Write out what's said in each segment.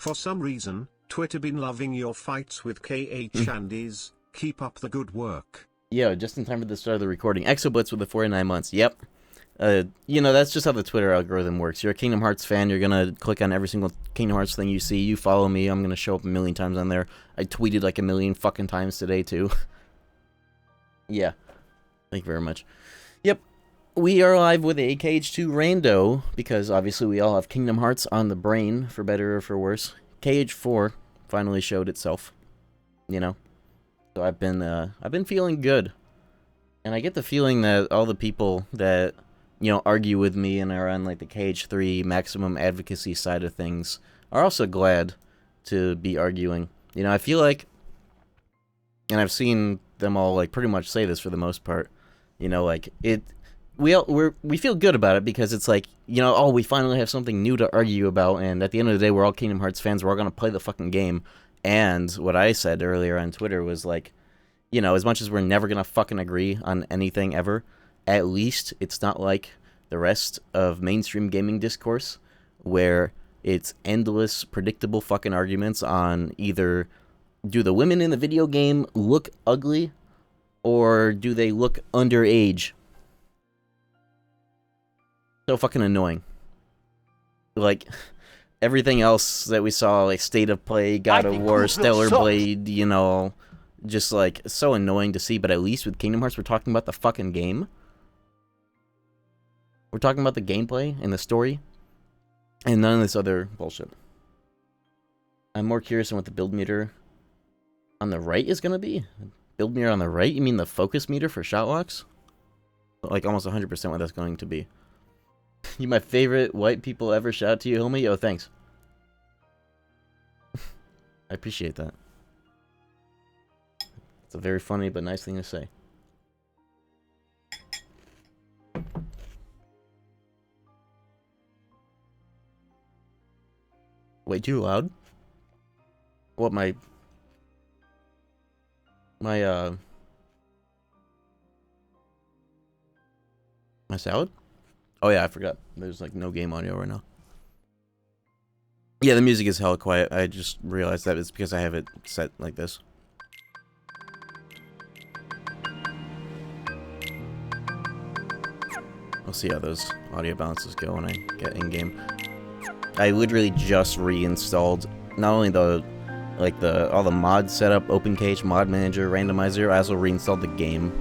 For some reason, Twitter been loving your fights with KH Andes. Keep up the good work. Yeah, just in time for the start of the recording. Exoblitz with the 49 months. Yep. You know, that's just how the Twitter algorithm works. You're a Kingdom Hearts fan, you're gonna click on every single Kingdom Hearts thing you see. You follow me, I'm gonna show up a million times on there. I tweeted like a million fucking times today, too. Yeah. Thank you very much. Yep. We are live with a KH2 Rando, because obviously we all have Kingdom Hearts on the brain, for better or for worse. KH4 finally showed itself. You know? So I've been feeling good. And I get the feeling that all the people that, you know, argue with me and are on, like, the KH3 maximum advocacy side of things are also glad to be arguing. You know, I feel like, and I've seen them all, like, pretty much say this for the most part, you know, like, we feel good about it because it's like, you know, oh, we finally have something new to argue about, and at the end of the day, we're all Kingdom Hearts fans, we're all gonna play the fucking game. And what I said earlier on Twitter was like, you know, as much as we're never gonna fucking agree on anything ever, at least it's not like the rest of mainstream gaming discourse, where it's endless, predictable fucking arguments on either do the women in the video game look ugly, or do they look underage? So fucking annoying. Like, everything else that we saw, like State of Play, God of War, Stellar Blade, you know, just like, so annoying to see, but at least with Kingdom Hearts, we're talking about the fucking game. We're talking about the gameplay and the story, and none of this other bullshit. I'm more curious on what the build meter on the right is gonna be. Build meter on the right? You mean the focus meter for shot locks? Like, almost 100% what that's going to be. You my favorite white people ever. Shout out to you, homie. Yo, thanks. I appreciate that. It's a very funny but nice thing to say. Way too loud? What, my salad? Oh yeah, I forgot. There's like no game audio right now. Yeah, the music is hella quiet. I just realized that it's because I have it set like this. I'll see how those audio balances go when I get in game. I literally just reinstalled not only the all the mod setup, OpenKH mod manager, randomizer. I also reinstalled the game.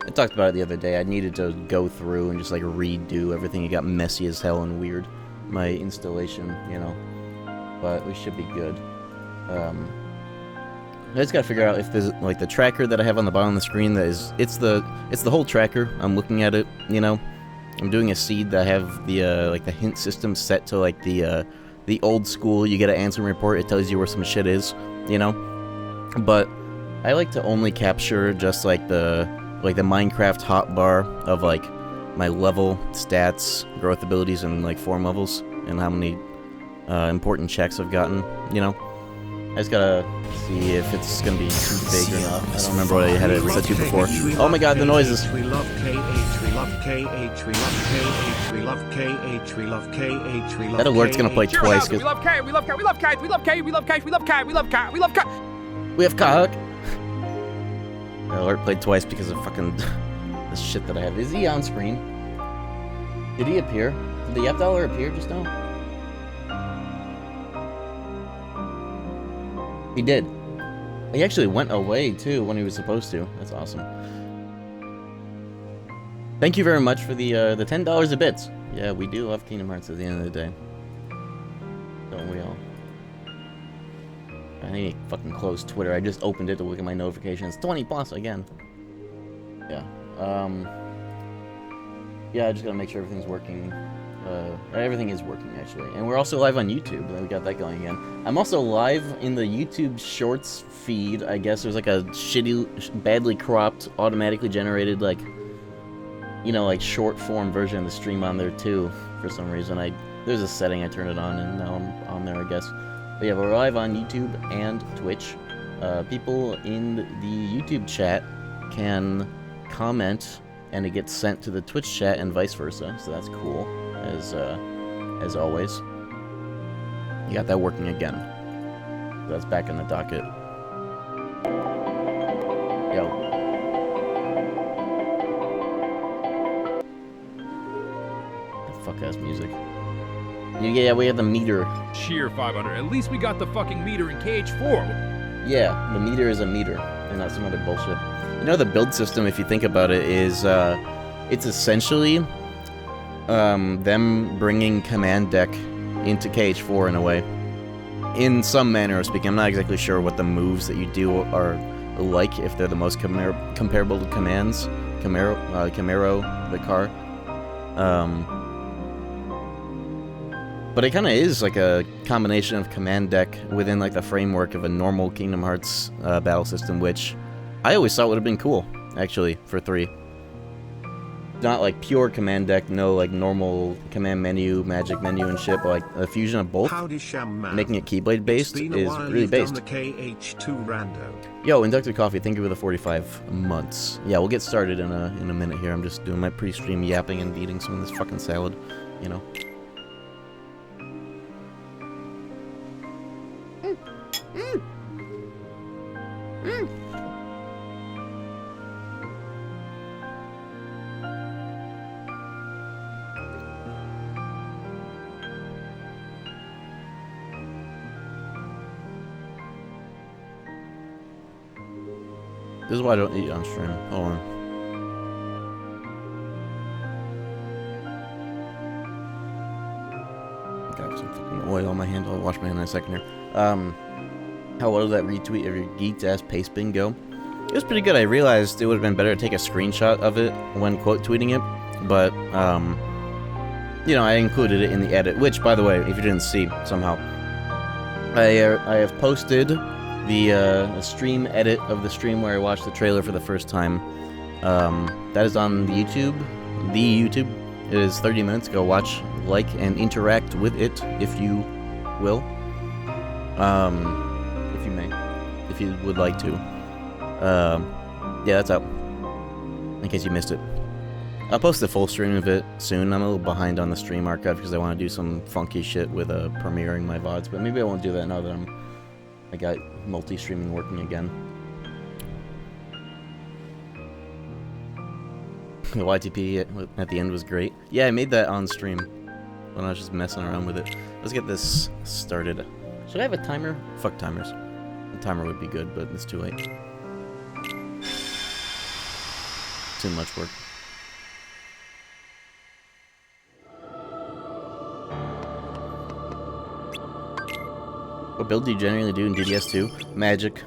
I talked about it the other day. I needed to go through and just like redo everything. It got messy as hell and weird, my installation, you know. But we should be good. I just gotta figure out if there's like the tracker that I have on the bottom of the screen. That is, it's the whole tracker. I'm looking at it, you know. I'm doing a seed that I have the like the hint system set to like the old school. You get an answer report. It tells you where some shit is, you know. But I like to only capture just like the Minecraft hotbar of like my level, stats, growth abilities, and like form levels, and how many important checks I've gotten, you know. I just gotta see if it's gonna be too big or not. I don't remember what I had it set to before. Oh my god, the noises! We love KH, we love KH, we love KH, we love KH, we love KH, we love that alert's gonna play twice. We love K, we love K, we love K, we love K, we love K, we love K, we love K, we love K. We have cock. The alert played twice because of fucking this shit that I have. Is he on screen? Did he appear? Did the Yep Dollar appear just now? He did. He actually went away too when he was supposed to. That's awesome. Thank you very much for the $10 a bits. Yeah, we do love Kingdom Hearts at the end of the day. Don't we all? I need to fucking close Twitter. I just opened it to look at my notifications. 20 plus again. Yeah. Yeah, I just gotta make sure everything's working. Everything is working, actually. And we're also live on YouTube. We got that going again. I'm also live in the YouTube Shorts feed. I guess there's like a shitty, badly cropped, automatically generated, like, you know, like short form version of the stream on there too. For some reason, there's a setting I turned it on, and now I'm on there, I guess. But yeah, we're live on YouTube and Twitch. People in the YouTube chat can comment, and it gets sent to the Twitch chat and vice versa. So that's cool, as always. You got that working again. That's back in the docket. Yo. Fuck-ass music. Yeah, we have the meter. Sheer 500. At least we got the fucking meter in KH4. Yeah, the meter is a meter, and not some other bullshit. You know, the build system, if you think about it, is, it's essentially, them bringing Command Deck into KH4 in a way. In some manner of speaking. I'm not exactly sure what the moves that you do are like, if they're the most comparable to commands. Camaro, the car. But it kind of is like a combination of Command Deck within like the framework of a normal Kingdom Hearts battle system, which I always thought would have been cool, actually, for 3. Not like pure Command Deck, no like normal command menu, magic menu and shit, but like a fusion of both, making it Keyblade based is really based. The KH2 Rando. Yo, Inductive Coffee, thank you for the 45 months. Yeah, we'll get started in a minute here. I'm just doing my pre-stream yapping and eating some of this fucking salad, you know. This is why I don't eat on stream. Hold on. Got some fucking oil on my hand. I'll wash my hand in a second here. How well did that retweet of your geeked ass paste bin go? It was pretty good. I realized it would have been better to take a screenshot of it when quote tweeting it, but you know, I included it in the edit. Which, by the way, if you didn't see somehow, I have posted the stream edit of the stream where I watched the trailer for the first time. That is on the YouTube. It is 30 minutes. Go watch, like, and interact with it if you will. If you may. If you would like to. Yeah, that's out. In case you missed it. I'll post the full stream of it soon. I'm a little behind on the stream archive because I want to do some funky shit with premiering my VODs, but maybe I won't do that now that I got multi-streaming working again. The YTP at the end was great. Yeah, I made that on stream when I was just messing around with it. Let's get this started. Should I have a timer? Fuck timers. A timer would be good, but it's too late. Too much work. What build do you generally do in DDS2? Magic.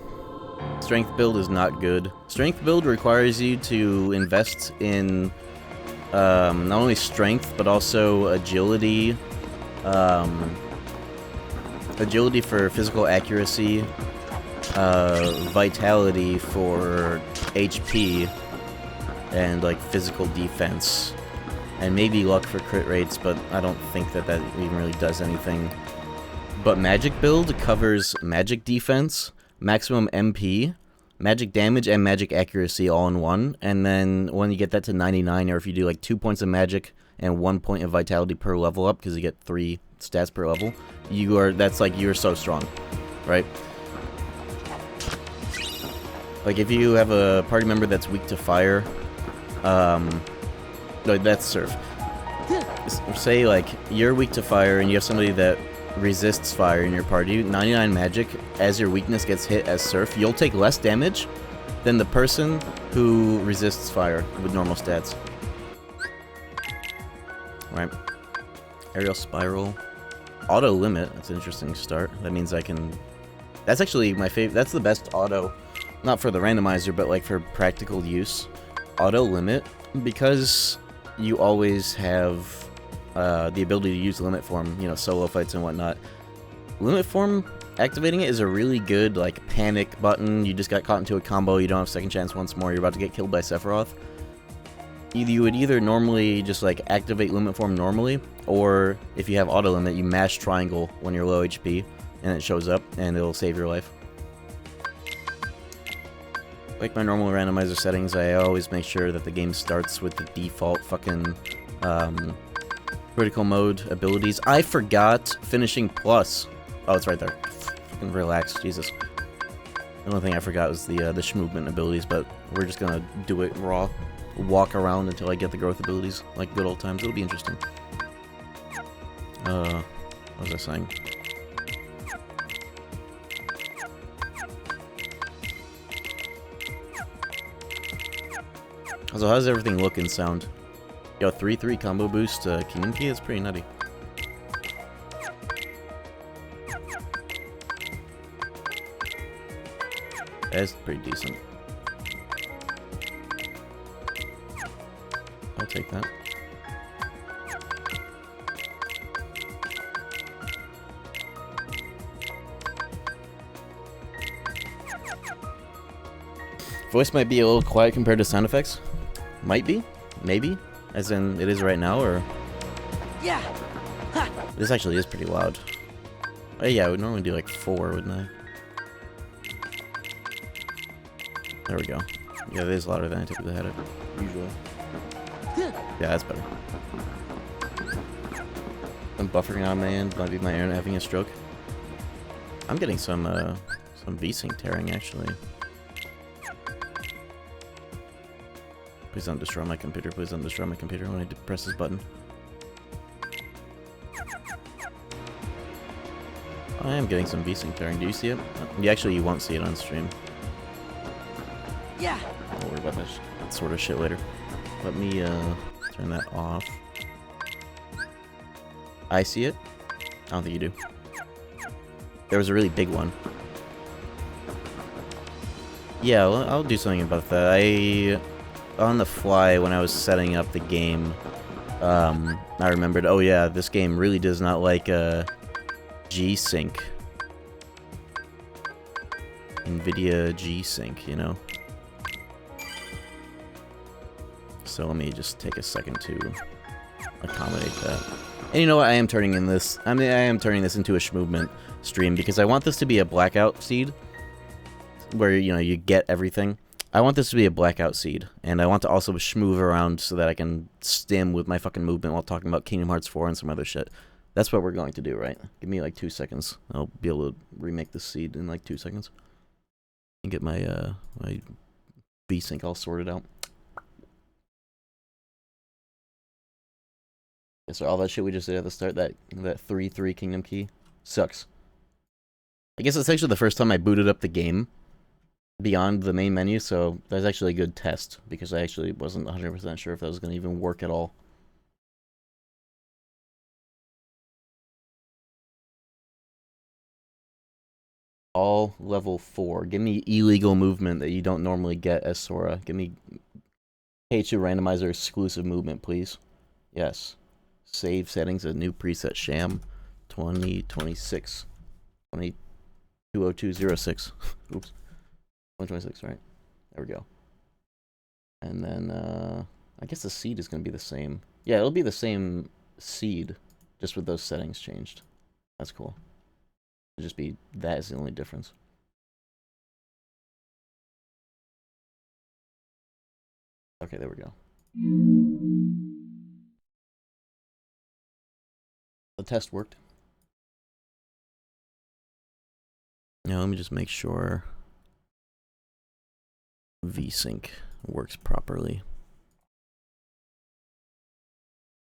Strength build is not good. Strength build requires you to invest in not only strength, but also agility. Agility for physical accuracy. Vitality for HP. And like physical defense. And maybe luck for crit rates, but I don't think that even really does anything. But magic build covers magic defense, maximum MP, magic damage, and magic accuracy all in one. And then when you get that to 99, or if you do like 2 points of magic and 1 point of vitality per level up, because you get 3 stats per level, that's like you're so strong, right? Like if you have a party member that's weak to fire, that's Surf. Say like you're weak to fire and you have somebody that resists fire in your party, 99 magic, as your weakness gets hit as Surf, you'll take less damage than the person who resists fire with normal stats. Right. Aerial Spiral. Auto Limit, that's an interesting start. That means I can... That's actually my favorite. That's the best auto. Not for the randomizer, but like for practical use. Auto Limit, because you always have the ability to use limit form, you know, solo fights and whatnot. Limit form, activating it is a really good, like, panic button. You just got caught into a combo, you don't have second chance once more, you're about to get killed by Sephiroth. You would either normally just, like, activate limit form normally, or if you have auto limit, you mash triangle when you're low HP, and it shows up, and it'll save your life. Like my normal randomizer settings, I always make sure that the game starts with the default fucking, critical mode abilities. I forgot finishing plus Oh, it's right there. Fucking relax, Jesus. The only thing I forgot was the movement abilities, but we're just gonna do it raw. Walk around until I get the growth abilities, like good old times. It'll be interesting. What was I saying? So how's everything look and sound? Yo, 3-3 combo boost Kingdom Key is pretty nutty. That's pretty decent. I'll take that. Voice might be a little quiet compared to sound effects. Might be. Maybe. As in, it is right now, or... Yeah. Ha. This actually is pretty loud. Oh yeah, I would normally do like 4, wouldn't I? There we go. Yeah, it is louder than I typically had it. Usually. Yeah, that's better. I'm buffering on my end. Might be my internet having a stroke. I'm getting some VSync tearing, actually. Please don't destroy my computer. Please don't destroy my computer when I press this button. I am getting some VSync tearing. Do you see it? You won't see it on stream. Yeah. Don't worry about that sort of shit later. Let me turn that off. I see it? I don't think you do. There was a really big one. Yeah, well, I'll do something about that. On the fly, when I was setting up the game, I remembered, oh yeah, this game really does not like G-Sync. NVIDIA G-Sync, you know? So let me just take a second to accommodate that. And you know what? I am turning this into a movement stream because I want this to be a blackout seed where, you know, you get everything. I want this to be a blackout seed, and I want to also schmoove around so that I can stim with my fucking movement while talking about Kingdom Hearts 4 and some other shit. That's what we're going to do, right? Give me like 2 seconds. I'll be able to remake this seed in like 2 seconds. And get my my VSync all sorted out. Yeah, so all that shit we just did at the start, that 3-3 Kingdom Key, sucks. I guess it's actually the first time I booted up the game beyond the main menu, so that's actually a good test, because I actually wasn't 100% sure if that was going to even work at all. All level 4. Give me illegal movement that you don't normally get as Sora. Give me KH2 Randomizer exclusive movement, please. Yes. Save settings, a new preset sham. 2026. 20206. Oops. 126, right? There we go. And then, I guess the seed is going to be the same. Yeah, it'll be the same seed, just with those settings changed. That's cool. It'll just be, that is the only difference. Okay, there we go. The test worked. Now, let me just make sure VSync works properly.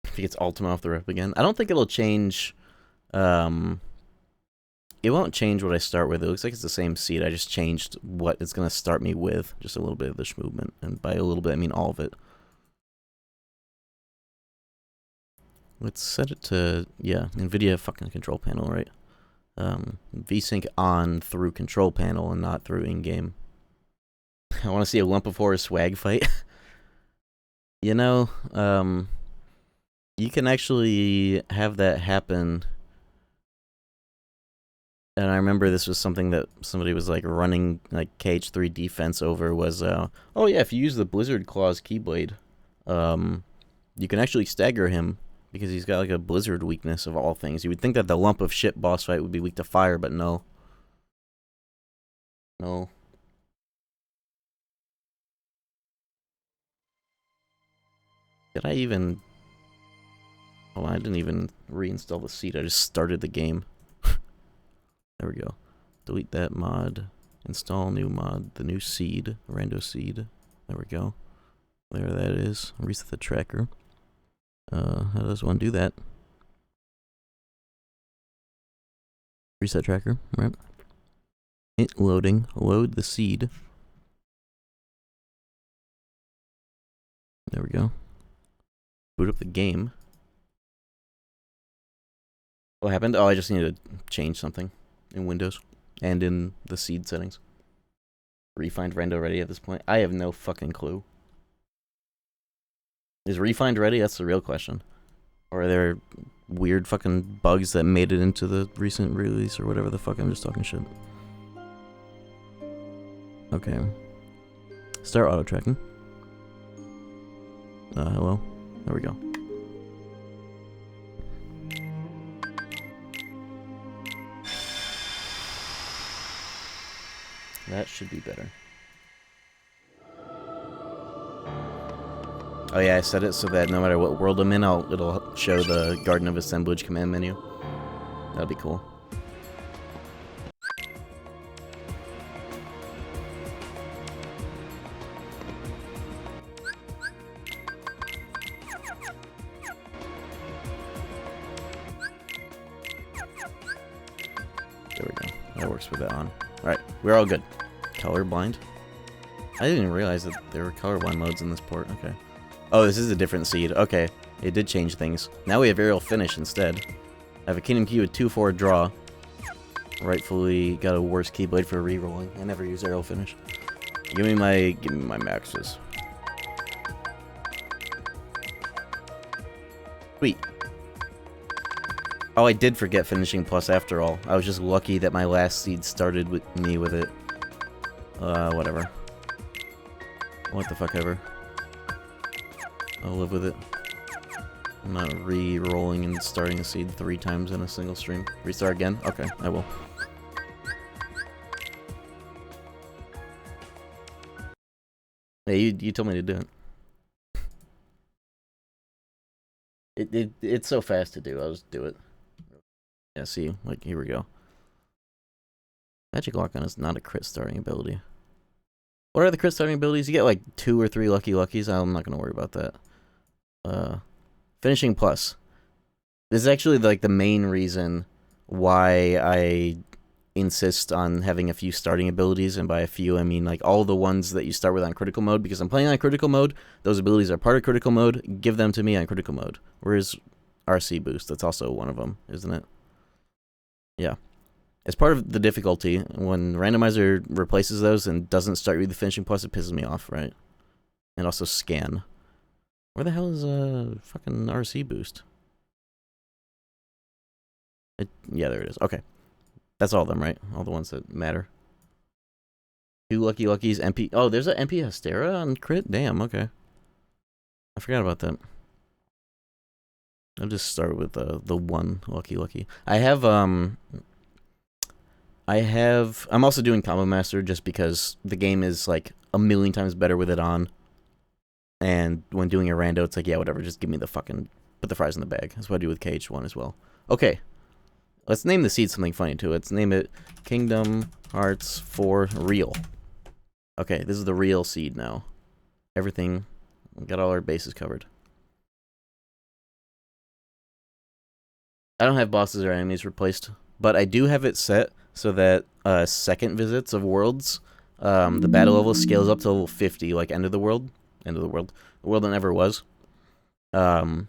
If it gets Ultima off the rip again. I don't think it'll change. It won't change what I start with. It looks like it's the same seed. I just changed what it's going to start me with. Just a little bit of this movement. And by a little bit, I mean all of it. Let's set it to, yeah, NVIDIA fucking control panel, right? VSync on through control panel and not through in-game. I want to see a lump of horror swag fight. You know, you can actually have that happen. And I remember this was something that somebody was like running like KH3 defense over was, oh yeah, if you use the Blizzard Claws Keyblade, you can actually stagger him because he's got like a Blizzard weakness of all things. You would think that the lump of shit boss fight would be weak to fire, but no. No. Did I even... Oh, I didn't even reinstall the seed. I just started the game. There we go. Delete that mod. Install new mod. The new seed. Rando seed. There we go. There that is. Reset the tracker. How does one do that? Reset tracker, right? Hit loading. Load the seed. There we go. Boot up the game. What happened? Oh, I just need to change something in Windows and in the seed settings. Refined Rando ready at this point? I have no fucking clue. Is Refined ready? That's the real question. Or are there weird fucking bugs that made it into the recent release or whatever the fuck? I'm just talking shit. Okay. Start auto tracking. Hello? There we go. That should be better. Oh yeah, I set it so that no matter what world I'm in, it'll show the Garden of Assemblage command menu. That'll be cool. There we go. That works with that on. Alright, we're all good. Colorblind? I didn't even realize that there were colorblind modes in this port. Okay. Oh, this is a different seed. Okay. It did change things. Now we have aerial finish instead. I have a Kingdom Key with 2-4 draw. Rightfully got a worse Keyblade for re-rolling. I never use aerial finish. Give me my maxes. Sweet. Oh, I did forget finishing plus after all. I was just lucky that my last seed started with me with it. Whatever. What the fuck ever. I'll live with it. I'm not re-rolling and starting a seed 3 times in a single stream. Restart again? Okay, I will. Hey, you told me to do it. It's so fast to do. I'll just do it. Yeah, see, like, here we go. Magic Lock-On is not a crit starting ability. What are the crit starting abilities? You get like 2 or 3 Lucky Luckies. I'm not going to worry about that. Finishing Plus. This is actually like the main reason why I insist on having a few starting abilities, and by a few I mean like all the ones that you start with on critical mode, because I'm playing on critical mode. Those abilities are part of critical mode. Give them to me on critical mode. Where's RC boost? That's also one of them, isn't it? Yeah. As part of the difficulty, when randomizer replaces those and doesn't start with the finishing plus, it pisses me off, right? And also scan. Where the hell is fucking RC boost? Yeah, there it is. Okay. That's all of them, right? All the ones that matter. 2 Lucky Luckies, MP... Oh, there's an MP Hystera on crit? Damn, okay. I forgot about that. I'll just start with the 1 Lucky Lucky. I'm also doing Combo Master just because the game is like a million times better with it on. And when doing a rando, it's like, yeah, whatever, just give me the fucking... Put the fries in the bag. That's what I do with KH1 as well. Okay. Let's name the seed something funny too. Let's name it Kingdom Hearts 4 Real. Okay, this is the real seed now. Everything... We got all our bases covered. I don't have bosses or enemies replaced, but I do have it set so that second visits of worlds, the battle level scales up to level 50, like End of the World. The world that never was. For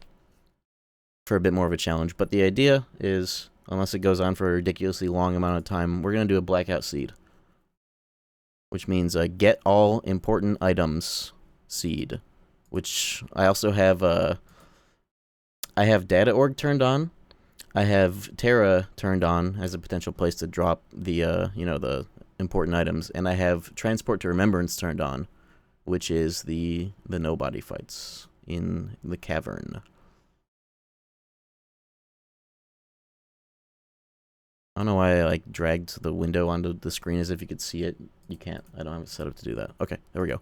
a bit more of a challenge. But the idea is, unless it goes on for a ridiculously long amount of time, we're going to do a blackout seed. Which means get all important items seed. Which I also have, I have data org turned on. I have Terra turned on as a potential place to drop the, the important items. And I have Transport to Remembrance turned on, which is the nobody fights in the cavern. I don't know why I like dragged the window onto the screen as if you could see it. You can't. I don't have it set up to do that. Okay, there we go.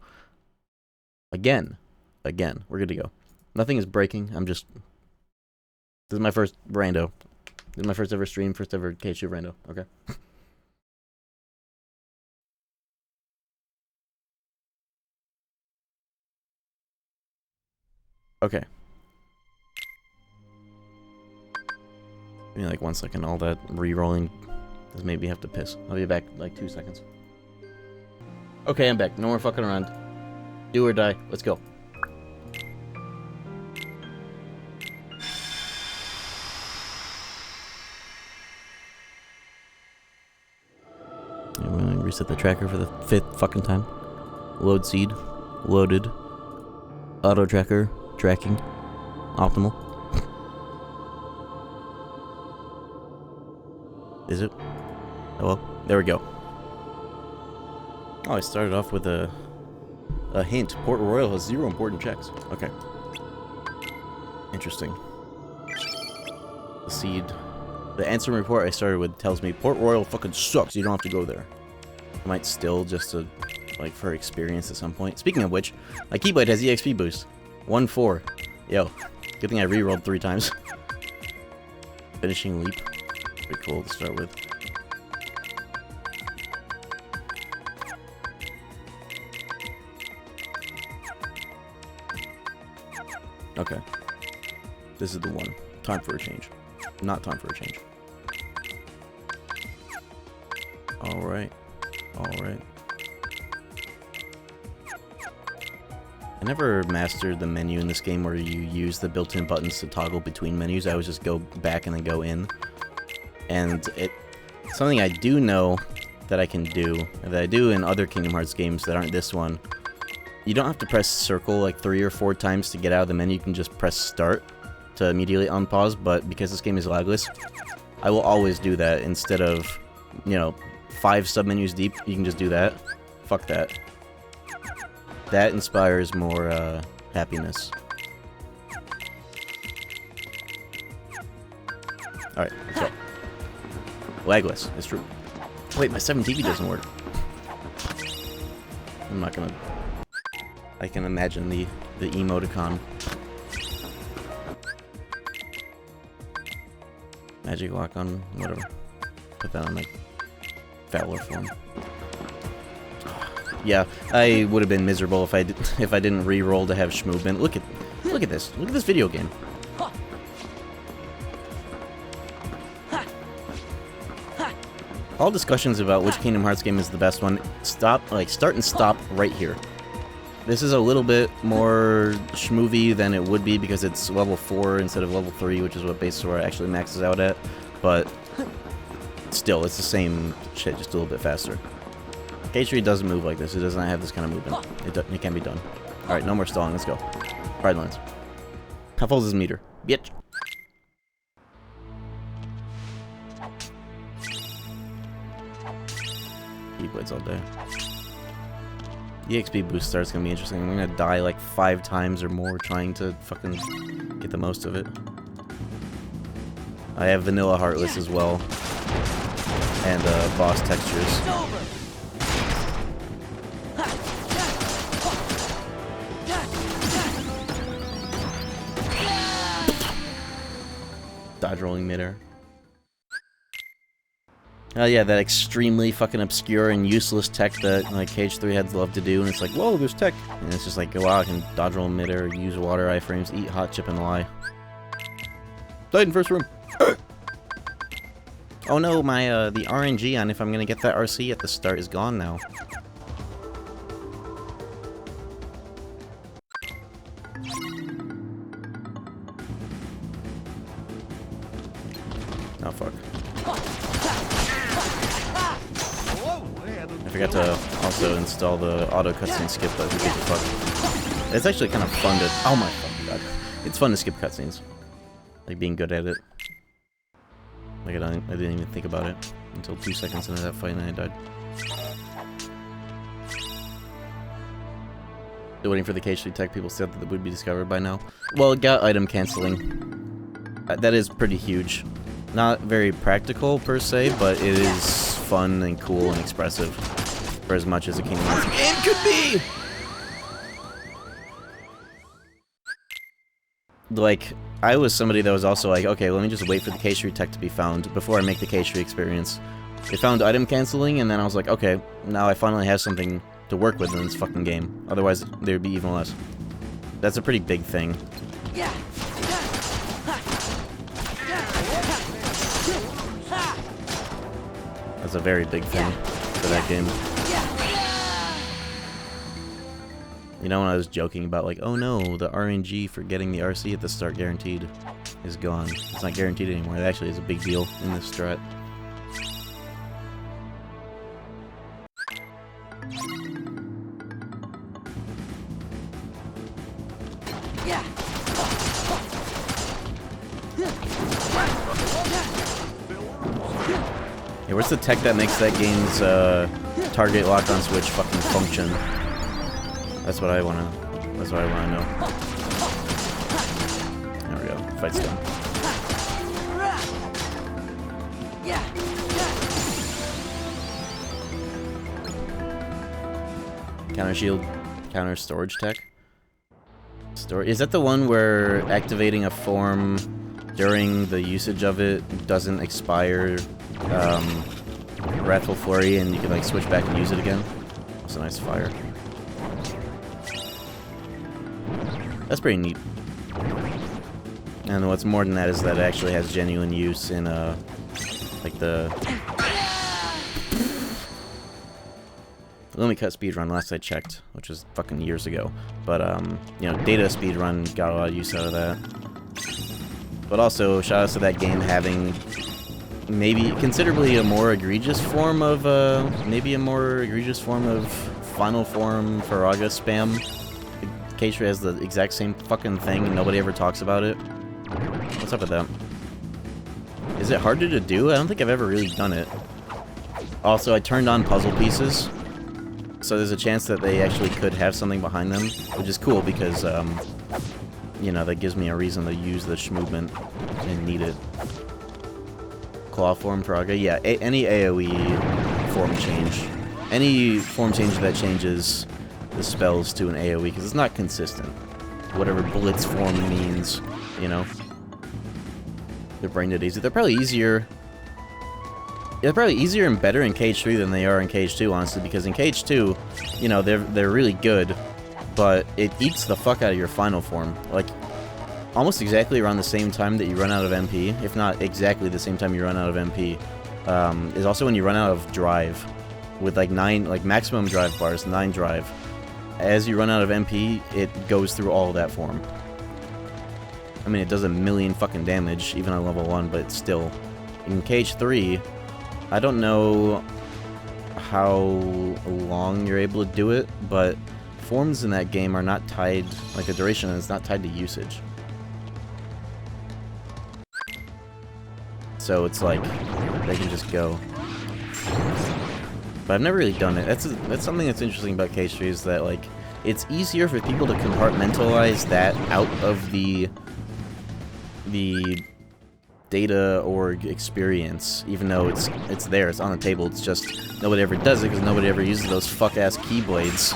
Again, we're good to go. Nothing is breaking. This is my first rando. This is my first ever stream, first ever KH2 Rando. Okay. Okay. Give me like 1 second. All that re-rolling does make me have to piss. I'll be back like 2 seconds. Okay, I'm back. No more fucking around. Do or die. Let's go. I'm gonna reset the tracker for the 5th fucking time. Load seed. Loaded. Auto tracker. Tracking. Optimal. Is it? Hello? There we go. Oh, I started off with a hint. Port Royal has 0 important checks. Okay. Interesting. The seed. The answer report I started with tells me Port Royal fucking sucks. You don't have to go there. I might still just to, like, for experience at some point. Speaking of which, my Keyblade has EXP boost. 1-4. Yo. Good thing I re-rolled 3 times. Finishing leap. Pretty cool to start with. Okay. This is the one. Time for a change. Not time for a change. Alright. Alright. I never mastered the menu in this game where you use the built-in buttons to toggle between menus. I always just go back and then go in. And something I do know that I can do, that I do in other Kingdom Hearts games that aren't this one, you don't have to press circle like 3 or 4 times to get out of the menu. You can just press start to immediately unpause, but because this game is lagless, I will always do that instead of, you know, 5 submenus deep. You can just do that. Fuck that. That inspires more happiness. Alright, let's go. Lagless, it's true. Wait, my 7 TV doesn't work. I'm not gonna... I can imagine the emoticon. Magic lock on, whatever. Put that on my Fowler form. Yeah, I would have been miserable if I didn't re-roll to have movement. Look at this. Look at this video game. All discussions about which Kingdom Hearts game is the best one, start and stop right here. This is a little bit more schmoovy than it would be because it's level 4 instead of level 3, which is what Base Sora actually maxes out at. But still, it's the same shit, just a little bit faster. KH3 doesn't move like this. It does not have this kind of movement. It can be done. Alright, no more stalling. Let's go. Pride lines. How full is this meter? Bitch. Keyblades all day. EXP boost start's gonna be interesting. I'm gonna die like 5 times or more trying to fucking get the most of it. I have vanilla heartless as well. And boss textures. Dodge rolling midair. Yeah, that extremely fucking obscure and useless tech that like KH3 heads love to do, and it's like, whoa, there's tech, and it's just like, wow, I can dodge roll in midair, use water iframes, eat hot chip and lie. Died in first room. Oh no, my the RNG on if I'm gonna get that RC at the start is gone now. Oh fuck. I forgot to also install the auto cutscene skip, but who gives a fuck. It's actually kind of fun to... Oh my fucking god. It's fun to skip cutscenes. Like being good at it. Like I didn't even think about it until 2 seconds into that fight and I died. Still waiting for the KH2 tech. People said that it would be discovered by now. Well, it got item canceling. That is pretty huge. Not very practical per se, but it is fun and cool and expressive for as much as a Kingdom Hearts game could be! Like, I was somebody that was also like, okay, let me just wait for the KH3 tech to be found before I make the KH3 experience. They found item canceling, and then I was like, okay, now I finally have something to work with in this fucking game. Otherwise, there would be even less. That's a pretty big thing. Yeah. That's a very big thing for that game. You know, when I was joking about like, oh no, the RNG for getting the RC at the start guaranteed is gone. It's not guaranteed anymore. It actually is a big deal in this strat. Yeah. Hey, what's the tech that makes that game's target lock on switch fucking function? That's what I wanna. That's what I wanna know. There we go. Fight's done. Counter shield, counter storage tech. Is that the one where activating a form during the usage of it doesn't expire Wrathful Flurry and you can like switch back and use it again? That's a nice fire. That's pretty neat. And what's more than that is that it actually has genuine use in like the Limit Cut speedrun last I checked, which was fucking years ago. But you know, data speedrun got a lot of use out of that. But also, shout outs to that game having maybe considerably a more egregious form of final form Faraga spam. KH2 has the exact same fucking thing and nobody ever talks about it. What's up with that? Is it harder to do? I don't think I've ever really done it. Also, I turned on puzzle pieces, so there's a chance that they actually could have something behind them, which is cool because, you know, that gives me a reason to use the movement and need it. Claw form Faraga? Yeah, any AoE form change. Any form change that changes the spells to an AoE, because it's not consistent. Whatever Blitz form means, you know. They're brain dead easy. They're probably easier. Yeah, they're probably easier and better in KH3 than they are in KH2, honestly, because in KH2, you know, they're really good, but it eats the fuck out of your final form. Like, almost exactly around the same time that you run out of MP, if not exactly the same time you run out of MP, is also when you run out of drive. With like maximum drive bars, 9 drive. As you run out of MP, it goes through all of that form. I mean, it does a million fucking damage, even on level 1, but still. In KH3, I don't know how long you're able to do it, but forms in that game are not tied, like the duration is not tied to usage. So it's like, they can just go. But I've never really done it. That's something that's interesting about KH3 is that, like, it's easier for people to compartmentalize that out of the data org experience, even though it's there, it's on the table, it's just nobody ever does it because nobody ever uses those fuck-ass keyblades.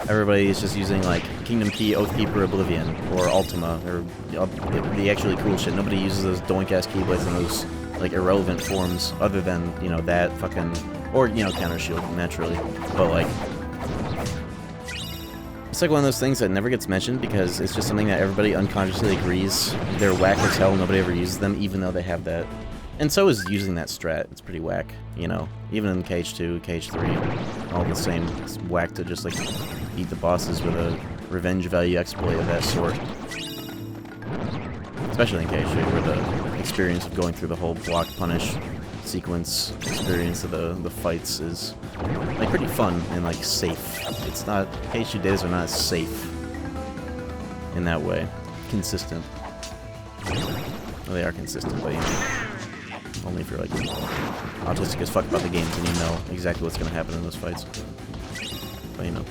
Everybody is just using, like, Kingdom Key, Oathkeeper, Oblivion, or Ultima, or the actually cool shit. Nobody uses those doink-ass keyblades in those, like, irrelevant forms, other than, you know, that fucking, or, you know, Counter Shield, naturally. But, like, it's like one of those things that never gets mentioned because it's just something that everybody unconsciously agrees they're whack as hell, nobody ever uses them, even though they have that. And so is using that strat, it's pretty whack, you know? Even in KH2, KH3, all the same. It's whack to just, like, beat the bosses with a revenge value exploit of that sort. Especially in KH3, where the experience of going through the whole block punish sequence experience of the fights is, like, pretty fun and, like, safe. It's not, KH2 days are not safe in that way. Consistent. Well, they are consistent, but, you know, only if you're, like, autistic as fuck about the games and you know exactly what's gonna happen in those fights. But, you know.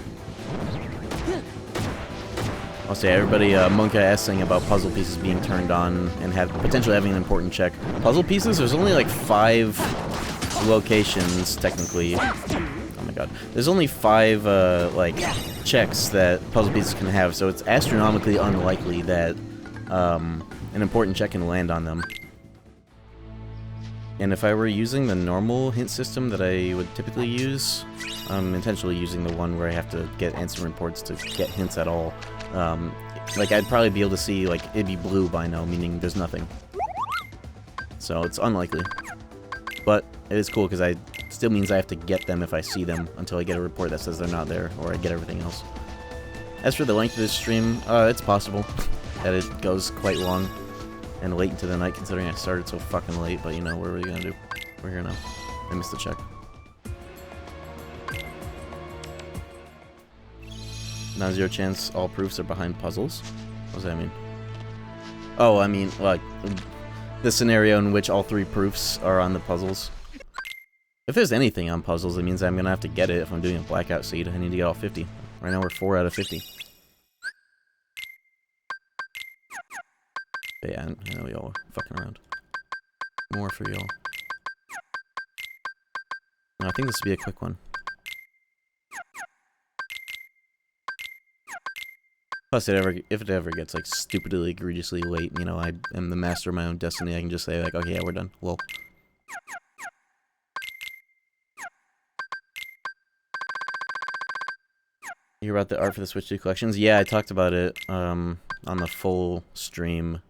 I'll say everybody, Monka asking about puzzle pieces being turned on and potentially having an important check. Puzzle pieces, there's only like 5 locations, technically. Oh my god. There's only 5, like, checks that puzzle pieces can have, so it's astronomically unlikely that, an important check can land on them. And if I were using the normal hint system that I would typically use, I'm intentionally using the one where I have to get answer reports to get hints at all. Like, I'd probably be able to see, like, it'd be blue by now, meaning there's nothing. So, it's unlikely. But, it is cool, because I still means I have to get them if I see them, until I get a report that says they're not there, or I get everything else. As for the length of this stream, it's possible that it goes quite long and late into the night, considering I started so fucking late, but, you know, what are we gonna do? We're here now. I missed the check. Now 0 chance all proofs are behind puzzles? What does that mean? Oh, I mean, like, the scenario in which all 3 proofs are on the puzzles. If there's anything on puzzles, it means I'm gonna have to get it if I'm doing a blackout seed. I need to get all 50. Right now we're 4 out of 50. But yeah, I know y'all are fucking around. More for y'all. No, I think this would be a quick one. Plus, if it ever gets, like, stupidly, egregiously late, you know, I am the master of my own destiny, I can just say, like, okay, yeah, we're done. Lol. You hear about the art for the Switch 2 collections? Yeah, I talked about it, on the full stream.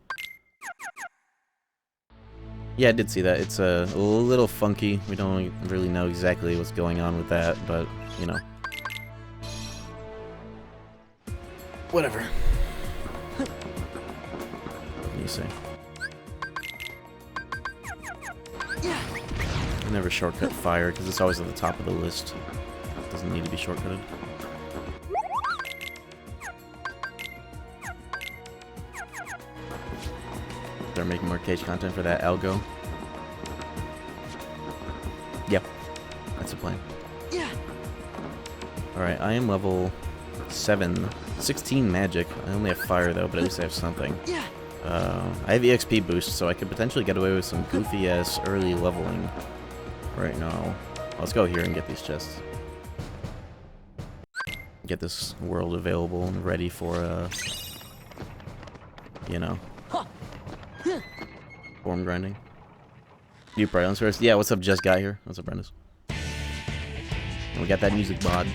Yeah, I did see that. It's a little funky. We don't really know exactly what's going on with that, but, you know. Whatever. What do you say? I never shortcut fire, because it's always at the top of the list. It doesn't need to be shortcutted. Start making more cage content for that algo. Yep. That's the plan. Alright, I am level 7. 16 magic. I only have fire though, but at least I have something. I have EXP boost, so I could potentially get away with some goofy ass early leveling right now. Let's go here and get these chests. Get this world available and ready for you know, form grinding. New Brightlands first. Yeah, what's up, Just Got Here? What's up, Brendis? And we got that music mod.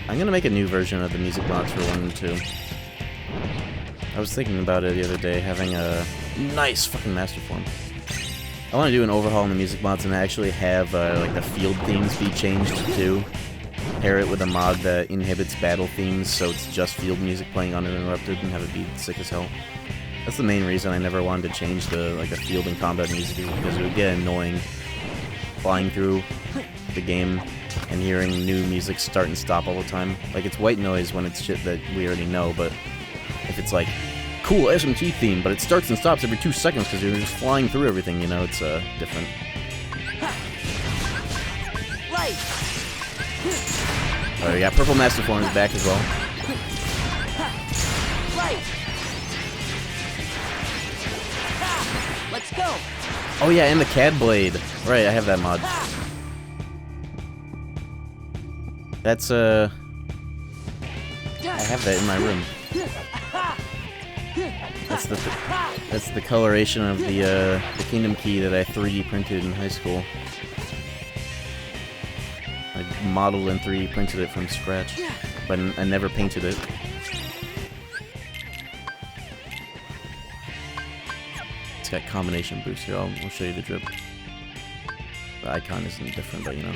I'm gonna make a new version of the music mods for 1 and 2. I was thinking about it the other day, having a nice fucking master form. I want to do an overhaul in the music mods and actually have like the field themes be changed too. Pair it with a mod that inhibits battle themes, so it's just field music playing uninterrupted, and have it be sick as hell. That's the main reason I never wanted to change the field and combat music, is because it would get annoying flying through the game and hearing new music start and stop all the time. Like, it's white noise when it's shit that we already know, but if it's like, cool SMT theme, but it starts and stops every 2 seconds because you're just flying through everything, you know, it's different. Oh, we got Purple Master Forms back as well. Let's go. Oh yeah, and the CAD Blade. Right, I have that mod. That's, I have that in my room. That's the coloration of the Kingdom Key that I 3D printed in high school. I modeled and 3D printed it from scratch, but I never painted it. It's got combination boost here. I'll show you the drip. The icon isn't different, but you know.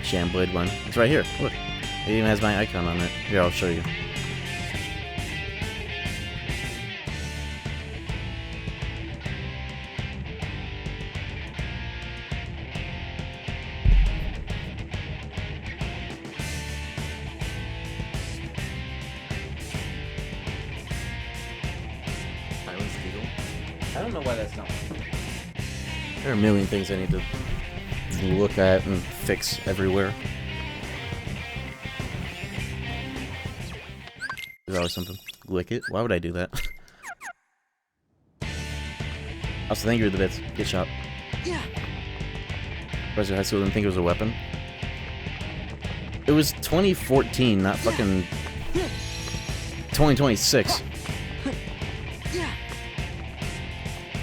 Shamblade one. It's right here. Look. It even has my icon on it. Here, I'll show you. I don't know why that's not. There are a million things I need to look at and fix everywhere. There's always something. Lick it? Why would I do that? Also, thank you for the bits. Get shot. Where's your high school didn't think it was a weapon? It was 2014, not fucking 2026.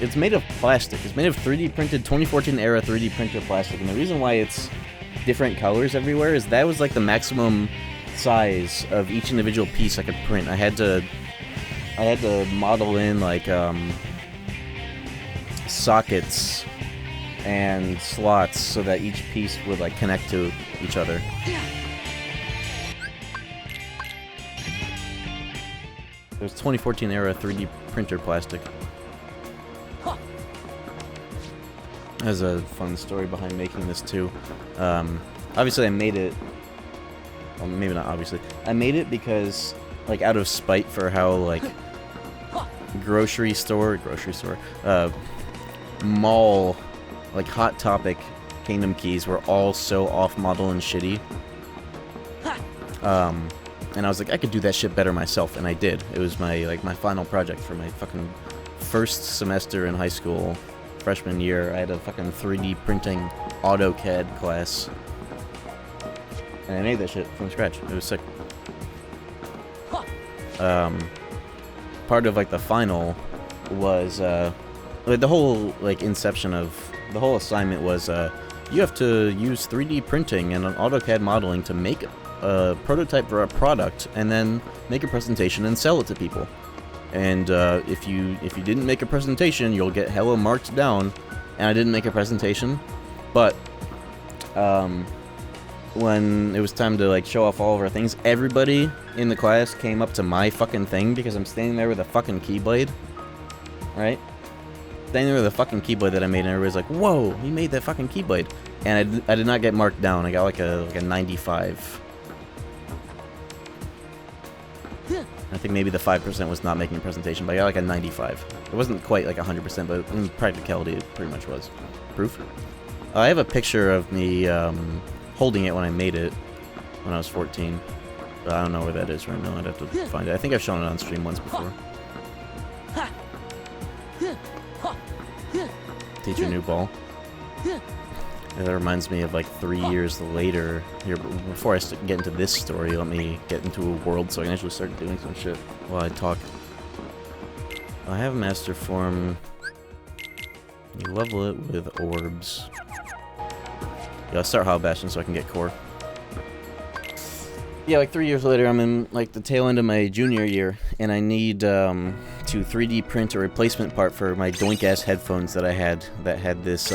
It's made of plastic. It's made of 3D printed, 2014 era 3D printed plastic, and the reason why it's different colors everywhere is that was like the maximum size of each individual piece I could print. I had to model in like sockets and slots so that each piece would like connect to each other. There's 2014 era 3D printer plastic. There's a fun story behind making this too. Obviously I made it, well, maybe not obviously. I made it because, like, out of spite for how, like, mall, like, Hot Topic Kingdom Keys were all so off-model and shitty. And I was like, I could do that shit better myself, and I did. It was my, like, my final project for my fucking first semester in high school, freshman year. I had a fucking 3D printing AutoCAD class. And I made that shit from scratch. It was sick. Part of, like, the final was, like, the whole, like, inception of... The whole assignment was, you have to use 3D printing and AutoCAD modeling to make a prototype for a product, and then make a presentation and sell it to people. And, if you didn't make a presentation, you'll get hella marked down. And I didn't make a presentation, but, when it was time to, like, show off all of our things, everybody in the class came up to my fucking thing because I'm standing there with a fucking keyblade, right? Standing there with a fucking keyblade that I made, and everybody's like, "Whoa, you made that fucking keyblade!" And I did not get marked down. I got like a 95. I think maybe the 5% was not making a presentation, but I got like a 95. It wasn't quite like 100%, but in practicality, it pretty much was. Proof. I have a picture of me holding it when I made it when I was 14. But I don't know where that is right now. I'd have to find it. I think I've shown it on stream once before. Teacher new ball. And that reminds me of like 3 years later. Here, before I get into this story, let me get into a world so I can actually start doing some shit while I talk. I have master form. You level it with orbs. Yeah, I'll start Hollow Bastion so I can get core. Yeah, like 3 years later, I'm in like the tail end of my junior year, and I need to 3D print a replacement part for my doink-ass headphones that I had that had this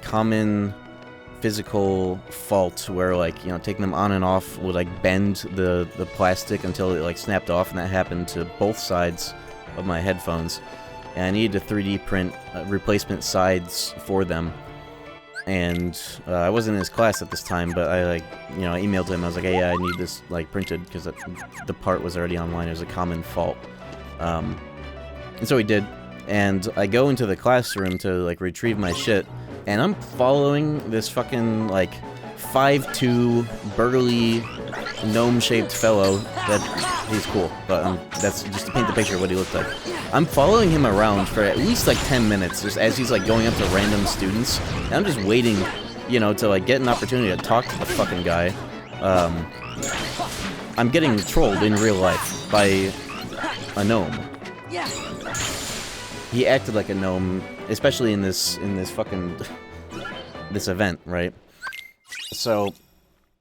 common physical fault where, like, you know, taking them on and off would like bend the plastic until it like snapped off, and that happened to both sides of my headphones. And I needed to 3D print replacement sides for them. And I wasn't in his class at this time, but I, like, you know, I emailed him. I was like, hey, I need this, like, printed, because the part was already online. It was a common fault. And so he did. And I go into the classroom to, like, retrieve my shit, and I'm following this fucking, like, 5'2", burly, gnome-shaped fellow that... He's cool, but that's just to paint the picture of what he looked like. I'm following him around for at least like 10 minutes, just as he's like going up to random students. And I'm just waiting, you know, to like get an opportunity to talk to the fucking guy. I'm getting trolled in real life by a gnome. He acted like a gnome, especially in this fucking this event, right? So,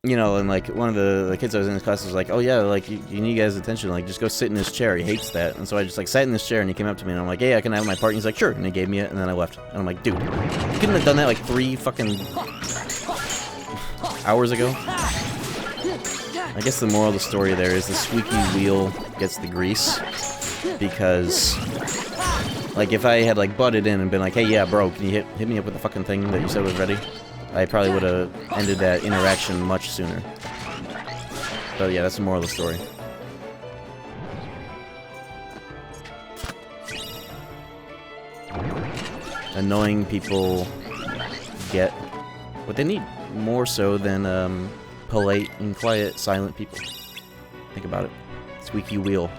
you know, and like one of the kids I was in his class was like, oh yeah, like you need guys' attention, like just go sit in his chair, he hates that. And so I just like sat in this chair, and he came up to me and I'm like, hey, I can have my part, and he's like, sure, and he gave me it, and then I left. And I'm like, dude, you couldn't have done that like 3 fucking hours ago? I guess the moral of the story there is the squeaky wheel gets the grease, because like if I had like butted in and been like, hey yeah bro, can you hit me up with the fucking thing that you said was ready, I probably would have ended that interaction much sooner. But yeah, that's the moral of the story. Annoying people get what they need, more so than polite and quiet, silent people. Think about it. Squeaky wheel.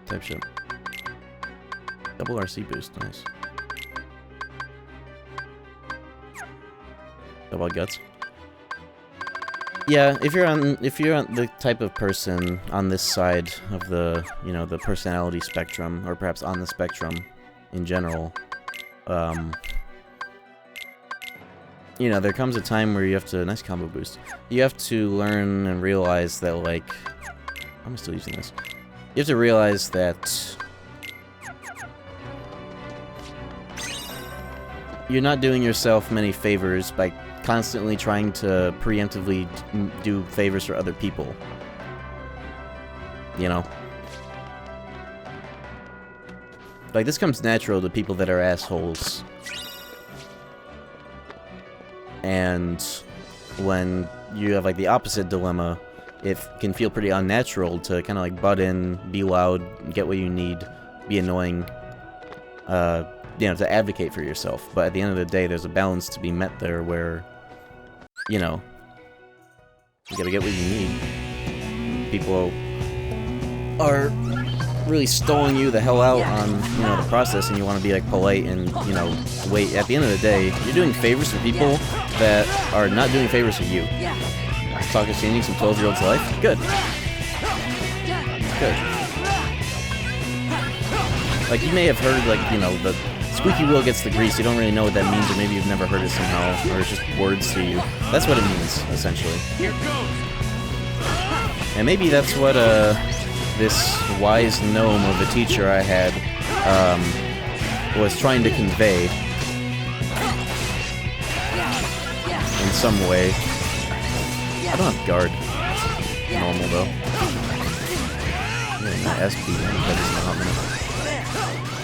Type shit. Double RC boost, nice. Double guts. Yeah, if you're on the type of person on this side of the, you know, the personality spectrum, or perhaps on the spectrum in general, you know, there comes a time where you have to... Nice combo boost. You have to learn and realize that, like... I'm still using this. You have to realize that... you're not doing yourself many favors by constantly trying to preemptively do favors for other people. You know? Like, this comes natural to people that are assholes. And when you have, like, the opposite dilemma, it can feel pretty unnatural to kind of, like, butt in, be loud, get what you need, be annoying, you know, to advocate for yourself. But at the end of the day, there's a balance to be met there where, you know, you gotta get what you need. People are really stalling you the hell out on, you know, the process, and you want to be, like, polite and, you know, wait. At the end of the day, you're doing favors for people that are not doing favors for you. Talking changing some 12-year-old's life? Good. Good. Like, you may have heard, like, you know, the squeaky wheel gets the grease. You don't really know what that means, or maybe you've never heard it somehow, or it's just words to you. That's what it means, essentially. And maybe that's what, this wise gnome of a teacher I had, was trying to convey. In some way. I don't have guard. Normal, though. Yeah, my SP, that is not minute.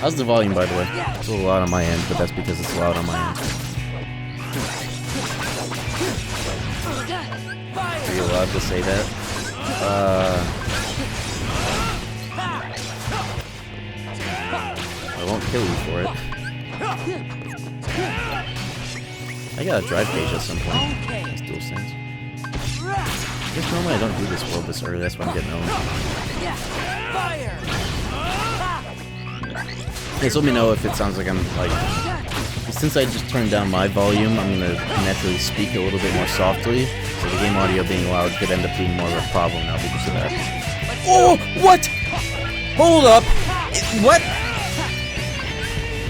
How's the volume, by the way? It's a little loud on my end, but that's because it's loud on my end. Are you allowed to say that? I won't kill you for it. I got a drive page at some point. That's dual sense. I guess normally I don't do this world this early, that's why I'm getting owned. Hey, so let me know if it sounds like I'm, like... Since I just turned down my volume, I'm gonna naturally speak a little bit more softly, so the game audio being loud could end up being more of a problem now because of that. Oh! What?! Hold up! What?!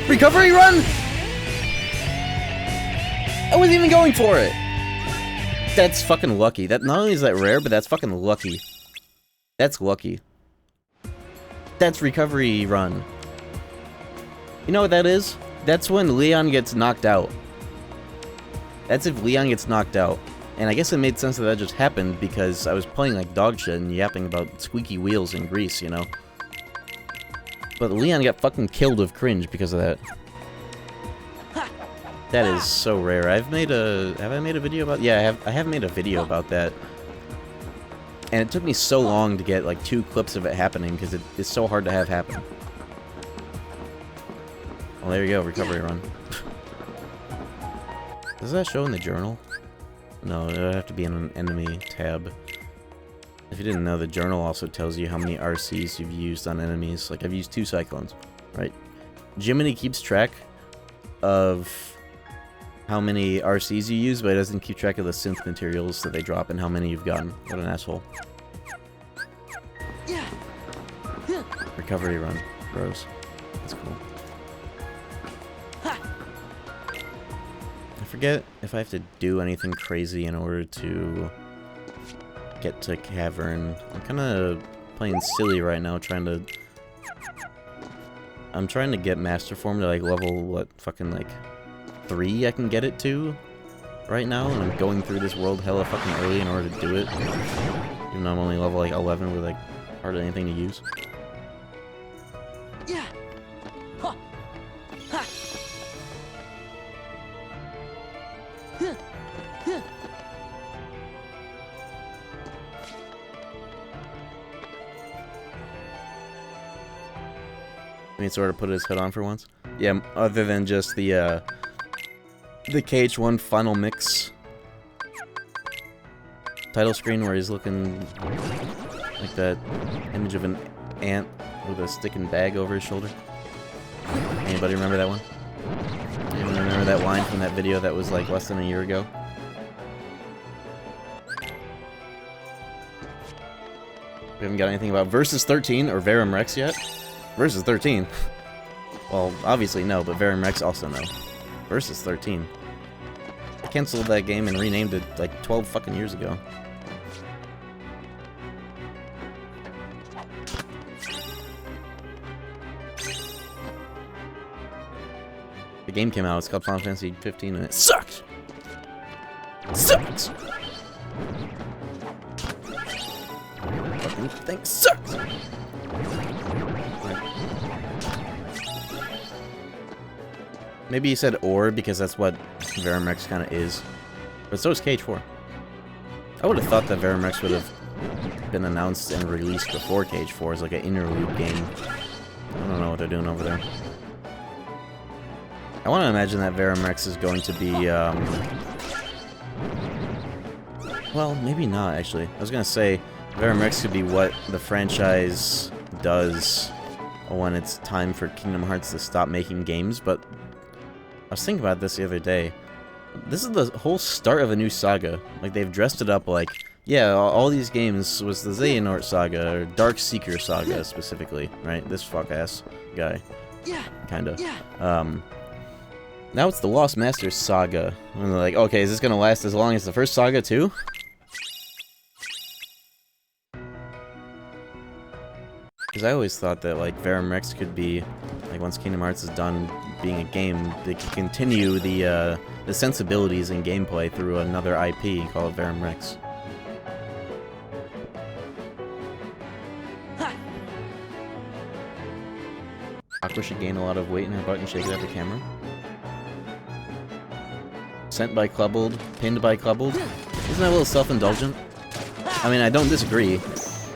Recovery run?! I wasn't even going for it! That's fucking lucky. That not only is that rare, but that's fucking lucky. That's lucky. That's recovery run. You know what that is? That's when Leon gets knocked out. That's if Leon gets knocked out. And I guess it made sense that that just happened because I was playing like dog shit and yapping about squeaky wheels and grease, you know? But Leon got fucking killed of cringe because of that. That is so rare. Have I made a video about... Yeah, I have made a video about that. And it took me so long to get, like, 2 clips of it happening, because it's so hard to have happen. Well, there you go, recovery run. Does that show in the journal? No, it would have to be in an enemy tab. If you didn't know, the journal also tells you how many RCs you've used on enemies. Like, I've used 2 cyclones, right? Jiminy keeps track of how many RCs you use, but it doesn't keep track of the synth materials that they drop and how many you've gotten. What an asshole. Recovery run. Bros. That's cool. I forget if I have to do anything crazy in order to get to Cavern. I'm kind of playing silly right now, I'm trying to get Master Form to, like, level, what, fucking, like, 3 I can get it to right now, and I'm going through this world hella fucking early in order to do it. Even though I'm only level, like, 11 with, like, hardly anything to use. Yeah. Huh. Ha. Huh. Huh. I mean, sort of put his hood on for once. Yeah, other than just the KH1 final mix title screen where he's looking like that image of an ant with a stick and bag over his shoulder. Anybody remember that one? Anyone remember that line from that video that was like less than a year ago? We haven't got anything about Versus 13 or Verum Rex yet? Versus 13? Well, obviously no, but Verum Rex also no. Versus 13. I canceled that game and renamed it like 12 fucking years ago. The game came out, it's called Final Fantasy 15 and it sucked! Sucks! Fucking thing sucks! Maybe you said or because that's what Verimex kind of is. But so is KH4. I would have thought that Verimex would have been announced and released before KH4 as like an interlude game. I don't know what they're doing over there. I want to imagine that Verimex is going to be, well, maybe not, actually. I was going to say, Verimex could be what the franchise does when it's time for Kingdom Hearts to stop making games, but I was thinking about this the other day. This is the whole start of a new saga. Like, they've dressed it up like, yeah, all these games was the Xehanort saga, or Dark Seeker saga, specifically, right? This fuck-ass guy. Kinda. Now it's the Lost Masters saga. And they're like, okay, is this gonna last as long as the first saga, too? Because I always thought that, like, Verimex could be, like, once Kingdom Hearts is done being a game, they could continue the sensibilities and gameplay through another IP and call it Verimex. Aqua should gain a lot of weight in her butt and shake it at the camera. Sent by Clubbled, pinned by Clubbled. Isn't that a little self-indulgent? I mean, I don't disagree,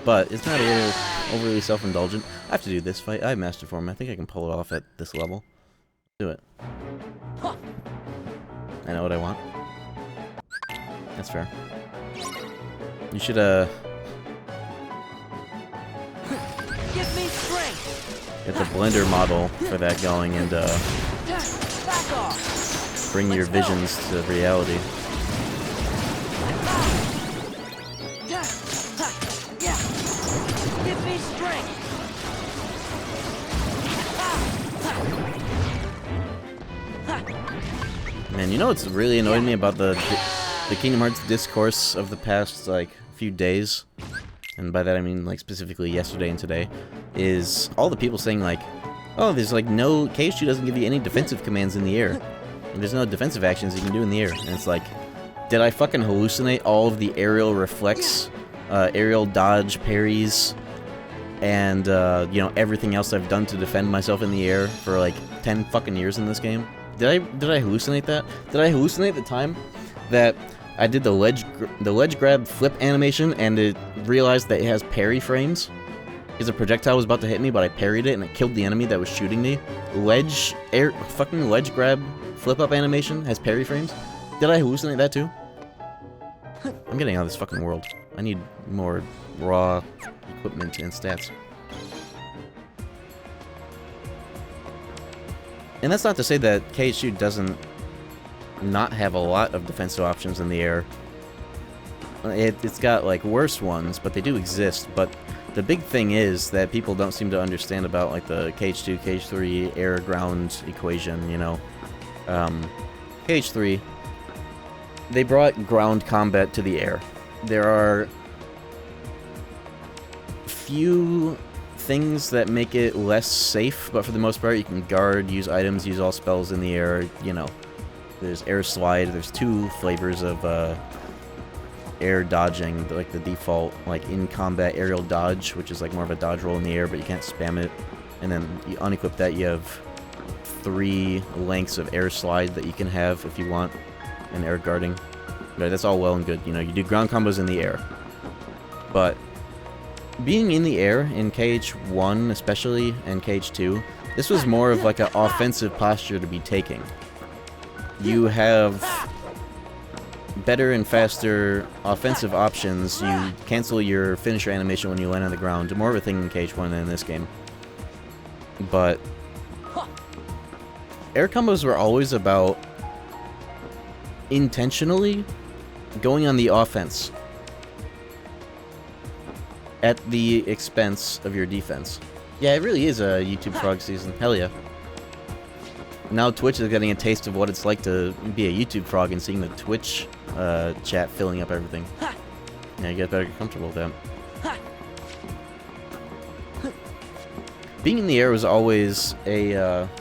but isn't that a little overly self-indulgent? I have to do this fight. I have Master Form. I think I can pull it off at this level. Do it. I know what I want. That's fair. You should, Give me strength. get the Blender model for that going and, Back off. bring your visions to reality. Give me strength. Man, you know what's really annoyed me about the Kingdom Hearts discourse of the past, like, few days? And by that I mean, like, specifically yesterday and today, is all the people saying, like, oh, there's, like, no... KH2 doesn't give you any defensive commands in the air. And there's no defensive actions you can do in the air. And it's like, did I fucking hallucinate all of the aerial reflex, aerial dodge parries, and, you know, everything else I've done to defend myself in the air for, like, 10 fucking years in this game? Did I hallucinate that? Did I hallucinate the time that I did the ledge grab flip animation and it realized that it has parry frames? Because a projectile was about to hit me, but I parried it and it killed the enemy that was shooting me. Fucking ledge grab flip up animation has parry frames? Did I hallucinate that too? I'm getting out of this fucking world. I need more raw equipment and stats. And that's not to say that KH2 doesn't not have a lot of defensive options in the air. It's got, like, worse ones, but they do exist. But the big thing is that people don't seem to understand about, like, the KH2, KH3 air-ground equation, you know. KH3, they brought ground combat to the air. There are few things that make it less safe, but for the most part you can guard, use items, use all spells in the air, you know. There's air slide, there's two flavors of air dodging, like the default, like in combat aerial dodge, which is like more of a dodge roll in the air, but you can't spam it. And then you unequip that, you have 3 lengths of air slide that you can have if you want, and air guarding. But that's all well and good, you know, you do ground combos in the air. But being in the air in KH1 especially, and KH2, this was more of like an offensive posture to be taking. You have better and faster offensive options. You cancel your finisher animation when you land on the ground. More of a thing in KH1 than in this game. But air combos were always about intentionally going on the offense at the expense of your defense. Yeah, it really is a YouTube frog season. Hell yeah. now Twitch is getting a taste of what it's like to be a YouTube frog and seeing the Twitch chat filling up everything. Yeah, you better get comfortable with that. Being in the air was always a,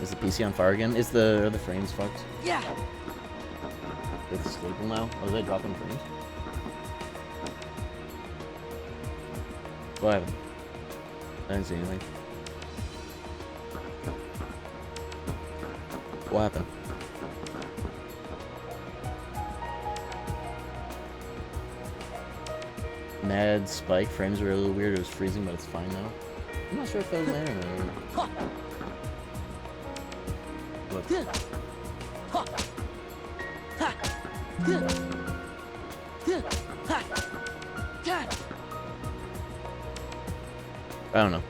is the PC on fire again? Are the frames fucked? Yeah. It's stable now? Oh, is that dropping frames? What happened? I didn't see anything. What happened? Mad spike. Frames were a little weird. It was freezing, but it's fine now. I'm not sure if that was my internet or not. Look. I don't know.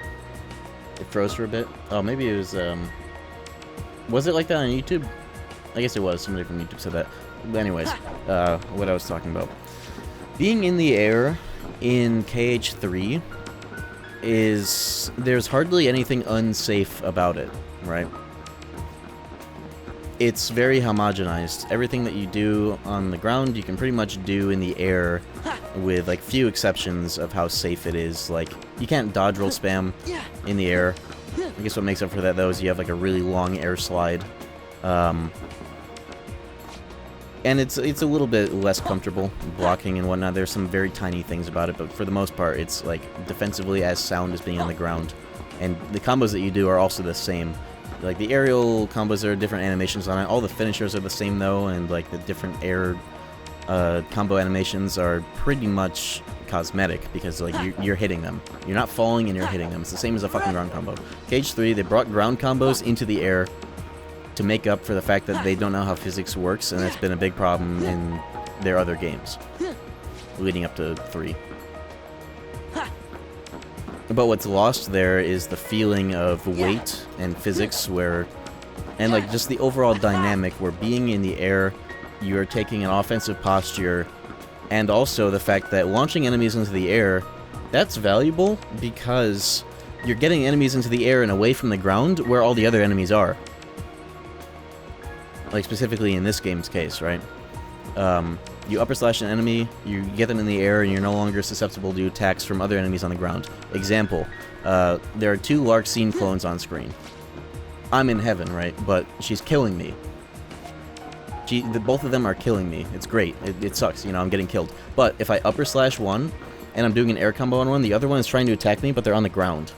It froze for a bit. Oh, maybe it was it like that on YouTube? I guess it was. Somebody from YouTube said that. But anyways, what I was talking about. Being in the air in KH3 there's hardly anything unsafe about it, right? It's very homogenized. Everything that you do on the ground, you can pretty much do in the air, with like few exceptions of how safe it is. Like, you can't dodge roll spam in the air. I guess what makes up for that, though, is you have like a really long air slide. And it's a little bit less comfortable blocking and whatnot. There's some very tiny things about it, but for the most part, it's like defensively as sound as being on the ground. And the combos that you do are also the same. Like the aerial combos, there are different animations on it. All the finishers are the same though, and like the different air combo animations are pretty much cosmetic because like you're hitting them. You're not falling and you're hitting them. It's the same as a fucking ground combo. KH3, they brought ground combos into the air to make up for the fact that they don't know how physics works, and that's been a big problem in their other games leading up to 3. But what's lost there is the feeling of weight and physics and like just the overall dynamic where being in the air, you're taking an offensive posture, and also the fact that launching enemies into the air, that's valuable because you're getting enemies into the air and away from the ground where all the other enemies are. Like specifically in this game's case, right? You upper slash an enemy, you get them in the air, and you're no longer susceptible to attacks from other enemies on the ground. Example, there are 2 Larkseen clones on screen. I'm in heaven, right? But she's killing me. Both of them are killing me. It's great. It sucks, you know, I'm getting killed. But if I upper slash one, and I'm doing an air combo on one, the other one is trying to attack me, but they're on the ground.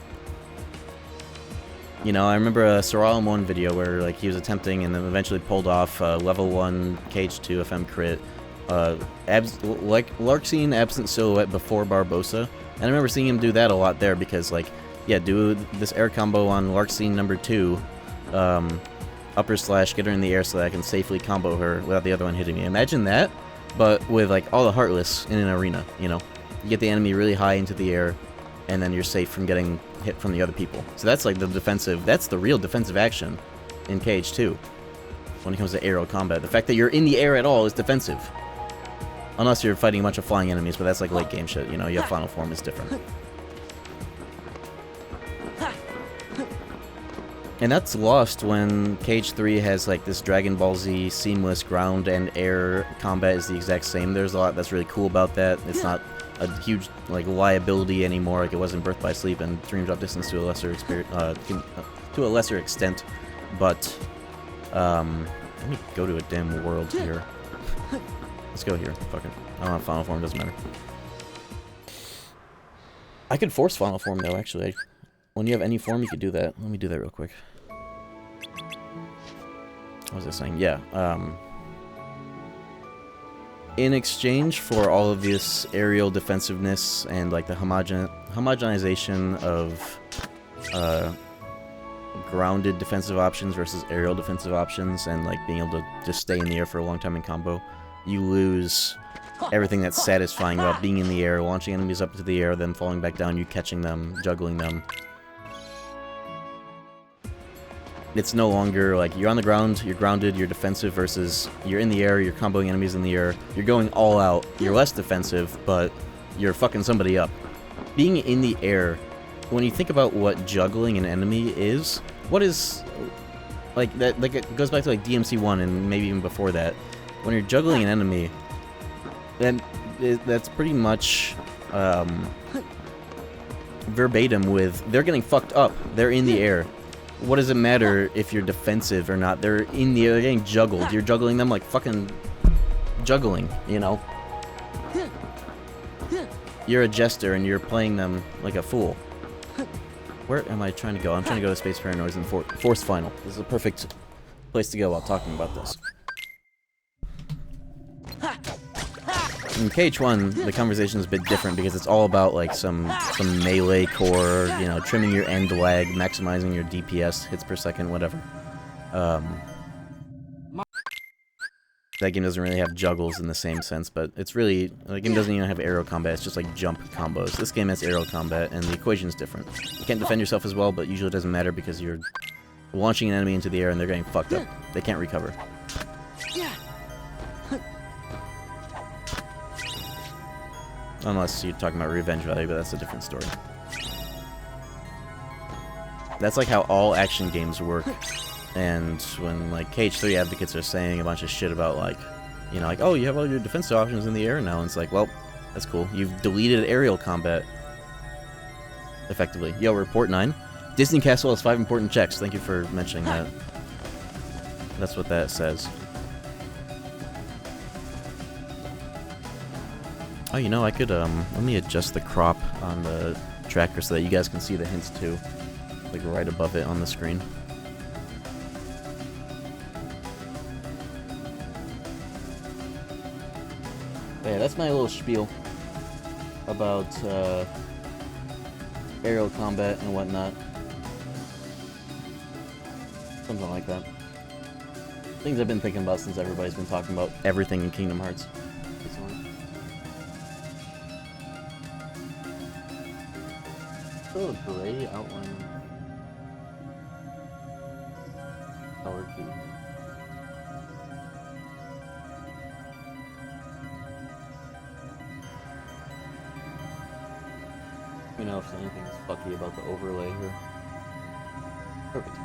You know, I remember a Soralum 1 video where like he was attempting and then eventually pulled off level 1 KH2 FM crit. Like Larkseen absent silhouette before Barbosa. And I remember seeing him do that a lot there because like, yeah, do this air combo on Larkseen number 2. Upper slash, get her in the air so that I can safely combo her without the other one hitting me. Imagine that, but with like all the Heartless in an arena, you know. You get the enemy really high into the air, and then you're safe from getting hit from the other people. So that's like the defensive, that's the real defensive action in KH2 when it comes to aerial combat. The fact that you're in the air at all is defensive. Unless you're fighting a bunch of flying enemies, but that's like late game shit, you know, you have final form, it's different. And that's lost when KH3 has like this Dragon Ball Z seamless ground and air combat is the exact same. There's a lot that's really cool about that. It's not a huge like liability anymore, like it was in Birth by Sleep and Dream Drop Distance to a lesser extent. But let me go to a damn world here. Let's go here. Fuck it. I don't have final form. Doesn't matter. I could force final form though. Actually, when you have any form, you could do that. Let me do that real quick. What was I saying? Yeah. In exchange for all of this aerial defensiveness and like the homogenization of grounded defensive options versus aerial defensive options, and like being able to just stay in the air for a long time in combo, you lose everything that's satisfying about being in the air, launching enemies up into the air, then falling back down, you catching them, juggling them. It's no longer like you're on the ground, you're grounded, you're defensive, versus you're in the air, you're comboing enemies in the air, you're going all out, you're less defensive, but you're fucking somebody up. Being in the air, when you think about what juggling an enemy is, what is like that, like it goes back to like DMC1 and maybe even before that. When you're juggling an enemy, then that's pretty much verbatim with they're getting fucked up. They're in the air. What does it matter if you're defensive or not? They're in the air. They're getting juggled. You're juggling them like fucking juggling, you know? You're a jester and you're playing them like a fool. Where am I trying to go? I'm trying to go to Space Paranoids in Force Final. This is a perfect place to go while talking about this. In KH1, the conversation is a bit different because it's all about like some melee core, you know, trimming your end lag, maximizing your DPS, hits per second, whatever. That game doesn't really have juggles in the same sense, but it's really, the game doesn't even have aerial combat, it's just like jump combos. This game has aerial combat, and the equation is different. You can't defend yourself as well, but usually it doesn't matter because you're launching an enemy into the air and they're getting fucked up. They can't recover. Unless you're talking about revenge value, but that's a different story. That's like how all action games work. And when, like, KH3 advocates are saying a bunch of shit about, like, you know, like, oh, you have all your defensive options in the air now, and it's like, well, that's cool. You've deleted aerial combat. Effectively. Yo, report 9. Disney Castle has 5 important checks. Thank you for mentioning that. That's what that says. Oh, you know, I could, let me adjust the crop on the tracker so that you guys can see the hints, too. Like, right above it on the screen. But yeah, that's my little spiel about, aerial combat and whatnot. Something like that. Things I've been thinking about since everybody's been talking about everything in Kingdom Hearts. Still a gray outline. Power key. Let me know if anything's fucky about the overlay here. Perfect.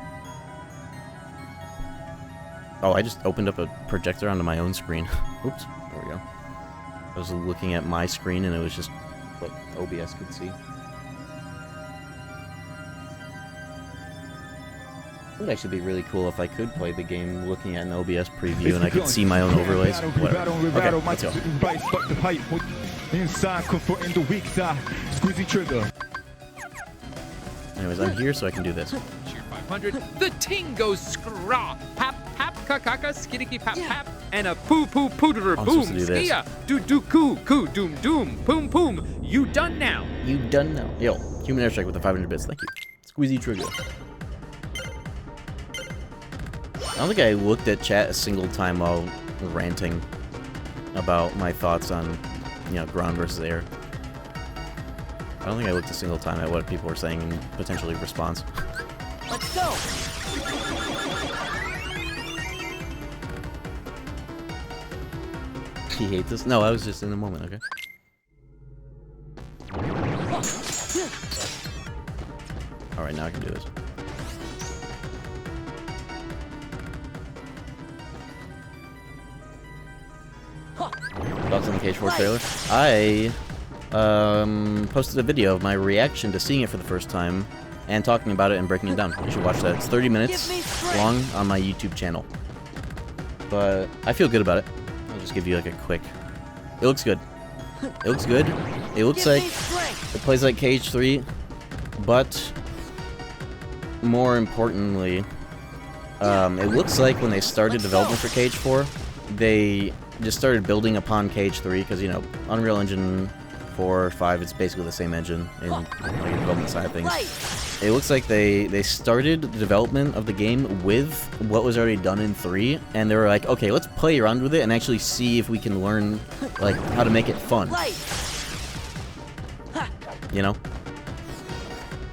Oh, I just opened up a projector onto my own screen. Oops, there we go. I was looking at my screen and it was just what OBS could see. It would actually be really cool if I could play the game looking at an OBS preview and I could see my own overlays. Whatever. Okay, let's go. Anyways, I'm here so I can do this. 500. The ting goes scraw. Pap, pap, kakaka, skidiki, pap, pap. And a poo, poo, pooter, boom, skia. Do, do, coo, coo, doom, doom, poom, poom. You done now. You done now. Yo, human airstrike with the 500 bits. Thank you. Squeezy trigger. I don't think I looked at chat a single time while ranting about my thoughts on, you know, ground versus air. I don't think I looked a single time at what people were saying in potentially response. Let's go. You hate this? No, I was just in the moment, okay? Alright, now I can do this. Thoughts on the KH4 trailer? I posted a video of my reaction to seeing it for the first time and talking about it and breaking it down. You should watch that. It's 30 minutes long on my YouTube channel. But I feel good about it. I'll just give you like a quick... It looks good. It looks good. It looks like... It plays like KH3, but more importantly, it looks like when they started development for KH4, they just started building upon KH3 because, you know, Unreal Engine 4 or 5, it's basically the same engine in like, the development side of things. It looks like they started the development of the game with what was already done in 3, and they were like, okay, let's play around with it and actually see if we can learn, like, how to make it fun. You know?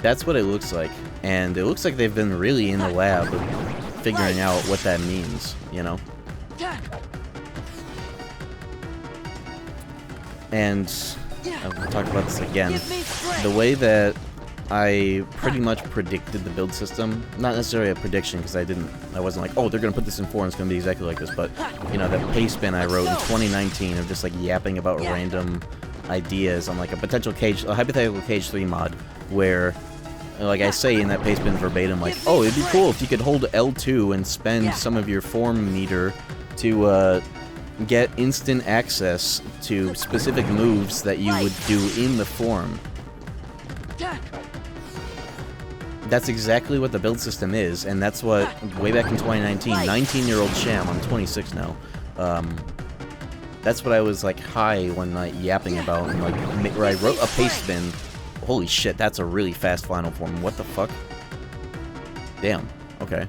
That's what it looks like. And it looks like they've been really in the lab figuring out what that means, you know? And I'll talk about this again. The way that I pretty much predicted the build system. Not necessarily a prediction, because I wasn't like, oh, they're gonna put this in 4 and it's gonna be exactly like this, but, you know, that paste bin I wrote in 2019 of just, like, yapping about random ideas on, like, a hypothetical KH3 mod, where, like I say in that paste bin verbatim, like, oh, it'd be cool if you could hold L2 and spend some of your form meter to, get instant access to specific moves that you would do in the form. That's exactly what the build system is, and that's what, way back in 2019, 19-year-old Sham, I'm 26 now, that's what I was, like, high one night yapping about, and, like, where I wrote a paste bin. Holy shit, that's a really fast final form. What the fuck? Damn. Okay.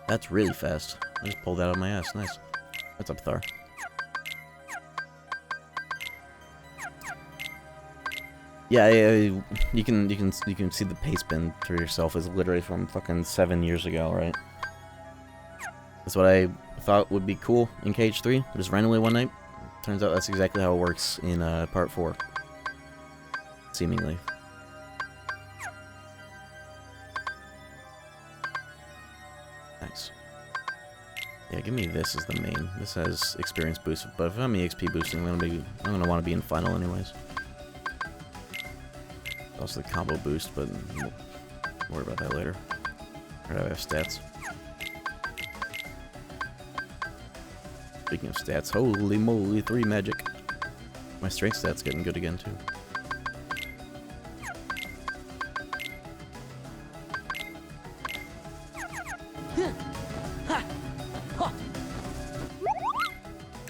That's really fast. I just pulled that out of my ass. Nice. What's up, Thar? Yeah, you can see the paste bin for yourself is literally from fucking 7 years ago, right? That's what I thought would be cool in KH3. Just randomly one night. Turns out that's exactly how it works in part 4. Seemingly. Nice. Yeah, give me this as the main. This has experience boost, but if I'm EXP boosting, I'm gonna want to be in final anyways. Also the combo boost, but we'll worry about that later. Or do I have stats? Speaking of stats, holy moly, 3 magic. My strength stat's getting good again too.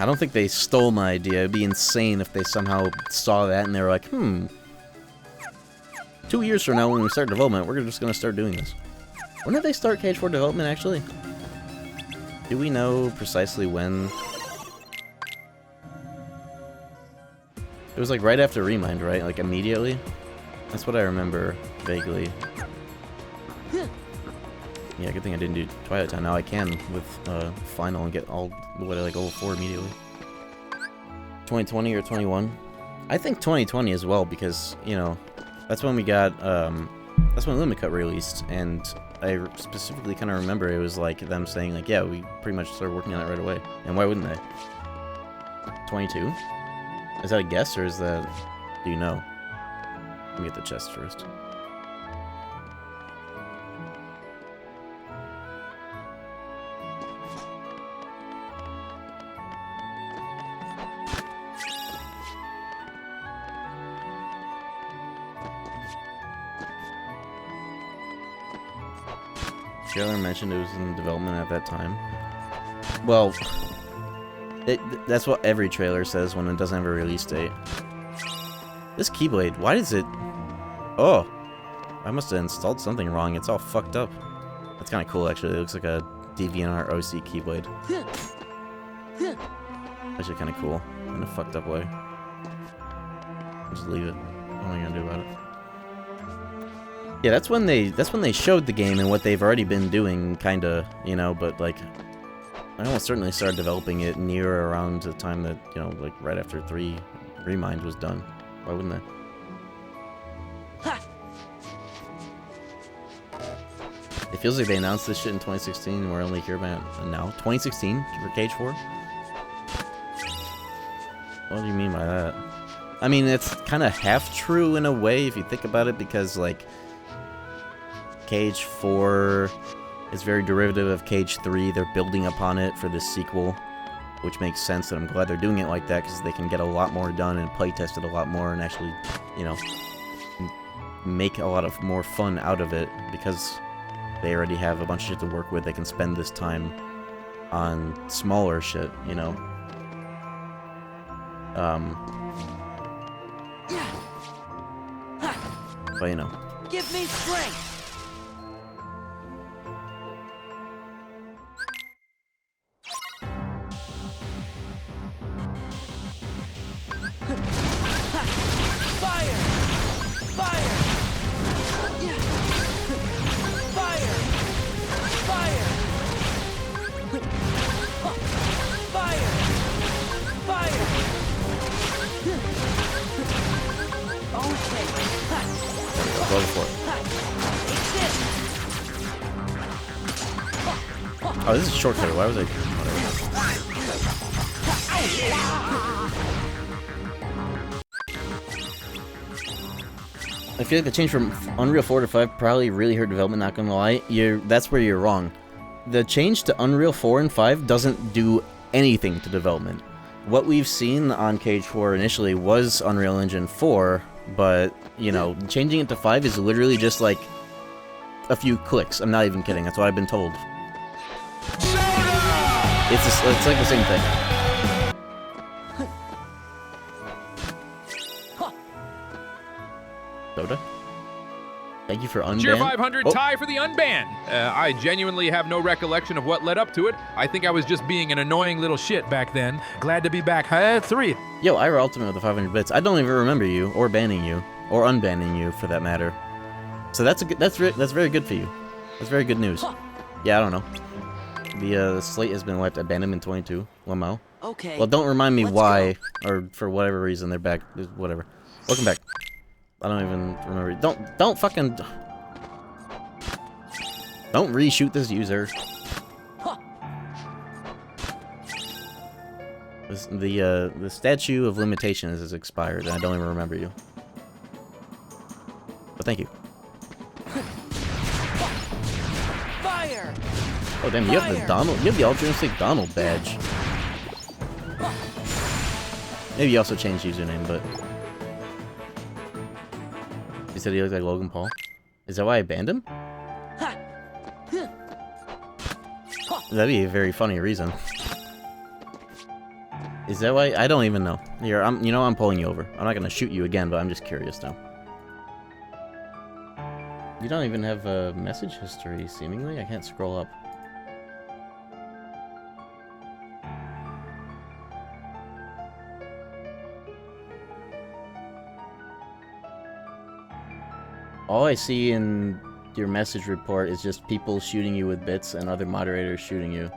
I don't think they stole my idea. It'd be insane if they somehow saw that and they were like, 2 years from now when we start development, we're just gonna start doing this. When did they start KH4 development, actually? Do we know precisely when? It was like right after Remind, right? Like immediately? That's what I remember vaguely. Yeah, good thing I didn't do Twilight Town. Now I can with Final and get all the way to like level 4 immediately. 2020 or 21? I think 2020 as well because, you know, that's when we got, that's when Lumicut released, and I specifically kind of remember it was like them saying like, yeah, we pretty much started working on it right away. And why wouldn't they? 22? Is that a guess or is that, do you know? Let me get the chest first. Trailer mentioned it was in development at that time. Well, that's what every trailer says when it doesn't have a release date. This Keyblade, why does it... Oh! I must have installed something wrong. It's all fucked up. That's kind of cool, actually. It looks like a DeviantArt OC Keyblade. Actually kind of cool. In a fucked up way. I'll just leave it. What am I gonna do about it? Yeah, that's when they showed the game and what they've already been doing, kinda, you know, but, like, I almost certainly started developing it near around the time that, you know, like, right after 3 Remind was done. Why wouldn't they? It feels like they announced this shit in 2016 and we're only here about now. 2016 for KH4? What do you mean by that? I mean, it's kind of half true in a way if you think about it, because, like, KH4 is very derivative of KH3. They're building upon it for this sequel, which makes sense, and I'm glad they're doing it like that, because they can get a lot more done and playtest it a lot more and actually, you know, make a lot of more fun out of it, because they already have a bunch of shit to work with. They can spend this time on smaller shit, you know. But, you know. Give me strength! Oh, this is a shortcut. Why was I... Whatever. I feel like the change from Unreal 4 to 5 probably really hurt development, not gonna lie. That's where you're wrong. The change to Unreal 4 and 5 doesn't do anything to development. What we've seen on KH4 initially was Unreal Engine 4, but, you know, changing it to 5 is literally just like a few clicks. I'm not even kidding, that's what I've been told. It's like the same thing. Soda? Thank you for unban. Cheer 500 tie for the unban. I genuinely have no recollection of what led up to it. I think I was just being an annoying little shit back then. Glad to be back. 3. Yo, Ira Ultimate with the 500 bits. I don't even remember you, or banning you, or unbanning you for that matter. So that's very good for you. That's very good news. Yeah, I don't know. The slate has been wiped. Abandonment 22. Lamau. Okay. Well, don't remind me let's why, go. or for whatever reason they're back. Whatever. Welcome back. I don't even remember. Don't fucking... Don't reshoot this user. The statute of limitations is expired, and I don't even remember you. But thank you. Fire! Oh damn, you have the Donald. You have the altruistic Donald badge. Maybe you also changed username, but you said he looked like Logan Paul. Is that why I banned him? That'd be a very funny reason. Is that why? I don't even know. Here, I'm pulling you over. I'm not gonna shoot you again, but I'm just curious now. You don't even have a message history, seemingly. I can't scroll up. All I see in your message report is just people shooting you with bits and other moderators shooting you.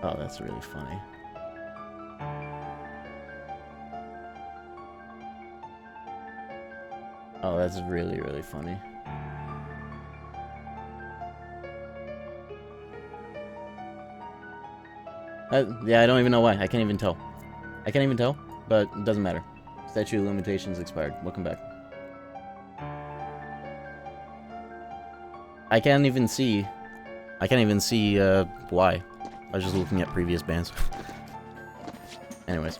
Oh, that's really funny. Oh, that's really, really funny. Yeah, I don't even know why. I can't even tell. I can't even tell, but it doesn't matter. Statute of limitations expired. Welcome back. I can't even see why. I was just looking at previous bans. Anyways.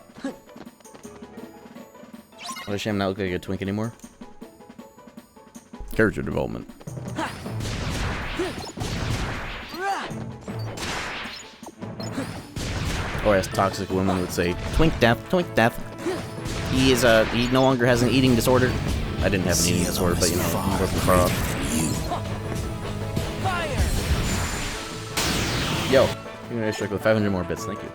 What a shame not look like a twink anymore. Character development. Or as toxic women would say, twink death, twink death. He no longer has an eating disorder. I didn't have an eating disorder, but you know, I'm working far off. Yo, you're gonna strike with 500 more bits, thank you.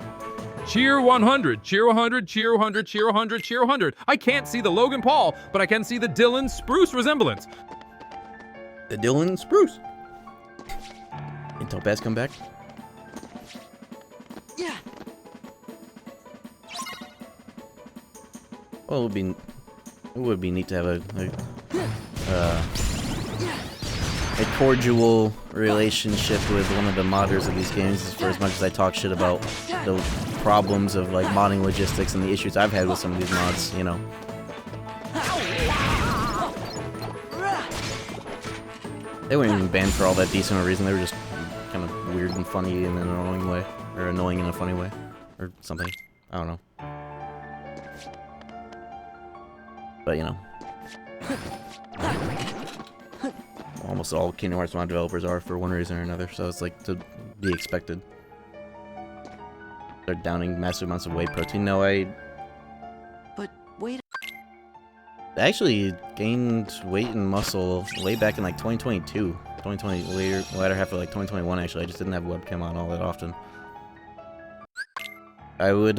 Cheer 100, cheer 100, cheer 100, cheer 100, cheer 100. I can't see the Logan Paul, but I can see the Dylan Spruce resemblance. The Dylan Spruce. Until Bass come back. Yeah. Well, it would be neat to have a cordial relationship with one of the modders of these games, for as much as I talk shit about the problems of like modding logistics and the issues I've had with some of these mods, you know. They weren't even banned for all that decent a reason. They were just kind of weird and funny in an annoying way, or annoying in a funny way, or something. I don't know. But you know, almost all Kingdom Hearts mod developers are for one reason or another, so it's like to be expected. They're downing massive amounts of whey protein. No, But wait. I actually gained weight and muscle way back in like 2022. 2020, later half of like 2021 actually. I just didn't have webcam on all that often. I would,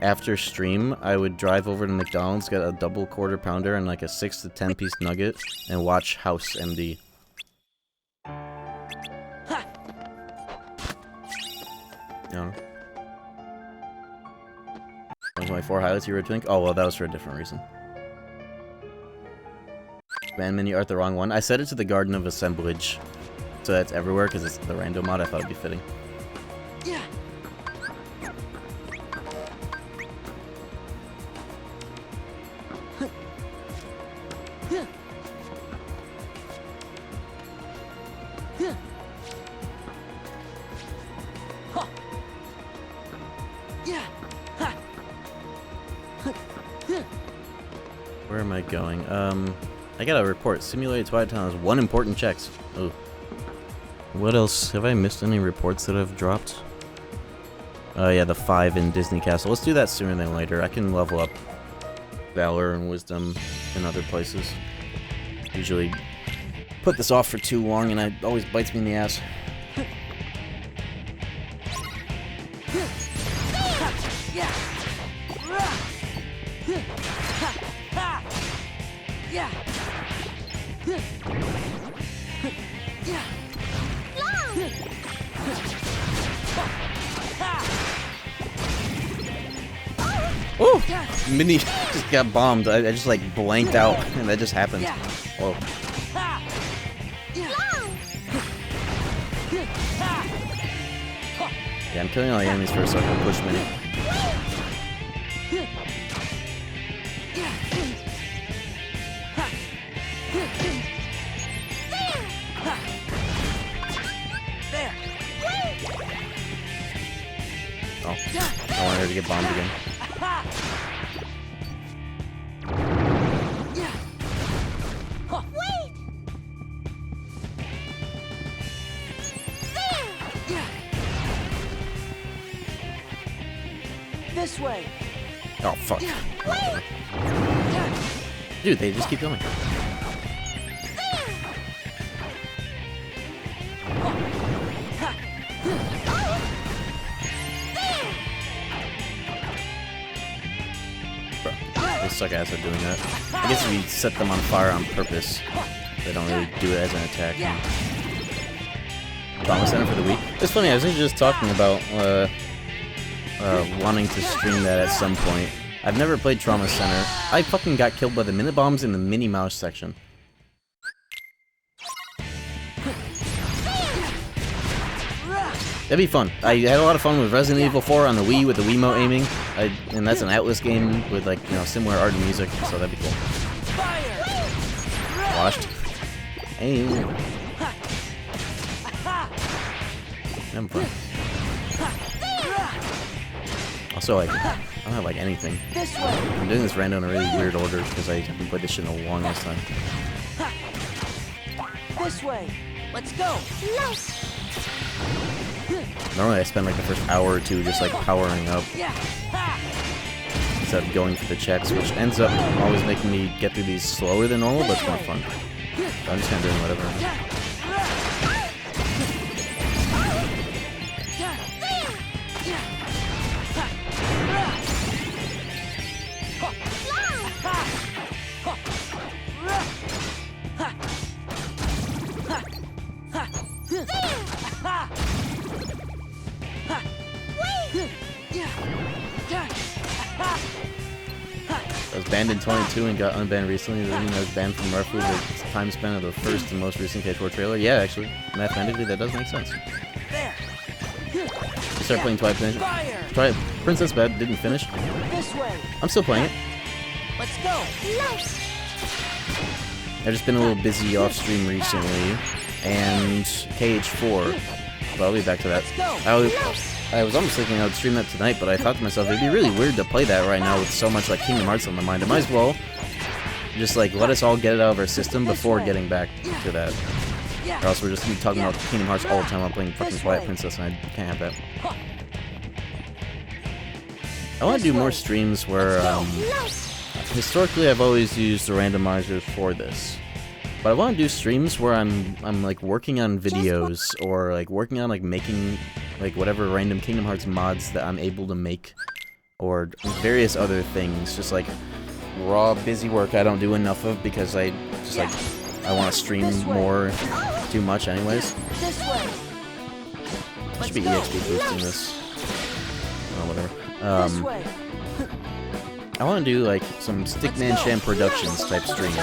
after stream, I would drive over to McDonald's, get a double quarter pounder and like a 6 to 10 piece nugget, and watch House MD. You know? Those are my 4 highlights you were twink. Oh, well, that was for a different reason. Band menu art the wrong one. I set it to the Garden of Assemblage. So that's everywhere because it's the rando mod. I thought it'd be fitting. Yeah. Where am I going? I got a report. Simulated Twilight Town has 1 important checks. Oh. What else? Have I missed any reports that have dropped? Oh yeah, the 5 in Disney Castle. Let's do that sooner than later. I can level up Valor and Wisdom in other places. Usually put this off for too long and it always bites me in the ass. Oh! Minnie just got bombed. I just like blanked out and that just happened. Whoa. Yeah, I'm killing all the enemies first so I can push Minnie. Oh, I want her to get bombed again. This way. Oh, fuck. Dude, they just keep going. Bro, they suck ass at doing that. I guess if you set them on fire on purpose, they don't really do it as an attack. Trauma Center for the week. It's funny, I was just talking about wanting to stream that at some point. I've never played Trauma Center. I fucking got killed by the Minute Bombs in the Minnie Mouse section. That'd be fun. I had a lot of fun with Resident Evil 4 on the Wii with the Wiimote aiming. And that's an Atlas game with like, you know, similar art and music, so that'd be cool. Washed. Aim. I'm fun. Also, like, I don't have like anything. I'm doing this random in a really weird order because I haven't played this shit in a long ass time. This way. Let's go. Normally I spend like the first hour or 2 just like powering up instead of going for the checks, which ends up always making me get through these slower than normal, but it's more fun. So I'm just kind of doing whatever. I was banned in 22 and got unbanned recently. Does that mean I was banned from roughly the time span of the first and most recent KH4 trailer? Yeah, actually. Mathematically, that does make sense. You start playing Twilight Princess Bed, didn't finish. I'm still playing it. Let's go. I've just been a little busy off stream recently. And KH4. But I'll be back to that. I was almost thinking I would stream that tonight, but I thought to myself, it'd be really weird to play that right now with so much like Kingdom Hearts on the mind. I might as well just like let us all get it out of our system before getting back to that. Or else we're just gonna be talking about Kingdom Hearts all the time while playing fucking Twilight Princess, and I can't have that. I want to do more streams where, historically I've always used the randomizers for this. But I want to do streams where I'm like working on videos or like working on like making like whatever random Kingdom Hearts mods that I'm able to make, or various other things. Just like raw busy work I don't do enough of because I just like I want to stream more too much anyways. I should be EXP boosting this. Oh, whatever. I want to do like some Stickman Sham Productions type streams.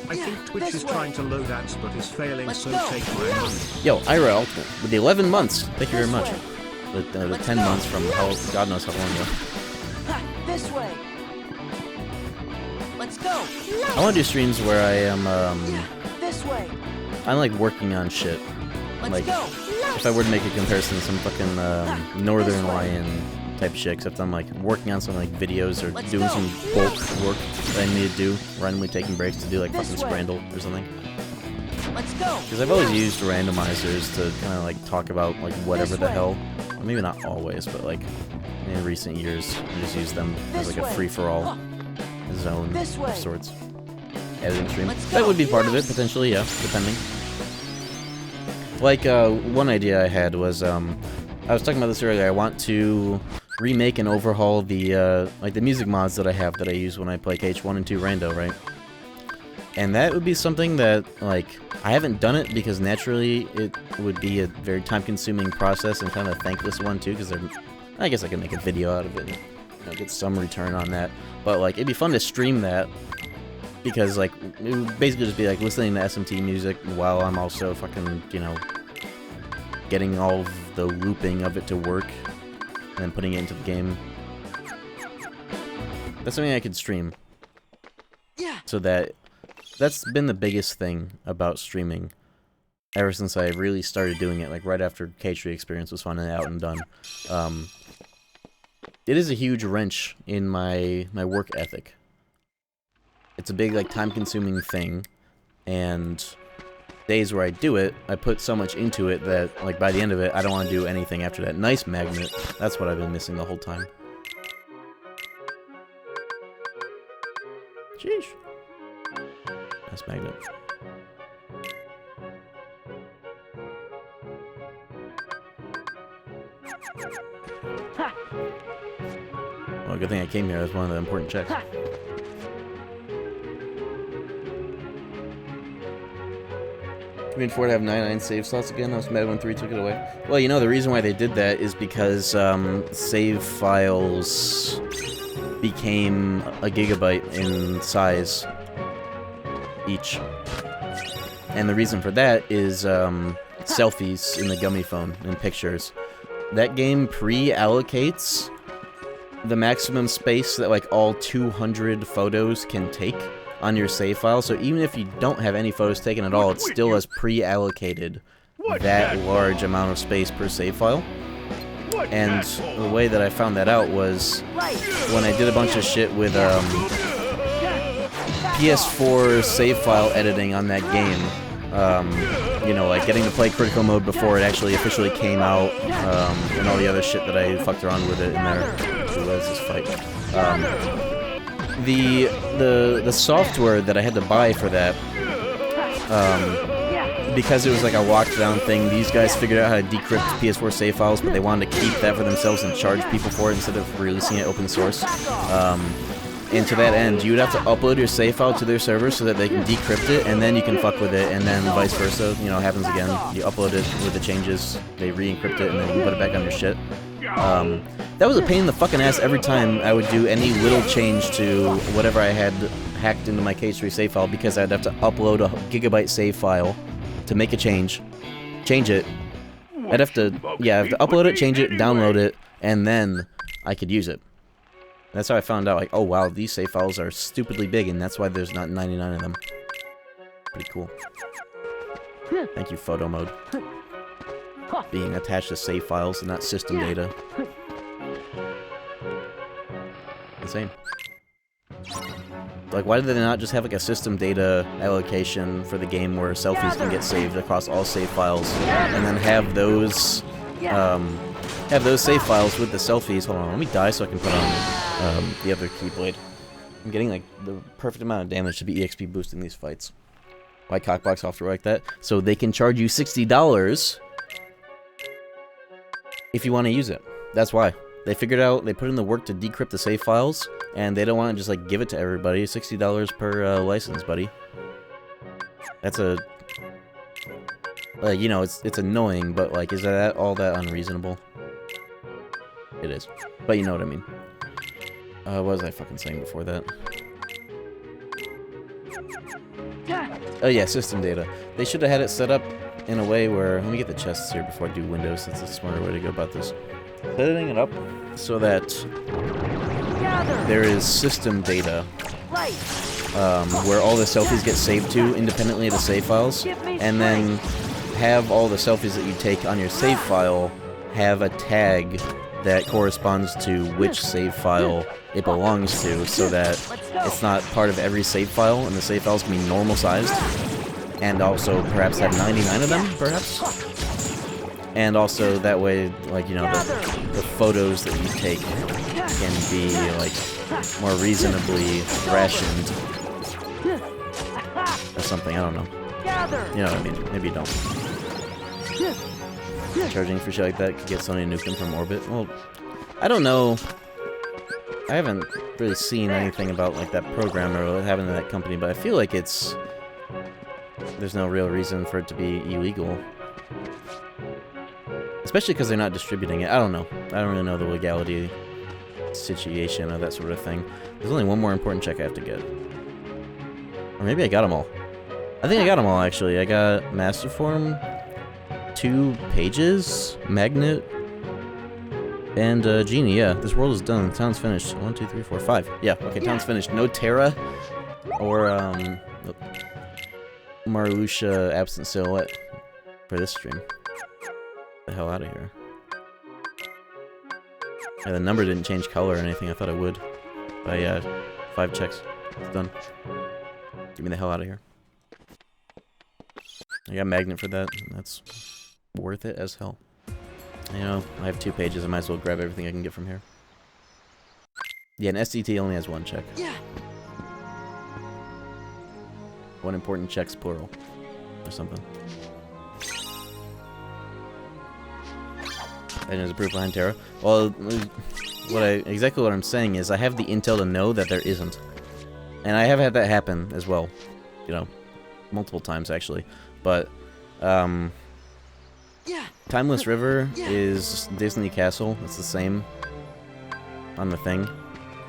I think Twitch is trying to load ads but is failing, so take my money. Yo, Ira Ultimate, with the 11 months, thank you very much. The 10 months from God knows how long ago. This way. Let's go. I want to do streams where I am, This way. I'm like working on shit. Let's Like, go. if I were to make a comparison to some fucking Northern Lion type shit, except I'm like working on some like videos or doing some bulk work that I need to do, randomly taking breaks to do like fucking Scrandle or something. Let's go. Because I've always used randomizers to kind of like talk about like whatever the hell. Well, maybe not always, but like in recent years, I just use them as like a free-for-all zone of sorts. Editing stream. That would be part of it, potentially, yeah, depending. Like, one idea I had was, I was talking about this earlier, I want to remake and overhaul the, like, the music mods that I have that I use when I play KH1 and 2 Rando, right? And that would be something that, like, I haven't done it because naturally it would be a very time-consuming process and kind of a thankless one, too, because I guess I could make a video out of it and, you know, get some return on that. But, like, it'd be fun to stream that, because, like, it would basically just be, like, listening to SMT music while I'm also fucking, you know, getting all of the looping of it to work, and then putting it into the game. That's something I could stream. Yeah. So that's been the biggest thing about streaming ever since I really started doing it, like, right after KH3 Experience was finally out and done. It is a huge wrench in my work ethic. It's a big, like, time-consuming thing, and days where I do it, I put so much into it that, like, by the end of it, I don't want to do anything after that. Nice magnet. That's what I've been missing the whole time. Sheesh. Nice magnet. Well, good thing I came here. That's one of the important checks. I mean, 4 to have 99 save slots again. I was mad when 3 took it away. Well, you know, the reason why they did that is because save files became a gigabyte in size each. And the reason for that is selfies in the gummy phone and pictures. That game pre-allocates the maximum space that like all 200 photos can take on your save file, so even if you don't have any photos taken at all, it still has pre-allocated that large amount of space per save file. And the way that I found that out was when I did a bunch of shit with PS4 save file editing on that game. You know, like getting to play critical mode before it actually officially came out, and all the other shit that I fucked around with it in there. Ooh, what is this fight? The software that I had to buy for that, because it was like a locked down thing, these guys figured out how to decrypt PS4 save files, but they wanted to keep that for themselves and charge people for it instead of releasing it open source. And to that end, you would have to upload your save file to their server so that they can decrypt it, and then you can fuck with it, and then vice versa, you know, happens again. You upload it with the changes, they re-encrypt it, and then you put it back on your shit. That was a pain in the fucking ass every time I would do any little change to whatever I had hacked into my KH3 save file, because I'd have to upload a gigabyte save file to make a change it. I'd have to upload it, change it, download it, and then I could use it. That's how I found out, like, oh wow, these save files are stupidly big, and that's why there's not 99 of them. Pretty cool. Thank you, photo mode. Being attached to save files and not system data. Insane. Like, why did they not just have, like, a system data allocation for the game where selfies can get saved across all save files, and then have those save files with the selfies. Hold on, let me die so I can put on the other keyblade. I'm getting like the perfect amount of damage to be EXP boosting these fights. Why cockbox software like that? So they can charge you $60 if you want to use it. That's why. They figured out, they put in the work to decrypt the save files, and they don't want to just like give it to everybody. $60 per license, buddy. That's a... you know, it's annoying, but like, is that all that unreasonable? It is. But you know what I mean. What was I fucking saying before that? Oh yeah, system data. They should have had it set up in a way where... Let me get the chests here before I do Windows. That's a smarter way to go about this. Setting it up so that there is system data where all the selfies get saved to independently of the save files, and then have all the selfies that you take on your save file have a tag that corresponds to which save file it belongs to, so that it's not part of every save file, and the save files can be normal sized, and also perhaps have 99 of them, perhaps? And also that way, like, you know, the photos that you take can be, like, more reasonably rationed. Or something, I don't know. You know what I mean? Maybe you don't. Charging for shit like that could get Sony to nuke them from orbit. Well, I don't know. I haven't really seen anything about, like, that program or what happened to that company, but I feel like it's... There's no real reason for it to be illegal. Especially because they're not distributing it. I don't know. I don't really know the legality situation of that sort of thing. There's only one more important check I have to get. Or maybe I got them all. I think I got them all, actually. I got Master Form, 2 Pages, Magnet, and Genie. Yeah, this world is done. The town's finished. 1, 2, 3, 4, 5. Yeah, okay, town's finished. No Terra or Marluxia Absent Silhouette for this stream. Get the hell out of here. Yeah, the number didn't change color or anything. I thought it would. But yeah, 5 checks. It's done. Get me the hell out of here. I got Magnet for that. That's worth it as hell. You know, I have 2 pages. I might as well grab everything I can get from here. Yeah, an SDT only has 1 check. Yeah. 1 important checks, plural. Or something. And there's a proof behind Terra. Well, exactly what I'm saying is I have the intel to know that there isn't. And I have had that happen as well. You know, multiple times actually. But, Timeless River is Disney Castle. It's the same on the thing.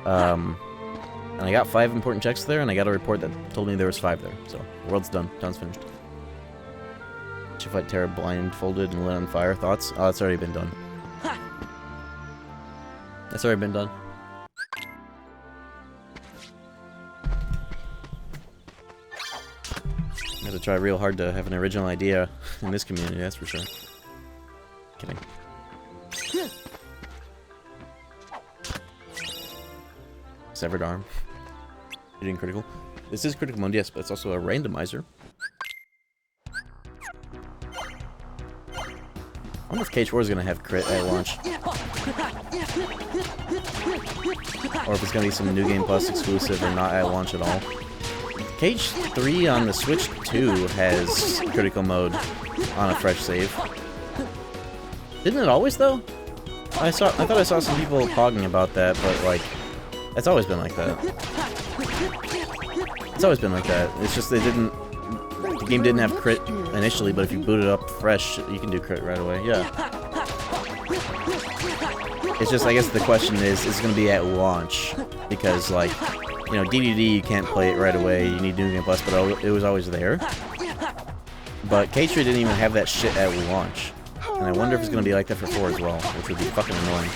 And I got 5 important checks there, and I got a report that told me there was 5 there. So, the world's done. Town's finished. Should fight Terra blindfolded and lit on fire. Thoughts? Oh, that's already been done. That's already been done. I have to try real hard to have an original idea in this community, that's for sure. Kidding. Severed arm. Hitting critical. This is critical mode, yes, but it's also a randomizer. I wonder if KH4 is going to have crit at launch. Or if it's going to be some New Game Plus exclusive or not at launch at all. KH3 on the Switch 2 has critical mode on a fresh save. Didn't it always, though? I thought I saw some people talking about that, but, like, it's always been like that. It's always been like that. It's just they didn't... The game didn't have crit initially, but if you boot it up fresh, you can do crit right away. Yeah. It's just, I guess the question is it going to be at launch? Because, like, you know, DDD, you can't play it right away. You need New Game Plus, but it was always there. But KH2 didn't even have that shit at launch. And I wonder if it's going to be like that for 4 as well, which would be fucking annoying.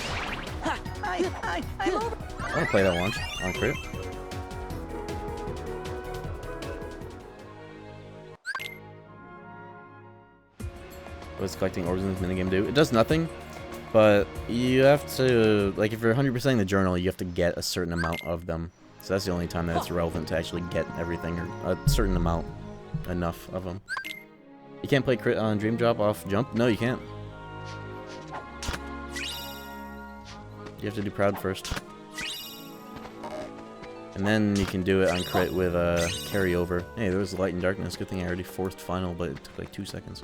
I want to play that launch on crit. What does collecting orbs in this minigame do? It does nothing, but you have to, like, if you're 100%ing the journal, you have to get a certain amount of them. So that's the only time that it's relevant to actually get everything, or a certain amount, enough of them. You can't play crit on Dream Drop off jump? No, you can't. You have to do Proud first. And then you can do it on crit with carryover. Hey, there was Light and Darkness. Good thing I already forced final, but it took like 2 seconds.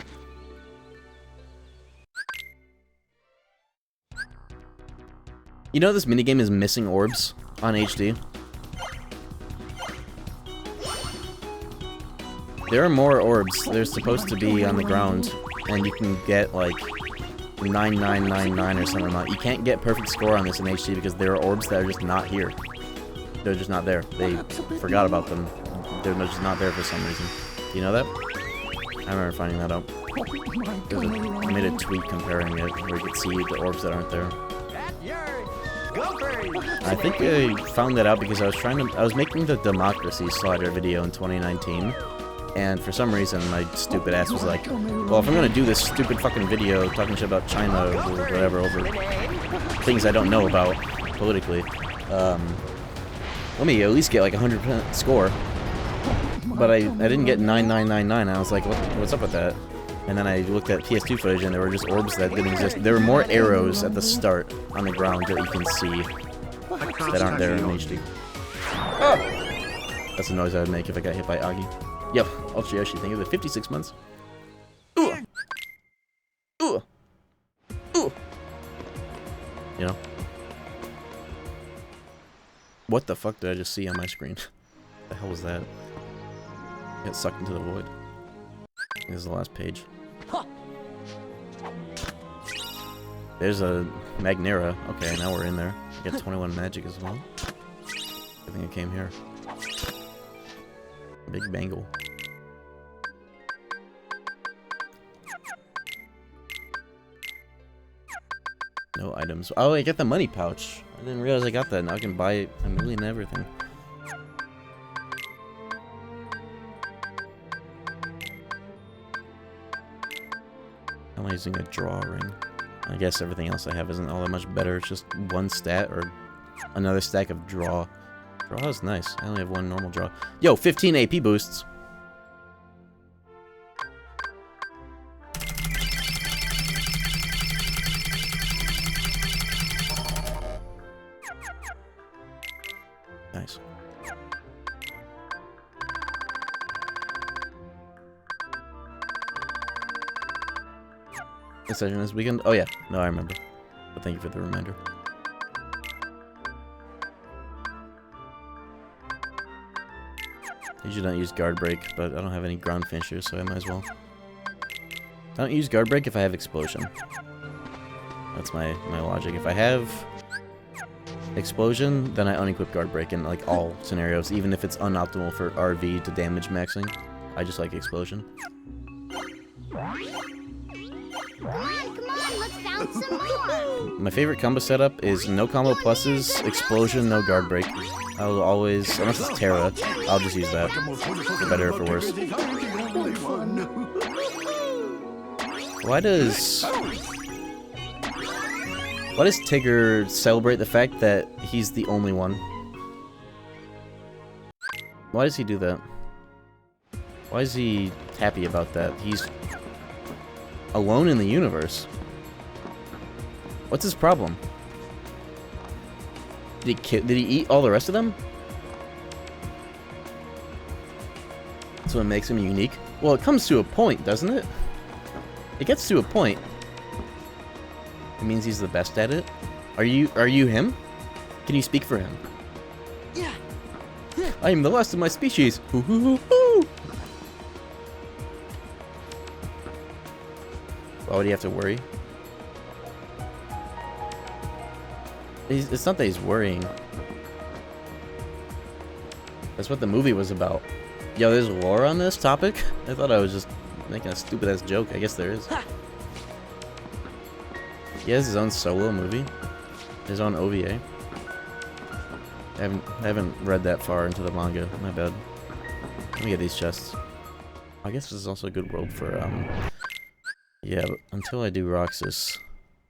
You know this minigame is missing orbs on HD? There are more orbs. They're supposed to be on the ground, and you can get, like, 9999 or something like that. You can't get perfect score on this in HD because there are orbs that are just not here. They're just not there. They forgot about them. They're just not there for some reason. Do you know that? I remember finding that out. I made a tweet comparing it where you could see the orbs that aren't there. I think I found that out because I was making the democracy slider video in 2019, and for some reason my stupid ass was like, well, if I'm gonna do this stupid fucking video talking shit about China or whatever over things I don't know about politically, let me at least get like 100% score. But I didn't get 9999. I was like, what's up with that? And then I looked at PS2 footage and there were just orbs that didn't exist. There were more arrows at the start on the ground that you can see that aren't there in HD. Oh! That's the noise I would make if I got hit by Agi. Yep, Ultra Yoshi, thank you for the 56 months. Ooh! Ooh! Ooh! You know? What the fuck did I just see on my screen? What the hell was that? Get sucked into the void. This is the last page. There's a Magnera. Okay, now we're in there. Get 21 magic as well. I think it came here. Big bangle. No items. Oh, I get the money pouch. I didn't realize I got that. Now I can buy a million everything. I'm using a draw ring. I guess everything else I have isn't all that much better. It's just one stat or another stack of draw. Draw is nice. I only have one normal draw. Yo, 15 AP boosts. Nice. Session this weekend? Oh yeah, no, I remember. But thank you for the reminder. Usually don't use guard break, but I don't have any ground finishers, so I might as well. I don't use guard break if I have explosion. That's my logic. If I have explosion, then I unequip guard break in like all scenarios, even if it's unoptimal for RV to damage maxing. I just like explosion. My favorite combo setup is no combo pluses, explosion, no guard break. I'll always, unless it's Terra, I'll just use that. For better or for worse. Why does Tigger celebrate the fact that he's the only one? Why does he do that? Why is he happy about that? He's alone in the universe. What's his problem? Did he eat all the rest of them? That's what makes him unique? Well, it comes to a point, doesn't it? It gets to a point. It means he's the best at it? Are you him? Can you speak for him? Yeah. I am the last of my species. Hoo hoo hoo hoo. Why would he have to worry? It's not that he's worrying. That's what the movie was about. Yo, there's lore on this topic? I thought I was just making a stupid-ass joke. I guess there is. He has his own solo movie. His own OVA. I haven't read that far into the manga. My bad. Let me get these chests. I guess this is also a good world for, yeah, but until I do Roxas...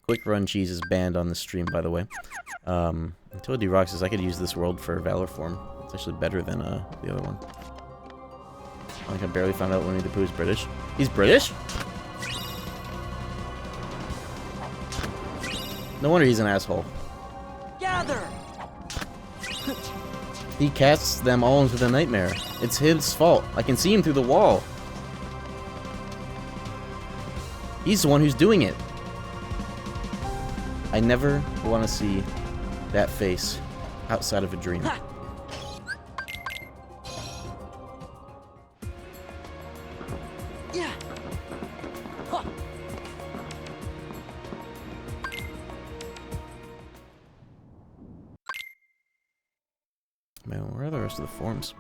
Quick Run Cheese is banned on the stream, by the way. Until I do Roxas, I could use this world for Valor Form. It's actually better than the other one. I think I barely found out Winnie the Pooh's British. He's British? No wonder he's an asshole. Gather. He casts them all into the nightmare. It's his fault. I can see him through the wall. He's the one who's doing it. I never want to see that face outside of a dream. Yeah. Man, where are the rest of the forms?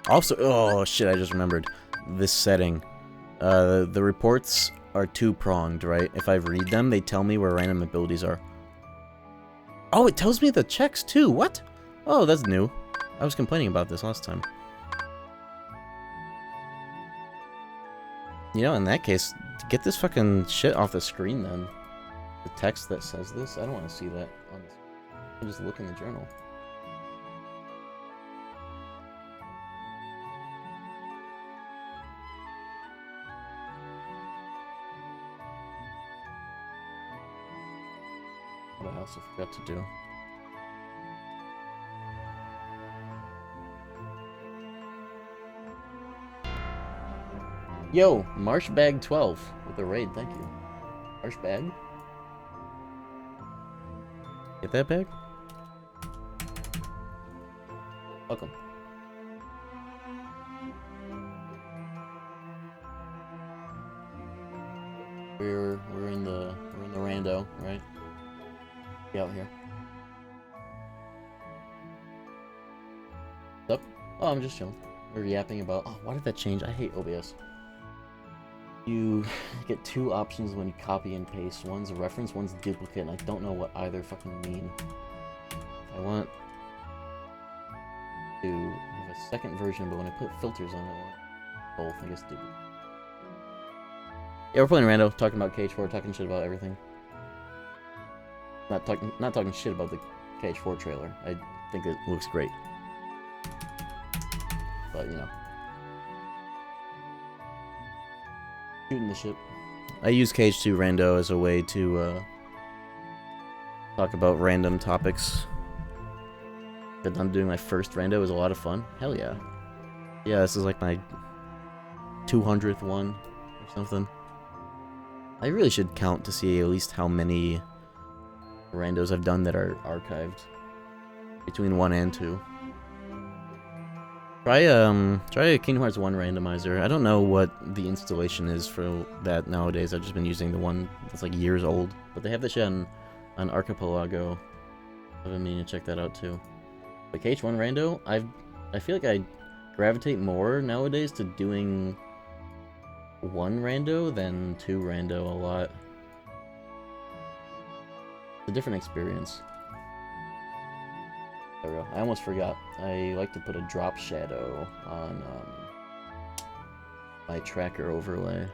Also, oh shit, I just remembered this setting. The reports are two-pronged, right? If I read them, they tell me where random abilities are. Oh, it tells me the checks too. What? Oh, that's new. I was complaining about this last time. You know, in that case, get this fucking shit off the screen then. The text that says this, I don't want to see that on this. I'll just look in the journal. What I also forgot to do. Yo, Marsh Bag 12 with the raid, thank you. Marsh Bag? Get that bag? Welcome. We're in the rando, right? Be out here. What's up? Oh, I'm just chilling. We're yapping about. Oh, why did that change? I hate OBS. You get two options when you copy and paste. One's a reference, one's a duplicate, and I don't know what either fucking mean. I want to have a second version, but when I put filters on it, I want both. I guess duplicate. Yeah, we're playing rando, talking about KH4, talking shit about everything. Not talking shit about the KH4 trailer. I think it looks great. But, you know. Shooting the shit. I use KH2 Rando as a way to talk about random topics. But I'm doing my first rando. It was a lot of fun. Hell yeah. Yeah, this is like my 200th one or something. I really should count to see at least how many randos I've done that are archived. Between 1 and 2. Try a Kingdom Hearts 1 randomizer. I don't know what the installation is for that nowadays. I've just been using the one that's like years old. But they have this shit on Archipelago. I've been meaning to check that out too. But KH1 rando, I feel like I gravitate more nowadays to doing 1 rando than 2 rando a lot. It's a different experience. There we go. I almost forgot. I like to put a drop shadow on my tracker overlay.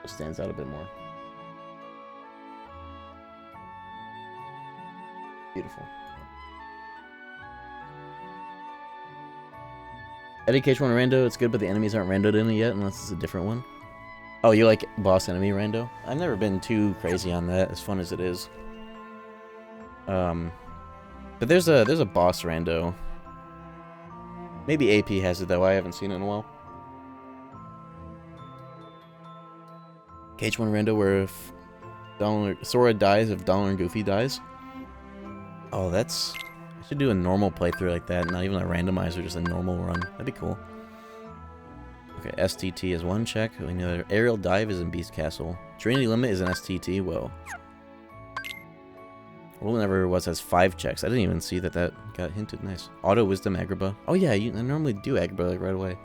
It stands out a bit more. Beautiful. Eddie KH1 rando, it's good, but the enemies aren't randoed in it yet, unless it's a different one. Oh, you like boss enemy rando? I've never been too crazy on that, as fun as it is. But there's a boss rando. Maybe AP has it though. I haven't seen it in a while. KH1 rando where if Sora dies, if Donald and Goofy dies. Oh, that's. I should do a normal playthrough like that. Not even a randomizer, just a normal run. That'd be cool. Okay, STT is 1 check. We know that Aerial Dive is in Beast Castle. Trinity Limit is an STT. Whoa. Roll Never Was has 5 checks. I didn't even see that got hinted. Nice. Auto Wisdom Agrabah. Oh yeah, I normally do Agrabah like right away.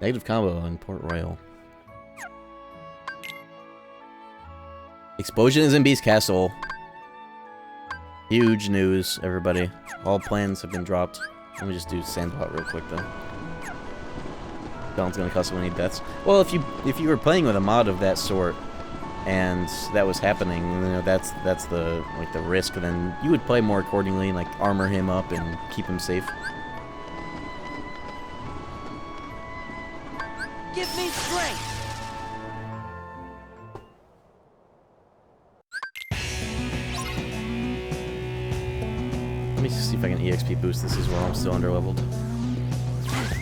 Negative combo in Port Royal. Explosion is in Beast Castle. Huge news, everybody. All plans have been dropped. Let me just do Sandbot real quick though. Donald's gonna cost so many deaths. Well, if you were playing with a mod of that sort, and that was happening, you know, that's the the risk. Then you would play more accordingly and like armor him up and keep him safe. Give me strength. Let me see if I can EXP boost this as well. I'm still underleveled.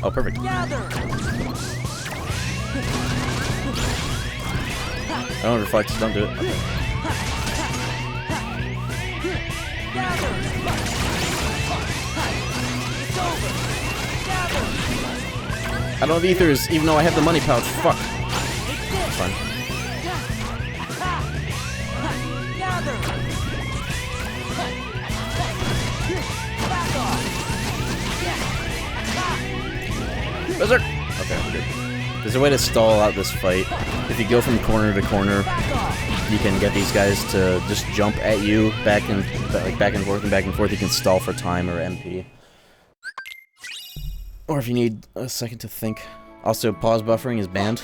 Oh, perfect. Gather. I don't reflect, don't do it. Okay. I don't have ethers, even though I have the money pouch. Fuck. It's fine. Berserk! Okay, I'm good. There's a way to stall out this fight. If you go from corner to corner, you can get these guys to just jump at you back and forth and back and forth. You can stall for time or MP. Or if you need a second to think. Also, pause buffering is banned.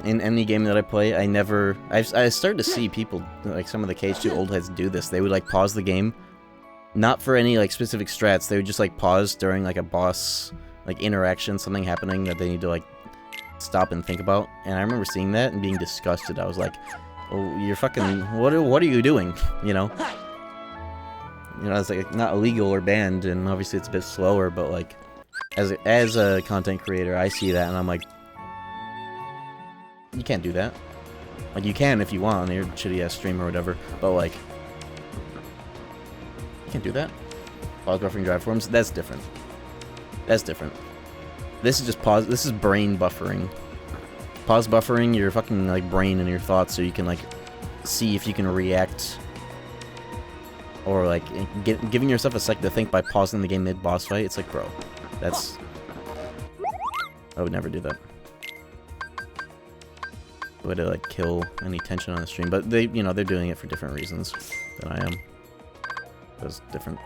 In any game that I play, I started to see people, like some of the KH2 old heads do this. They would like pause the game, not for any like specific strats. They would just like pause during like a boss like interaction, something happening that they need to like stop and think about. And I remember seeing that and being disgusted. I was like, "Oh, you're fucking what are you doing?" You know? It's like not illegal or banned, and obviously it's a bit slower, but like as a content creator, I see that and I'm like, you can't do that. Like, you can if you want on your shitty-ass stream or whatever, but, like, you can't do that. Pause buffering drive forms, that's different. That's different. This is just pause, this is brain buffering. Pause buffering your fucking, like, brain and your thoughts so you can, like, see if you can react. Or, like, giving yourself a second to think by pausing the game mid-boss fight. It's like, bro, that's... I would never do that. Way to like kill any tension on the stream, but they, they're doing it for different reasons than I am. That's different.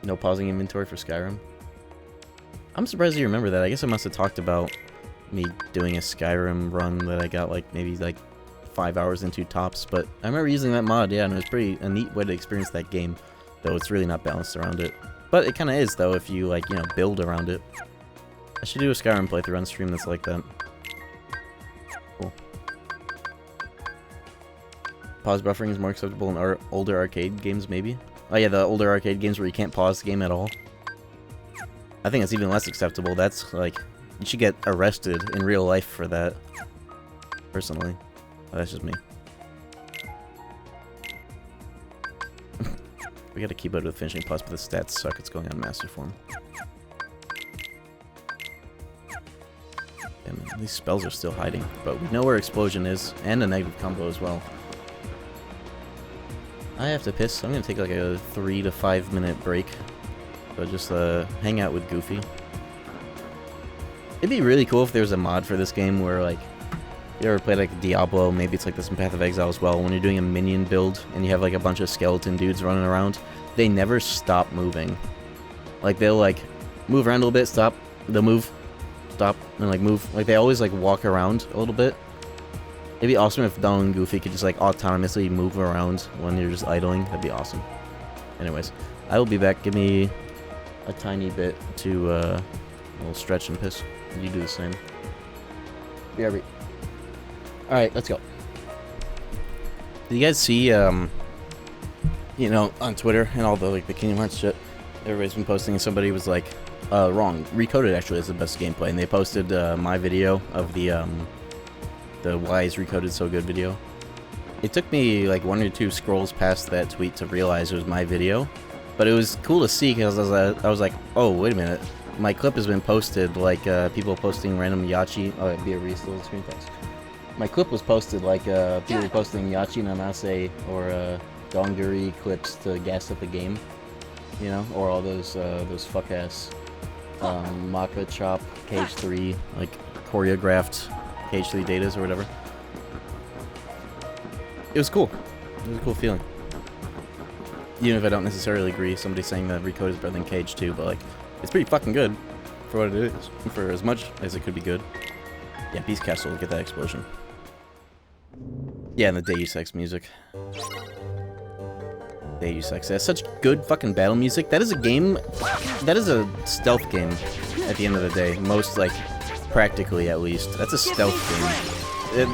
No pausing inventory for Skyrim. I'm surprised you remember that. I guess I must have talked about me doing a Skyrim run that I got like maybe like 5 hours into tops, but I remember using that mod, yeah, and it was pretty a neat way to experience that game, though it's really not balanced around it. But it kind of is, though, if you like, build around it. I should do a Skyrim playthrough on stream that's like that. Cool. Pause buffering is more acceptable in older arcade games, maybe? Oh yeah, the older arcade games where you can't pause the game at all. I think it's even less acceptable. That's, like, you should get arrested in real life for that. Personally. But that's just me. We gotta keep up with finishing plus, but the stats suck. It's going on master form. And these spells are still hiding, but we know where explosion is, and a negative combo as well. I have to piss. I'm gonna take like a 3 to 5 minute break. So just hang out with Goofy. It'd be really cool if there was a mod for this game where like, you ever played like Diablo, maybe it's like this in Path of Exile as well, when you're doing a minion build and you have like a bunch of skeleton dudes running around, they never stop moving. Like they'll like move around a little bit, stop, they'll move, stop, and like move. Like they always like walk around a little bit. It'd be awesome if Donald and Goofy could just like autonomously move around when you're just idling. That'd be awesome. Anyways, I will be back. Give me a tiny bit to a little stretch and piss. You do the same. BRB. Alright, let's go. Did you guys see, on Twitter and all the, like, the Kingdom Hearts shit, everybody's been posting, and somebody was like, wrong. Recoded actually is the best gameplay, and they posted, my video of the Why is Recoded So Good video. It took me, like, 1 or 2 scrolls past that tweet to realize it was my video, but it was cool to see, because I was like, oh, wait a minute. My clip has been posted, like, people posting random Yachi. Oh, it'd be a restore screen, thanks. My clip was posted like people posting Yachi Nanase or Donguri clips to gas up the game, or all those fuck ass Maka Chop KH3 like choreographed KH3 datas or whatever. It was cool. It was a cool feeling. Even if I don't necessarily agree, somebody saying that Recode is better than KH2, but like it's pretty fucking good for what it is, for as much as it could be good. Yeah, Beast Castle will get that explosion. Yeah, and the Deus Ex music. Deus Ex. That's such good fucking battle music. That is a game... That is a stealth game at the end of the day. Most, like, practically at least. That's a stealth game.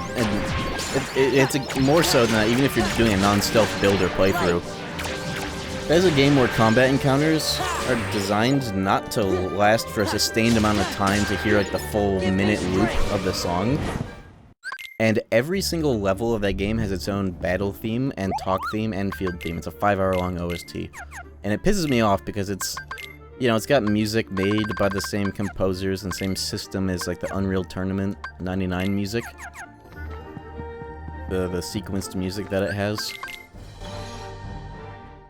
It's more so than that, even if you're doing a non-stealth build or playthrough. That is a game where combat encounters are designed not to last for a sustained amount of time to hear, like, the full minute loop of the song. And every single level of that game has its own battle theme, and talk theme, and field theme. It's a 5-hour-long OST. And it pisses me off because it's, it's got music made by the same composers and same system as, like, the Unreal Tournament 99 music. The sequenced music that it has.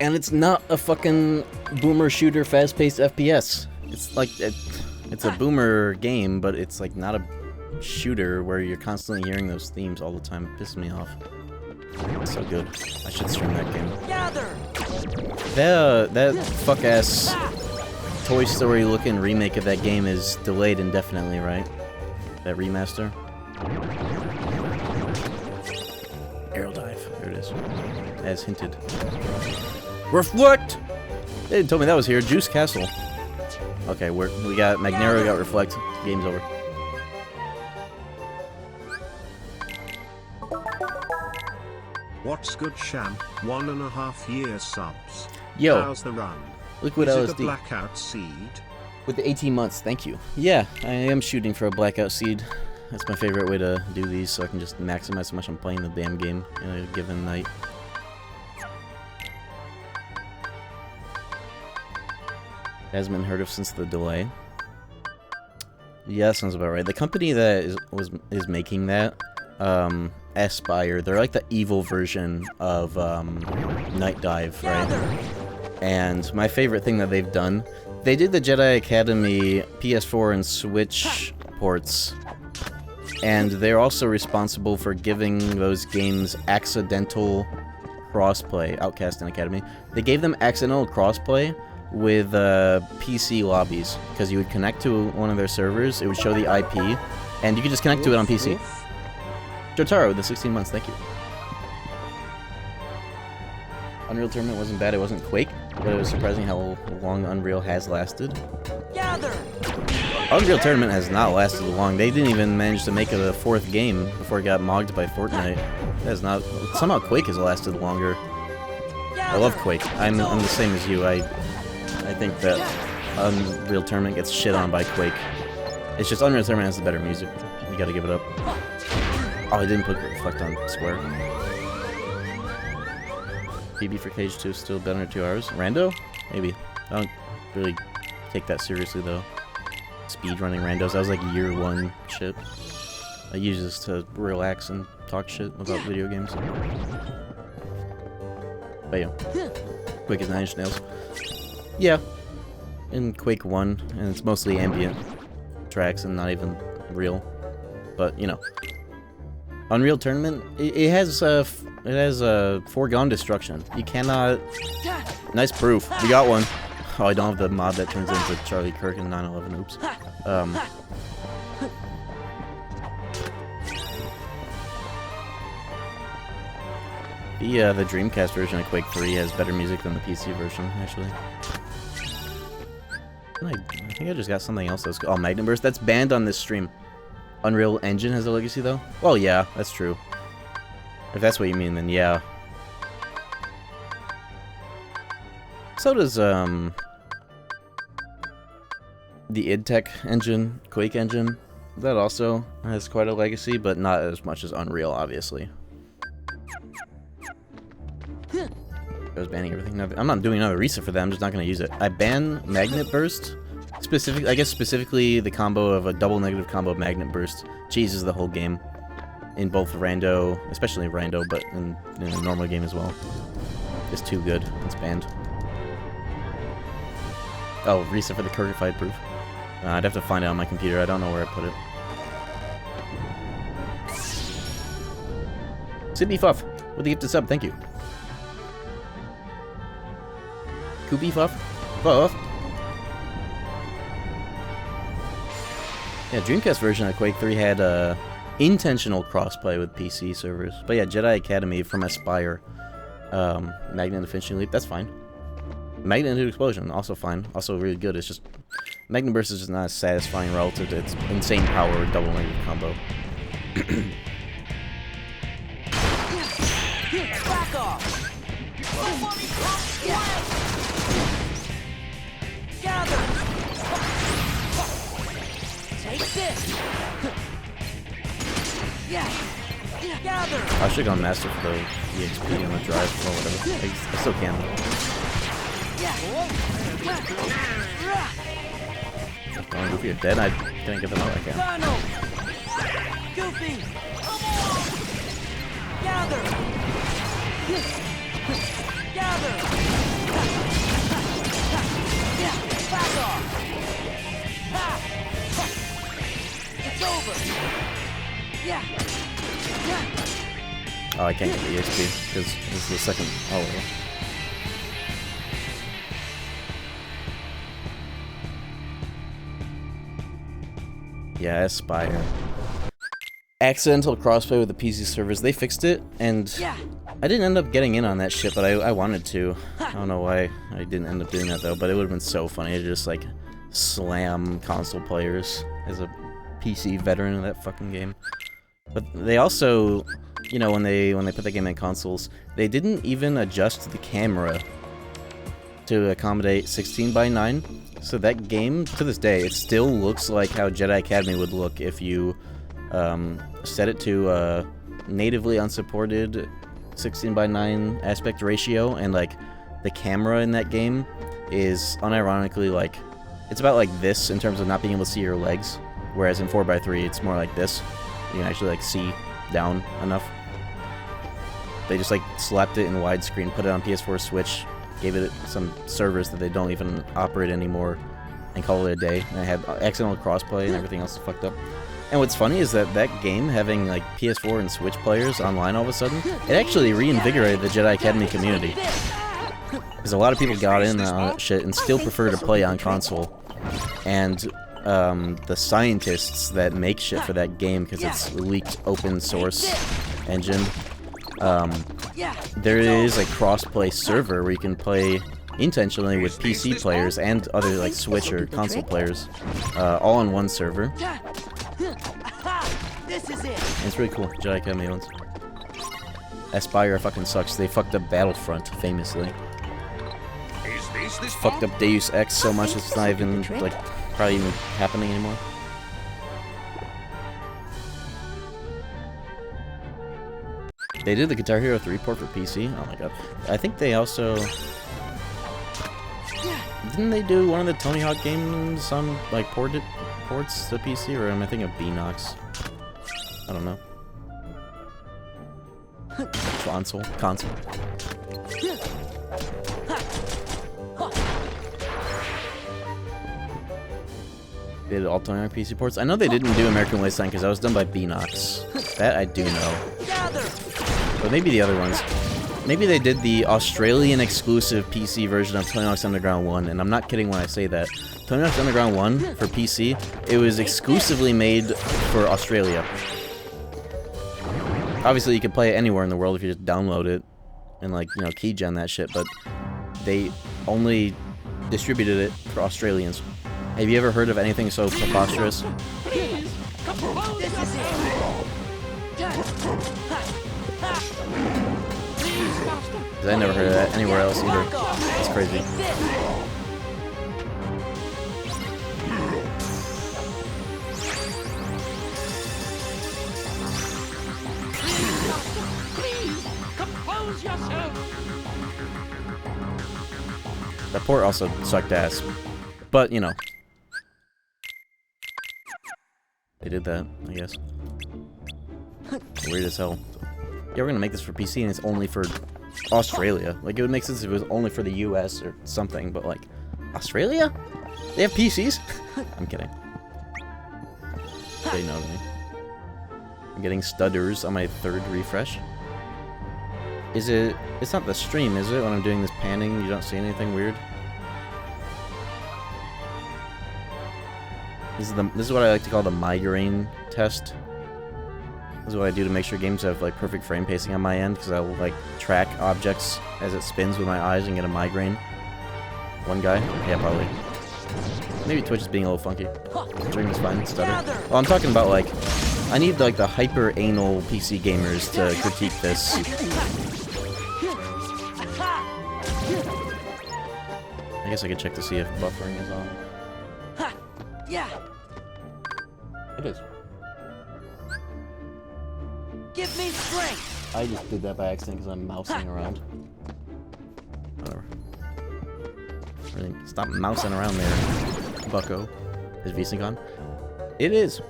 And it's not a fucking boomer shooter fast-paced FPS. It's like it's a boomer game, but it's like not a shooter where you're constantly hearing those themes all the time. It pisses me off. It's so good. I should stream that game. Gather. That fuck ass Toy Story looking remake of that game is delayed indefinitely, right? That remaster. Arrow dive. There it is. As hinted. Reflect! They didn't tell me that was here. Juice Castle. Okay, we got Magnero, got Reflect. Game's over. What's good, Sham? 1.5 year subs. Yo. How's the run? Liquid Is LSD. it the blackout seed? With the 18 months, thank you. Yeah, I am shooting for a blackout seed. That's my favorite way to do these, so I can just maximize how much I'm playing the damn game in a given night. Hasn't been heard of since the delay. Yeah, that sounds about right. The company that is making that, Aspire, they're like the evil version of Night Dive, right? And my favorite thing that they've done, they did the Jedi Academy PS4 and Switch ports, and they're also responsible for giving those games accidental crossplay. Outcast and Academy. They gave them accidental crossplay with PC lobbies, because you would connect to one of their servers, it would show the IP, and you could just connect to it on PC. Jotaro with the 16 months, thank you. Unreal Tournament wasn't bad, it wasn't Quake, but it was surprising how long Unreal has lasted. Gather. Unreal Tournament has not lasted long. They didn't even manage to make it a 4th game before it got mogged by Fortnite. That is not... Somehow Quake has lasted longer. I love Quake. I'm the same as you. I think that Unreal Tournament gets shit on by Quake. It's just Unreal Tournament has the better music. You gotta give it up. Oh, I didn't put Reflect on Square. PB for KH2 is still better than 2 hours. Rando? Maybe. I don't really take that seriously, though. Speedrunning randos. That was like year 1 shit. I use this to relax and talk shit about video games. But yeah. Quake is 9 Inch Nails. Yeah. In Quake 1, and it's mostly ambient tracks and not even real. But, you know. Unreal Tournament, it has foregone destruction. You cannot... Nice proof. We got one. Oh, I don't have the mod that turns into Charlie Kirk in 9/11. Oops. The Dreamcast version of Quake 3 has better music than the PC version, actually. I think I just got something else that's... Oh, Magnet Burst? That's banned on this stream. Unreal Engine has a legacy, though? Well, yeah, that's true. If that's what you mean, then yeah. So does, the id Tech engine, Quake engine. That also has quite a legacy, but not as much as Unreal, obviously. I was banning everything. I'm not doing another reset for that, I'm just not going to use it. I ban Magnet Burst. I guess specifically the combo of a double negative combo of Magnet Burst cheeses the whole game. In both Rando, especially Rando, but in a normal game as well. It's too good. It's banned. Oh, reset for the certified proof. I'd have to find it on my computer. I don't know where I put it. Sydney Fuff with the gifted sub. Thank you. Koopy Fuff. Fuff. Yeah, Dreamcast version of Quake 3 had intentional crossplay with PC servers. But yeah, Jedi Academy from Aspire. Magnet Infinity Leap, that's fine. Magnet Explosion, also fine. Also really good. It's just... Magnet Burst is just not as satisfying relative to its insane power with double negative combo. Back off. Gather. Take this. Yeah. Gather. I should have gone Master for the EXP on the drive or whatever. I still can. Going Goofy, you're dead? I didn't get them out. I can. Donald. Goofy. Gather. Gather. Yeah. Back off. Yeah. Oh, I can't get the EXP because this is the second. Oh, well. Yeah, Aspire. Accidental crossplay with the PC servers. They fixed it, and Yeah. I didn't end up getting in on that shit, but I wanted to. I don't know why I didn't end up doing that, though, but it would have been so funny to just, like, slam console players as a PC veteran of that fucking game. But they also, you know, when they put the game in consoles, they didn't even adjust the camera to accommodate 16:9. So that game, to this day, it still looks like how Jedi Academy would look if you set it to natively unsupported 16:9 aspect ratio, and like the camera in that game is unironically like, it's about like this in terms of not being able to see your legs, whereas in 4:3 it's more like this. You can actually like see down enough. They just like slapped it in widescreen, put it on PS4 Switch, gave it some servers that they don't even operate anymore, and called it a day. And it had accidental crossplay and everything else fucked up. And what's funny is that that game having like PS4 and Switch players online all of a sudden, it actually reinvigorated the Jedi Academy community. Because a lot of people got in on that shit and still prefer to play on console. And the scientists that make shit for that game, because it's leaked open source engine, there is a cross-play server where you can play intentionally with PC players and other like Switch or console players, all on one server. This is it. And it's really cool. Jedi Academy ones. Aspire fucking sucks. They fucked up Battlefront famously. Fucked up Deus Ex so much it's not even like probably even happening anymore. They did the Guitar Hero 3 port for PC. Oh my god. I think they also didn't they do one of the Tony Hawk games on like ports to PC, or am I thinking of Beanox? I don't know. Console. They did all Tony Hawk PC ports. I know they didn't do American Wasteland because that was done by Beanox. That I do know. But maybe the other ones. Maybe they did the Australian exclusive PC version of Tony Hawk's Underground 1, and I'm not kidding when I say that. Tony Hawk's Underground 1 for PC, it was exclusively made for Australia. Obviously, you could play it anywhere in the world if you just download it and, like, you know, keygen that shit, but they only distributed it for Australians. Have you ever heard of anything so preposterous? Because I never heard of that anywhere else either. It's crazy. That port also sucked ass. But, you know. They did that, I guess. Weird as hell. Yeah, we're gonna make this for PC and it's only for Australia. Like, it would make sense if it was only for the US or something, but like, Australia? They have PCs? I'm kidding. They know me. I'm getting stutters on my third refresh. Is it... It's not the stream, is it? When I'm doing this panning, you don't see anything weird? This is what I like to call the migraine test. This is what I do to make sure games have like perfect frame pacing on my end, because I will like track objects as it spins with my eyes and get a migraine. One guy? Yeah, probably. Maybe Twitch is being a little funky. Stream is fine, stutter. Well, I'm talking about like, I need like the hyper anal PC gamers to critique this. I guess I could check to see if buffering is on. Yeah. It is. Give me strength. I just did that by accident because I'm mousing around. Whatever. Really, stop mousing around there, bucko. Is VSync on? It is.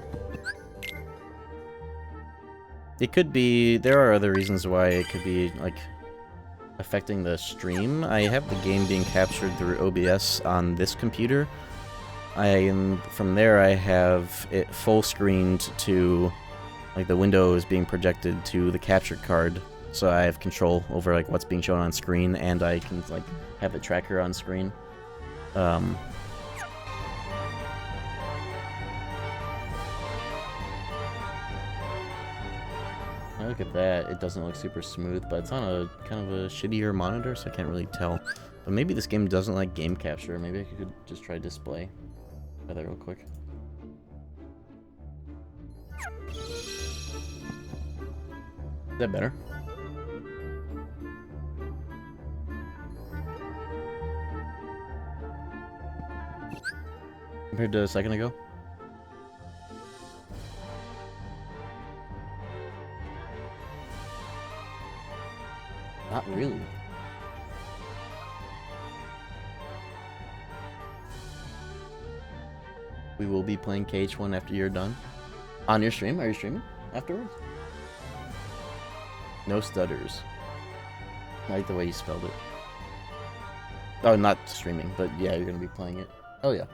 It could be... There are other reasons why it could be, like, affecting the stream. I have the game being captured through OBS on this computer. From there I have it full screened to Like the window is being projected to the capture card, so I have control over like what's being shown on screen, and I can like have the tracker on screen. Look at that. It doesn't look super smooth, but it's on a kind of a shittier monitor, so I can't really tell. But maybe this game doesn't like game capture. Maybe I could just try display. Try that real quick. Is that better? Compared to a second ago? Not really. We will be playing KH1 after you're done. On your stream? Are you streaming afterwards? No stutters. I like the way you spelled it. Oh, not streaming, but yeah, you're gonna be playing it. Oh yeah.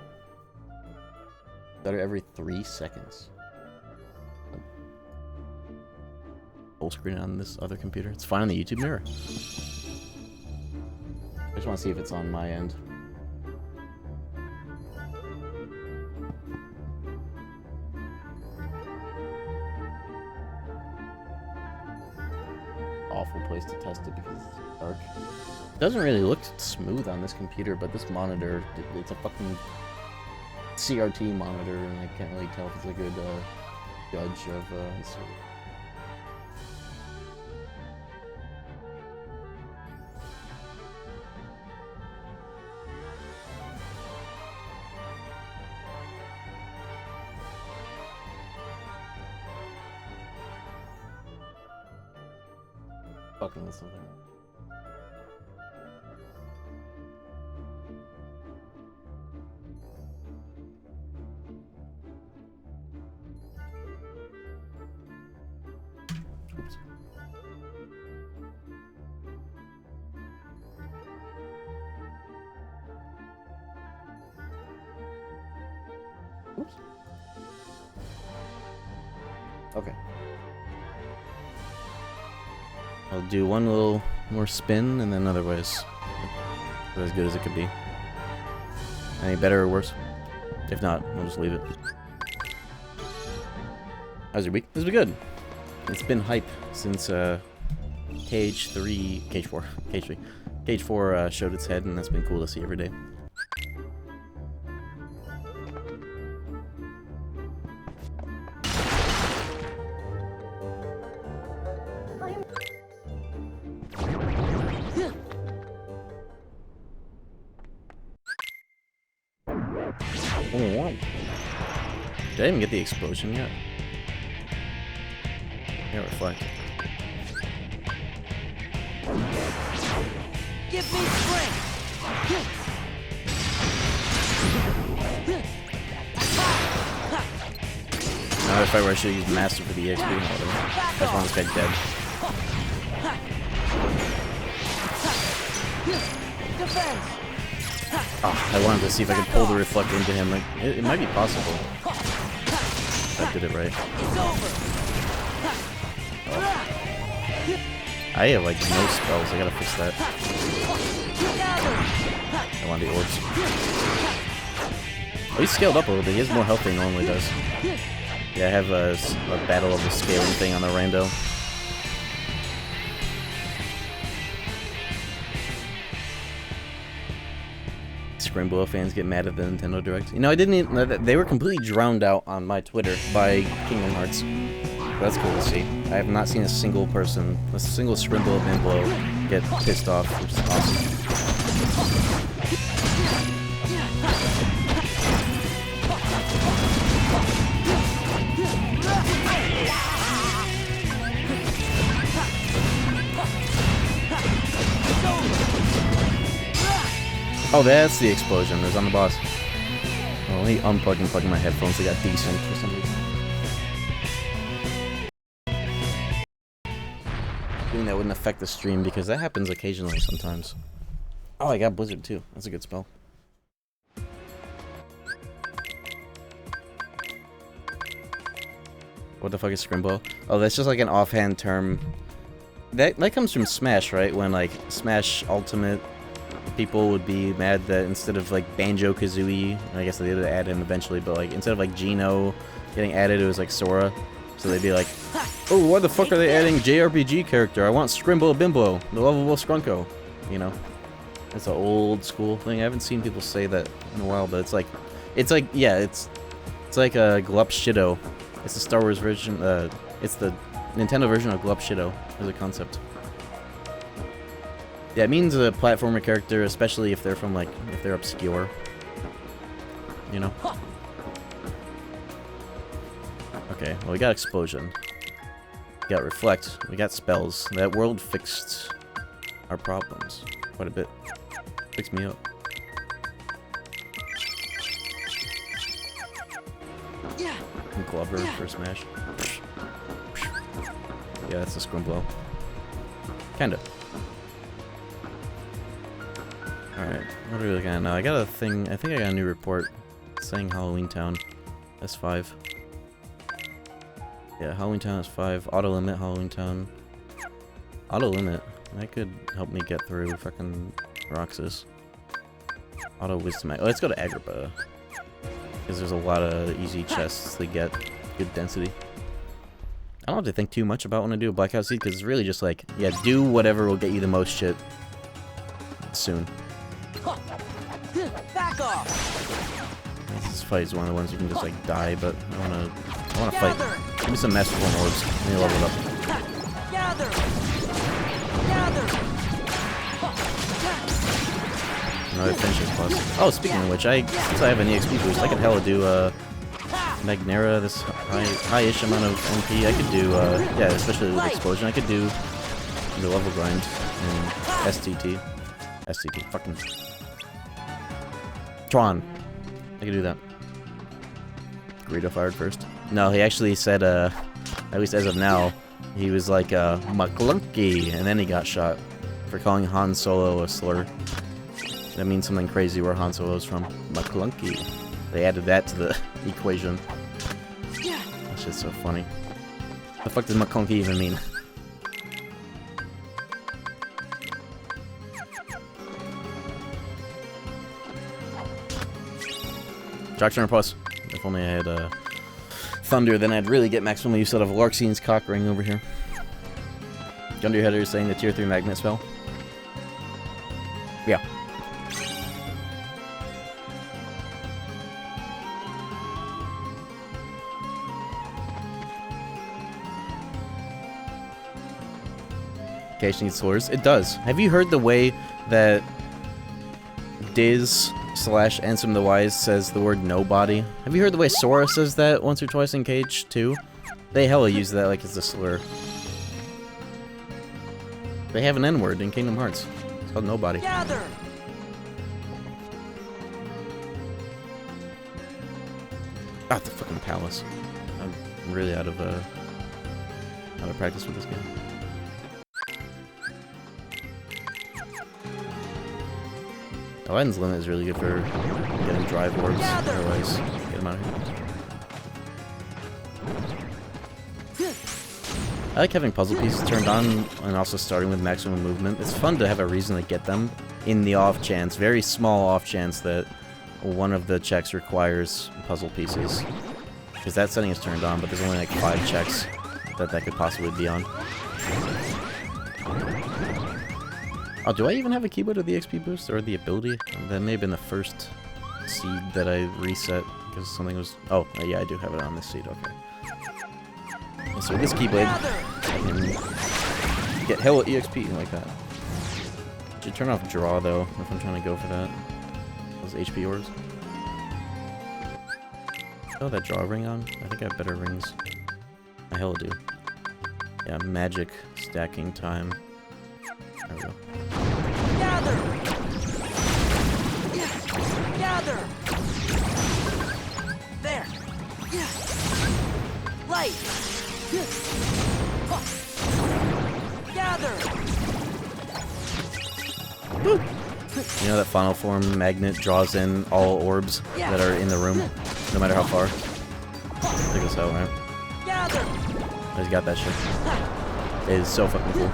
Stutter every 3 seconds. Full screen on this other computer. It's fine on the YouTube mirror. I just want to see if it's on my end. Awful place to test it because it's dark. It doesn't really look smooth on this computer, but this monitor, it's a fucking CRT monitor, and I can't really tell if it's a good judge of sort of. Fucking with something. Oops. Oops. Okay. I'll do one little more spin, and then otherwise, as good as it could be. Any better or worse? If not, we'll just leave it. How's your week? This was good. It's been hype since KH4 showed its head, and that's been cool to see every day. Did I even get the explosion yet? Yeah, reflect. Give me strength. Another fight where I should use Master for the EXP. That's one this guy dead. Defense. Oh, I wanted to see if I could pull the reflect into him. Like, it might be possible. If I did it right. Oh. I have like no spells. I gotta fix that. I want the orbs. Oh, he's scaled up a little bit. He has more health than he normally does. Yeah, I have a battle of the scaling thing on the rando. Scrimbo fans get mad at the Nintendo Direct. You know, I didn't even, they were completely drowned out on my Twitter by Kingdom Hearts. That's cool to see. I have not seen a single person, a single Scrimbo of Bimblo get pissed off, which is awesome. Oh, that's the explosion. It was on the boss. Oh, let me unplug and plug in my headphones. They got decent for some reason. Doing that wouldn't affect the stream because that happens occasionally sometimes. Oh, I got Blizzard too. That's a good spell. What the fuck is Scrimble? Oh, that's just like an offhand term. That comes from Smash, right? When like Smash Ultimate, people would be mad that instead of like Banjo-Kazooie, I guess they did add him eventually, but like instead of like Geno getting added, it was like Sora. So they'd be like, oh, why the fuck are they adding JRPG character? I want Scrimble Bimbo, the lovable Scrunko. You know? It's an old school thing. I haven't seen people say that in a while, but it's like, yeah, it's like a Glup Shido. It's the Star Wars version, it's the Nintendo version of Glup Shido as a concept. Yeah, it means a platformer character, especially if they're from like, if they're obscure. You know? Okay, well, we got Explosion. We got Reflect. We got Spells. That world fixed our problems quite a bit. Fixed me up. And Glover for Smash. Yeah, that's a Scrimblow. Kinda. Alright, what are we looking at now? I got a thing, I think I got a new report saying Halloween Town. S5. Yeah, Halloween Town is 5. Auto limit, Halloween Town. Auto limit. That could help me get through fucking Roxas. Auto wisdom. Oh, let's go to Agrabah. Because there's a lot of easy chests to get good density. I don't have to think too much about when I do a Blackout Seed, because it's really just like, yeah, do whatever will get you the most shit soon. Back off. This fight is one of the ones you can just like die, but I wanna fight. Give me some Master Form orbs. Let me level it up. Gather. Gather. Another finishing plus. Oh, speaking of which, since I have an EXP boost, I could hella do Magnera, this high-ish amount of MP. I could do yeah, especially with Explosion. I could do the level grind in STT. Fucking Tron. I could do that. Greedo fired first. No, he actually said, at least as of now, he was like, McClunky, and then he got shot for calling Han Solo a slur. That means something crazy where Han Solo's from. McClunky. They added that to the equation. That shit's so funny. What the fuck does McClunky even mean? Traction Plus. If only I had Thunder, then I'd really get maximum use out of Larxine's cock ring over here. Gun to your header is saying the tier 3 magnet spell. Yeah. KH needs slurs. It does. Have you heard the way that Diz / Ansem the Wise says the word nobody? Have you heard the way Sora says that once or twice in KH2? They hella use that like it's a slur. They have an N-word in Kingdom Hearts. It's called nobody. Gather. Ah, the fucking palace. I'm really out of practice with this game. Aladdin's limit is really good for getting drive orbs. Otherwise, get them out of here. I like having puzzle pieces turned on and also starting with maximum movement. It's fun to have a reason to get them in the off chance, very small off chance that one of the checks requires puzzle pieces. Because that setting is turned on, but there's only like 5 checks that could possibly be on. Oh, do I even have a keyboard of the XP boost or the ability? That may have been the first seed that I reset because something was. Oh, yeah, I do have it on this seed. Okay. So with this Keyblade, I can get hella EXP like that. Should turn off draw though if I'm trying to go for that. Those HP orbs. Oh, that draw ring on. I think I have better rings. I hella do. Yeah, magic stacking time. There we go. Gather. Gather. There. Light. Gather. Woo. You know that Final Form magnet draws in all orbs that are in the room, no matter how far? Check this out, right? Gather. I just got that shit. It is so fucking cool.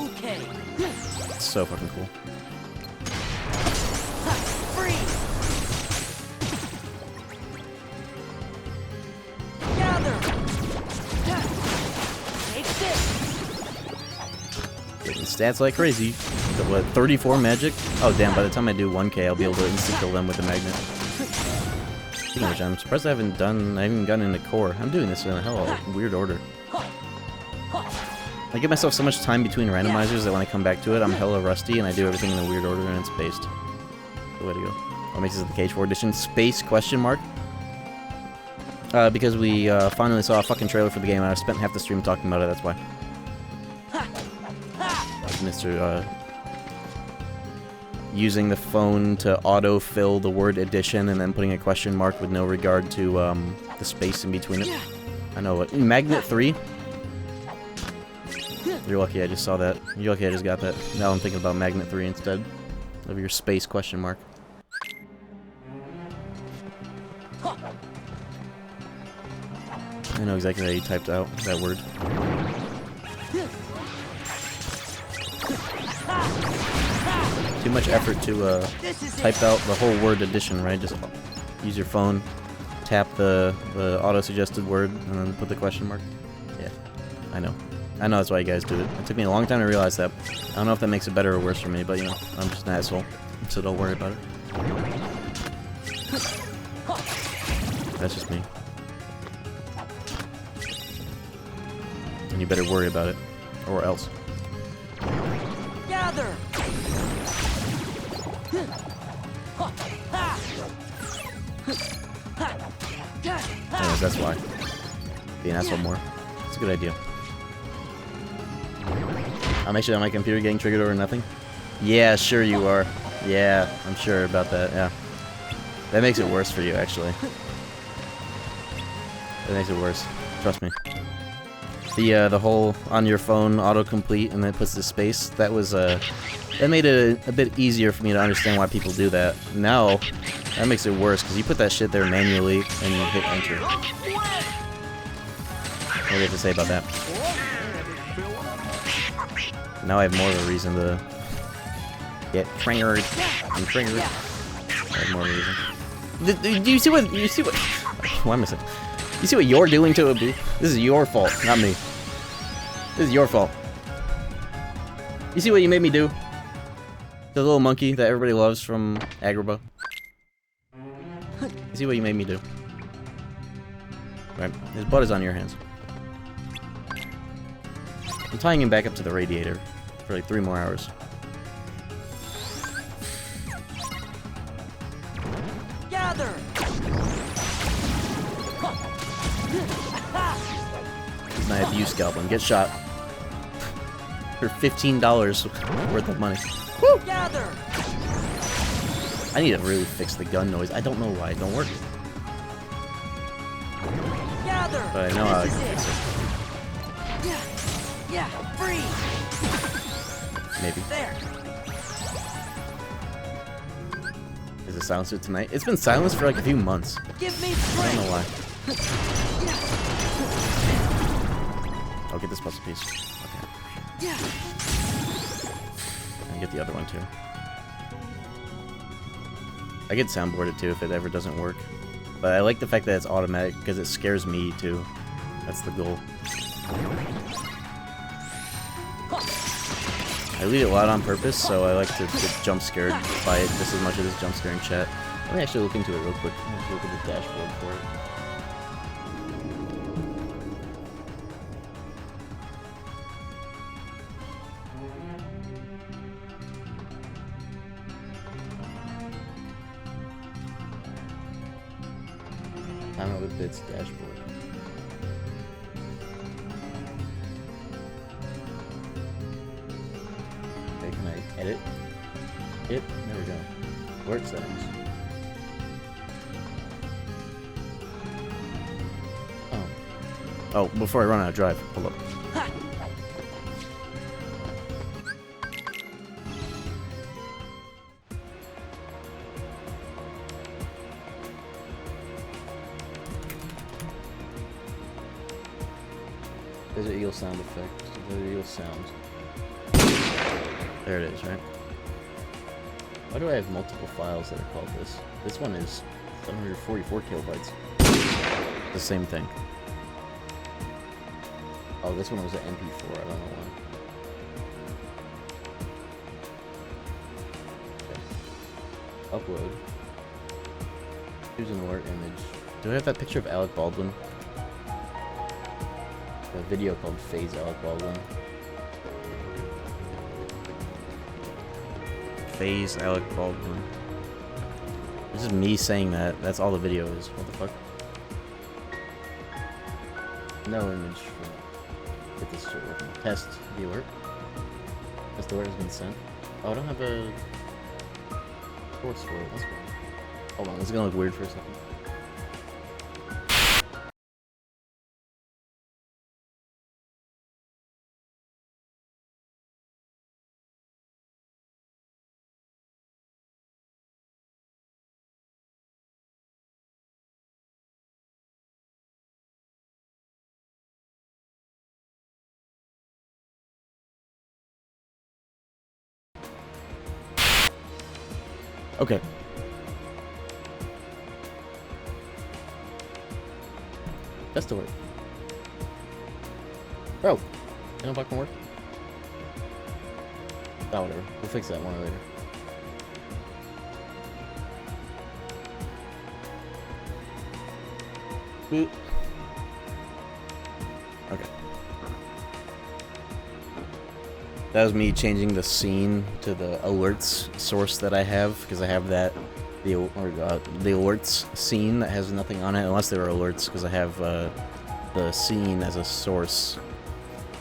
Okay. It's so fucking cool. Freeze. Gather. Take this. Getting stats like crazy. So what, 34 magic? Oh damn, by the time I do 1k, I'll be able to insta-kill them with the magnet. Speaking of which, I'm surprised I haven't gotten into core. I'm doing this in a hell of a weird order. I give myself so much time between randomizers that when I come back to it, I'm hella rusty and I do everything in a weird order and it's spaced. The way to go. What makes this the KH4 Edition? Space question mark? Because we finally saw a fucking trailer for the game and I spent half the stream talking about it, that's why. Mr. Using the phone to auto-fill the word edition and then putting a question mark with no regard to the space in between it. I know what. Magnet 3? You're lucky I just saw that. You're lucky I just got that. Now I'm thinking about Magnet 3 instead of your space question mark. I know exactly how you typed out that word. Too much effort to type out the whole word addition, right? Just use your phone, tap the auto-suggested word, and then put the question mark. Yeah, I know. I know that's why you guys do it. It took me a long time to realize that. I don't know if that makes it better or worse for me, but you know, I'm just an asshole, so don't worry about it. That's just me. And you better worry about it, or else. Gather. Anyways, that's why. Be an asshole more. It's a good idea. I'm actually on my computer getting triggered over nothing. Yeah, sure you are. Yeah, I'm sure about that, yeah. That makes it worse for you, actually. That makes it worse. Trust me. The whole on your phone autocomplete and then it puts the space, that was, that made it a bit easier for me to understand why people do that. Now, that makes it worse, because you put that shit there manually and you hit enter. What do you have to say about that? Now I have more of a reason to get triggered. I'm triggered. I have more of a reason. Do you see what? Why am I saying? You see what you're doing to Abu? This is your fault, not me. This is your fault. You see what you made me do? The little monkey that everybody loves from Agrabah. You see what you made me do? Right, his butt is on your hands. I'm tying him back up to the radiator for like 3 more hours. Gather. Now I have you scalp him. Get shot. For $15 worth of money. Woo! Gather. I need to really fix the gun noise. I don't know why it don't work. Gather. But I know how I This can is fix it. Yeah, free. Maybe. There. Is it silenced tonight? It's been silenced for like a few months. Give me I strength. don't know why. I'll get this puzzle piece. Okay. Yeah. And get the other one too. I could soundboard it too if it ever doesn't work. But I like the fact that it's automatic because it scares me too. That's the goal. I leave it loud on purpose, so I like to get jump scared by it just as much as it's jump scaring chat. Let me actually look into it real quick. Let me look at the dashboard for it. I don't know the bits dashboard. Okay, can I edit it? There we go. Work settings. Oh. Oh, before I run out of drive. Hold up. real sound effect. The real sound. There it is, right? Why do I have multiple files that are called this? This one is 744 kilobytes. The same thing. Oh, this one was an MP4. I don't know why. Okay. Upload. Here's an alert image. Do I have that picture of Alec Baldwin? A video called Phase Alec Baldwin. Phase Alec Baldwin. This is me saying that. That's all the video is. What the fuck? No image for. Get this shit working. Test the alert. Test alert has been sent. Oh, I don't have a source for it. That's fine. Hold on, this is gonna look weird for a second. Okay. Test alert. Bro, can it fucking work? Oh, whatever. We'll fix that one later. Boop. Okay. That was me changing the scene to the alerts source that I have, because I have that the alerts scene that has nothing on it unless there are alerts, because I have the scene as a source,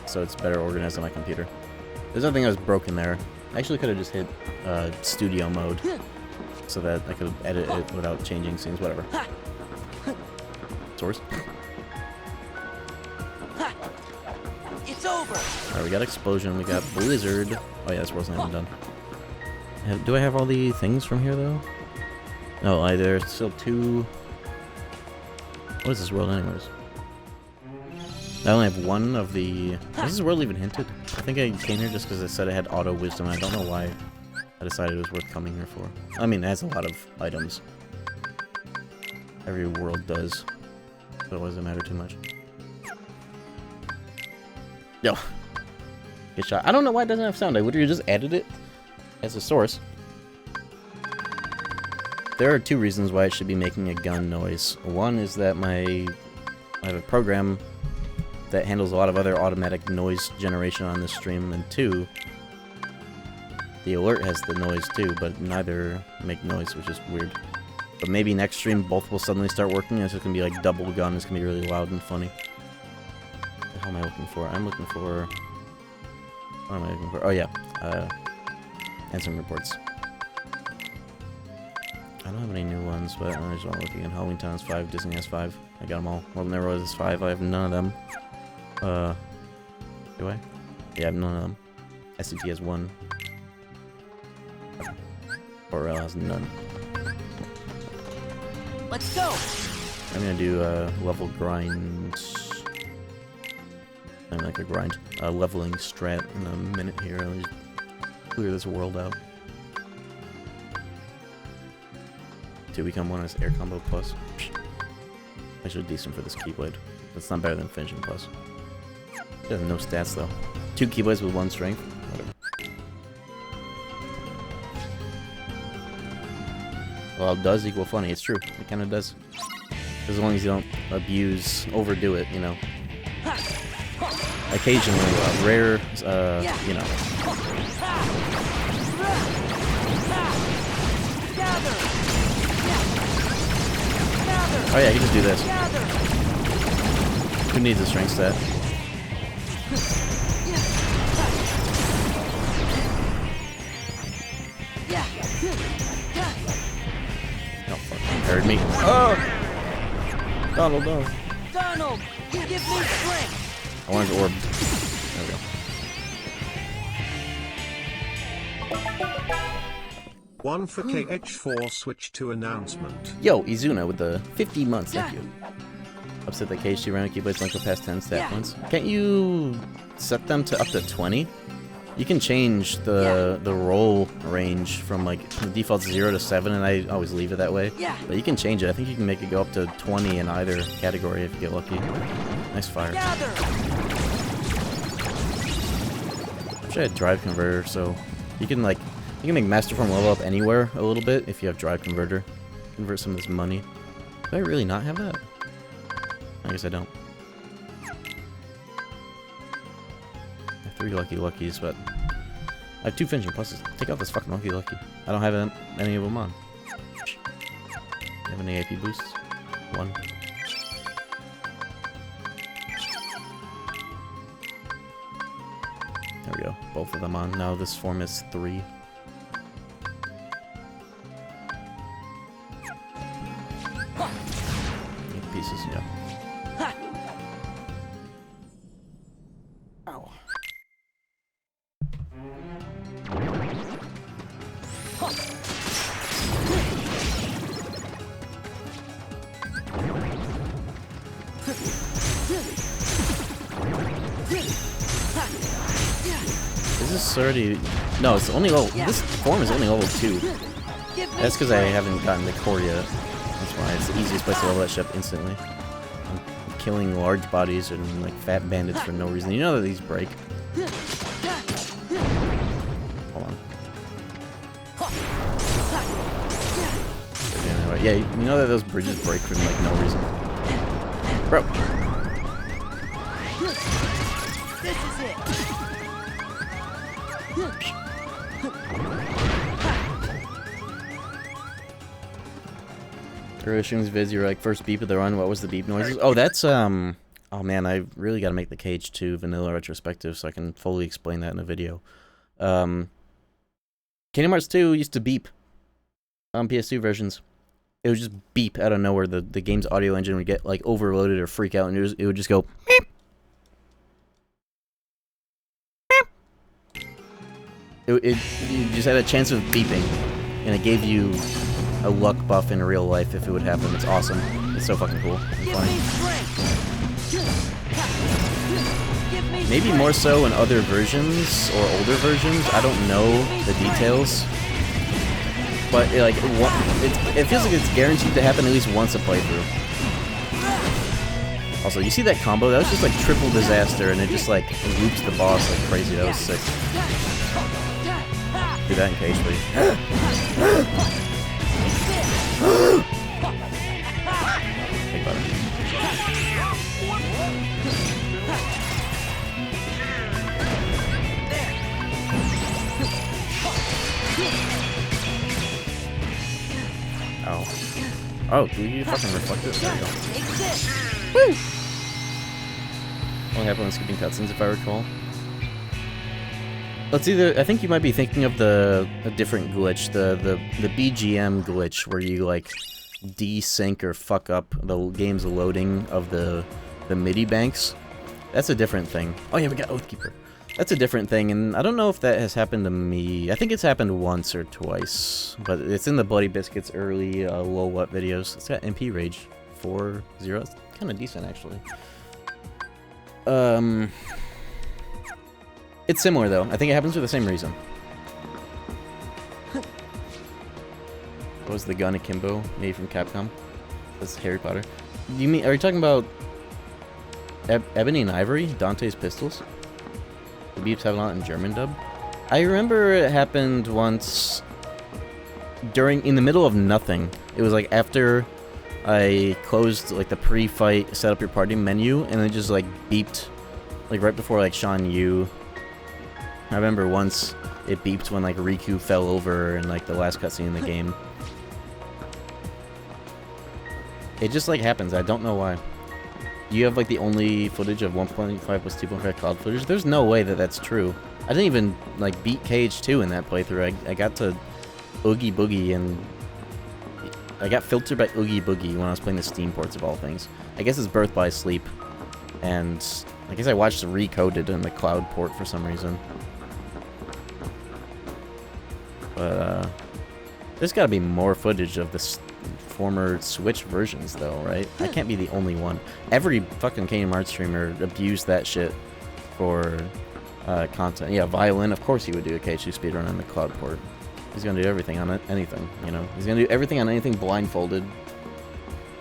so it's better organized on my computer. There's nothing that was broken there. I actually could have just hit studio mode so that I could edit it without changing scenes. Whatever. Source. It's over. Alright, we got explosion, we got blizzard. Oh yeah, this world's not even done. Do I have all the things from here though? No, there's still two. What is this world anyways? I only have one of the. Is this world even hinted? I think I came here just because it said it had auto wisdom. I don't know why I decided it was worth coming here for. I mean, it has a lot of items. Every world does. So it doesn't matter too much. Yo. Get shot. I don't know why it doesn't have sound. I literally just added it as a source. There are two reasons why it should be making a gun noise. One is that I have a program that handles a lot of other automatic noise generation on this stream, and two, the alert has the noise too, but neither make noise, which is weird. But maybe next stream both will suddenly start working, and it's gonna be like double gun. It's gonna be really loud and funny. What the hell am I looking for? I'm looking for. What am I looking for? Oh yeah, answering reports. I don't have any new ones, but I just want to look again. Halloween Town has 5, Disney has 5. I got them all. Well, Never has 5. I have none of them. Do I? Yeah, I have none of them. SCP has 1. Borel has none. Let's go. I'm gonna do level grind. I'm like a grind. Leveling strat in a minute here. Let me just clear this world out. 2 become 1 as air combo plus. Actually decent for this Keyblade. That's not better than finishing plus. It has no stats though. 2 Keyblades with 1 strength. Whatever. Well, it does equal funny. It's true. It kind of does. As long as you don't overdo it, you know. Occasionally, rare, you know. Oh yeah, you can just do this. Who needs a strength stat? Oh fuck, you heard me. Oh! Donald, no. Donald, you give me strength. I wanted to orb. There we go. One for KH4 switch to announcement. Yo, Izuna with the 50 months, thank you. Upset the KH2 Rando Keyblades don't go past 10 stat points. Can't you set them to up to 20? You can change the roll range from like the default 0 to 7, and I always leave it that way. But you can change it. I think you can make it go up to 20 in either category if you get lucky. Nice fire. Wish I had drive converter, so you can make Master Form level up anywhere a little bit if you have drive converter. Convert some of this money. Do I really not have that? I guess I don't. I have 3 lucky luckies, but I have 2 finishing pluses. Take out this fucking lucky lucky. I don't have any of them on. Have any AP boosts? 1. There we go. Both of them on. Now this form is 3. Pieces, yeah. Ow. Is this already... No, it's only level... This form is only level 2. That's because I haven't gotten the core yet. That's why it's the easiest place to level that ship instantly. I'm killing large bodies and like fat bandits for no reason. You know that these break. Hold on. Yeah, you know that those bridges break for like no reason. Bro. This is it. Earlier streams vids, you're like, first beep of the run, what was the beep noises? Oh, that's, oh man, I really gotta make the KH2 vanilla retrospective so I can fully explain that in a video. Kingdom Hearts 2 used to beep on PS2 versions. It would just beep out of nowhere. The game's audio engine would get, like, overloaded or freak out, and it would just go, beep! You just had a chance of beeping, and it gave you a luck buff in real life if it would happen. It's awesome. It's so fucking cool and funny. Maybe more so in other versions or older versions. I don't know the details, but it feels like it's guaranteed to happen at least once a playthrough. Also, you see that combo? That was just like triple disaster, and it just like loops the boss like crazy. That was sick. Do that in KH3. Think about it. Ow. Oh, do you fucking reflect it? There you go. Woo! Only happened when skipping cutscenes, if I recall. Let's either. I think you might be thinking of a different glitch, the BGM glitch, where you like desync or fuck up the game's loading of the MIDI banks. That's a different thing. Oh yeah, we got Oathkeeper. That's a different thing, and I don't know if that has happened to me. I think it's happened once or twice, but it's in the Bloody Biscuits early low what videos. It's got MP Rage 4.0. It's kind of decent actually. It's similar though. I think it happens for the same reason. What was the gun akimbo made from Capcom? That's Harry Potter. Are you talking about Ebony and Ivory? Dante's Pistols? The beeps have it on in German dub? I remember it happened once in the middle of nothing. It was like after I closed like the pre-fight set up your party menu, and it just like beeped like right before like Shan Yu. I remember once it beeped when like Riku fell over in like the last cutscene in the game. It just like happens. I don't know why. You have like the only footage of 1.5 plus 2.5 cloud footage. There's no way that that's true. I didn't even like beat KH2 in that playthrough. I got to Oogie Boogie and I got filtered by Oogie Boogie when I was playing the Steam ports of all things. I guess it's Birth by Sleep, and I guess I watched it recoded in the cloud port for some reason. But there's got to be more footage of this former Switch versions, though, right? I can't be the only one. Every fucking Kingdom Hearts streamer abused that shit for content. Yeah, Violin, of course he would do a KH2 speedrun on the cloud port. He's gonna do everything on it, anything, you know? He's gonna do everything on anything blindfolded.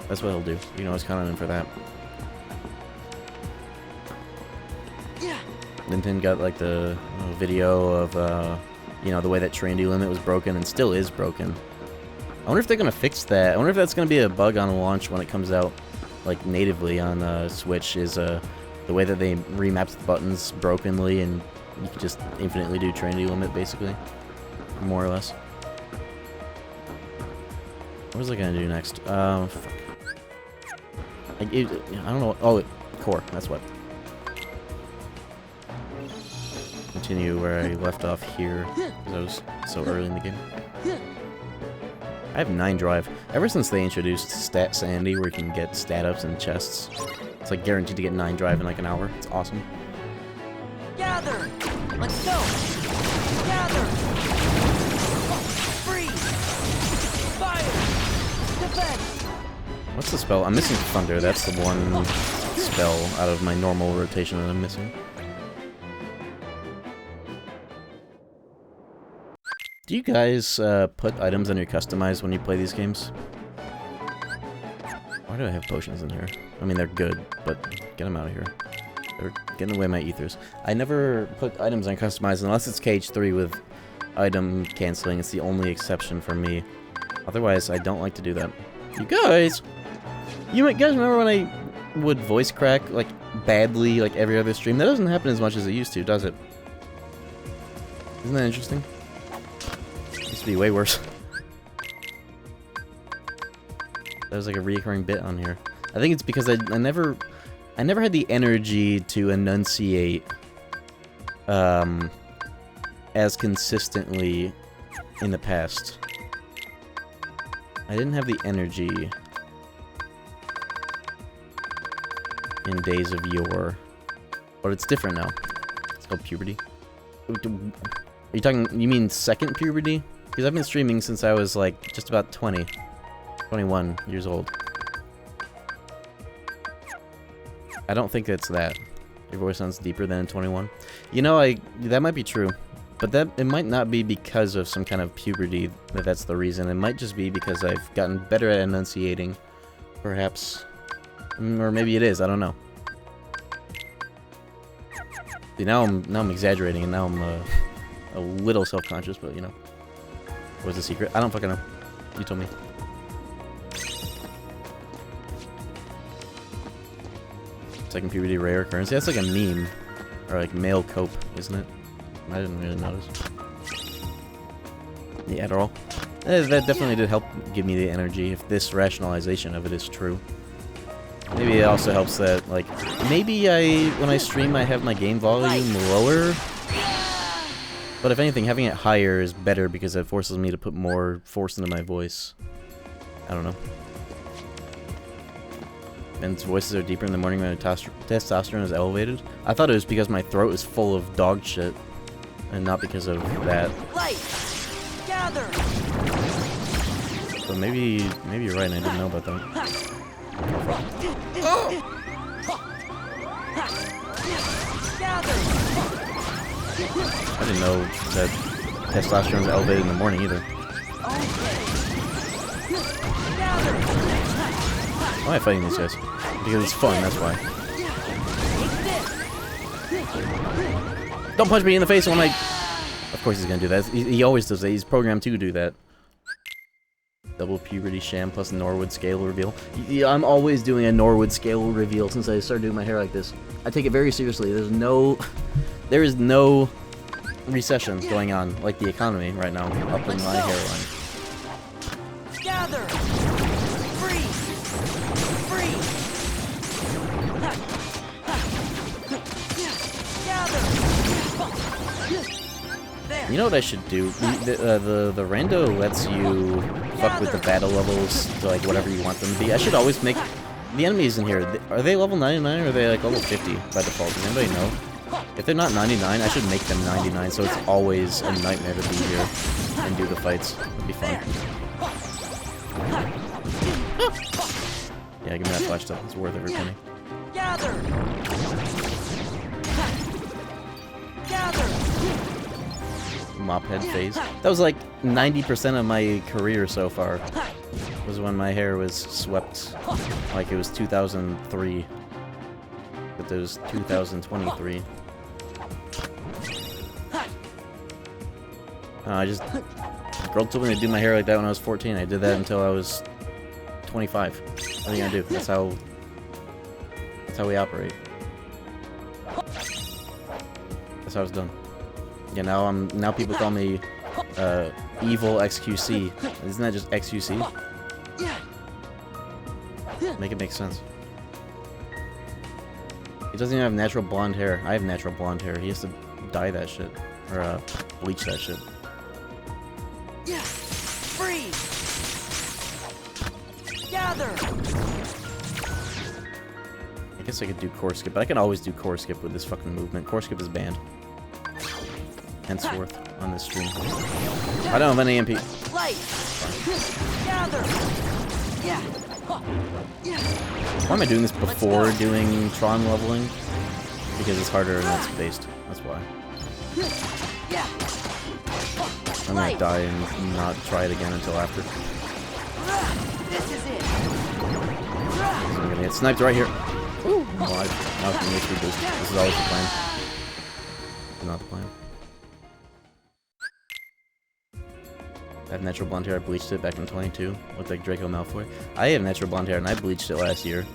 That's what he'll do. You know, I was counting him for that. Nintendo got like the video of, you know, the way that Trendy Limit was broken and still is broken. I wonder if they're gonna fix that. I wonder if that's gonna be a bug on launch when it comes out, like natively on Switch. Is the way that they remapped the buttons brokenly, and you can just infinitely do Trendy Limit basically, more or less. What was I gonna do next? Fuck. I don't know. Oh, core. That's what. Continue where I left off here, because I was so early in the game. I have 9 drive. Ever since they introduced Stat Sandy, where you can get stat ups and chests, it's like guaranteed to get 9 drive in like an hour. It's awesome. Gather! Let's go! Gather! Freeze! Fire! Defense! What's the spell? I'm missing Thunder. That's the one spell out of my normal rotation that I'm missing. Do you guys put items on your customize when you play these games? Why do I have potions in here? I mean, they're good, but get them out of here. They're getting away my ethers. I never put items on customize unless it's KH3 with item canceling. It's the only exception for me. Otherwise, I don't like to do that. You guys! You guys remember when I would voice crack, like, badly, like every other stream? That doesn't happen as much as it used to, does it? Isn't that interesting? Used to be way worse. That was like a reoccurring bit on here. I think it's because I never had the energy to enunciate as consistently in the past. I didn't have the energy in days of yore, but it's different now. It's called puberty. Are you talking? You mean second puberty? Because I've been streaming since I was like just about 21 years old. I don't think it's that. Your voice sounds deeper than 21. You know, that might be true, but it might not be because of some kind of puberty that's the reason. It might just be because I've gotten better at enunciating, perhaps, or maybe it is. I don't know. See, now I'm exaggerating, and now I'm a little self-conscious, but you know, what's the secret? I don't fucking know. You told me. Second puberty rare occurrence. Yeah, that's like a meme. Or like male cope, isn't it? I didn't really notice. Yeah, at all. That definitely did help give me the energy, if this rationalization of it is true. Maybe it also helps that, like, maybe when I stream I have my game volume lower. But if anything, having it higher is better because it forces me to put more force into my voice. I don't know. Men's voices are deeper in the morning when testosterone is elevated. I thought it was because my throat is full of dog shit, and not because of that. Light! Gather! So maybe you're right, and I didn't know about that. Oh! Gather! I didn't know that testosterone is elevated in the morning either. Why am I fighting these guys? Because it's fun, that's why. Don't punch me in the face when I... Of course he's gonna do that. He always does that. He's programmed to do that. Double puberty sham plus Norwood scale reveal. Yeah, I'm always doing a Norwood scale reveal since I started doing my hair like this. I take it very seriously. There is no recession going on like the economy right now up in my hairline. Gather! Freeze! Freeze! Gather! There. You know what I should do? The rando lets you fuck with the battle levels to like whatever you want them to be. I should always make the enemies in here. Are they level 99 or are they like level 50 by default? Does anybody know? If they're not 99, I should make them 99 so it's always a nightmare to be here and do the fights. It'd be fun. Yeah, give me that flash stuff. It's worth every penny. Gather. Gather. Mop head phase. That was like 90% of my career so far. Was when my hair was swept like it was 2003. But it was 2023. I just... Girl told me to do my hair like that when I was 14. I did that until I was 25. What are you gonna do? That's how we operate. That's how it's done. Yeah, now people call me evil XQC. Isn't that just XQC? Make it make sense. He doesn't even have natural blonde hair. I have natural blonde hair. He has to dye that shit. Or bleach that shit. Freeze. Gather. I guess I could do core skip, but I can always do core skip with this fucking movement. Core skip is banned. Henceforth on this stream. I don't have any MP. Light. Gather. Why am I doing this before doing Tron leveling? Because it's harder and it's based. That's why. I'm gonna die and not try it again until after. This is it. I'm gonna get sniped right here. Well, now I can HP boost. This is always the plan. Not the plan. I have natural blonde hair. I bleached it back in 22. Looked like Draco Malfoy. I have natural blonde hair and I bleached it last year.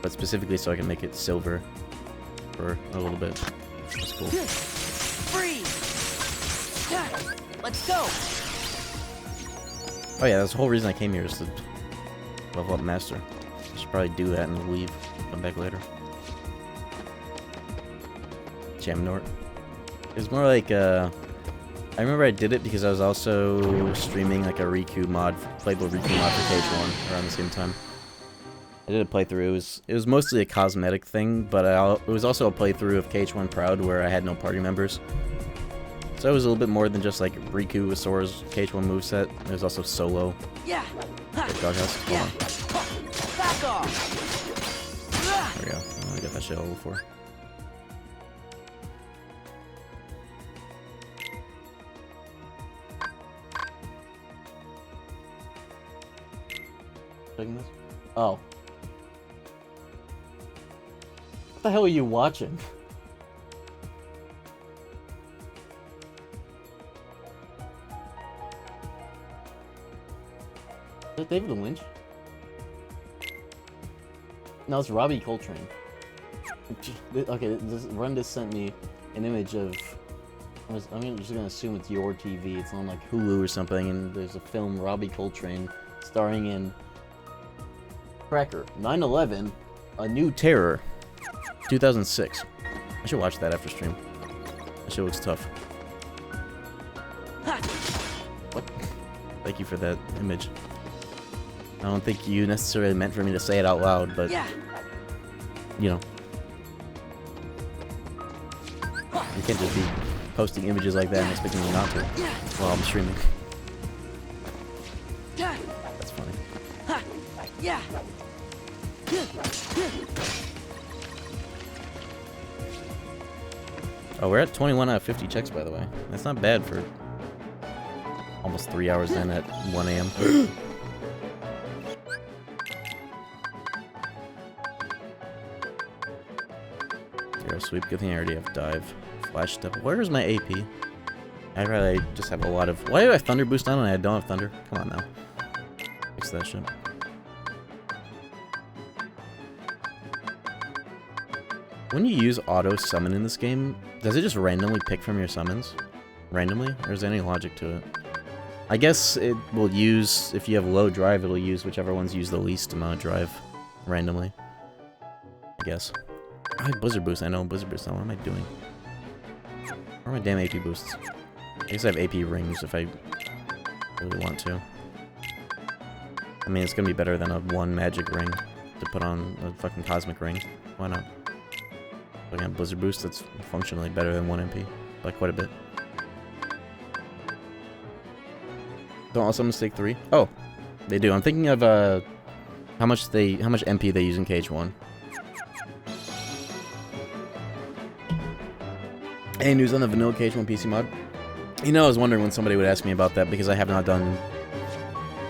But specifically so I can make it silver for a little bit. That's cool. Freeze. Let's go. Oh yeah, that's the whole reason I came here is to level up Master. I should probably do that and leave. Come back later. Jamnort. It's more like I remember I did it because I was also streaming like a Riku mod, playable Riku mod for KH1 around the same time. I did a playthrough. It was mostly a cosmetic thing, but it was also a playthrough of KH1 Proud where I had no party members. So it was a little bit more than just like Riku with Sora's KH1 moveset. It was also solo. Yeah. Doghouse. Yeah. Back off. There we go. Oh, I got that shit level 4. Taking this? Oh. What the hell are you watching? Is that David Lynch? No, it's Robbie Coltrane. Okay, Run sent me an image of... I'm just gonna assume it's your TV. It's on like Hulu or something, and there's a film Robbie Coltrane starring in Cracker 9/11, A New Terror, 2006. I should watch that after stream. That shit looks tough. What? Thank you for that image. I don't think you necessarily meant for me to say it out loud, but you know, you can't just be posting images like that and expecting me not to while I'm streaming. That's funny. Yeah. Oh, we're at 21 out of 50 checks, by the way. That's not bad for almost 3 hours in at 1 a.m. Zero sweep. Good thing I already have dive. Flash step. Where's my AP? I'd rather just have a lot of... Why do I have thunder boost on and I don't have thunder? Come on now. Fix that shit. When you use auto summon in this game, does it just randomly pick from your summons? Randomly? Or is there any logic to it? I guess it will use, if you have low drive, it'll use whichever ones use the least amount of drive randomly. I guess. I have Blizzard Boost. I know Blizzard Boost. Now what am I doing? Where are my damn AP boosts? I guess I have AP rings if I really want to. I mean, it's gonna be better than a 1 magic ring to put on a fucking cosmic ring. Why not? Again, Blizzard Boost, that's functionally better than 1 MP by quite a bit. Don't also mistake 3. Oh, They do. I'm thinking of how much MP they use in KH1. Any news on the vanilla KH1 PC mod? You know, I was wondering when somebody would ask me about that because I have not done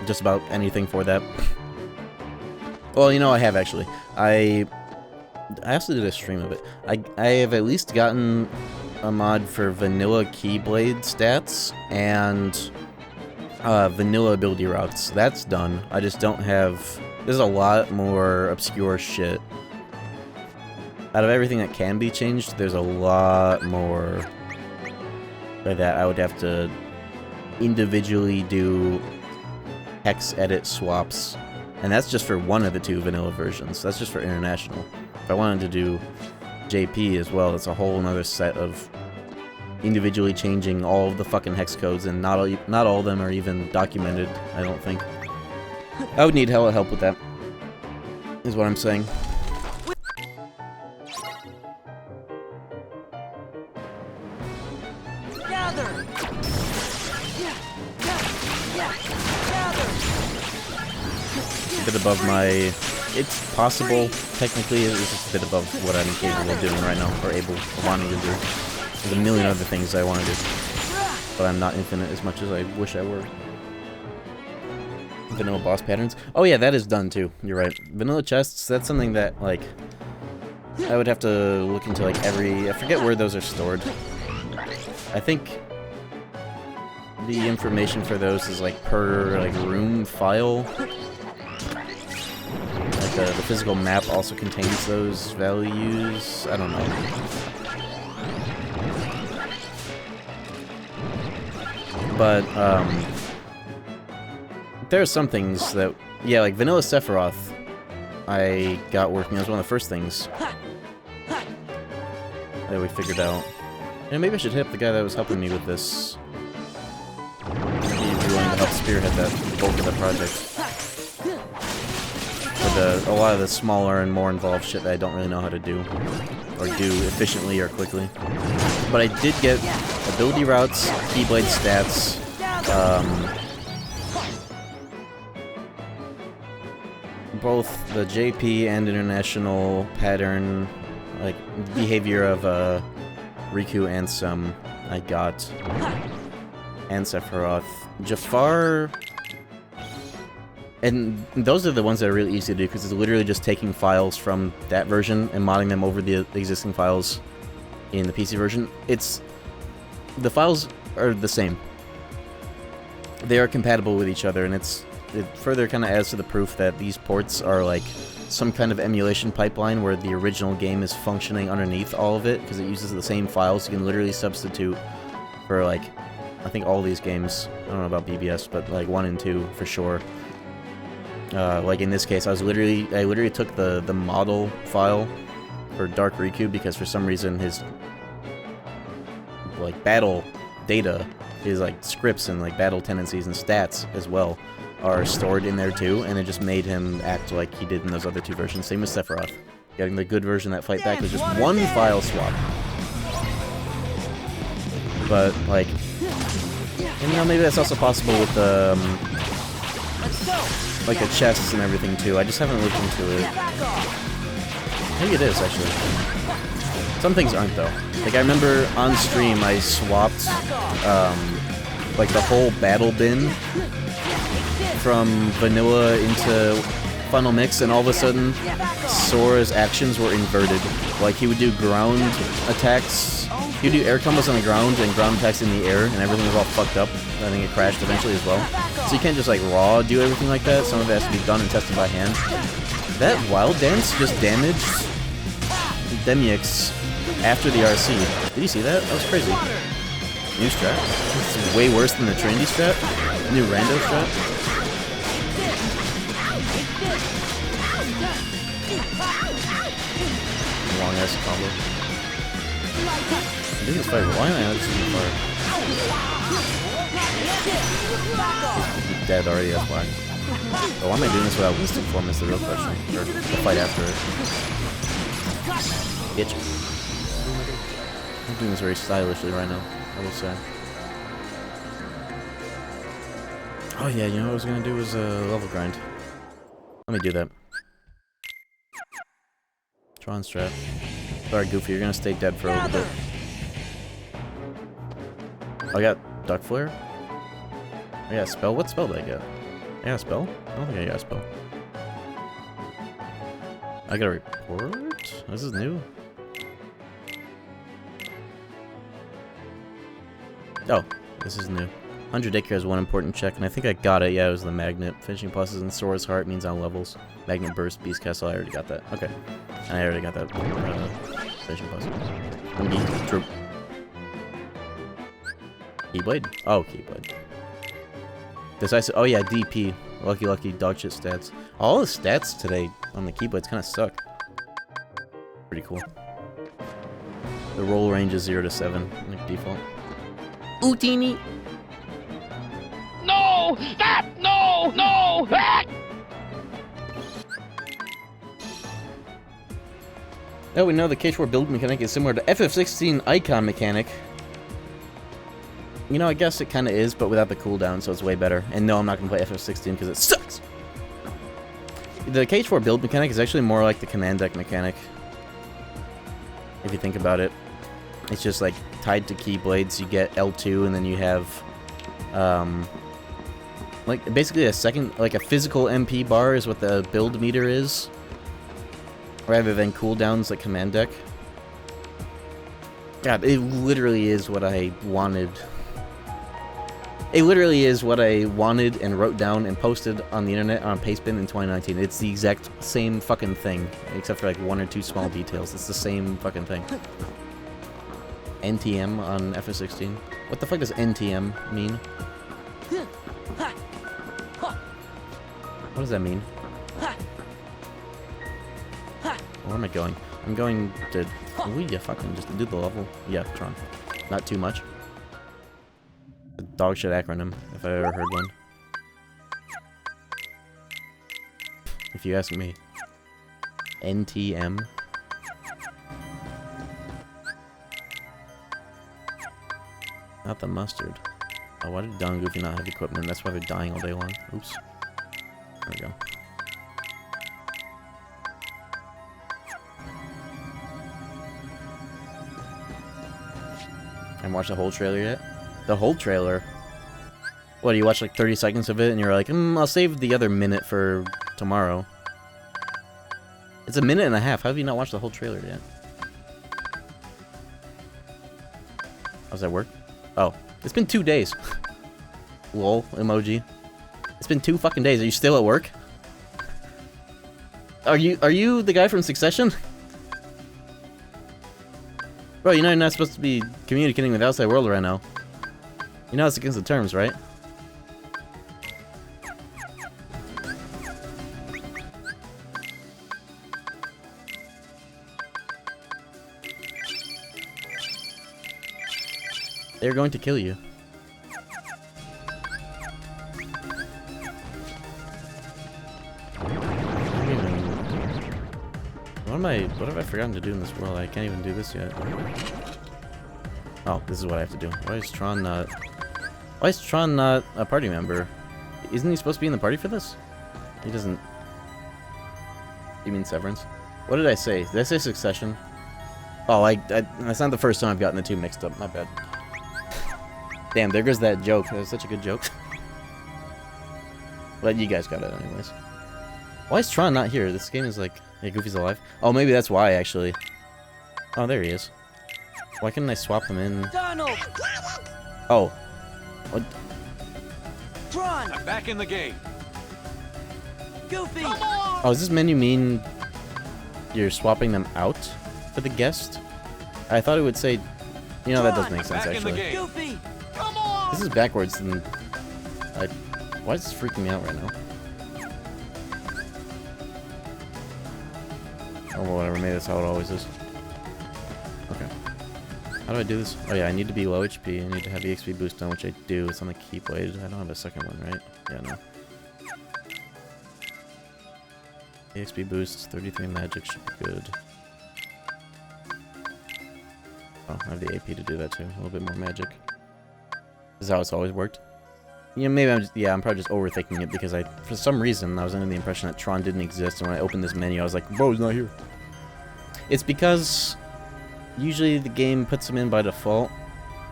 just about anything for that. Well, you know, I have actually. I also did a stream of it. I have at least gotten a mod for vanilla Keyblade stats and vanilla ability routes. That's done. I just don't have... There's a lot more obscure shit. Out of everything that can be changed, there's a lot more that I would have to individually do hex edit swaps. And that's just for one of the 2 vanilla versions. That's just for international. If I wanted to do JP as well, it's a whole another set of individually changing all of the fucking hex codes, and not all of them are even documented, I don't think. I would need hella help with that, is what I'm saying. Gather. A bit above my... It's possible, technically, it's just a bit above what I'm capable of doing right now, or wanting to do. There's a million other things I want to do, but I'm not infinite as much as I wish I were. Vanilla boss patterns? Oh yeah, that is done too, you're right. Vanilla chests, that's something that, like, I would have to look into, like, I forget where those are stored. I think the information for those is, like, per, like, room file. Like, the physical map also contains those values. I don't know. But, there are some things that... Yeah, like, Vanilla Sephiroth, I got working. That was one of the first things that we figured out. And maybe I should hit up the guy that was helping me with this. Maybe he'd be willing to help spearhead that bulk of the project. For a lot of the smaller and more involved shit that I don't really know how to do. Or do efficiently or quickly. But I did get ability routes, Keyblade stats, both the JP and international pattern, like, behavior of Riku and some I got, and Sephiroth. Jafar, and those are the ones that are really easy to do because it's literally just taking files from that version and modding them over the existing files in the PC version. The files are the same. They are compatible with each other, and it further kind of adds to the proof that these ports are like some kind of emulation pipeline where the original game is functioning underneath all of it, because it uses the same files. You can literally substitute for, like, I think all these games. I don't know about BBS, but like 1 and 2 for sure. Like in this case, I literally took the model file for Dark Riku because for some reason his, like, battle data, his, like, scripts and, like, battle tendencies and stats as well are stored in there too, and it just made him act like he did in those other 2 versions. Same with Sephiroth. Getting the good version that fight back was just one file swap. But, like, and, you know, maybe that's also possible with like the chests and everything too. I just haven't looked into it. Maybe it is, actually. Some things aren't, though. Like, I remember on stream I swapped, like, the whole battle bin from vanilla into Final Mix, and all of a sudden Sora's actions were inverted. Like, he would do ground attacks. He would do air combos on the ground and ground attacks in the air, and everything was all fucked up. I think it crashed eventually as well. So you can't just, like, raw do everything like that. Some of it has to be done and tested by hand. That Wild Dance just damaged Demyx after the RC. Did you see that? That was crazy. New strat. It's way worse than the trendy strat. New rando strat. Long ass combo. I think it's fire. Why am I not shooting fire? He's dead already, that's why. But why am I doing this without Wisdom Form is the real question. Or the fight after it. Bitch. I'm doing this very stylishly right now, I will say. Oh yeah, you know what I was gonna do was level grind. Let me do that. Tron strap. Sorry, Goofy, you're gonna stay dead for a little bit. I got Duck Flare. I got a spell. What spell did I get? I got a spell? I don't think I got a spell. I got a report? This is new. Oh, this is new. 100 acre has one important check, and I think I got it. Yeah, it was the magnet. Finishing pluses and Sora's Heart means on levels. Magnet Burst, Beast Castle, I already got that. Okay. I already got that. Finishing pluses. True. Keyblade? Oh, Keyblade. Decisive. Oh yeah, DP. Lucky dog shit stats. All the stats today on the Keyblades kind of suck. Pretty cool. The roll range is 0 to 7, like default. Ooh, teeny! No! Stop! No! No! Ah! Now we know the KH4 build mechanic is similar to FF16 icon mechanic. You know, I guess it kind of is, but without the cooldown, so it's way better. And no, I'm not going to play FF16 because it sucks! The KH4 build mechanic is actually more like the command deck mechanic. If you think about it. It's just like tied to Keyblades, you get L2, and then you have, like basically a second, like a physical MP bar is what the build meter is, rather than cooldowns like command deck. God, it literally is what I wanted. It literally is what I wanted and wrote down and posted on the internet on Pastebin in 2019. It's the exact same fucking thing, except for like 1 or 2 small details. It's the same fucking thing. NTM on FF16. What the fuck does NTM mean? What does that mean? Where am I going? I'm going to... Will you fucking just do the level? Yeah, Tron. Not too much. A dog shit acronym, if I ever heard one. If you ask me. NTM. Not the mustard. Oh, why did Don and Goofy not have equipment? That's why they're dying all day long. Oops. There we go. Haven't watched the whole trailer yet? The whole trailer? What, you watched like 30 seconds of it and you're like, I'll save the other minute for tomorrow. It's a minute and a half. How have you not watched the whole trailer yet? How's that work? Oh, it's been 2 days. Lol emoji. It's been 2 fucking days. Are you still at work? Are you the guy from Succession? Bro, you know you're not supposed to be communicating with the outside world right now. You know it's against the terms, right? They're going to kill you. What have I forgotten to do in this world? I can't even do this yet. Oh, this is what I have to do. Why is Tron not a party member? Isn't he supposed to be in the party for this? He doesn't. You mean Severance? What did I say? Did I say Succession? Oh, that's not the first time I've gotten the two mixed up. My bad. Damn, there goes that joke. That was such a good joke. But you guys got it anyways. Why is Tron not here? This game is like... Yeah, Goofy's alive. Oh, maybe that's why, actually. Oh, there he is. Why couldn't I swap him in? Donald! Oh. What? Tron! I'm back in the game. Goofy! Oh, does this menu mean you're swapping them out for the guest? I thought it would say... You know, that does make sense, Back in the actually. game. Goofy! This is backwards than... Why is this freaking me out right now? Oh, well, whatever. Maybe that's how it always is. Okay. How do I do this? Oh, yeah, I need to be low HP. I need to have EXP boost on, which I do. It's on the Keyblade. I don't have a second one, right? Yeah, no. EXP boosts, 33 magic should be good. Oh, I have the AP to do that too. A little bit more magic. This is how it's always worked. You know, maybe I'm probably just overthinking it because for some reason, I was under the impression that Tron didn't exist, and when I opened this menu, I was like, bro, he's not here. It's because usually the game puts him in by default.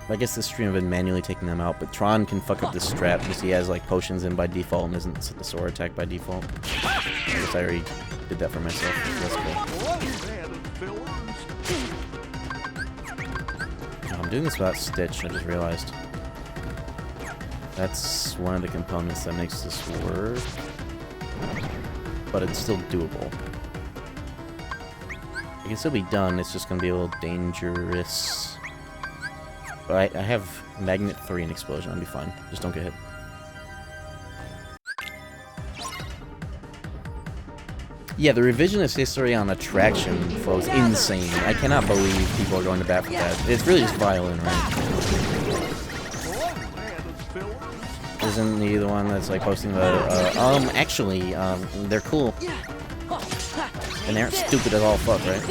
I guess this stream I've been manually taking them out, but Tron can fuck up this strat because he has, like, potions in by default and isn't the sword attack by default. I guess I already did that for myself, so that's cool. Oh, I'm doing this without Stitch, I just realized. That's one of the components that makes this work, but it's still doable. It can still be done, it's just going to be a little dangerous. But I have Magnet 3 and Explosion, I'll be fine. Just don't get hit. Yeah, the revisionist history on attraction flow is insane. I cannot believe people are going to bat for that. It's really just violin, right? Isn't he the one that's like posting the, actually, they're cool. And they aren't stupid as all fuck, right?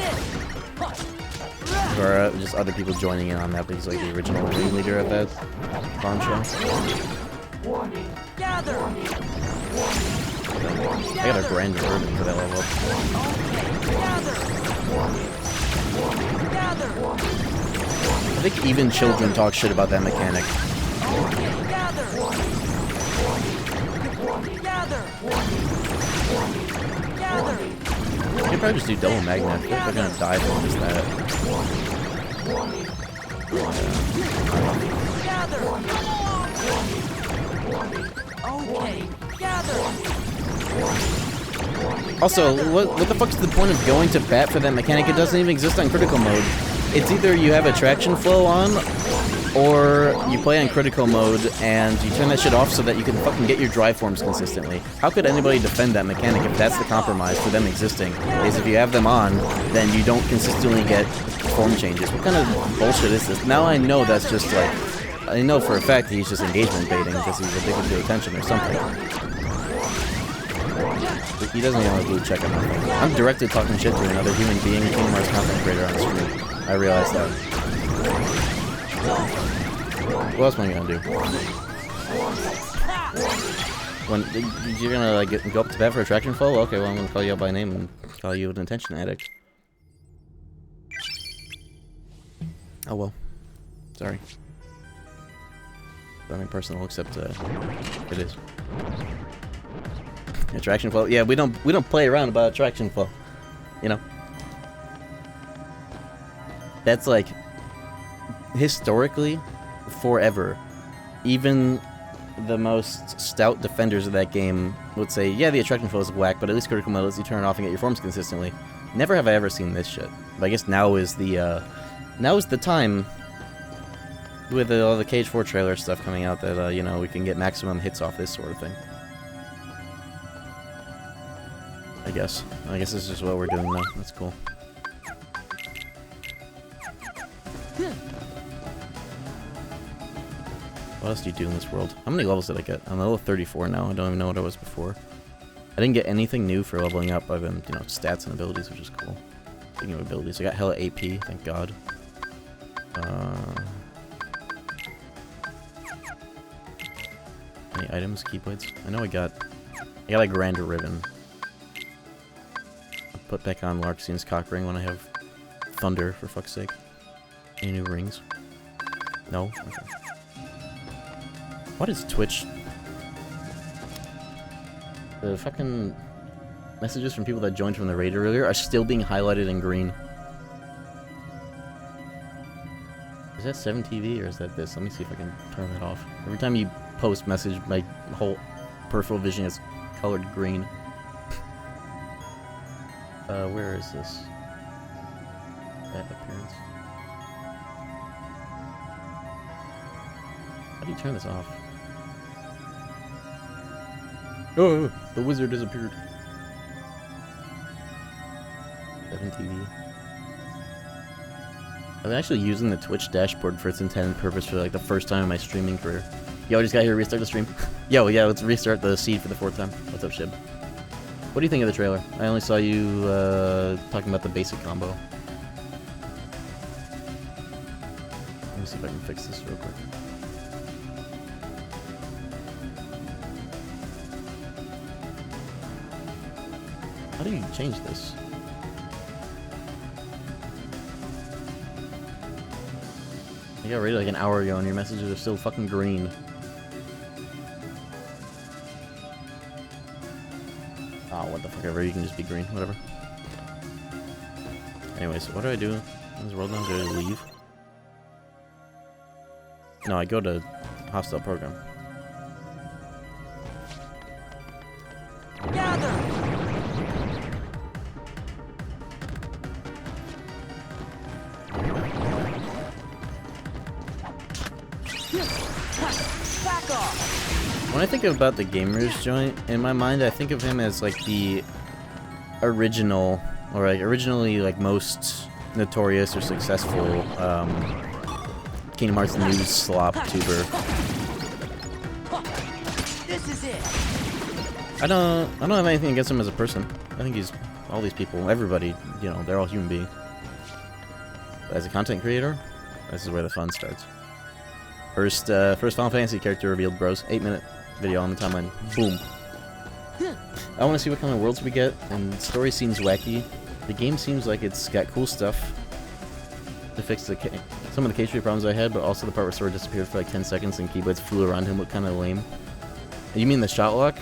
Or just other people joining in on that, but he's like the original ringleader of that pawn show. I got a grand ribbon for that level up. I think even children talk shit about that mechanic. You could probably just do double magnet. I think they're gonna die from just that. Also, what the fuck's the point of going to bat for that mechanic? It doesn't even exist on critical mode. It's either you have attraction flow on, or you play on critical mode and you turn that shit off so that you can fucking get your drive forms consistently. How could anybody defend that mechanic if that's the compromise for them existing? Is if you have them on, then you don't consistently get form changes. What kind of bullshit is this? Now I know that's just like, I know for a fact he's just engagement baiting because he's addicted to attention or something. But he doesn't even have a blue check on my phone. I'm directly talking shit to another human being, Kingdom Hearts content creator on stream. I realize that. What else am I gonna do? When you're gonna like go up to bat for attraction flow? Okay, well I'm gonna call you out by name and call you an attention addict. Oh well. Sorry. Nothing personal except it is. Attraction flow? Yeah, we don't play around about attraction flow. You know? That's like historically, forever, even the most stout defenders of that game would say, yeah, the attraction flow is whack, but at least critical mode lets you turn it off and get your forms consistently. Never have I ever seen this shit. But I guess now is the time with all the KH4 trailer stuff coming out that, you know, we can get maximum hits off this sort of thing. I guess this is just what we're doing now. That's cool. What else do you do in this world? How many levels did I get? I'm level 34 now. I don't even know what I was before. I didn't get anything new for leveling up other than, you know, stats and abilities, which is cool. Speaking of abilities, I got hella AP, thank God. Any items? Keyblades? I know I got a grand ribbon. I'll put back on Larxian's cock ring when I have thunder, for fuck's sake. Any new rings? No? Okay. What is Twitch? The fucking messages from people that joined from the raid earlier are still being highlighted in green. Is that 7TV or is that this? Let me see if I can turn that off. Every time you post message, my whole peripheral vision is colored green. Where is this? That appearance. How do you turn this off? Oh, the wizard disappeared. 7TV. I'm actually using the Twitch dashboard for its intended purpose for like the first time in my streaming career. Yo, I just got here to restart the stream. Yo, yeah, let's restart the seed for the 4th time. What's up, Shib? What do you think of the trailer? I only saw you talking about the basic combo. Let me see if I can fix this real quick. How do you change this? I got read like an hour ago and your messages are still fucking green. Oh, what the fuck ever, you can just be green, whatever. Anyways, what do I do in this world now? Do I leave? No, I go to hostile program. Gather. Back off. When I think about the Gamers Joint, in my mind I think of him as like the original, or like originally like most notorious or successful Kingdom Hearts news slop tuber. This is it. I don't have anything against him as a person. I think he's all these people, everybody, you know, they're all human beings. But as a content creator, this is where the fun starts. First Final Fantasy character revealed, bros. 8-minute video on the timeline. Boom. I want to see what kind of worlds we get, and the story seems wacky. The game seems like it's got cool stuff to fix some of the KH2 problems I had, but also the part where Sora disappeared for like 10 seconds and Keyblades flew around him looked kind of lame. You mean the shot lock?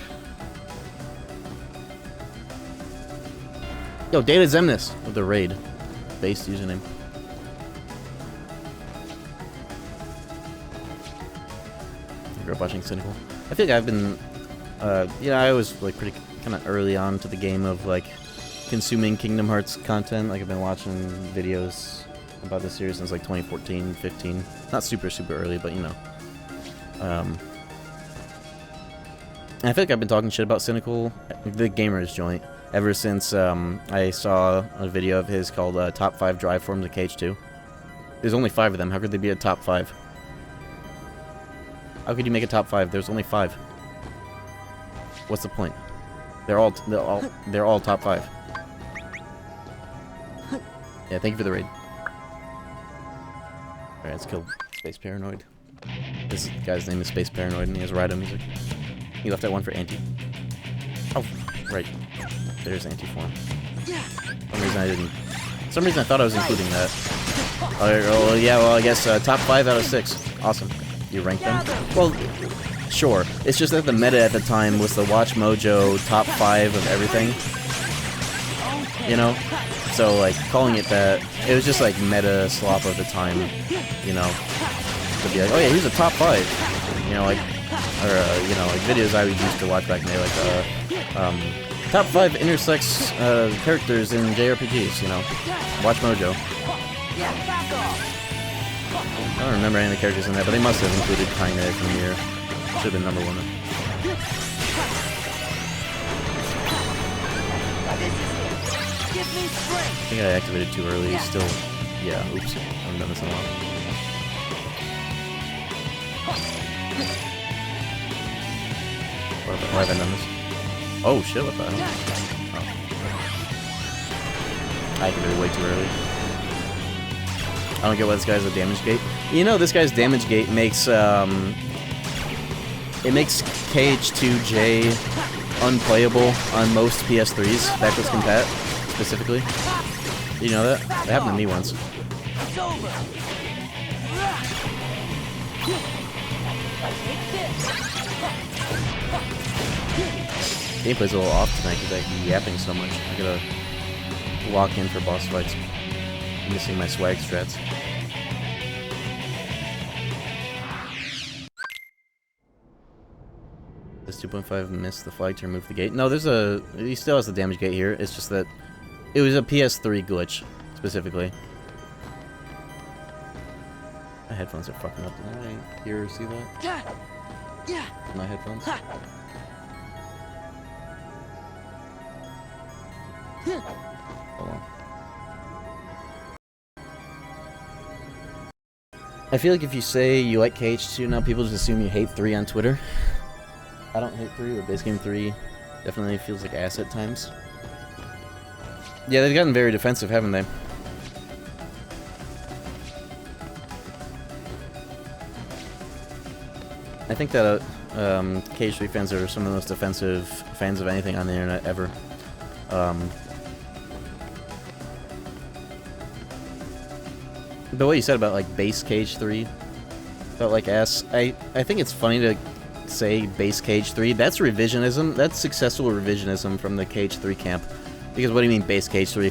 Yo, Data Zemnis with the raid. Based username. I grew up watching Cynical. I feel like I've been, yeah, I was like pretty kind of early on to the game of like consuming Kingdom Hearts content. Like I've been watching videos about this series since like 2014, 15. Not super early, but you know. And I feel like I've been talking shit about Cynical, the Gamers Joint, ever since I saw a video of his called Top 5 Drive Forms of KH2. There's only 5 of them. How could they be a top 5? How could you make a top 5? There's only 5. What's the point? They're all top 5. Yeah, thank you for the raid. Alright, let's kill Space Paranoid. This guy's name is Space Paranoid and he has Rando music. He left that one for Anti. Oh, right. There's Anti form. For some reason I thought I was including that. Oh yeah, well I guess top 5 out of 6. Awesome. You rank them? Well, sure. It's just that the meta at the time was the Watch Mojo top 5 of everything. You know? So like calling it that, it was just like meta slop of the time. You know? To be like, oh yeah, he's a top 5. You know, like, or you know, like videos I would used to watch back in the day, like top 5 intersex characters in JRPGs. You know, Watch Mojo. I don't remember any of the characters in that, but they must have included Kinetic from here. Should have been number 1. I think I activated too early. Still, yeah. Oops, I haven't done this in a while. Why have I done this? Oh shit! What the hell? Oh. I activated way too early. I don't get why this guy's a damage gate. You know, this guy's damage gate makes it makes KH2J unplayable on most PS3s, backwards compat, specifically. You know that? That happened to me once. Gameplay's a little off tonight because I'm yapping so much. I gotta lock in for boss fights. I'm missing my swag strats. Does 2.5 miss the flag to remove the gate? No, he still has the damage gate here. It's just that it was a PS3 glitch, specifically. My headphones are fucking up. Did I hear or see that? Yeah. My headphones? Hold on. I feel like if you say you like KH2 now, people just assume you hate 3 on Twitter. I don't hate 3, but base game 3 definitely feels like ass at times. Yeah, they've gotten very defensive, haven't they? I think that KH3 fans are some of the most defensive fans of anything on the internet ever. But what you said about like base KH3 felt like ass. I think it's funny to say base KH3. That's revisionism. That's successful revisionism from the KH3 camp. Because what do you mean base KH3?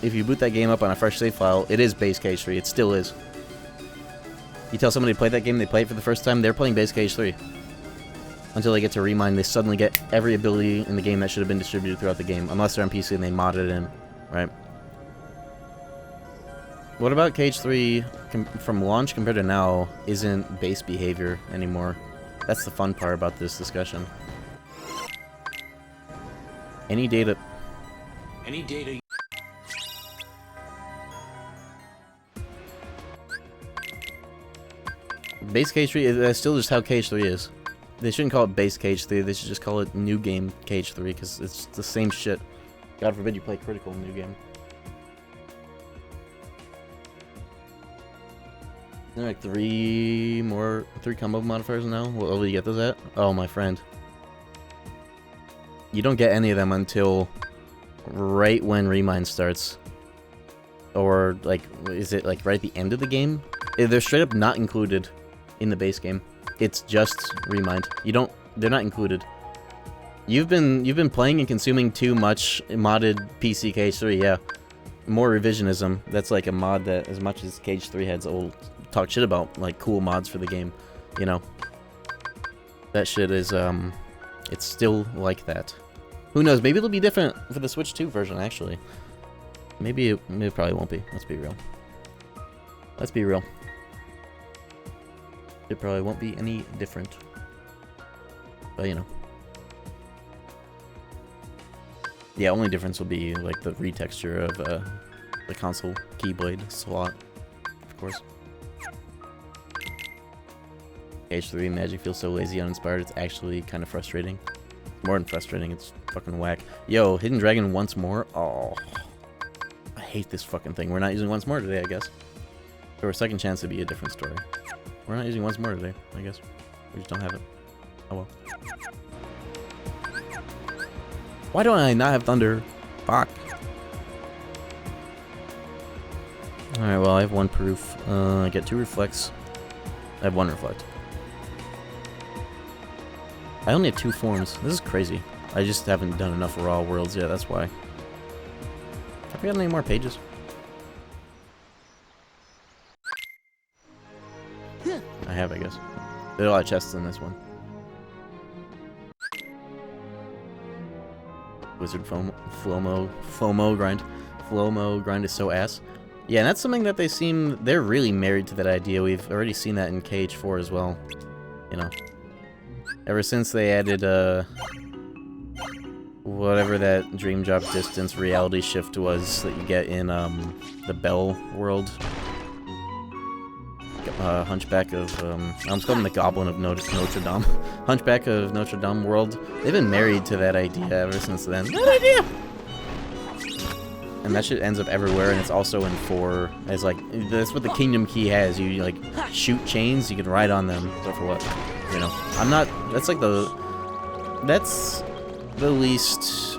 If you boot that game up on a fresh save file, it is base KH3. It still is. You tell somebody to play that game, they play it for the first time, they're playing base KH3. Until they get to Remind, they suddenly get every ability in the game that should have been distributed throughout the game, unless they're on PC and they mod it in, right? What about KH3 from launch compared to now isn't base behavior anymore? That's the fun part about this discussion. Any data... Base KH3, that's still just how KH3 is. They shouldn't call it base KH3, they should just call it new game KH3, because it's the same shit. God forbid you play critical new game. There are like three combo modifiers now. What level do you get those at? Oh, my friend. You don't get any of them until right when Remind starts. Or, like, is it like right at the end of the game? They're straight up not included in the base game. It's just Remind. They're not included. You've been playing and consuming too much modded PC KH3, yeah. More revisionism. That's like a mod that, as much as KH3 heads will talk shit about, like, cool mods for the game, you know. That shit is, it's still like that. Who knows, maybe it'll be different for the Switch 2 version, actually. Maybe it probably won't be. Let's be real. Let's be real. It probably won't be any different. But, you know. Yeah, only difference will be, like, the retexture of, the console keyblade slot. Of course. KH3 Magic feels so lazy, uninspired, it's actually kind of frustrating. More than frustrating, it's fucking whack. Yo, Hidden Dragon once more? Oh. I hate this fucking thing. We're not using once more today, I guess. If there were a second chance, it'd be a different story. We're not using once more today, I guess. We just don't have it. Oh well. Why don't I not have thunder? Fuck. Alright, well, I have one proof. I get 2 reflects. I have 1 reflect. I only have 2 forms. This is crazy. I just haven't done enough raw worlds yet, that's why. Have we got any more pages? I have, I guess. There's a lot of chests in this one. Wizard FOMO grind. FOMO grind is so ass. Yeah, and that's something that they're really married to that idea. We've already seen that in KH4 as well. You know. Ever since they added, whatever that Dream Drop Distance reality shift was that you get in, the Bell world. Hunchback of, I almost called him the Goblin of Notre Dame. Hunchback of Notre Dame world. They've been married to that idea ever since then. That idea! And that shit ends up everywhere, and it's also in 4 as, like, that's what the Kingdom Key has. You, like, shoot chains, you can ride on them. So for what? You know, I'm not, that's like that's the least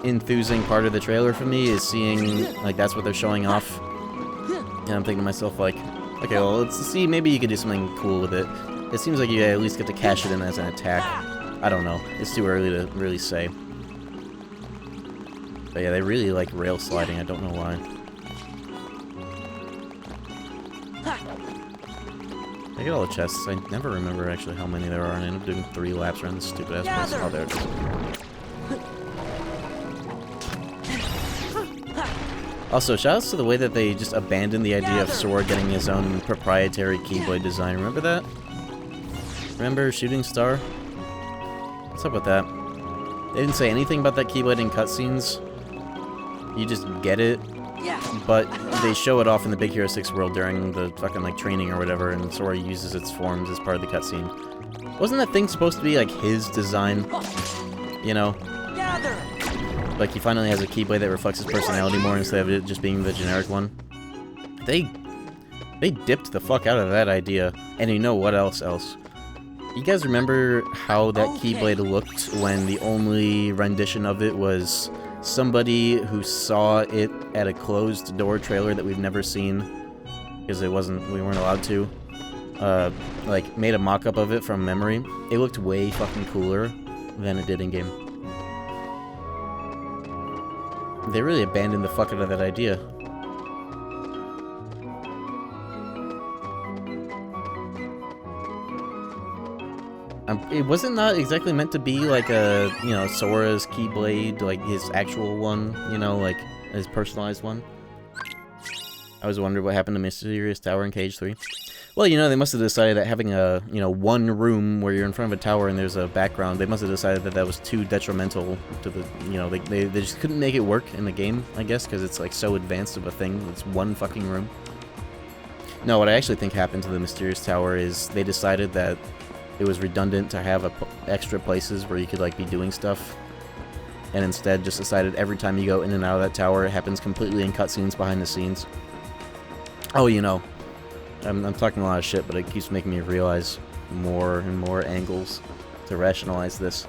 enthusing part of the trailer for me, is seeing, like, that's what they're showing off. And I'm thinking to myself, like, okay, well, let's see, maybe you could do something cool with it. It seems like you at least get to cash it in as an attack. I don't know. It's too early to really say. But yeah, they really like rail sliding. I don't know why. I get all the chests. I never remember actually how many there are, and I end up doing 3 laps around this stupid ass place. Oh, there it is. Also, shoutouts to the way that they just abandoned the idea of Sora getting his own proprietary Keyblade design. Remember that? Remember Shooting Star? What's up with that? They didn't say anything about that Keyblade in cutscenes. You just get it. But they show it off in the Big Hero 6 world during the fucking, like, training or whatever, and Sora uses its forms as part of the cutscene. Wasn't that thing supposed to be, like, his design? You know? Like, he finally has a Keyblade that reflects his personality more instead of it just being the generic one. They dipped the fuck out of that idea. And you know what else? You guys remember how that Keyblade looked when the only rendition of it was somebody who saw it at a closed door trailer that we've never seen, because we weren't allowed to, like, made a mock-up of it from memory. It looked way fucking cooler than it did in-game. They really abandoned the fuck out of that idea. It wasn't not exactly meant to be like a, you know, Sora's Keyblade, like his actual one, you know, like his personalized one. I was wondering what happened to Mysterious Tower in KH3. Well, you know, they must have decided that having a, you know, one room where you're in front of a tower and there's a background, they must have decided that that was too detrimental to the, you know, they just couldn't make it work in the game, I guess, because it's like so advanced of a thing. It's one fucking room. No, what I actually think happened to the Mysterious Tower is they decided that it was redundant to have extra places where you could, like, be doing stuff, and instead just decided every time you go in and out of that tower, it happens completely in cutscenes behind the scenes. Oh, you know, I'm talking a lot of shit, but it keeps making me realize more and more angles to rationalize this.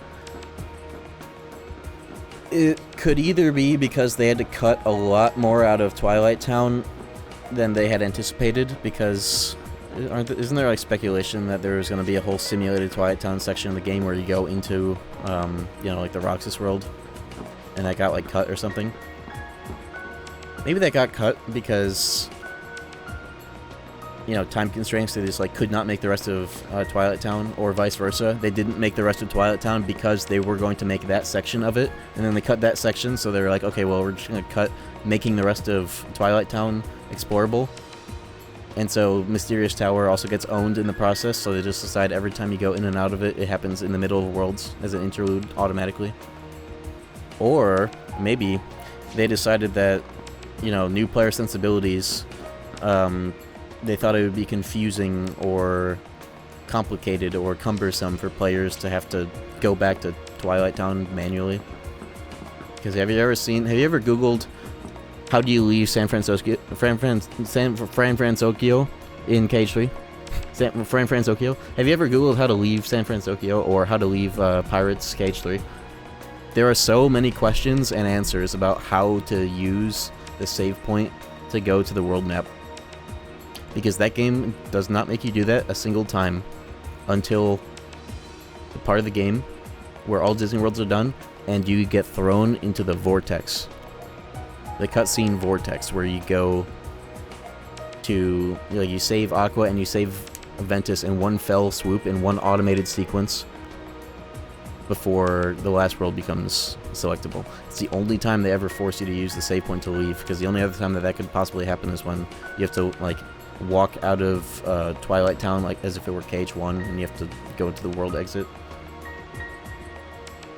It could either be because they had to cut a lot more out of Twilight Town than they had anticipated, because isn't there like speculation that there was going to be a whole simulated Twilight Town section of the game where you go into, you know, like the Roxas world, and that got like cut or something? Maybe that got cut because, you know, time constraints. They just like could not make the rest of Twilight Town, or vice versa. They didn't make the rest of Twilight Town because they were going to make that section of it, and then they cut that section, so they were like, okay, well, we're just going to cut making the rest of Twilight Town explorable. And so Mysterious Tower also gets owned in the process, so they just decide every time you go in and out of it, it happens in the middle of worlds as an interlude automatically. Or maybe they decided that, you know, new player sensibilities, they thought it would be confusing or complicated or cumbersome for players to have to go back to Twilight Town manually. Because have you ever Googled how do you leave San Francisco in KH3? San Francisco? Have you ever Googled how to leave San Francisco or how to leave Pirates KH3? There are so many questions and answers about how to use the save point to go to the world map. Because that game does not make you do that a single time until the part of the game where all Disney Worlds are done and you get thrown into the vortex. The cutscene vortex, where you go to, you know, you save Aqua and you save Ventus in one fell swoop, in one automated sequence, before the last world becomes selectable. It's the only time they ever force you to use the save point to leave, because the only other time that could possibly happen is when you have to, like, walk out of Twilight Town, like, as if it were KH1, and you have to go to the world exit.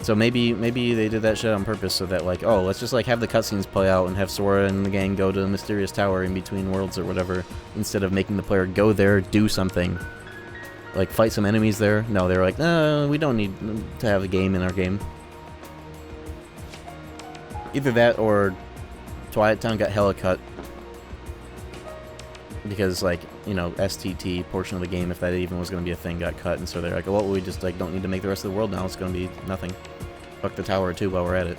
So maybe they did that shit on purpose, so that, like, oh, let's just, like, have the cutscenes play out and have Sora and the gang go to the Mysterious Tower in between worlds or whatever, instead of making the player go there, do something, like, fight some enemies there. No, they were like, no, we don't need to have a game in our game. Either that, or Twilight Town got hella cut. Because, like, you know, STT portion of the game, if that even was going to be a thing, got cut, and so they're like, well, we just, like, don't need to make the rest of the world now, it's going to be nothing. Fuck the tower, too, while we're at it.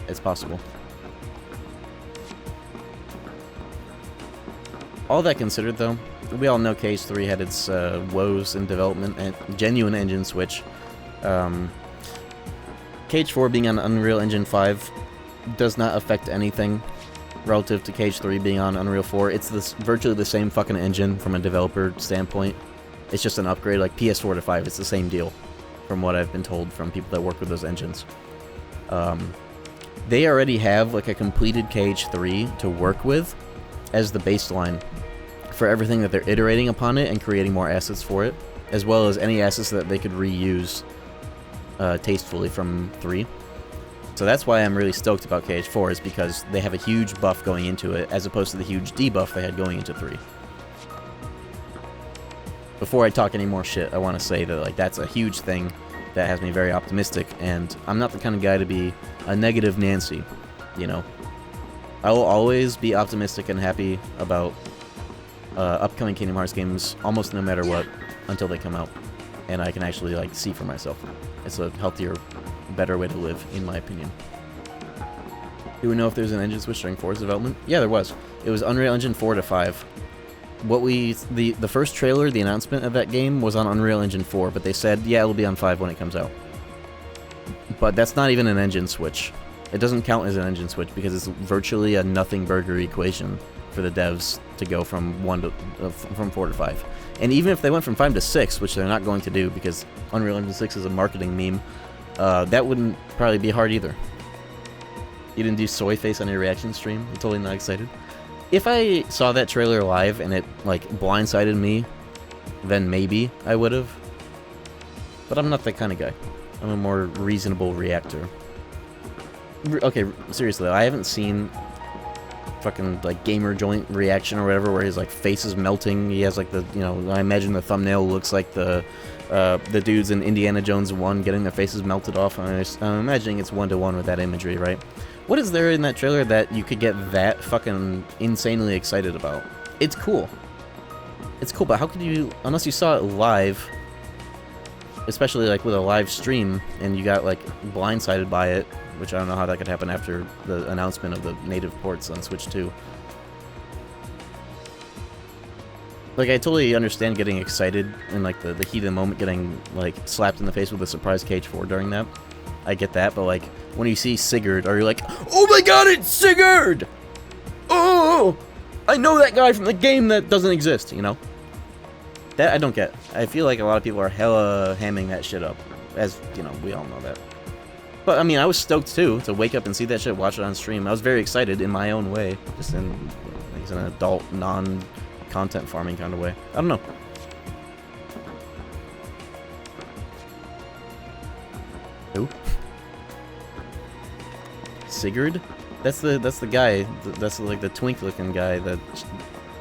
It's possible. All that considered, though, we all know KH3 had its woes in development and genuine engine switch. KH4 being on Unreal Engine 5 does not affect anything relative to KH3 being on Unreal 4. It's virtually the same fucking engine from a developer standpoint. It's just an upgrade, like PS4 to 5, it's the same deal, from what I've been told from people that work with those engines. They already have, like, a completed KH3 to work with as the baseline for everything that they're iterating upon it and creating more assets for it, as well as any assets that they could reuse tastefully from 3. So that's why I'm really stoked about KH4, is because they have a huge buff going into it, as opposed to the huge debuff they had going into 3. Before I talk any more shit, I want to say that, like, that's a huge thing that has me very optimistic, and I'm not the kind of guy to be a negative Nancy, you know. I will always be optimistic and happy about upcoming Kingdom Hearts games, almost no matter what, until they come out, and I can actually, like, see for myself. It's a healthier, better way to live, in my opinion. Do we know if there's an engine switch during 4's development? Yeah, there was. It was Unreal Engine 4 to 5. The first trailer, the announcement of that game was on Unreal Engine 4, but they said, yeah, it'll be on 5 when it comes out. But that's not even an engine switch. It doesn't count as an engine switch because it's virtually a nothing burger equation for the devs to go from 4 to 5. And even if they went from 5 to 6, which they're not going to do because Unreal Engine 6 is a marketing meme, that wouldn't probably be hard either. You didn't do soy face on your reaction stream? You're totally not excited? If I saw that trailer live and it, like, blindsided me, then maybe I would have. But I'm not that kind of guy. I'm a more reasonable reactor. Okay, seriously, I haven't seen fucking, like, gamer joint reaction or whatever where his, like, face is melting. He has, like, the, you know, I imagine the thumbnail looks like the dudes in Indiana Jones 1 getting their faces melted off. I'm imagining it's one-to-one with that imagery, right? What is there in that trailer that you could get that fucking insanely excited about? It's cool. It's cool, but how could you, unless you saw it live, especially like with a live stream, and you got like blindsided by it, which I don't know how that could happen after the announcement of the native ports on Switch 2. Like, I totally understand getting excited and like the heat of the moment getting like slapped in the face with a surprise KH4 during that. I get that, but like when you see Sigurd, are you like, oh my god, it's Sigurd! Oh, I know that guy from the game that doesn't exist, you know? That I don't get. I feel like a lot of people are hella hamming that shit up, as, you know, we all know that. But I mean, I was stoked too to wake up and see that shit, watch it on stream. I was very excited in my own way, just in like, an adult, non-content farming kind of way. I don't know. Who? Sigurd? That's the guy. That's like the twink-looking guy that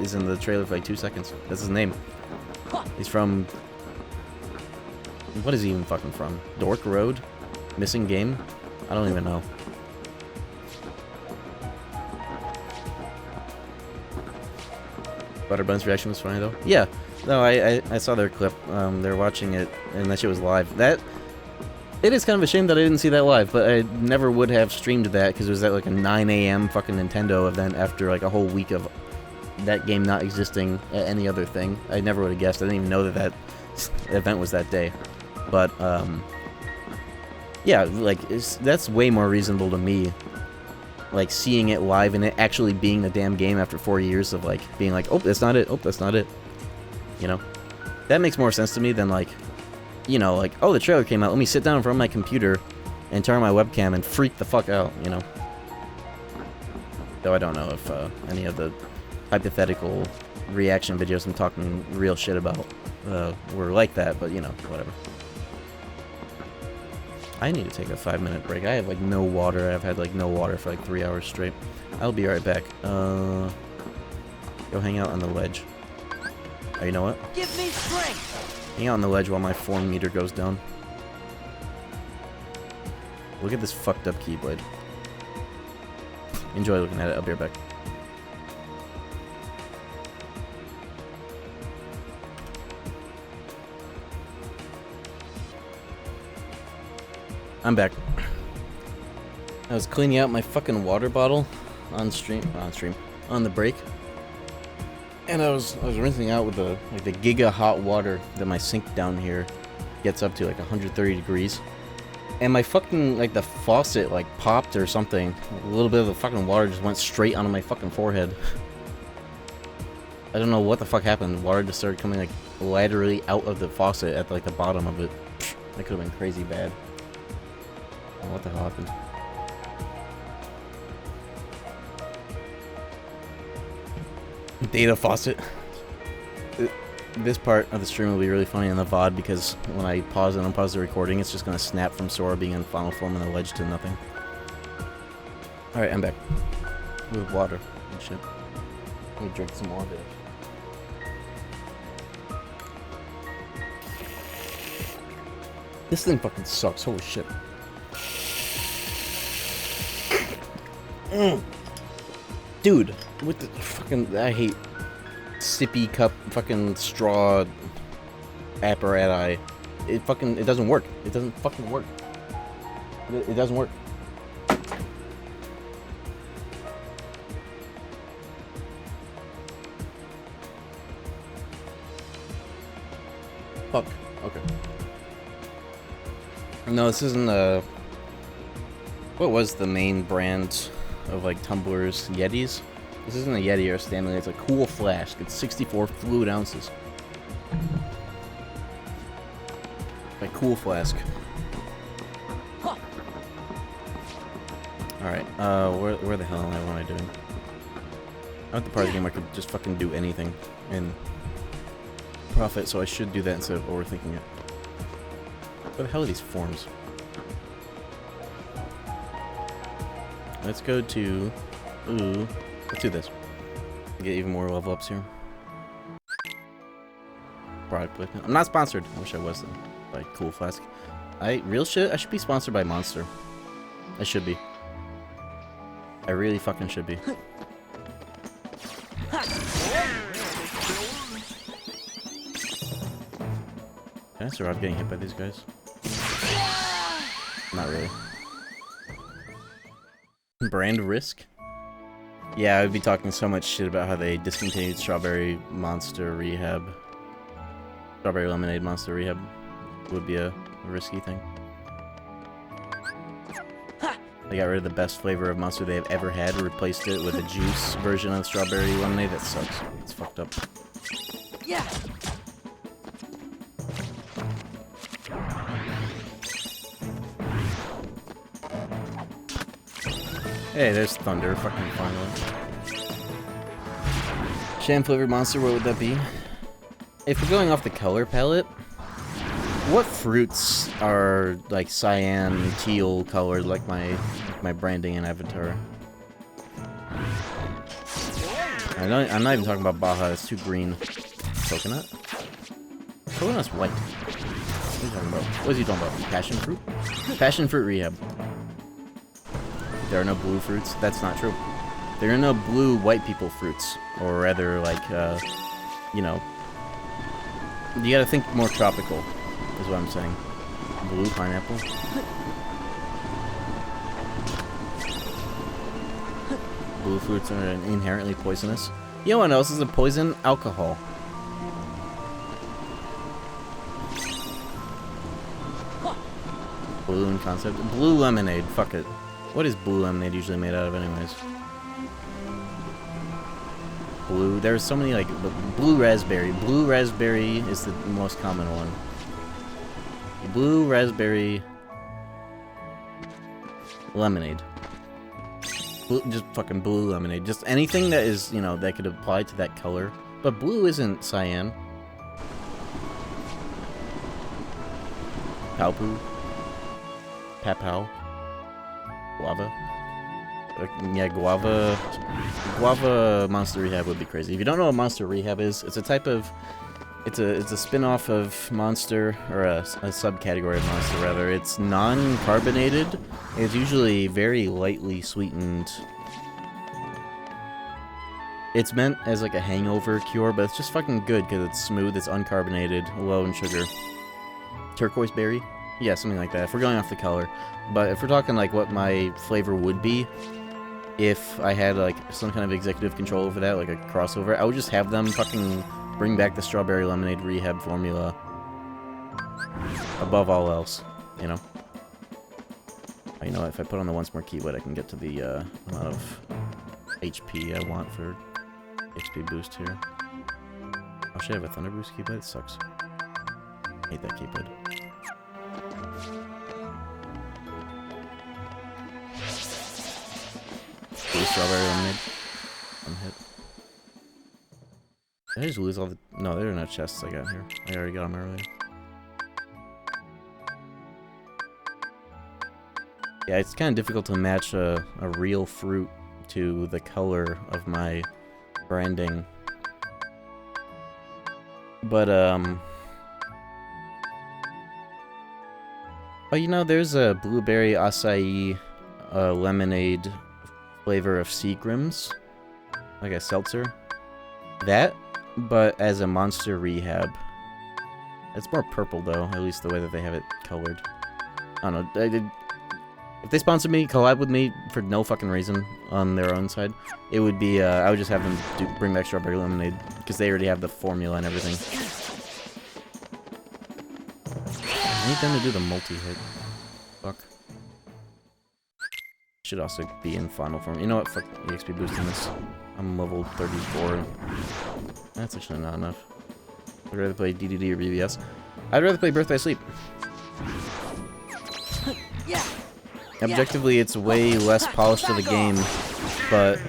is in the trailer for like 2 seconds. That's his name. He's from. What is he even fucking from? Dork Road? Missing Game? I don't even know. Butterbun's reaction was funny though. Yeah. No, I saw their clip. They're watching it, and that shit was live. It is kind of a shame that I didn't see that live, but I never would have streamed that because it was at like a 9 a.m. fucking Nintendo event after like a whole week of that game not existing at any other thing. I never would have guessed. I didn't even know that event was that day. But, yeah, like, that's way more reasonable to me. Like, seeing it live and it actually being the damn game after 4 years of, like, being like, oh, that's not it, oh, that's not it. You know? That makes more sense to me than, like, you know, like, oh, the trailer came out, let me sit down in front of my computer and turn on my webcam and freak the fuck out, you know? Though I don't know if any of the hypothetical reaction videos I'm talking real shit about were like that, but, you know, whatever. I need to take a 5-minute break. I have, like, no water. I've had, like, no water for, like, 3 hours straight. I'll be right back. Go hang out on the ledge. Oh, you know what? Give me strength! Hang out on the ledge while my form meter goes down. Look at this fucked up Keyblade. Enjoy looking at it. I'll be right back. I'm back. I was cleaning out my fucking water bottle on the break. And I was rinsing out with the giga hot water that my sink down here gets up to like 130 degrees. And my fucking, like, the faucet, like, popped or something. A little bit of the fucking water just went straight onto my fucking forehead. I don't know what the fuck happened. Water just started coming, like, laterally out of the faucet at, like, the bottom of it. That could have been crazy bad. Oh, what the hell happened? Data faucet. This part of the stream will be really funny on the VOD because when I pause and unpause the recording, it's just going to snap from Sora being in final form on the ledge to nothing. Alright, I'm back. With water and shit. Let me drink some water. This thing fucking sucks, holy shit. Dude, with the fucking, I hate sippy cup fucking straw apparatus. It doesn't work. It doesn't fucking work. It doesn't work. Fuck. Okay. No, this isn't what was the main brand of like tumblers? Yetis? This isn't a Yeti or a Stanley, it's a cool flask. It's 64 fluid ounces. A cool flask. Alright, where the hell am I doing? I'm at the part of the game where I could just fucking do anything and profit, so I should do that instead of overthinking it. What the hell are these forms? Let's go to... Ooh. Let's do this. Get even more level ups here. Product placement. I'm not sponsored. I wish I was though. By Cool Flask. Real shit, I should be sponsored by Monster. I should be. I really fucking should be. Can I survive getting hit by these guys? Not really. Brand risk? Yeah, I would be talking so much shit about how they discontinued Strawberry Monster Rehab. Strawberry Lemonade Monster Rehab would be a risky thing. They got rid of the best flavor of Monster they have ever had, replaced it with a juice version of Strawberry Lemonade. That sucks. It's fucked up. Yeah. Hey, there's Thunder, fucking finally. Sham flavored monster, what would that be? If we're going off the color palette, what fruits are like cyan, teal colored like my branding and avatar? I'm not even talking about Baja, it's too green. Coconut? Coconut's white. What are you talking about? What is he talking about? Passion fruit? Passion fruit rehab. There are no blue fruits? That's not true. There are no blue white people fruits. Or rather, like, you know... You gotta think more tropical, is what I'm saying. Blue pineapple? Blue fruits are inherently poisonous. You know what else is a poison? Alcohol. Balloon concept. Blue lemonade. Fuck it. What is blue lemonade usually made out of anyways? Blue. There's so many, like, blue raspberry. Blue raspberry is the most common one. Blue raspberry lemonade. Blue, just fucking blue lemonade. Just anything that is, you know, that could apply to that color. But blue isn't cyan. Palpu. Papau. Guava. Yeah, guava Monster Rehab would be crazy. If you don't know what Monster Rehab is, it's a type of... It's a spin-off of Monster, or a subcategory of Monster, rather. It's non-carbonated. It's usually very lightly sweetened. It's meant as like a hangover cure, but it's just fucking good because it's smooth, it's uncarbonated, low in sugar. Turquoise berry? Yeah, something like that, if we're going off the color. But if we're talking like what my flavor would be, if I had like some kind of executive control over that, like a crossover, I would just have them fucking bring back the Strawberry Lemonade Rehab formula above all else, you know? Oh, you know what, if I put on the once more keyword, I can get to the amount of HP I want for HP boost here. Oh, should I have a Thunder Boost keyblade? It sucks. I hate that keyblade. Blue Strawberry Lemonade. I'm hit. Did I just lose all the... No, there are no chests I got here. I already got them earlier. Yeah, it's kind of difficult to match a real fruit to the color of my branding. But, oh, you know, there's a blueberry acai lemonade flavor of Seagram's. Like a seltzer. That, but as a Monster Rehab. It's more purple, though, at least the way that they have it colored. I don't know, if they sponsored me, collab with me for no fucking reason on their own side, it would be, I would just have them bring back Strawberry Lemonade, because they already have the formula and everything. take them to do the multi-hit? Fuck. Should also be in final form. You know what? Fuck EXP boosting this. I'm level 34. That's actually not enough. I'd rather play DDD or BBS. I'd rather play Birth by Sleep. Objectively, it's way less polished of a game, but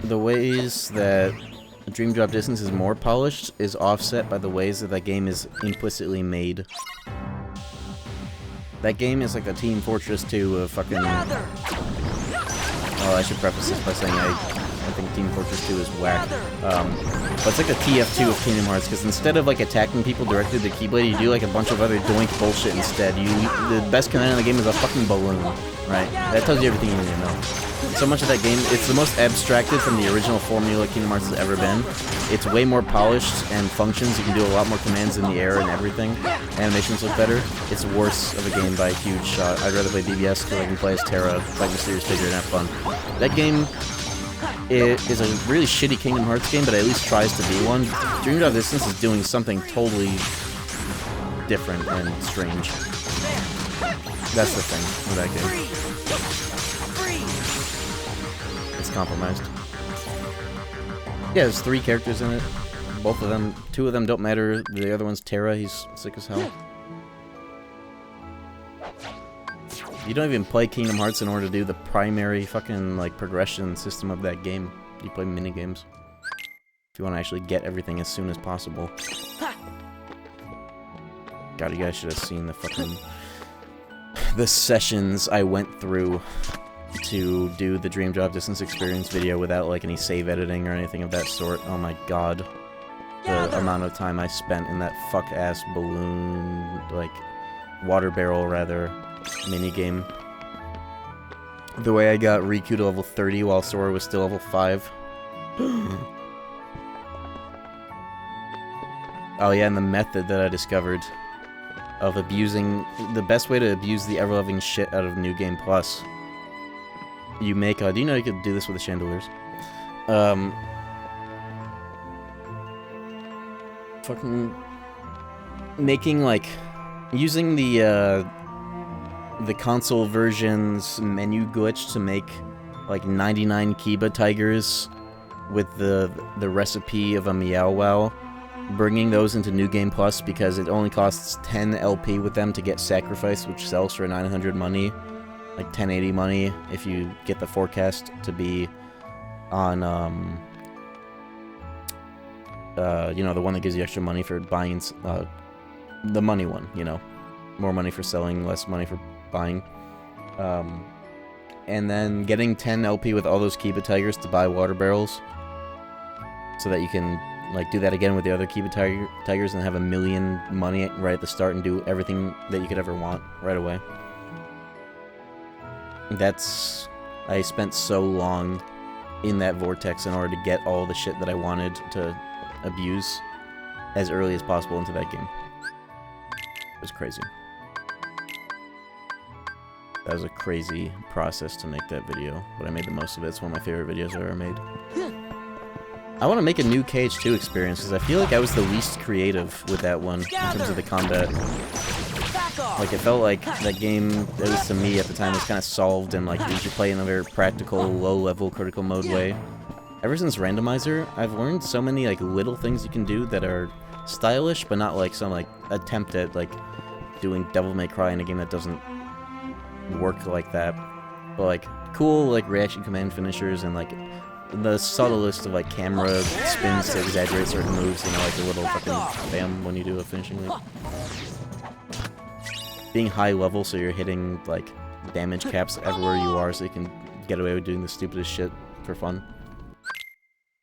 the ways that Dream Drop Distance is more polished is offset by the ways that game is implicitly made. That game is like a Team Fortress 2 of fucking... Well, I should preface this by saying I think Team Fortress 2 is whack. But it's like a TF2 of Kingdom Hearts, because instead of like attacking people directly with the Keyblade, you do like a bunch of other doink bullshit instead. The best command in the game is a fucking balloon, right? That tells you everything you need to know. So much of that game, it's the most abstracted from the original formula Kingdom Hearts has ever been. It's way more polished and functions. You can do a lot more commands in the air and everything. Animations look better. It's worse of a game by a huge shot. I'd rather play BBS because I can play as Terra, fight Mysterious Figure, and have fun. That game is a really shitty Kingdom Hearts game, but at least tries to be one. Dream Drop Distance is doing something totally different and strange. That's the thing with that game. It's compromised. Yeah, there's 3 characters in it. Both of them, 2 of them don't matter. The other one's Terra, he's sick as hell. You don't even play Kingdom Hearts in order to do the primary fucking, like, progression system of that game. You play minigames. If you want to actually get everything as soon as possible. God, you guys should have seen the fucking... the sessions I went through to do the Dream Drop Distance experience video without, like, any save editing or anything of that sort. Oh my god. The amount of time I spent in that fuck-ass balloon, like, water barrel, rather, minigame. The way I got Riku to level 30 while Sora was still level 5. Oh yeah, and the method that I discovered of abusing... the best way to abuse the ever-loving shit out of New Game Plus. You make... do you know you could do this with the chandeliers? Fucking... making, like... using the console version's menu glitch to make, like, 99 Kiba Tigers with the recipe of a Meow Wow. Bringing those into New Game Plus because it only costs 10 LP with them to get Sacrifice, which sells for 900 money. Like 1080 money if you get the forecast to be on, you know, the one that gives you extra money for buying, the money one, you know. More money for selling, less money for buying. And then getting 10 LP with all those Kiba Tigers to buy water barrels. So that you can, like, do that again with the other Kiba Tigers and have a million money right at the start and do everything that you could ever want right away. I spent so long in that vortex in order to get all the shit that I wanted to abuse as early as possible into that game. It was crazy. That was a crazy process to make that video, but I made the most of it. It's one of my favorite videos I've ever made. I want to make a new KH2 experience, because I feel like I was the least creative with that one, in terms of the combat. Like, it felt like that game, at least to me at the time, was kind of solved, and, like, you should play in a very practical, low-level critical mode way. Ever since Randomizer, I've learned so many, like, little things you can do that are stylish, but not, like, some, like, attempt at, like, doing Devil May Cry in a game that doesn't work like that. But, like, cool, like, reaction command finishers and, like, the subtlest of, like, camera spins to exaggerate certain moves, you know, like the little fucking bam when you do a finishing move. Being high level so you're hitting, like, damage caps everywhere you are so you can get away with doing the stupidest shit for fun.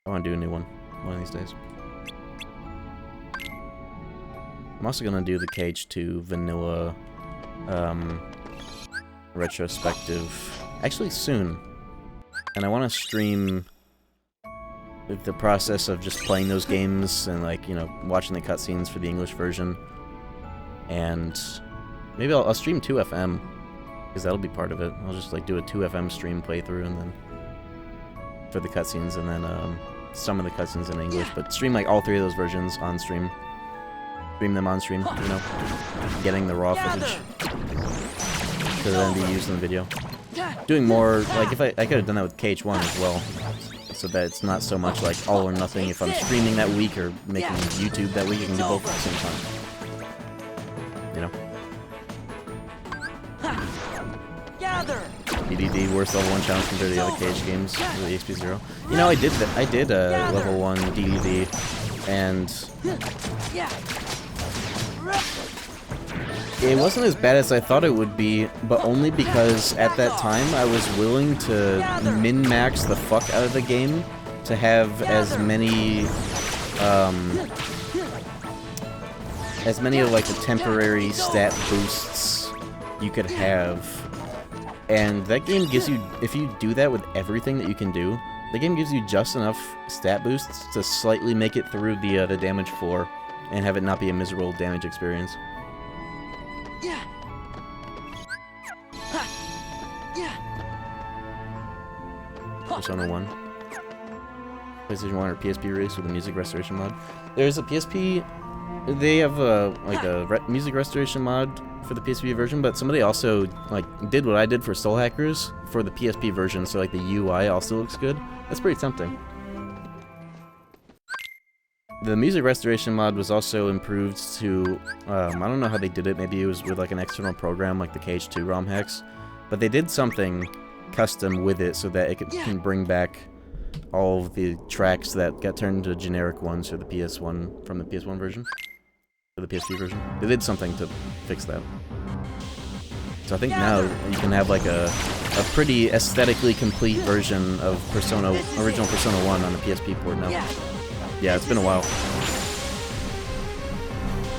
I want to do a new one of these days. I'm also gonna do the KH2 vanilla retrospective actually soon. And I want to stream the process of just playing those games and, like, you know, watching the cutscenes for the English version. And maybe I'll stream 2FM, because that'll be part of it. I'll just, like, do a 2FM stream playthrough and then for the cutscenes, and then some of the cutscenes in English, but stream, like, all 3 of those versions on stream. stream them on stream, you know, getting the raw footage to then be used in the video. Doing more, like, if I could have done that with KH1 as well, so that it's not so much like all or nothing. If I'm streaming that week or making YouTube that week, I can do both at the same time. You know? DDD, worst level 1 challenge compared to the other KH games with the XP0. You know, I did level 1 DDD, and it wasn't as bad as I thought it would be, but only because at that time I was willing to min-max the fuck out of the game to have as many of like the temporary stat boosts you could have. And that game gives you, if you do that with everything that you can do, the game gives you just enough stat boosts to slightly make it through the damage floor and have it not be a miserable damage experience. Persona 1. PlayStation 1 or PSP release with a music restoration mod. There's a PSP, they have a music restoration mod for the PSP version, but somebody also like did what I did for Soul Hackers for the PSP version, so like the UI also looks good. That's pretty tempting. The music restoration mod was also improved to, I don't know how they did it, maybe it was with like an external program like the KH2 ROM hacks, but they did something custom with it so that it can bring back all of the tracks that got turned into generic ones for the PS1, from the PS1 version, or the PSP version. They did something to fix that. So I think now you can have like a pretty aesthetically complete version of original Persona 1 on the PSP port now. Yeah, it's been a while.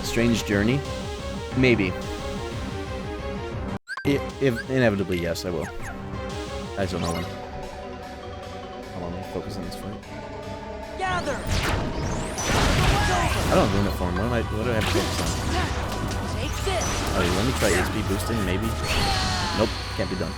Strange Journey? Maybe. Inevitably, yes, I will. I just don't know when. Hold on, let me focus on this fight. I don't have limit form. What do I have to focus on? Oh, let me try HP boosting, maybe? Nope, can't be done.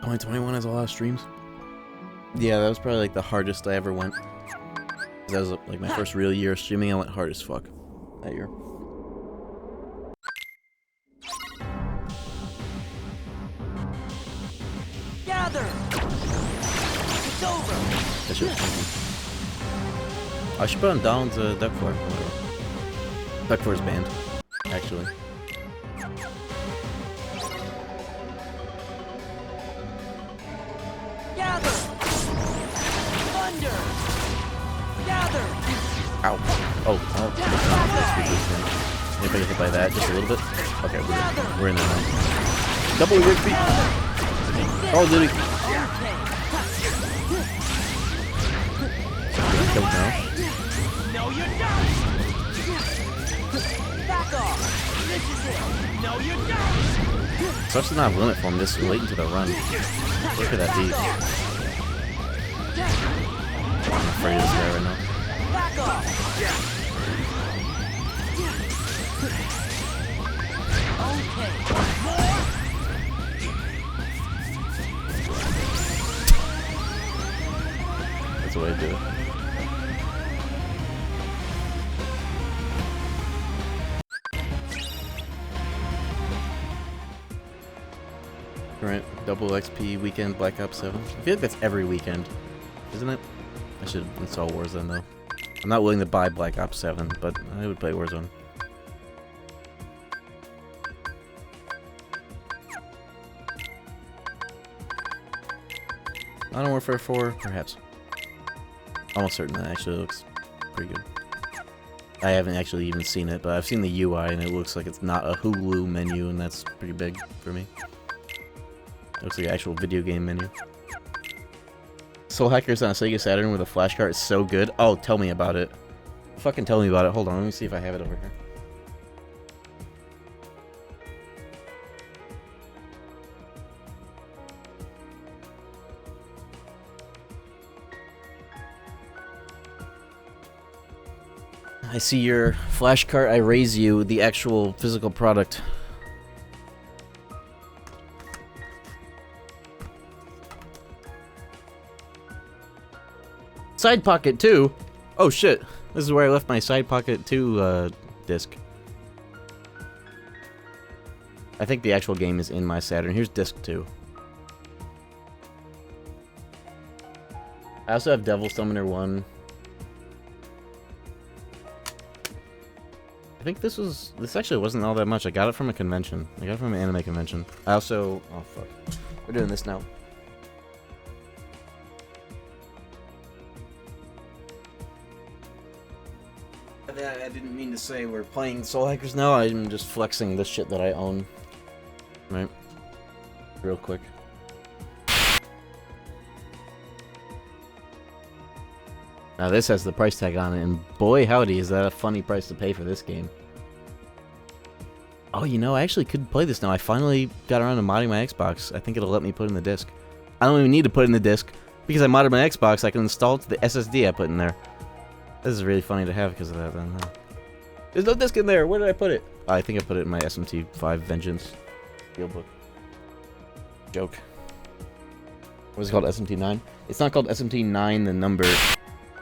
Only 21 has a lot of streams. Yeah, that was probably like the hardest I ever went. That was like my first real year of streaming. I went hard as fuck that year. Gather. It's over. That shit was funky. I should put on Donald's Duck 4. Duck 4 is banned, actually. Gather. Thunder. Gather. Ow. Oh, if I get hit by that just a little bit. Okay, we're in there now. Double HP. Oh, duty. Killed now. No, you're not. Back off. This is it. No, you're not. Such to not have limit form this late into the run. Where could that be? I'm afraid of this guy right now. Back off. Okay. That's the way to do it. Alright, double XP weekend Black Ops 7. I feel like that's every weekend, isn't it? I should install Warzone though. I'm not willing to buy Black Ops 7, but I would play Warzone. Modern Warfare 4, perhaps. Almost certain that actually looks pretty good. I haven't actually even seen it, but I've seen the UI and it looks like it's not a Hulu menu, and that's pretty big for me. It looks like an actual video game menu. Soul Hackers on a Sega Saturn with a flash card is so good. Oh, tell me about it. Fucking tell me about it. Hold on, let me see if I have it over here. I see your flash cart, I raise you, the actual physical product. Side Pocket 2? Oh shit. This is where I left my Side Pocket 2 disc. I think the actual game is in my Saturn. Here's disc 2. I also have Devil Summoner 1. I think this actually wasn't all that much. I got it from a convention. I got it from an anime convention. I also, oh fuck. We're doing this now. I didn't mean to say we're playing Soul Hackers now. I'm just flexing the shit that I own. Right? Real quick. Now this has the price tag on it, and boy howdy is that a funny price to pay for this game. Oh, you know, I actually could play this now. I finally got around to modding my Xbox. I think it'll let me put in the disc. I don't even need to put in the disc, because I modded my Xbox. I can install it to the SSD I put in there. This is really funny to have because of that, then. There's no disc in there! Where did I put it? Oh, I think I put it in my SMT5 Vengeance Steelbook. Joke. What is it called? SMT9? It's not called SMT9 the number.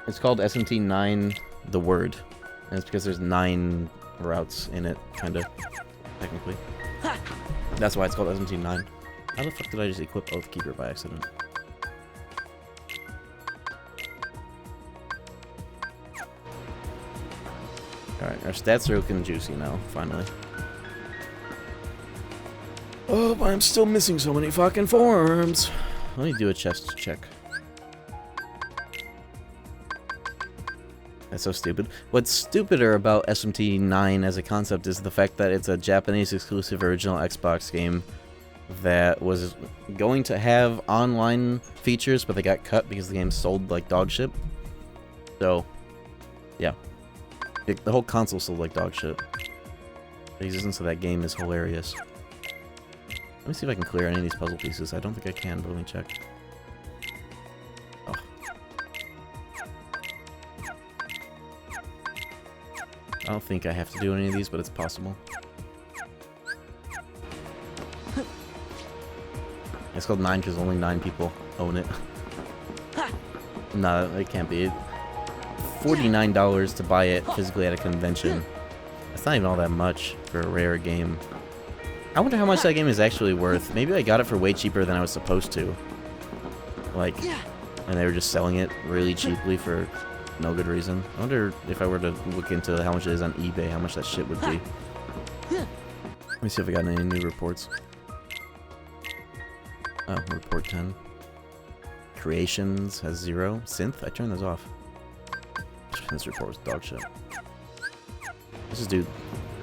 It's called SMT9 the word. And it's because there's 9 routes in it, kinda. Technically. That's why it's called SMT9. How the fuck did I just equip Oathkeeper by accident? Alright, our stats are looking juicy now, finally. Oh, but I'm still missing so many fucking forms. Let me do a chest check. That's so stupid. What's stupider about SMT9 as a concept is the fact that it's a Japanese exclusive original Xbox game that was going to have online features, but they got cut because the game sold like dog shit. So, yeah. The whole console sold like dog shit. The existence of that game is hilarious. Let me see if I can clear any of these puzzle pieces. I don't think I can, but let me check. Oh. I don't think I have to do any of these, but it's possible. It's called 9 because only 9 people own it. No, it can't be. $49 to buy it physically at a convention. That's not even all that much for a rare game. I wonder how much that game is actually worth. Maybe I got it for way cheaper than I was supposed to. Like, and they were just selling it really cheaply for no good reason. I wonder if I were to look into how much it is on eBay, how much that shit would be. Let me see if I got any new reports. Oh, report 10. Creations has 0. Synth? I turned those off. This report was dog shit. Let's just do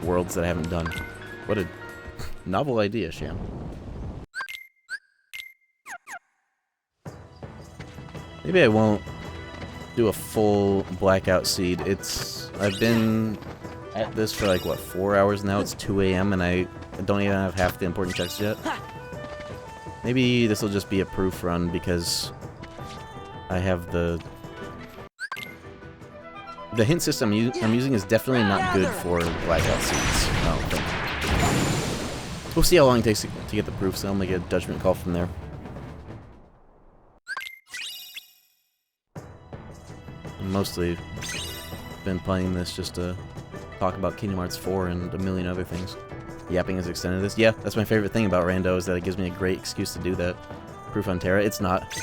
worlds that I haven't done. What a novel idea, Sham. Maybe I won't do a full blackout seed. I've been at this for like, what, 4 hours now? It's 2 AM and I don't even have half the important checks yet. Maybe this will just be a proof run because I have the hint system I'm using is definitely not good for blackout seeds. I don't think. We'll see how long it takes to get the proofs, and I'll make a judgment call from there. I'm mostly been playing this just to talk about Kingdom Hearts 4 and a million other things. Yapping has extended this. Yeah, that's my favorite thing about Rando, is that it gives me a great excuse to do that. Proof on Terra, it's not.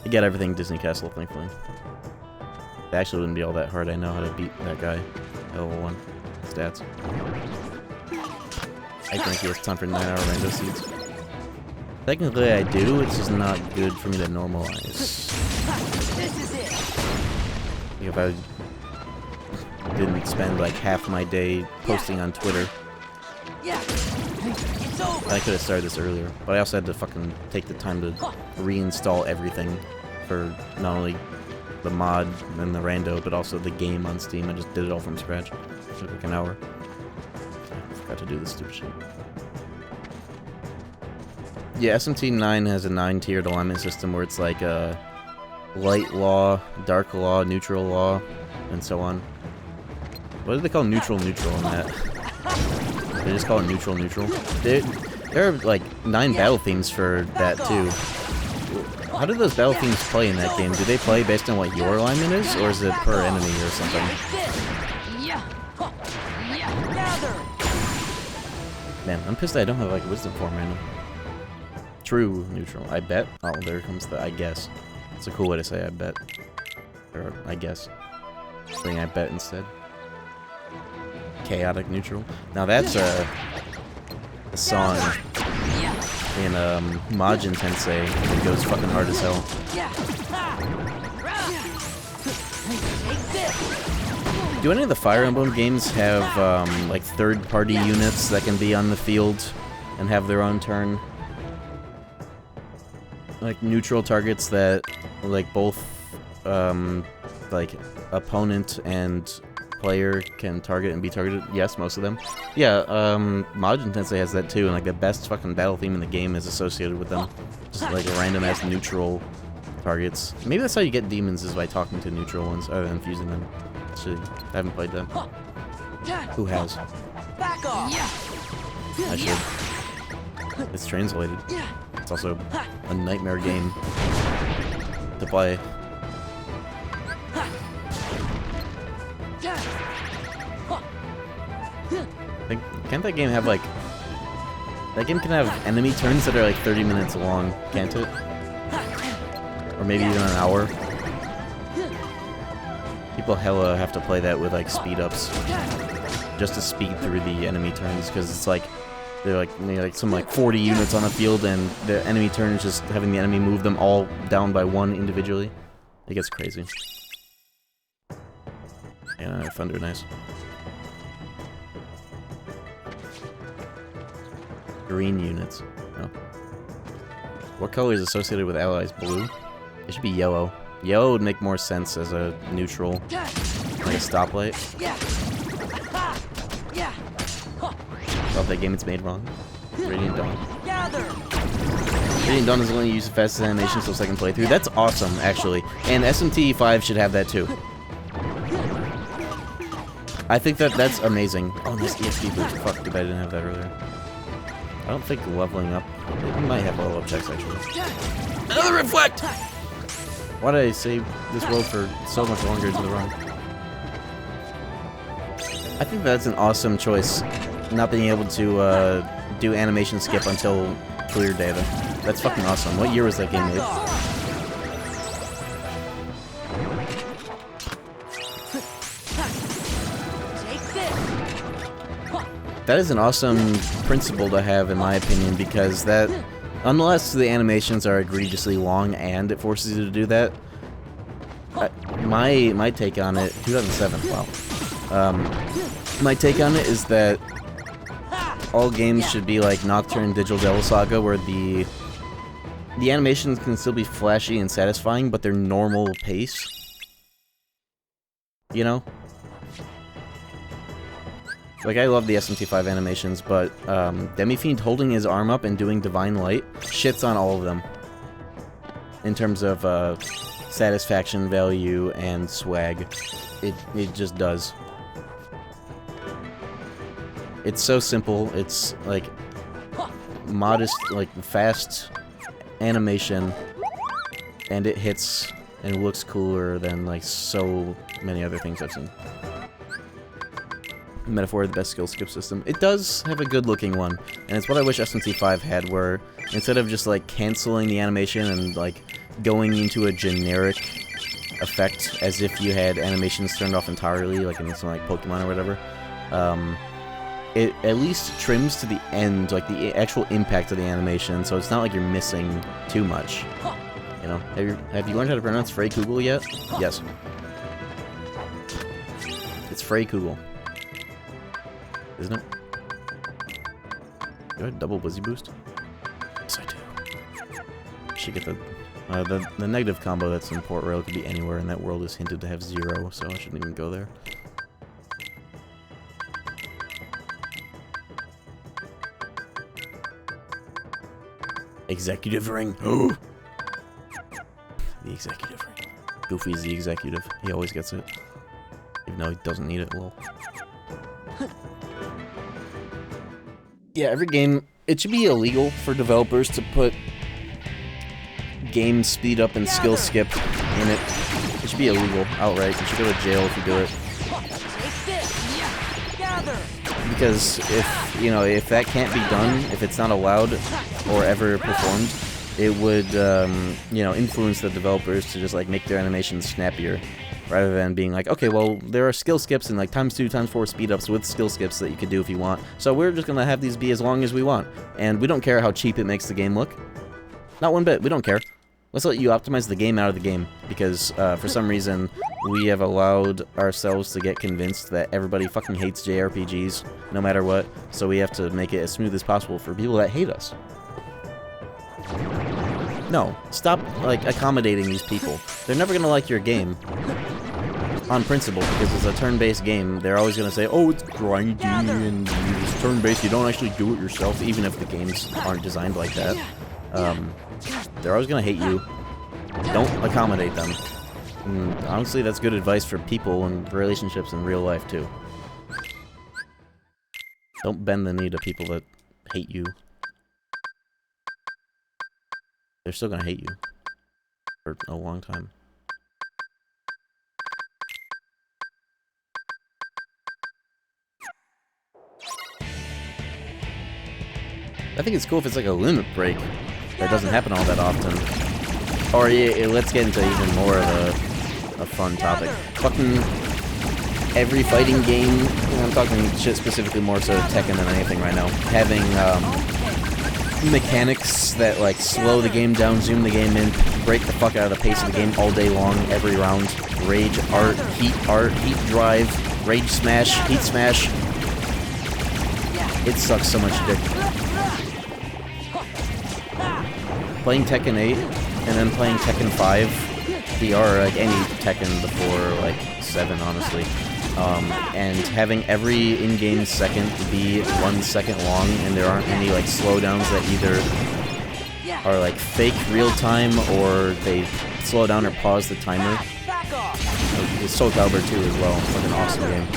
You get everything Disney Castle, thankfully. It actually wouldn't be all that hard. I know how to beat that guy. Level 1 stats. I think it's time for 9-hour Rando seeds. Technically I do, it's just not good for me to normalize. This is it. If I didn't spend like half my day posting on Twitter. Yeah. It's over. I could have started this earlier, but I also had to fucking take the time to reinstall everything for not only the mod and the Rando, but also the game on Steam. I just did it all from scratch. It took like an hour. I forgot to do this stupid shit. Yeah, SMT9 has a 9-tiered alignment system where it's like a light law, dark law, neutral law, and so on. What do they call neutral in that? They just call it neutral. There are like 9 battle themes for that too. How do those battle themes play in that game? Do they play based on what your alignment is, or is it per enemy or something? Man, I'm pissed I don't have like wisdom form right now. True neutral. I bet. Oh, there comes the I guess. It's a cool way to say I bet. Or I guess. Saying I bet instead. Chaotic neutral. Now that's a song in Majin Tensei that goes fucking hard as hell. Do any of the Fire Emblem games have like third-party units that can be on the field and have their own turn? Like neutral targets that like both like opponent and player can target and be targeted? Yes, most of them. Yeah, Majin Tensei has that too, and like the best fucking battle theme in the game is associated with them. Just like random ass neutral targets. Maybe that's how you get demons, is by talking to neutral ones other than fusing them. Actually, I haven't played that. Who has? Back off. I should. It's translated. It's also a nightmare game to play. Can't that game have like... That game can have enemy turns that are like 30 minutes long, can't it? Or maybe even an hour. People hella have to play that with like speed ups. Just to speed through the enemy turns, because it's like... They're like, some like 40 units on the field, and the enemy turn is just having the enemy move them all down by one individually. It gets crazy. Yeah, Thunder, nice. Green units. Oh. What color is associated with allies? Blue? It should be yellow. Yellow would make more sense as a neutral. Like a stoplight. Thought that game it's made wrong. Radiant Dawn. Radiant Dawn is only used the fastest animation, so second playthrough. That's awesome, actually. And SMT 5 should have that too. I think that's amazing. Oh, this EXP boost. Fuck, too bad I didn't have that earlier. I don't think leveling up... It might have level up checks, actually. Another reflect! Why did I save this world for so much longer into the run? I think that's an awesome choice. Not being able to do animation skip until clear data. That's fucking awesome. What year was that game made? That is an awesome principle to have, in my opinion, because that, unless the animations are egregiously long and it forces you to do that, my take on it, 2007, wow. My take on it is that all games should be like Nocturne Digital Devil Saga, where the animations can still be flashy and satisfying, but they're normal pace. You know? Like, I love the SMT5 animations, but Demi-Fiend holding his arm up and doing Divine Light shits on all of them. In terms of satisfaction, value, and swag. It just does. It's so simple. It's, like, modest, like, fast animation, and it hits and looks cooler than, like, so many other things I've seen. Metaphor, the best skill skip system. It does have a good-looking one, and it's what I wish SMT5 had, where instead of just, like, canceling the animation and, like, going into a generic effect as if you had animations turned off entirely, like in something like Pokemon or whatever, it at least trims to the end, like, the actual impact of the animation, so it's not like you're missing too much. You know? Have you learned how to pronounce Freykugel yet? Yes. It's Freykugel. Isn't it? Do I have double Blizzy Boost? Yes, I do. Should get the negative combo that's in Port Rail could be anywhere, and that world is hinted to have 0, so I shouldn't even go there. Executive ring. Oh! The executive ring. Goofy's the executive. He always gets it. Even though he doesn't need it, lol. Yeah, every game... It should be illegal for developers to put game speed up and skill skip in it. It should be illegal outright. You should go to jail if you do it. Because if, you know, if that can't be done, if it's not allowed or ever performed, it would, you know, influence the developers to just, like, make their animations snappier. Rather than being like, okay, well, there are skill skips and, like, ×2, ×4 speed-ups with skill skips that you could do if you want. So we're just gonna have these be as long as we want. And we don't care how cheap it makes the game look. Not one bit. We don't care. Let's let you optimize the game out of the game. Because, for some reason, we have allowed ourselves to get convinced that everybody fucking hates JRPGs, no matter what. So we have to make it as smooth as possible for people that hate us. No. Stop, like, accommodating these people. They're never gonna like your game. On principle, because it's a turn-based game, they're always going to say, oh, it's grindy and it's turn-based, you don't actually do it yourself, even if the games aren't designed like that. They're always going to hate you. Don't accommodate them. And honestly, that's good advice for people and relationships in real life, too. Don't bend the knee to people that hate you. They're still going to hate you. For a long time. I think it's cool if it's like a limit break. That doesn't happen all that often. Or yeah, let's get into even more of a fun topic. Fucking every fighting game, and I'm talking shit specifically more so Tekken than anything right now, having mechanics that like slow the game down, zoom the game in, break the fuck out of the pace of the game all day long, every round. Rage art, heat drive, rage smash, heat smash. It sucks so much dick. Playing Tekken 8 and then playing Tekken 5 VR, like any Tekken before like 7, honestly, and having every in-game second be 1 second long, and there aren't any like slowdowns that either are like fake real time or they slow down or pause the timer. It's Soul Calibur 2 as well. It's like an awesome game.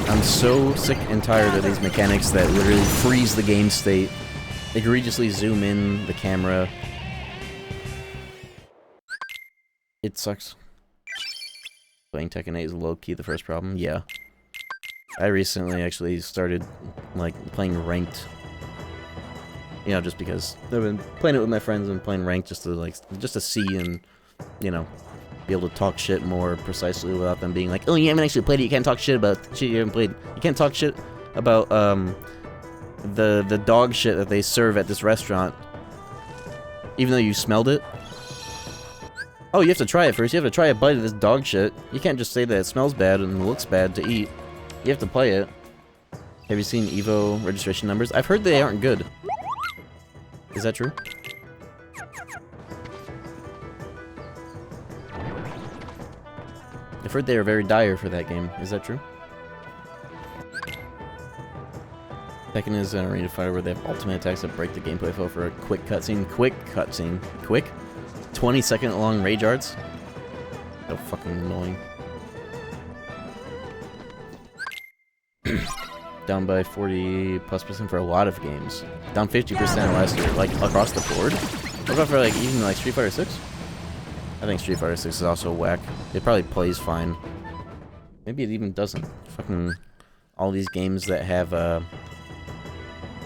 I'm so sick and tired of these mechanics that literally freeze the game state, egregiously zoom in the camera. It sucks. Playing Tekken 8 is low-key the first problem? Yeah. I recently actually started, like, playing ranked. You know, just because I've been playing it with my friends and playing ranked just to, like, just to see and, you know, be able to talk shit more precisely without them being like, oh, you haven't actually played it, you can't talk shit about shit you haven't played. You can't talk shit about, the dog shit that they serve at this restaurant, even though you smelled it. Oh, you have to try it first. You have to try a bite of this dog shit. You can't just say that it smells bad and looks bad to eat. You have to play it. Have you seen Evo registration numbers? I've heard they aren't good. Is that true? I've heard they are very dire for that game. Is that true? Tekken is an arena fighter where they have ultimate attacks that break the gameplay flow for a quick cutscene. Quick cutscene. Quick? 20-second long rage arts? So fucking annoying. Down by 40+% for a lot of games. Down 50% last year, like across the board. What about for like even like Street Fighter 6? I think Street Fighter 6 is also whack. It probably plays fine. Maybe it even doesn't. Fucking all these games that have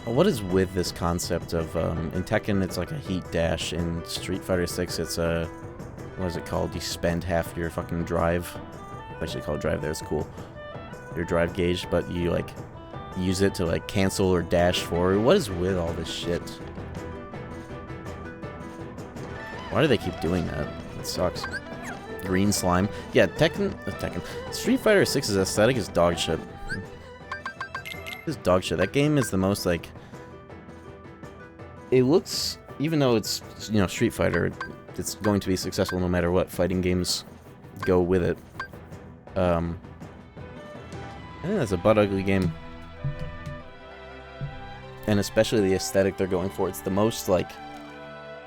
what is with this concept of in Tekken it's like a heat dash, in Street Fighter 6 it's a, what is it called? You spend half your fucking drive. It's actually called drive there, it's cool. Your drive gauge, but you like use it to like cancel or dash forward. What is with all this shit? Why do they keep doing that? It sucks. Green slime. Yeah, Tekken. Street Fighter 6's aesthetic is dog shit. It's dog shit. That game is the most like. It looks, even though it's, you know, Street Fighter, it's going to be successful no matter what fighting games go with it. I think that's a butt ugly game. And especially the aesthetic they're going for. It's the most like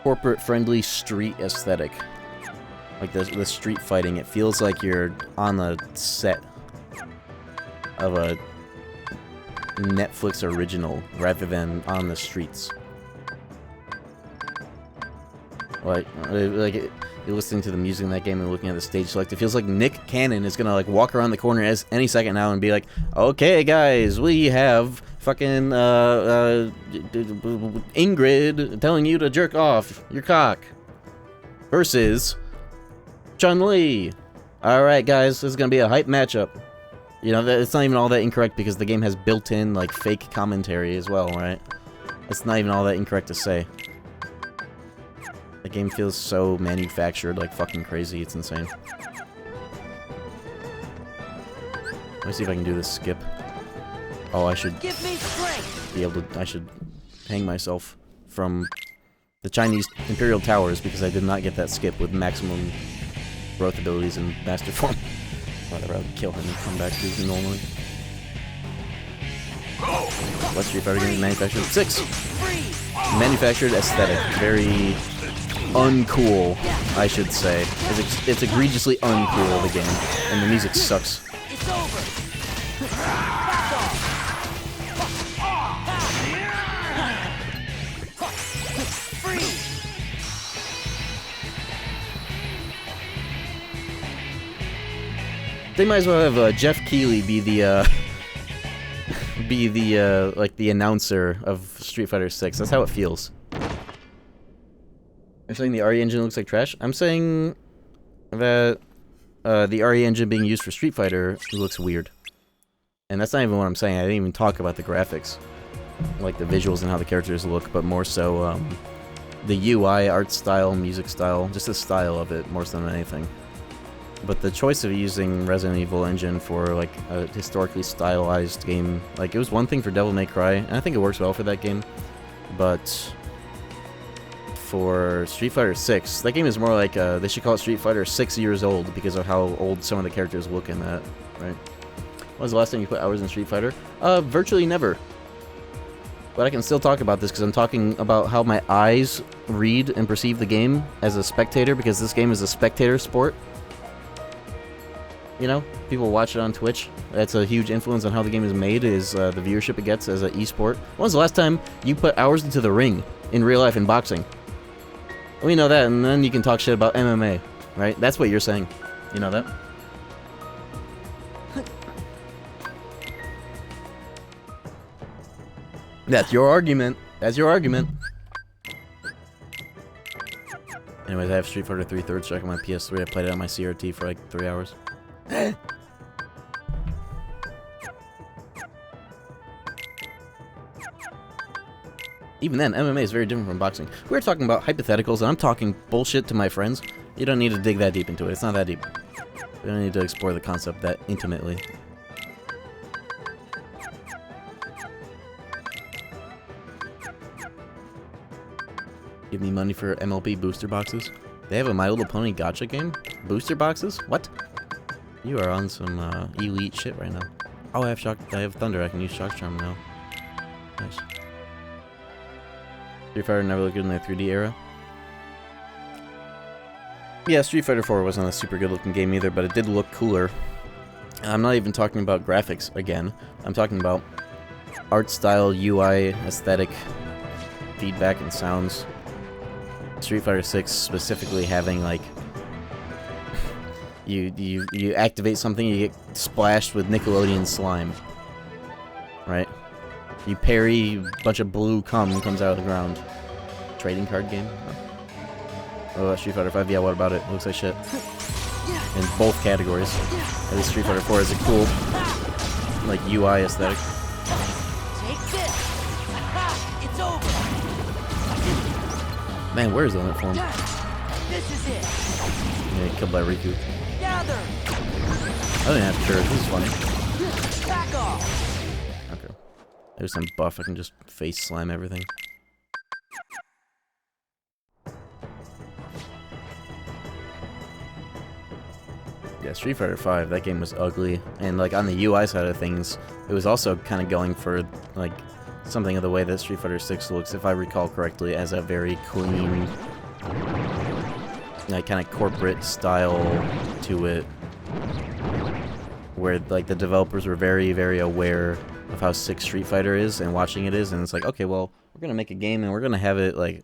corporate-friendly street aesthetic. Like the street fighting, it feels like you're on the set of a Netflix original rather than on the streets. Like you're listening to the music in that game and looking at the stage select. It feels like Nick Cannon is gonna like walk around the corner any second now and be like, "Okay, guys, we have fucking Ingrid telling you to jerk off your cock versus Chun-Li. All right, guys, this is gonna be a hype matchup." You know, it's not even all that incorrect because the game has built-in like fake commentary as well, right? It's not even all that incorrect to say. The game feels so manufactured, like fucking crazy. It's insane. Let me see if I can do this skip. Oh, I should Give me strength. be able to. I should hang myself from the Chinese Imperial Towers because I did not get that skip with maximum growth abilities in Master Form. Rather, I would kill him and come back to normally. West Street Fighter games manufactured 6. Manufactured aesthetic, very uncool, I should say. It's egregiously uncool, the game, and the music sucks. It's over. Back off. Freeze. They might as well have Jeff Keighley be the like the announcer of Street Fighter 6. That's how it feels. I'm saying the RE engine looks like trash. I'm saying that the RE engine being used for Street Fighter looks weird. And that's not even what I'm saying. I didn't even talk about the graphics. Like the visuals and how the characters look, but more so the UI, art style, music style, just the style of it more so than anything. But the choice of using Resident Evil engine for like a historically stylized game, like it was one thing for Devil May Cry, and I think it works well for that game, but for Street Fighter 6, that game is more like, they should call it Street Fighter 6 years old because of how old some of the characters look in that, right? When was the last time you put hours in Street Fighter? Virtually never. But I can still talk about this because I'm talking about how my eyes read and perceive the game as a spectator, because this game is a spectator sport. You know, people watch it on Twitch. That's a huge influence on how the game is made, is the viewership it gets as an esport. When was the last time you put hours into the ring in real life in boxing? We know that, and then you can talk shit about MMA, right? That's what you're saying. You know that? That's your argument. That's your argument. Anyways, I have Street Fighter 3 third strike on my PS3. I played it on my CRT for like 3 hours. Even then, MMA is very different from boxing. We're talking about hypotheticals, and I'm talking bullshit to my friends. You don't need to dig that deep into it. It's not that deep. We don't need to explore the concept that intimately. Give me money for MLP booster boxes. They have a My Little Pony gacha game? Booster boxes? What? You are on some elite shit right now. Oh, I have Thunder. I can use Shock Charm now. Nice. Street Fighter never looked good in their 3D era. Yeah, Street Fighter 4 wasn't a super good looking game either, but it did look cooler. I'm not even talking about graphics again. I'm talking about art style, UI, aesthetic, feedback, and sounds. Street Fighter 6 specifically having like you activate something, you get splashed with Nickelodeon slime. Right? You parry, a bunch of blue cum comes out of the ground. Trading card game? Oh, Street Fighter 5, yeah, what about it? It looks like shit. In both categories. At least Street Fighter 4 is a cool, like, UI aesthetic. Take this. It's over. Man, where is the limit form? This is it. Yeah, killed by Riku. Gather. I don't even have to sure. This is funny. Back off. Okay. There's some buff. I can just face slam everything. Yeah, Street Fighter 5, that game was ugly. And, like, on the UI side of things, it was also kind of going for, like, something of the way that Street Fighter 6 looks, if I recall correctly, as a very clean, like, kind of corporate style to it. Where, like, the developers were very, very aware of how sick Street Fighter is and watching it is, and it's like, okay, well, we're gonna make a game and we're gonna have it, like,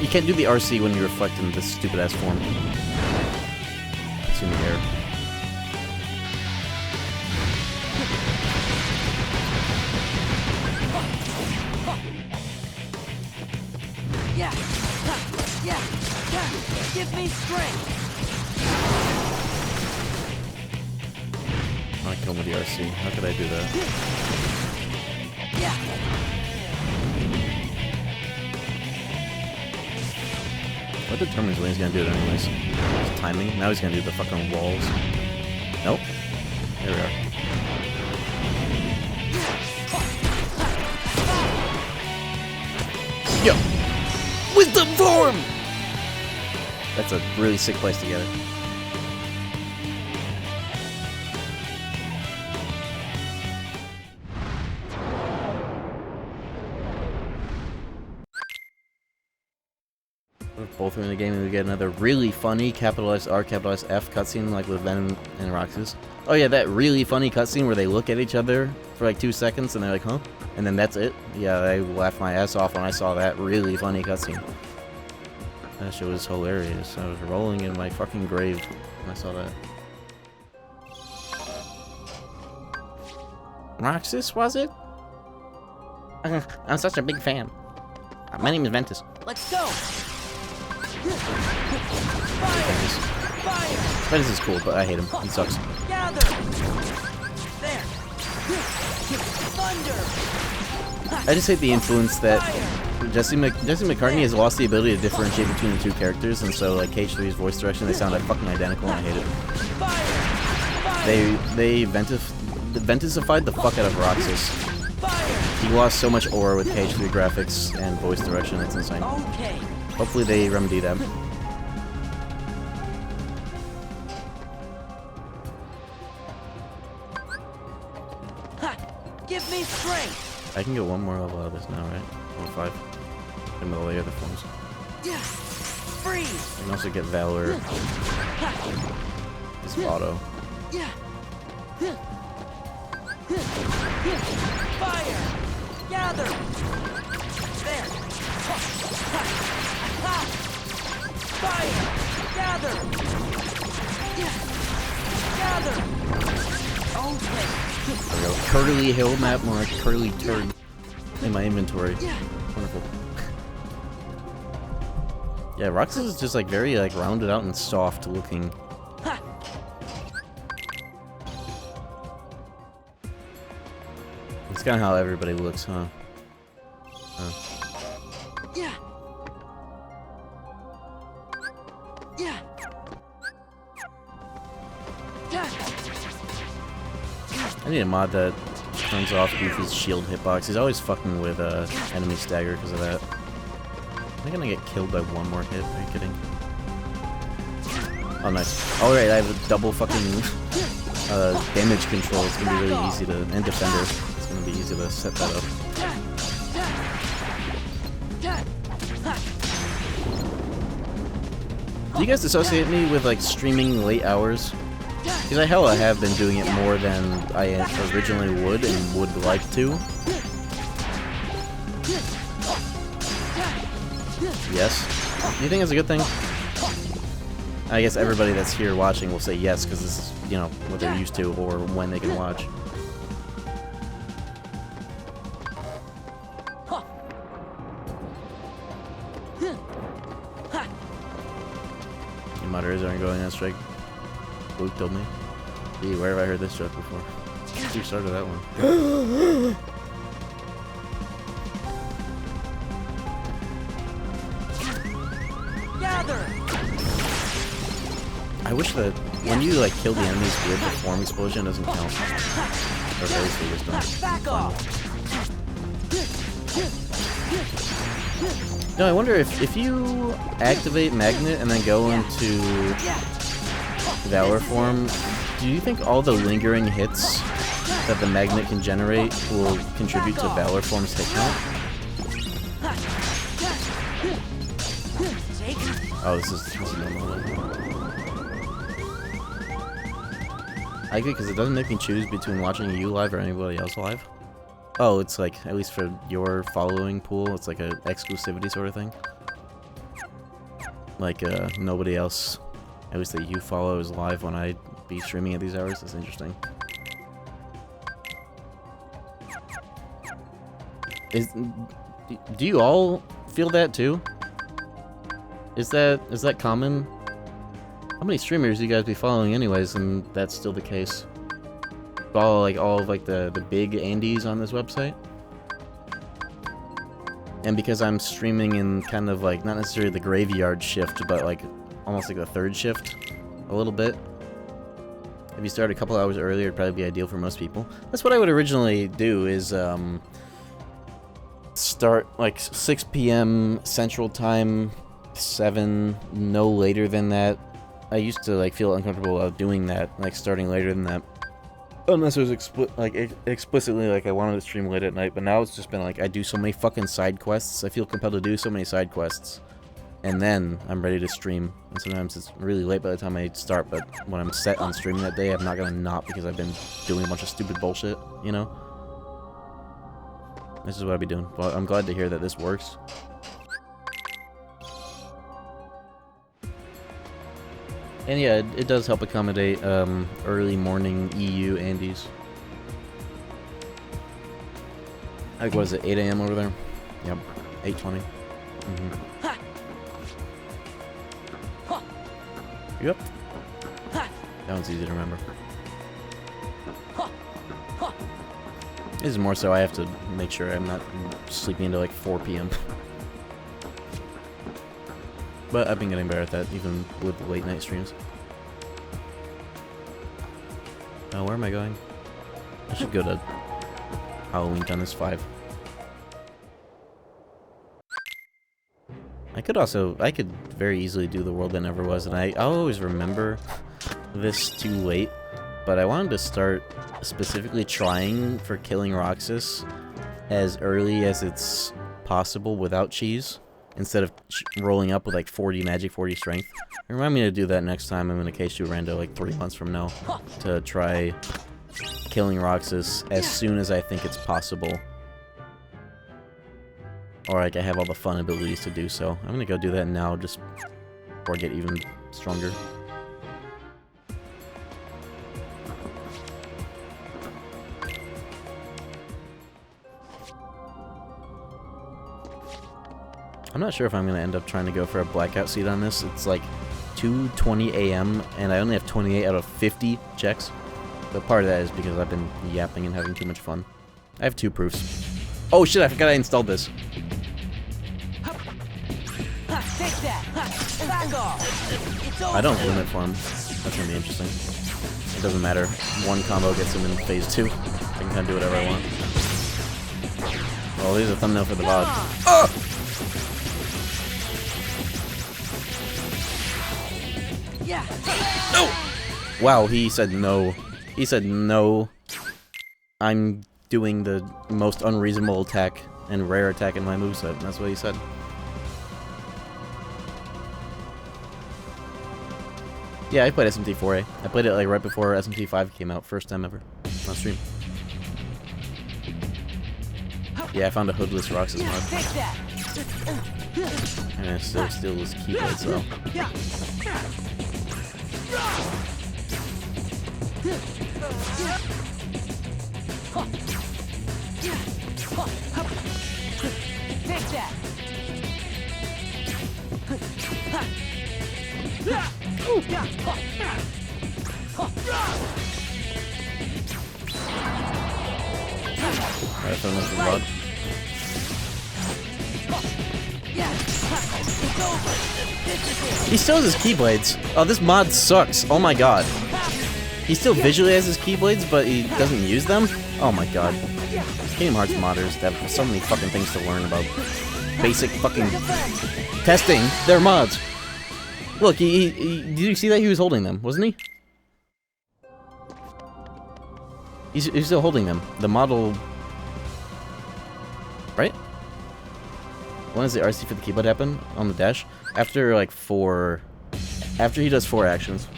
You can't do the RC when you reflect in this stupid ass form. It's in the air. Yeah. Yeah. Give me strength. I kill him with the RC. How could I do that? Yeah. What determines when he's gonna do it anyways? His timing? Now he's gonna do the fucking walls. Nope. There we are. Yo! Wisdom form! That's a really sick place to get it. Both are in the game, and we get another really funny capitalized R, capitalized F cutscene like with Venom and Roxas. Oh yeah, that really funny cutscene where they look at each other for like 2 seconds and they're like, huh? And then that's it. Yeah, I laughed my ass off when I saw that really funny cutscene. That shit was hilarious. I was rolling in my fucking grave when I saw that. Roxas, was it? I'm such a big fan. My name is Ventus. Let's go. Ventus. Fire. Ventus is cool, but I hate him. He sucks. Gather. There. Thunder. I just hate the influence that Jesse McCartney has lost the ability to differentiate between the two characters, and so like KH3's voice direction, they sound like fucking identical, and I hate it. Fire. They Ventusified the fuck out of Roxas. Fire. He lost so much aura with KH3 graphics and voice direction, it's insane. Okay. Hopefully they remedy that. Ha. Give me strength. I can get one more level out of this now, right? Level 5. In the layer of the forms. Yeah. Freeze. I can also get Valor. This auto. Yeah. Fire. Gather. There. Fire. Gather. Yeah. Gather. Okay. There we go. Curly Hill map, more like Curly Turd in my inventory. Wonderful. Yeah, Roxas is just like very like rounded out and soft looking. Ha. It's kind of how everybody looks, huh? Yeah. Yeah. Yeah. I need a mod that turns off Goofy's shield hitbox. He's always fucking with enemy stagger because of that. Am I gonna get killed by one more hit? Are you kidding? Oh, nice. Alright, I have a double fucking damage control. It's gonna be really easy to... and defender. It's gonna be easy to set that up. Do you guys associate me with like streaming late hours? Because I have been doing it more than I originally would and would like to. Yes? Do you think it's a good thing? I guess everybody that's here watching will say yes, because this is, you know, what they're used to or when they can watch. The moderators aren't going on strike. Luke told me. Gee, where have I heard this joke before? Who started that one? Gather. I wish that when you like kill the enemies with the form explosion, it doesn't count. Or very serious don't. Back off. No, I wonder if you activate Magnet and then go into Valor form, do you think all the lingering hits that the Magnet can generate will contribute to Valor form's hit count? Oh, this is normal. I agree, because it doesn't make me choose between watching you live or anybody else live. Oh, it's like, at least for your following pool, it's like a exclusivity sort of thing. like nobody else, at least that you follow, is live when I be streaming at these hours. That's interesting. Do you all feel that too? Is that common? How many streamers do you guys be following anyways, and that's still the case? Follow like all of like the big Andes on this website? And because I'm streaming in kind of like, not necessarily the graveyard shift, but like almost like the third shift a little bit. If you start a couple hours earlier, it'd probably be ideal for most people. That's what I would originally do, is start like 6 p.m. Central Time, 7, no later than that. I used to like feel uncomfortable about doing that, like starting later than that. Unless it was explicitly like I wanted to stream late at night, but now it's just been like I do so many fucking side quests. I feel compelled to do so many side quests, and then I'm ready to stream. And sometimes it's really late by the time I start, but when I'm set on streaming that day, I'm not gonna not because I've been doing a bunch of stupid bullshit, you know? This is what I'll be doing. Well, I'm glad to hear that this works. And yeah, it does help accommodate early morning EU Andes. Like, what is it, 8 a.m. over there? Yep, 8:20. Yep. That one's easy to remember. This is more so I have to make sure I'm not sleeping until like 4 p.m. But I've been getting better at that, even with late night streams. Oh, where am I going? I should go to Halloween Town. This 5. I could very easily do the world that never was, and I'll always remember this too late, but I wanted to start specifically trying for killing Roxas as early as it's possible without cheese, instead of rolling up with like 40 magic, 40 strength. Remind me to do that next time I'm in a KH2 Rando, like 3 months from now, to try killing Roxas as soon as I think it's possible. Or like I have all the fun abilities to do so. I'm gonna go do that now, just before I get even stronger. I'm not sure if I'm going to end up trying to go for a blackout seed on this. It's like 2:20 a.m. and I only have 28 out of 50 checks. But part of that is because I've been yapping and having too much fun. I have 2 proofs. Oh shit, I forgot I installed this. I don't limit for him. That's going to be interesting. It doesn't matter. One combo gets him in phase 2. I can kind of do whatever I want. Well, here's a thumbnail for the VOD. Oh! No! Wow, he said no. He said no. I'm doing the most unreasonable attack and rare attack in my moveset. That's what he said. Yeah, I played SMT4A. I played it like right before SMT5 came out, first time ever on stream. Yeah, I found a hoodless Roxas mod. And I still steal his keyblades though. Alright, so much blood. He still has his keyblades. Oh, this mod sucks. Oh my god. He still visually has his keyblades, but he doesn't use them? Oh my god. Kingdom Hearts modders have so many fucking things to learn about. Basic fucking testing their mods. Look, did you see that? He was holding them, wasn't he? He's still holding them. The model... Right? When does the RC for the keyblade happen? On the dash? After, like, 4... After he does 4 actions.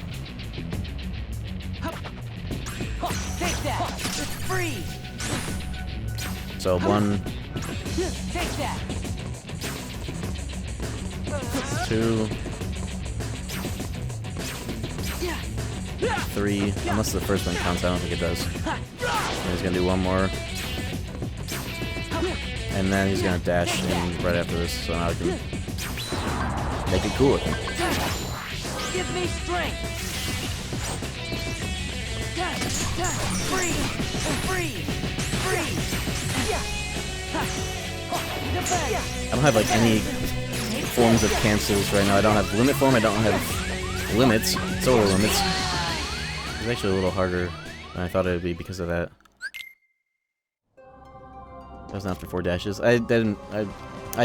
So, 1... 2... 3, unless the first one counts. I don't think it does. And he's gonna do one more. And then he's gonna dash in right after this, so now I can make it cool with him. Give me strength. Freeze. Freeze. Freeze. I don't have like any forms of cancels right now. I don't have limit form, I don't have limits, solar limits. It's actually a little harder than I thought it would be because of that. That was after 4 dashes. I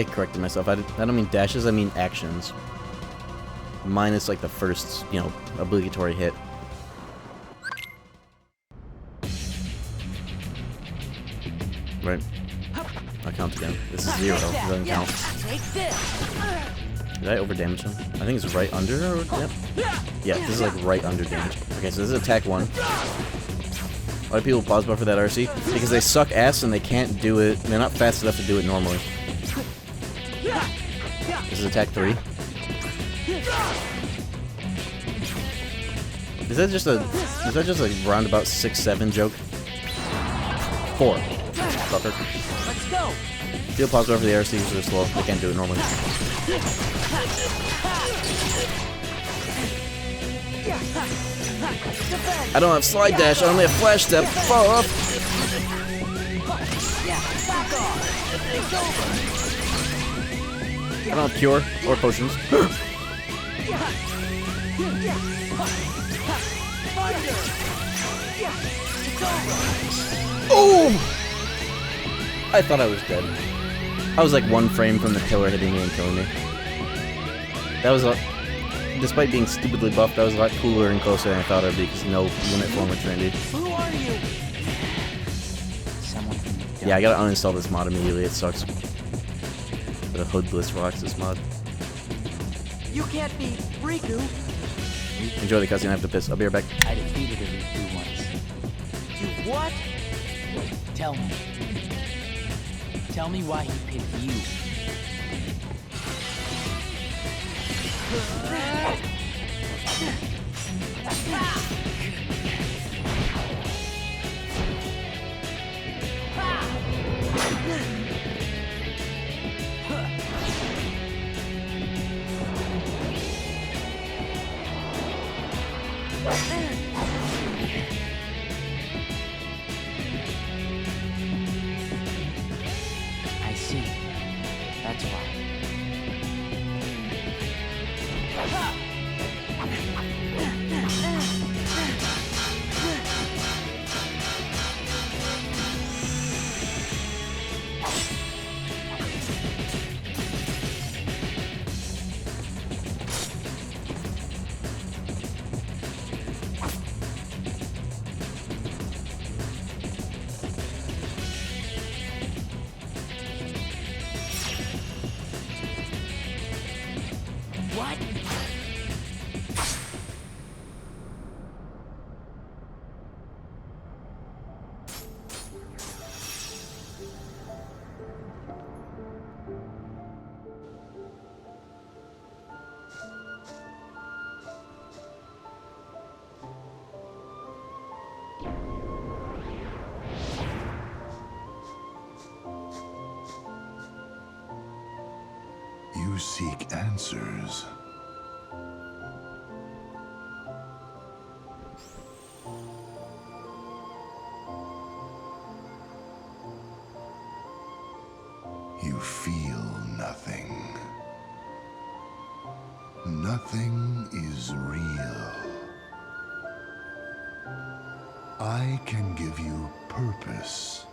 corrected myself. I don't mean dashes, I mean actions. Minus like the first, you know, obligatory hit. Right. I'll count again. This is 0. It doesn't count. Did I overdamage him? I think it's right under. Or, yep. Yeah, this is like right under damage. Okay, so this is attack 1. A lot of people pause buffer that RC because they suck ass and they can't do it. They're not fast enough to do it normally. This is attack 3. Is that just a roundabout 6-7 joke? 4. Fucker. Let's go. Field pause buffer the RCs are slow. They can't do it normally. I don't have slide dash, I only have flash step. Fall off! I don't have cure or potions. Oh! I thought I was dead. I was like 1 frame from the pillar hitting me and killing me. That was a... Despite being stupidly buffed, that was a lot cooler and closer than I thought it would be because no limit form of Trinity. Who are you? Someone from the Yeah, I gotta uninstall this mod immediately, it sucks. The Hoodless rocks this mod. You can't be Riku. Enjoy the cutscene, I have to piss. I'll be right back. I defeated a Riku once. You what? Tell me. Tell me why he picked you. I see. That's why. What? You seek answers. You feel nothing. Nothing is real. I can give you purpose.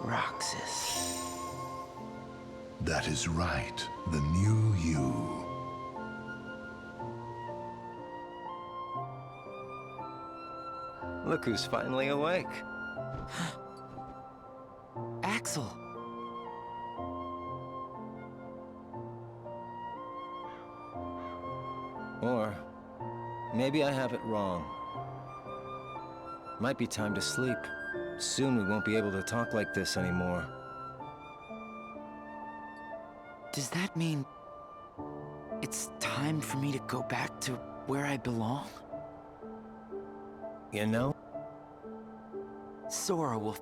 Roxas. That is right, the new you. Look who's finally awake. Axel. Or maybe I have it wrong. Might be time to sleep. Soon we won't be able to talk like this anymore. Does that mean it's time for me to go back to where I belong? You know? Sora will.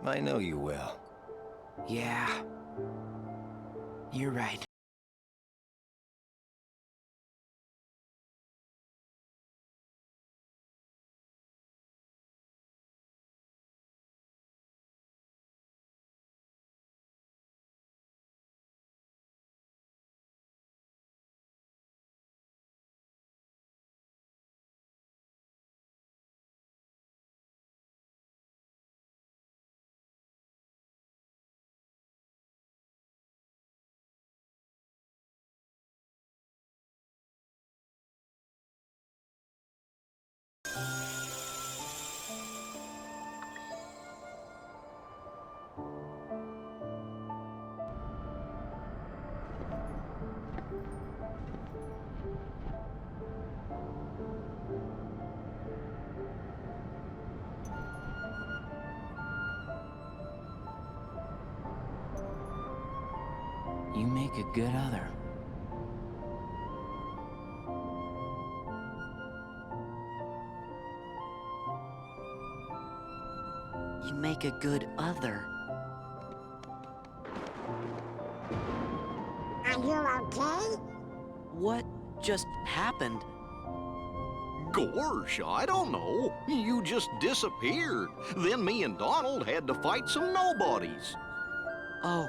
I know you will. Yeah. You're right. You make a good other. You make a good other. Are you okay? What just happened? Gosh, I don't know. You just disappeared. Then me and Donald had to fight some nobodies. Oh.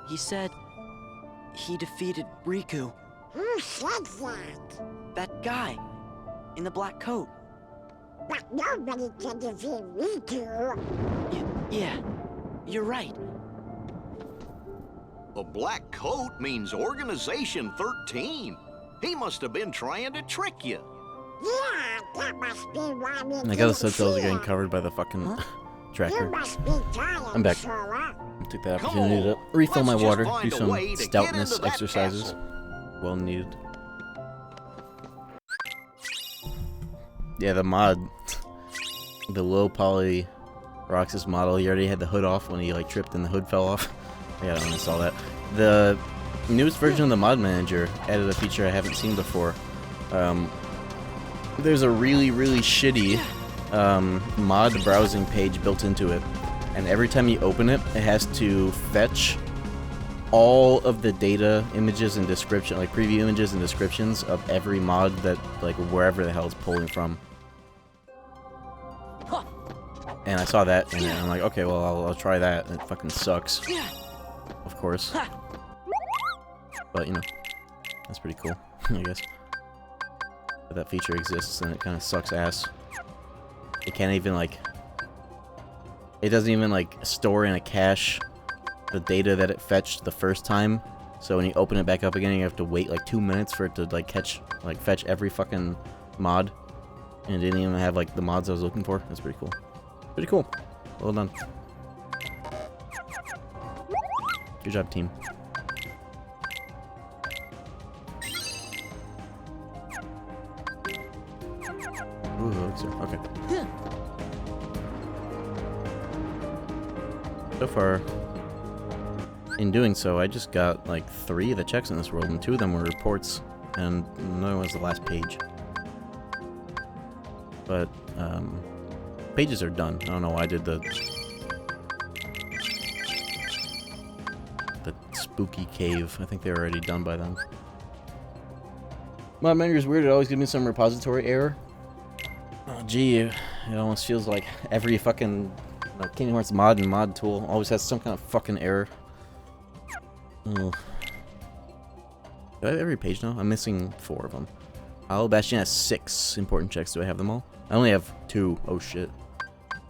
He said he defeated Riku. Who said that? That guy in the black coat. But nobody can defeat Riku. Yeah, you're right. A black coat means Organization 13. He must have been trying to trick you. Yeah, that must be why we I got the subtitles are getting covered by the fucking tracker. You must be tired, I'm back. Sora. Took that opportunity to refill my let's water, just do find a some way to get stoutness into that exercises. castle. Well needed. Yeah, the mod, the low poly Roxas model, he already had the hood off when he like tripped and the hood fell off. I gotta uninstall that. The newest version of the mod manager added a feature I haven't seen before. There's a really shitty mod browsing page built into it, and every time you open it, it has to fetch all of the data, images, and description, like preview images and descriptions of every mod that, like, wherever the hell it's pulling from. And I saw that, and I'm like, okay, well, I'll try that, and it fucking sucks. Of course. But, you know, that's pretty cool, I guess. But that feature exists, and it kind of sucks ass. It can't even, like... It doesn't even, like, store in a cache the data that it fetched the first time. So when you open it back up again, you have to wait, like, 2 minutes for it to, like, fetch every fucking mod. And it didn't even have, like, the mods I was looking for. That's pretty cool. Pretty cool. Well done. Good job, team. Ooh, elixir. Okay. So far, in doing so, I just got like 3 of the checks in this world, and 2 of them were reports, and another one was the last page. But, pages are done. I don't know why I did the the spooky cave. I think they're already done by then. Mod manager is weird. It always gives me some repository error. Oh, gee, it almost feels like every fucking Kingdom Hearts mod and mod tool always has some kind of fucking error. Oh. Do I have every page now? I'm missing 4 of them. Hollow Bastion has 6 important checks. Do I have them all? I only have 2. Oh shit.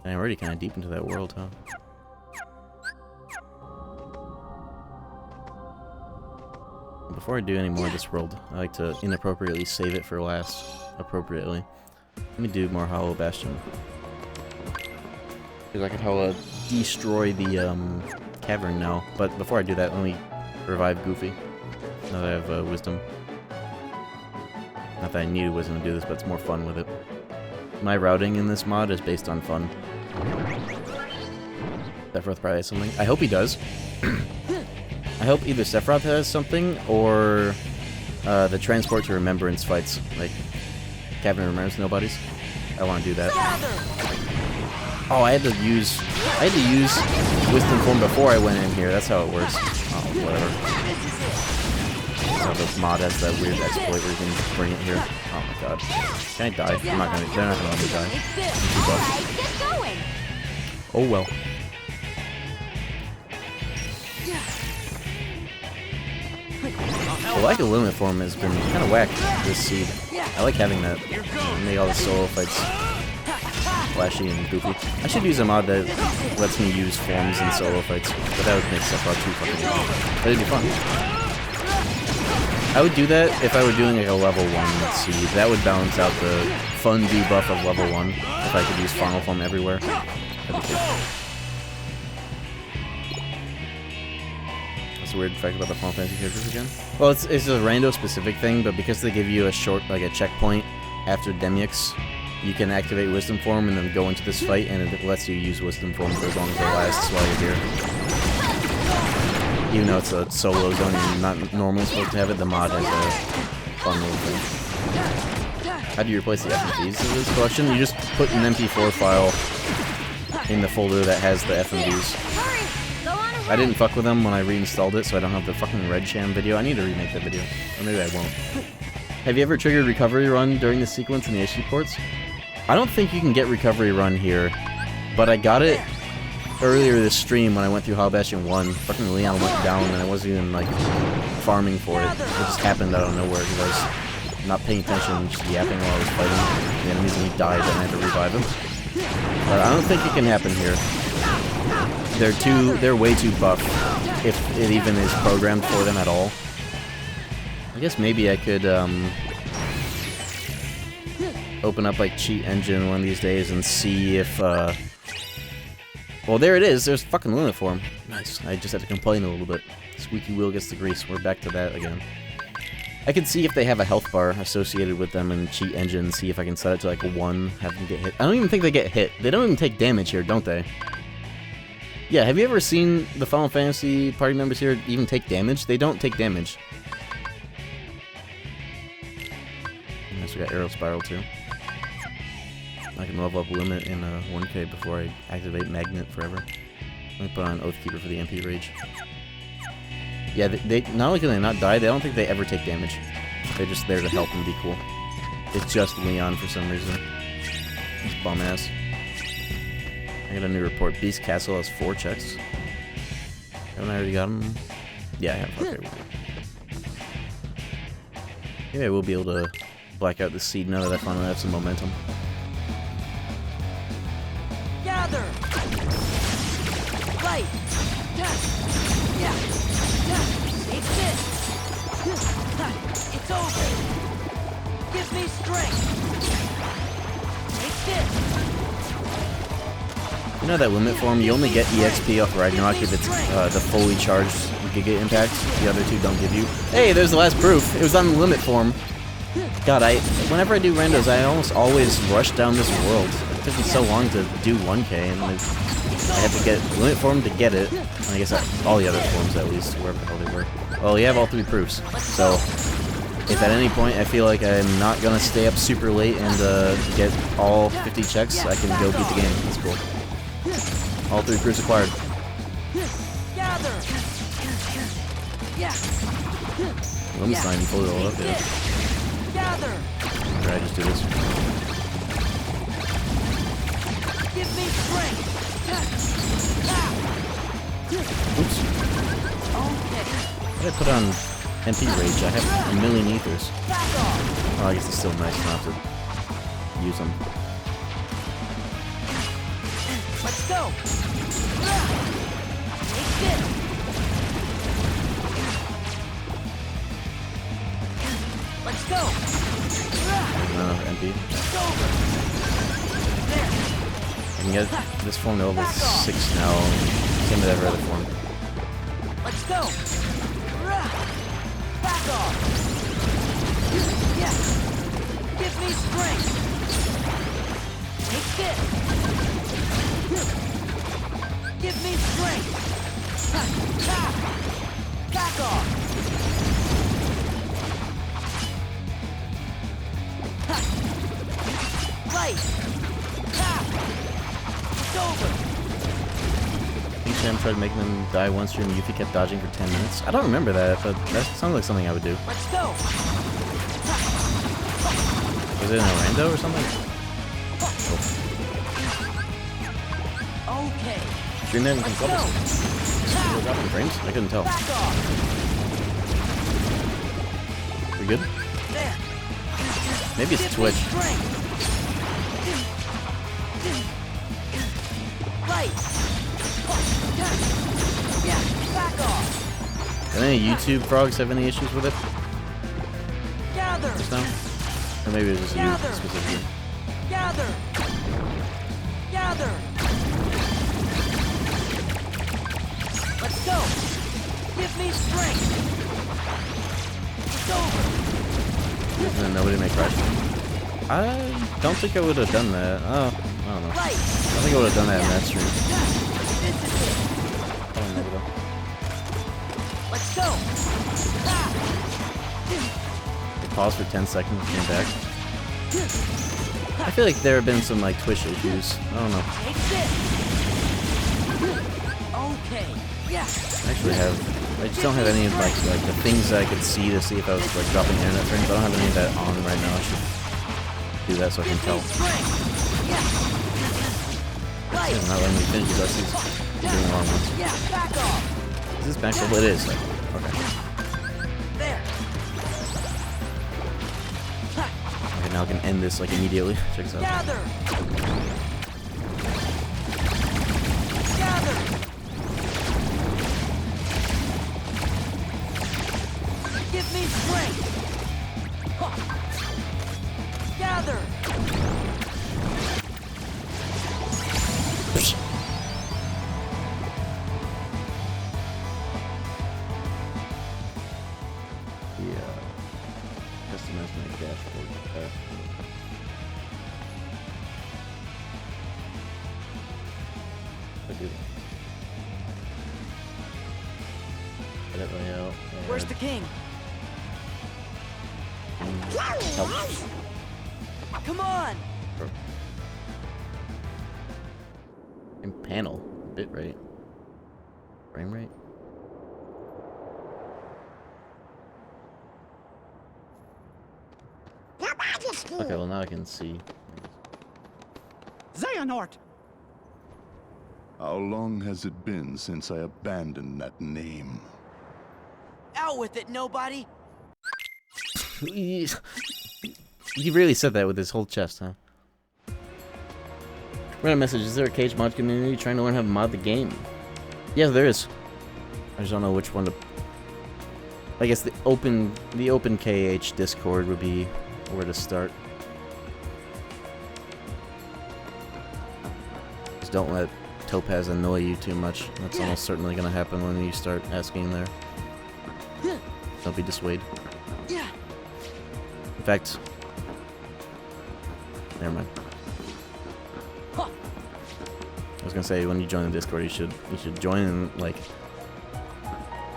I'm already kind of deep into that world, huh? Before I do any more of this world, I like to inappropriately save it for last. Appropriately. Let me do more Hollow Bastion. Because I can destroy the cavern now. But before I do that, let me revive Goofy. Now that I have wisdom. Not that I need wisdom to do this, but it's more fun with it. My routing in this mod is based on fun. Sephiroth probably has something. I hope he does. I hope either Sephiroth has something, or the Transport to Remembrance fights, like Cavern of Remembrance Nobodies. I want to do that. Oh, I had to use Wisdom Form before I went in here. That's how it works. Oh, whatever. So the mod has that weird exploit where you can bring it here. Oh my god. Can I die? I'm not gonna. They're not gonna let me die. Oh well. The lack of limit form has been kind of whack this seed. I like having that. Make all the solo fights flashy and goofy. I should use a mod that lets me use forms in solo fights, but that would make stuff out too fucking easy. But it'd be fun. I would do that if I were doing like a level 1 seed. That would balance out the fun debuff of level 1 if I could use Final Form everywhere. That'd be cool. That's a weird fact about the Final Fantasy characters again. Well, it's a rando specific thing, but because they give you a checkpoint after Demyx, you can activate Wisdom Form and then go into this fight, and it lets you use Wisdom Form for as long as it lasts while you're here. Even though it's a solo zone and you're not normally supposed to have it, the mod has a fun little thing. How do you replace the FMVs in this collection? You just put an MP4 file in the folder that has the FMVs. I didn't fuck with them when I reinstalled it, so I don't have the fucking Red Sham video. I need to remake that video. Or maybe I won't. Have you ever triggered Recovery Run during this sequence in the HD ports? I don't think you can get Recovery Run here, but I got it earlier this stream when I went through Hollow Bastion 1. Fucking Leon went down and I wasn't even like farming for it. It just happened out of nowhere because I was not paying attention and just yapping while I was fighting the enemies, and he died and I had to revive him. But I don't think it can happen here. They're way too buff, if it even is programmed for them at all. I guess maybe I could open up like Cheat Engine one of these days and see if well, there it is. There's fucking limit form. Nice. I just had to complain a little bit. Squeaky wheel gets the grease. We're back to that again. I can see if they have a health bar associated with them in Cheat Engine, see if I can set it to like a 1, have them get hit. I don't even think they get hit. They don't even take damage here, don't they? Yeah, have you ever seen the Final Fantasy party members here even take damage? They don't take damage. Nice, we got Arrow Spiral too. I can level up Limit in 1K before I activate Magnet forever. Let me put on Oathkeeper for the MP Rage. Yeah, they not only can they not die, they don't think they ever take damage. They're just there to help and be cool. It's just Leon for some reason. It's bum ass. I got a new report. Beast Castle has 4 checks. Haven't I already got them? Yeah, I have. Okay. Yeah, we'll be able to black out the seed now that I finally have some momentum. Gather! Light! Yeah! It's this! It's over! Give me strength! It's this! You know that limit form? You only get EXP off Ragnarok if it's the fully charged Giga Impact. The other two don't give you. Hey, there's the last proof! It was on the limit form. God, whenever I do randos, I almost always rush down this world. It took me so long to do 1K, and I had to get limit form to get it. I guess all the other forms, at least, wherever the hell they were. Well, you have all 3 proofs, so if at any point I feel like I'm not gonna stay up super late and get all 50 checks, I can go beat the game. That's cool. All 3 proofs acquired. Yeah. I'm just not even fully rolled up Take yet. this. Gather. Or I just do this. Give me strength. Oops. Okay. I put on MP Rage. I have a million ethers. Back off. Oh, I guess it's still nice not to use them. Let's go. Take this. Let's go. Not enough MP. It's over. There. I can get this form to level 6 now. Same with every other form. Let's go. Back off. Yeah. Give me strength. Take this. Give me strength. Back off. Light. It's over. Each time tried making them die once during the Yuffie kept dodging for 10 minutes. I don't remember that, but that sounds like something I would do. Let's go. Was it in a rando or something? Okay. Stream that in Let's some go. trouble. Dropping frames? I couldn't tell. Back off. We good? There. Maybe it's Give me Twitch. strength. Right. Yeah, back off. Do any YouTube frogs have any issues with it Gather. just now? Or maybe it was just you Gather. specifically. Gather. Gather. Let's go. Give me strength. It's over. And then nobody may crash. I don't think I would have done that. Oh, I don't know. Right. I think I would have done that in that stream. This is it. Oh, never go. Let's go. I paused for 10 seconds and came back. I feel like there have been some like Twitch issues. I don't know. Take this. Okay. Yeah. I actually I just don't have any of like the things that I could see to see if I was like dropping internet frames. I don't have any of that on right now. I should do that so I can tell. Right. I'm not letting me finish these SCs. I'm doing the wrong ones. Yeah, back off. Is this back to what it is? Okay. There. Okay, now I can end this like immediately. Check this out. Gather. Gather. Give me strength. Gather. Yeah. Customize my dashboard. I do that. Edit layout. Where's the king? Help. Come on. And panel. Bit rate. Frame rate. Okay, well now I can see. Xehanort! How long has it been since I abandoned that name? Out with it, nobody. He really said that with his whole chest, huh? Random message, is there a KH mod community trying to learn how to mod the game? Yeah, there is. I just don't know which one to... I guess the open KH Discord would be where to start. Just don't let Topaz annoy you too much. That's almost certainly going to happen when you start asking there. Don't be dissuaded. In fact... Never mind. I was gonna say, when you join the Discord, you should join and like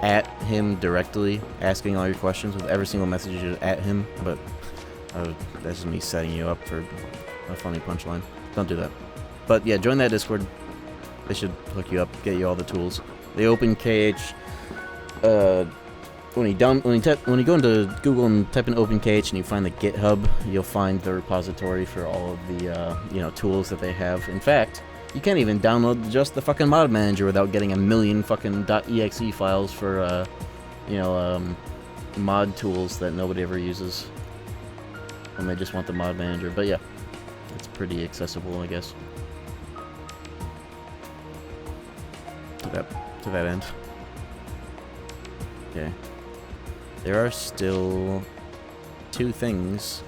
at him directly, asking all your questions with every single message you should at him. But that's just me setting you up for a funny punchline. Don't do that. But yeah, join that Discord. They should hook you up, get you all the tools. The open KH when you go into Google and type in OpenKH and you find the GitHub, you'll find the repository for all of the tools that they have. In fact, you can't even download just the fucking mod manager without getting a million fucking .exe files for mod tools that nobody ever uses, and they just want the mod manager. But yeah, it's pretty accessible, I guess. To that end. Okay. There are still 2 things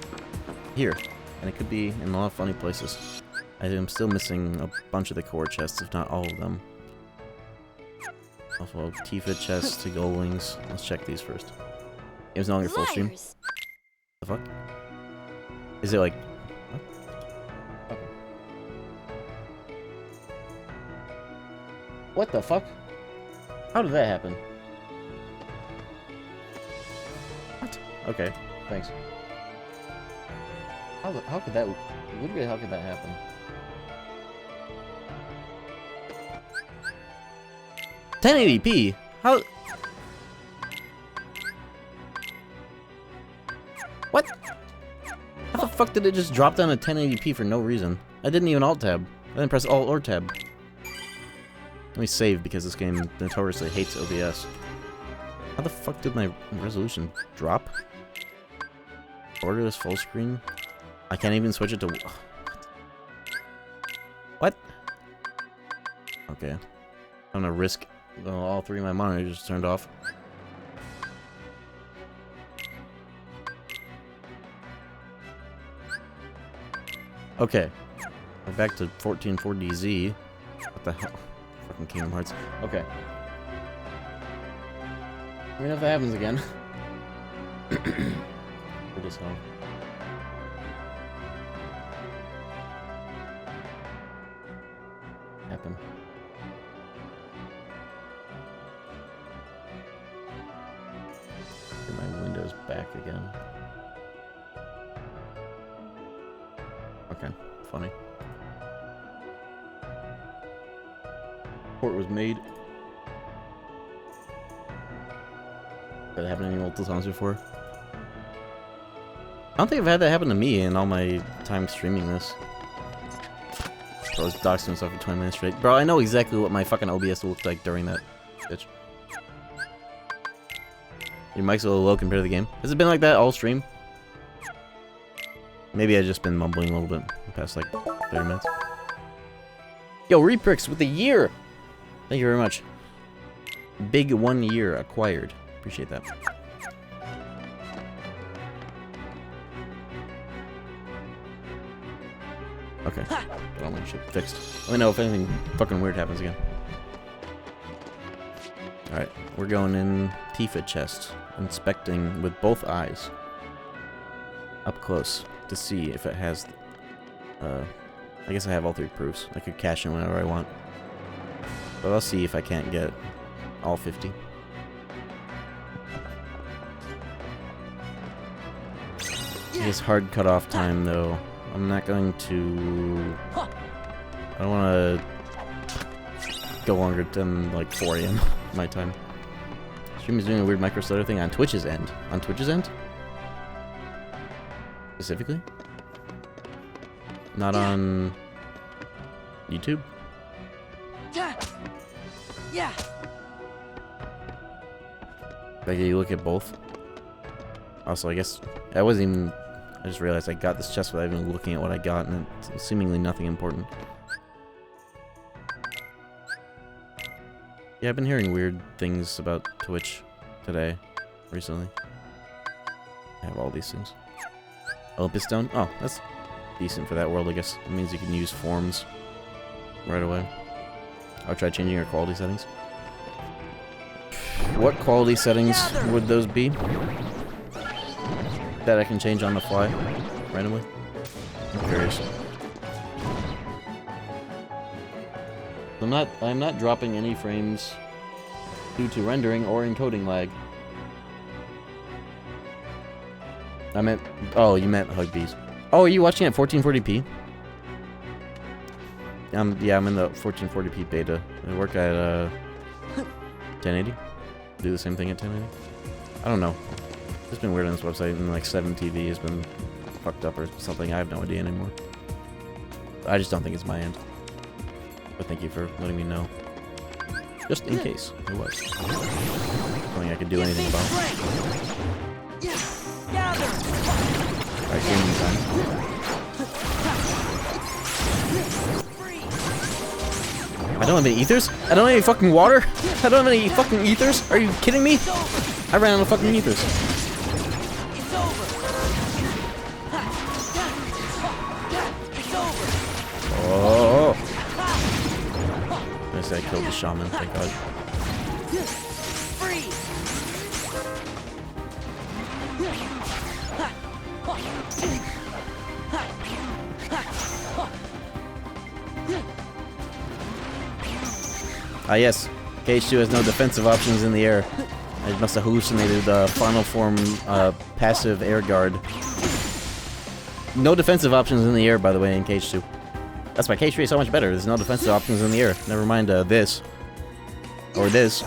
here, and it could be in a lot of funny places. I am still missing a bunch of the core chests, if not all of them. Also, Tifa chests to gold wings. Let's check these first. It was no longer full stream. Liars. The fuck? Is it like... Okay. What the fuck? How did that happen? What? Okay, thanks. How could that... Literally, how could that happen? $1080p? How... What? How the fuck did it just drop down to 1080p for no reason? I didn't even alt-tab. I didn't press alt or tab. Let me save because this game notoriously hates OBS. How the fuck did my resolution drop? Order this full screen? I can't even switch it to... What? Okay. I'm gonna risk all 3 of my monitors just turned off. Okay. We're back to 1440Z. What the hell? Fucking Kingdom Hearts. Okay. Let me know if that happens again. We're just home. Happen. Get my windows back again. Okay, funny. Port was made. That happened any multiple times before? I don't think I've had that happen to me in all my time streaming this. I was doxing myself for 20 minutes straight. Bro, I know exactly what my fucking OBS looked like during that, bitch. Your mic's a little low compared to the game. Has it been like that all stream? Maybe I've just been mumbling a little bit the past, like, 30 minutes. Yo, Reprix with a year! Thank you very much. Big 1 year acquired. Appreciate that. Okay. Got all my shit fixed. Let me know if anything fucking weird happens again. Alright, we're going in Tifa chest. Inspecting with both eyes. Up close to see if it has... I guess I have all 3 proofs. I could cash in whenever I want. But I'll see if I can't get all 50. This hard cutoff time, though. I'm not going to... I don't want to go longer than, like, 4 AM my time. Stream is doing a weird micro stutter thing on Twitch's end. On Twitch's end? Specifically? Not on... YouTube? Yeah. Like, you look at both. Also, I guess I wasn't even... I just realized I got this chest without even looking at what I got, and it's seemingly nothing important. Yeah, I've been hearing weird things about Twitch today, recently. I have all these things. Olympus Stone? Oh, that's decent for that world, I guess. It means you can use forms right away. I'll try changing our quality settings. What quality settings would those be? That I can change on the fly, randomly? I'm curious. I'm not dropping any frames due to rendering or encoding lag. I meant... Oh, you meant Hug Bees. Oh, are you watching at 1440p? Yeah, I'm in the 1440p beta. I work at 1080. Do the same thing at 1080. I don't know. It's been weird on this website, and like 7TV has been fucked up or something. I have no idea anymore. I just don't think it's my end. But thank you for letting me know. Just in case it was. Something I could do anything about. Alright, gaming time. I don't have any ethers? I don't have any fucking water? I don't have any fucking ethers? Are you kidding me? I ran out of fucking ethers. It's over. Oh! I said I killed the shaman, thank God. Freeze. Ah yes, KH2 has no defensive options in the air. I must have hallucinated final form passive air guard. No defensive options in the air, by the way, in KH2. That's why KH3 is so much better. There's no defensive options in the air. Never mind this. Or this.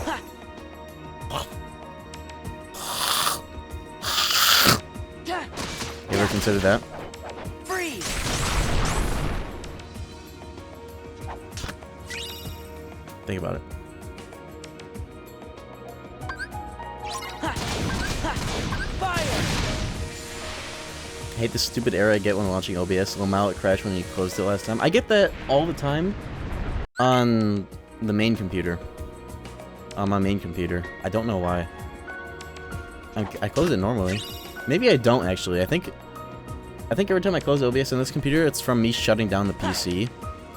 You ever considered that? Freeze. Think about it. I hate this stupid error I get when launching OBS. It'll mallet crash when you closed it last time. I get that all the time on the main computer. On my main computer. I don't know why. I close it normally. Maybe I don't actually. I think every time I close OBS on this computer, it's from me shutting down the PC.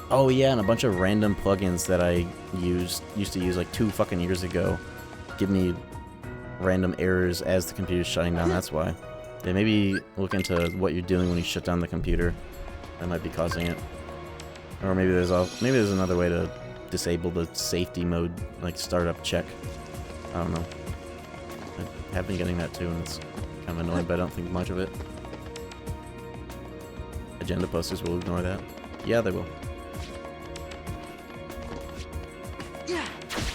Oh yeah, and a bunch of random plugins that I used to use like 2 fucking years ago give me random errors as the computer's shutting down. That's why. Yeah, maybe look into what you're doing when you shut down the computer. That might be causing it. Or maybe there's another way to disable the safety mode, like startup check. I don't know. I have been getting that too, and it's kind of annoying, but I don't think much of it. Agenda posters will ignore that. Yeah, they will.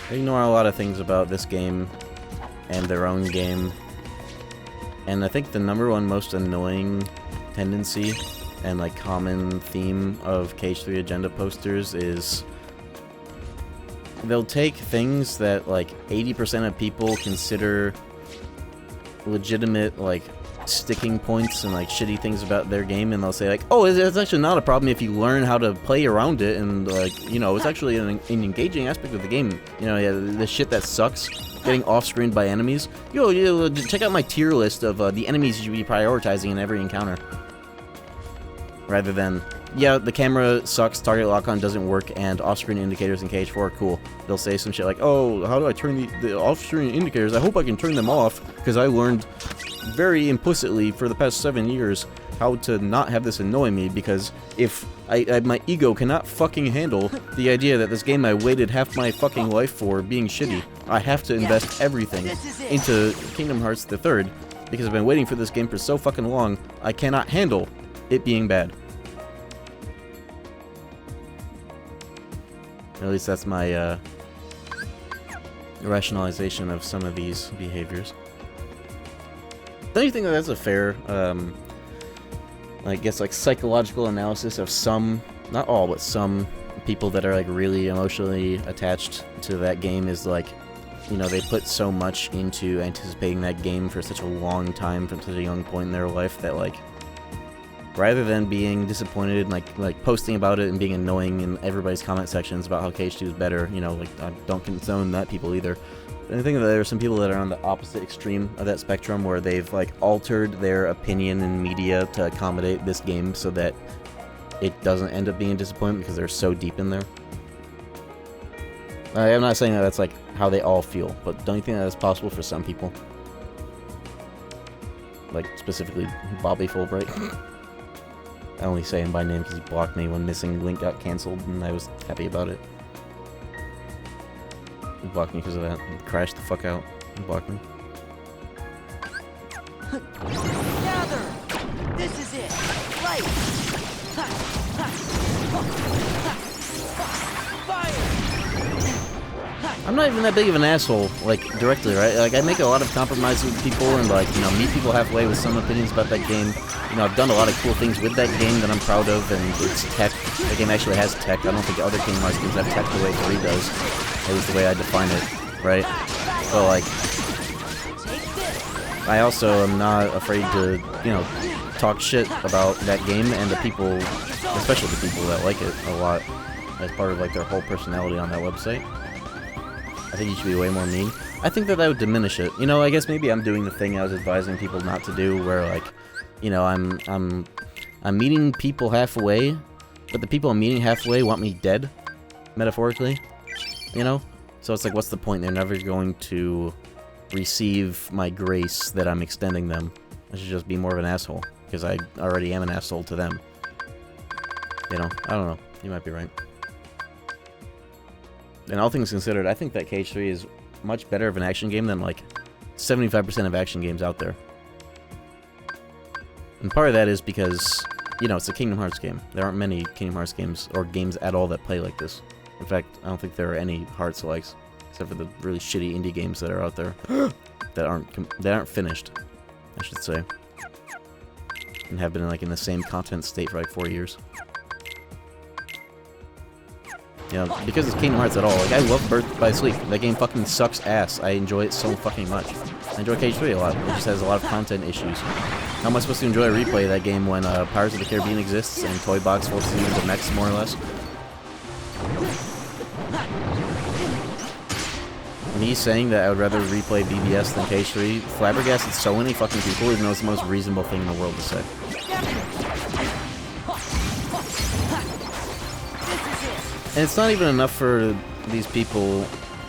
They ignore a lot of things about this game and their own game. And I think the #1 most annoying tendency and like common theme of KH3 agenda posters is they'll take things that like 80% of people consider legitimate like sticking points and like shitty things about their game, and they'll say like, oh, it's actually not a problem if you learn how to play around it, and like, you know, it's actually an engaging aspect of the game. You know, yeah, the shit that sucks, getting off-screened by enemies. Yo, check out my tier list of the enemies you should be prioritizing in every encounter. Rather than, yeah, the camera sucks, target lock-on doesn't work, and off-screen indicators in KH4 are cool. They'll say some shit like, oh, how do I turn the off-screen indicators? I hope I can turn them off, because I learned very implicitly for the past 7 years how to not have this annoy me, because if my ego cannot fucking handle the idea that this game I waited half my fucking life for being shitty, I have to invest everything into Kingdom Hearts III, because I've been waiting for this game for so fucking long, I cannot handle it being bad. At least that's my rationalization of some of these behaviors. Don't you think that that's a fair, I guess, like, psychological analysis of some, not all, but some people that are, like, really emotionally attached to that game is, like, you know, they put so much into anticipating that game for such a long time from such a young point in their life that, like, rather than being disappointed and, like posting about it and being annoying in everybody's comment sections about how KH2 is better, you know, like, I don't condone that people either. I think that there are some people that are on the opposite extreme of that spectrum where they've like altered their opinion in media to accommodate this game so that it doesn't end up being a disappointment because they're so deep in there. I'm not saying that that's like how they all feel, but don't you think that is possible for some people? Like specifically Bobby Fulbright. I only say him by name because he blocked me when Missing Link got cancelled and I was happy about it. He blocked me because of that. He crashed the fuck out. He blocked me. Gather! This is it! Light! Fire! I'm not even that big of an asshole, like, directly, right? Like, I make a lot of compromises with people and, like, you know, meet people halfway with some opinions about that game. You know, I've done a lot of cool things with that game that I'm proud of, and it's tech. The game actually has tech. I don't think other Kingdom Hearts games have tech the way 3 does. At least the way I define it, right? So, like, I also am not afraid to, you know, talk shit about that game and the people, especially the people that like it a lot, as part of, like, their whole personality on that website. I think you should be way more mean. I think that would diminish it. You know, I guess maybe I'm doing the thing I was advising people not to do, where, like, you know, I'm meeting people halfway, but the people I'm meeting halfway want me dead, metaphorically, you know? So it's like, what's the point? They're never going to receive my grace that I'm extending them. I should just be more of an asshole, because I already am an asshole to them. You know, I don't know. You might be right. And all things considered, I think that KH3 is much better of an action game than, like, 75% of action games out there. And part of that is because, you know, it's a Kingdom Hearts game. There aren't many Kingdom Hearts games, or games at all, that play like this. In fact, I don't think there are any Hearts-likes, except for the really shitty indie games that are out there that aren't finished, I should say, and have been, like, in the same content state for, like, 4 years. You know, because it's Kingdom Hearts at all. Like, I love Birth by Sleep. That game fucking sucks ass. I enjoy it so fucking much. I enjoy KH3 a lot. It just has a lot of content issues. How am I supposed to enjoy a replay of that game when Pirates of the Caribbean exists and Toy Box forces you into mechs, more or less? Me saying that I would rather replay BBS than KH3 flabbergasted so many fucking people, even though it's the most reasonable thing in the world to say. And it's not even enough for these people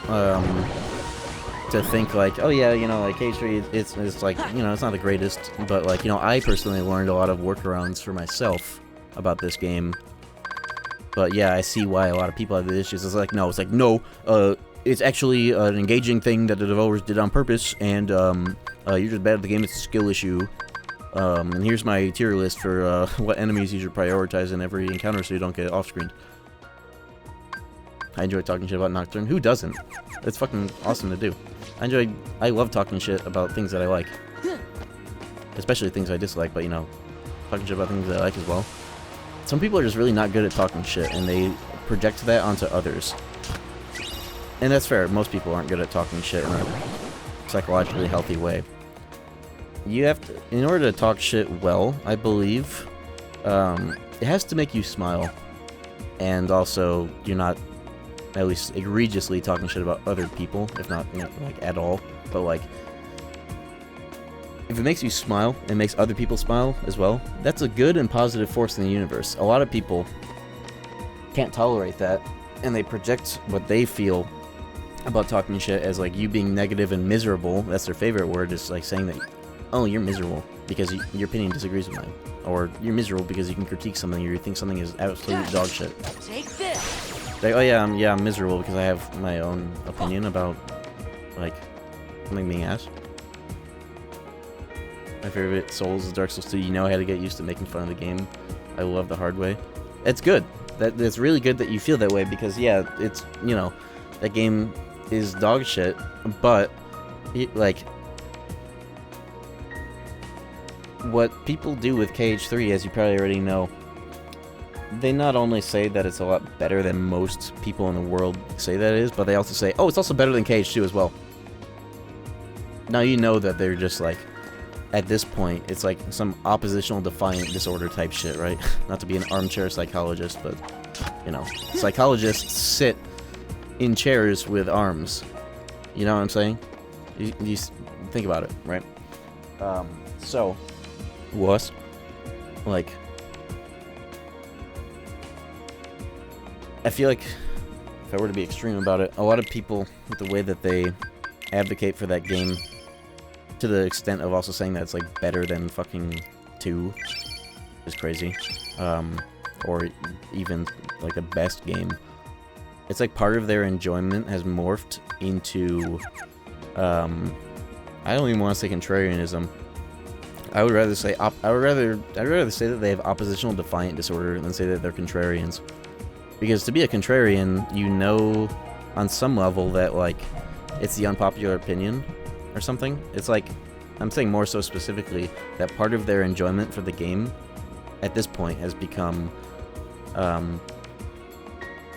to think, like, oh yeah, you know, like, KH3, it's like, you know, it's not the greatest, but, like, you know, I personally learned a lot of workarounds for myself about this game. But yeah, I see why a lot of people have the issues. It's like, no, it's actually an engaging thing that the developers did on purpose, and you're just bad at the game, it's a skill issue. And here's my tier list for what enemies you should prioritize in every encounter so you don't get off-screen. I enjoy talking shit about Nocturne. Who doesn't? It's fucking awesome to do. I love talking shit about things that I like. Especially things I dislike, but, you know, talking shit about things that I like as well. Some people are just really not good at talking shit, and they project that onto others. And that's fair. Most people aren't good at talking shit in a psychologically healthy way. You have to, in order to talk shit well, I believe, it has to make you smile. And also, you're not, at least egregiously, talking shit about other people, if not, you know, like, at all. But, like, if it makes you smile, and makes other people smile as well, that's a good and positive force in the universe. A lot of people can't tolerate that, and they project what they feel about talking shit as, like, you being negative and miserable. That's their favorite word, is, like, saying that, oh, you're miserable because your opinion disagrees with mine. Or you're miserable because you can critique something, or you think something is absolute dog shit. Take this. Like, oh yeah, I'm miserable because I have my own opinion about, like, something being asked. My favorite Souls is Dark Souls 2. You know how to get used to making fun of the game. I love the hard way. It's good. That's really good that you feel that way, because, yeah, it's, you know, that game is dog shit, but, like, what people do with KH3, as you probably already know, they not only say that it's a lot better than most people in the world say that it is, but they also say, oh, it's also better than KH2 as well. Now you know that they're just, like, at this point, it's like some oppositional defiant disorder type shit, right? Not to be an armchair psychologist, but, you know, psychologists sit in chairs with arms. You know what I'm saying? You think about it, right? So, was, like, I feel like, if I were to be extreme about it, a lot of people, with the way that they advocate for that game, to the extent of also saying that it's, like, better than fucking 2, is crazy. Or even, like, the best game. It's like part of their enjoyment has morphed into, I don't even want to say contrarianism. I would rather say, I'd rather say that they have oppositional defiant disorder than say that they're contrarians. Because to be a contrarian, you know on some level that, like, it's the unpopular opinion or something. It's like, I'm saying more so specifically that part of their enjoyment for the game at this point has become,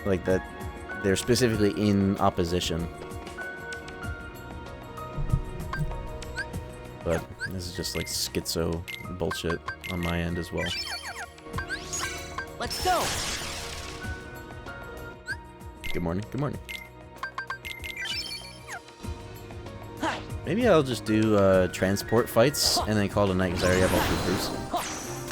like, that they're specifically in opposition. But this is just like schizo bullshit on my end as well. Let's go. Good morning. Good morning. Maybe I'll just do transport fights and then call it a night because I already have all 3 proofs.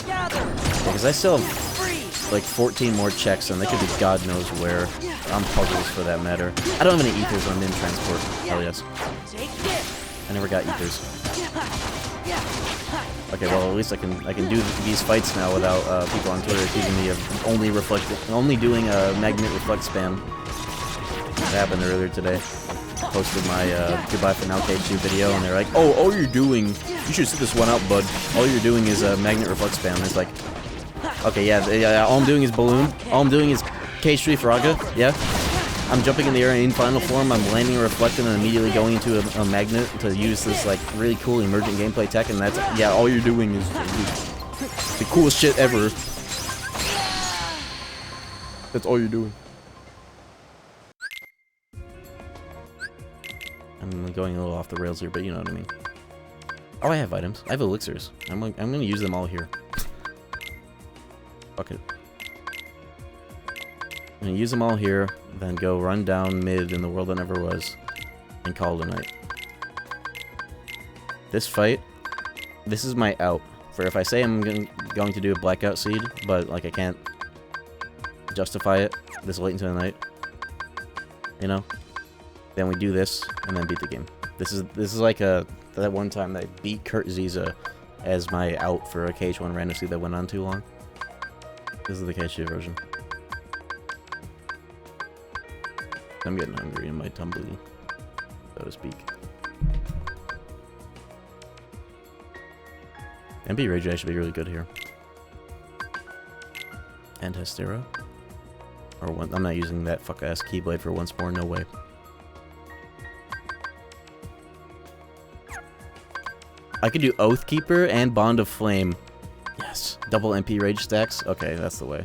Gather. Because I still have Freeze. like 14 more checks and they could be God knows where. On puzzles for that matter. I don't have any ethers on in transport. Hell yes. Take this. I never got ethers. Okay, well at least I can do these fights now without people on Twitter accusing me of only doing a magnet reflect spam. That happened earlier today. I posted my goodbye for now KH2 video and they're like, oh, all you're doing, you should sit this one out, bud. All you're doing is magnet reflect spam. And it's like, okay, yeah, all I'm doing is balloon. All I'm doing is KH3 Faraga, yeah. I'm jumping in the air in final form, I'm landing a reflect and then immediately going into a magnet to use this like really cool emergent gameplay tech, and that's, yeah, all you're doing is the coolest shit ever. That's all you're doing. I'm going a little off the rails here, but you know what I mean. Oh, I have items. I have elixirs. I'm gonna use them all here. Fuck it. I'm gonna use them all here, then go run down mid in the world that never was, and call it a night. This fight, this is my out. For if I say I'm going to do a blackout seed, but like I can't justify it this late into the night, you know, then we do this and then beat the game. This is like that one time that I beat Kurt Ziza as my out for a KH1 Rando seed that went on too long. This is the KH2 version. I'm getting hungry in my tumbly, so to speak. MP Rage should be really good here. And Hestera. Or one, I'm not using that fuck-ass Keyblade for once more, no way. I could do Oathkeeper and Bond of Flame. Yes. Double MP Rage stacks? Okay, that's the way.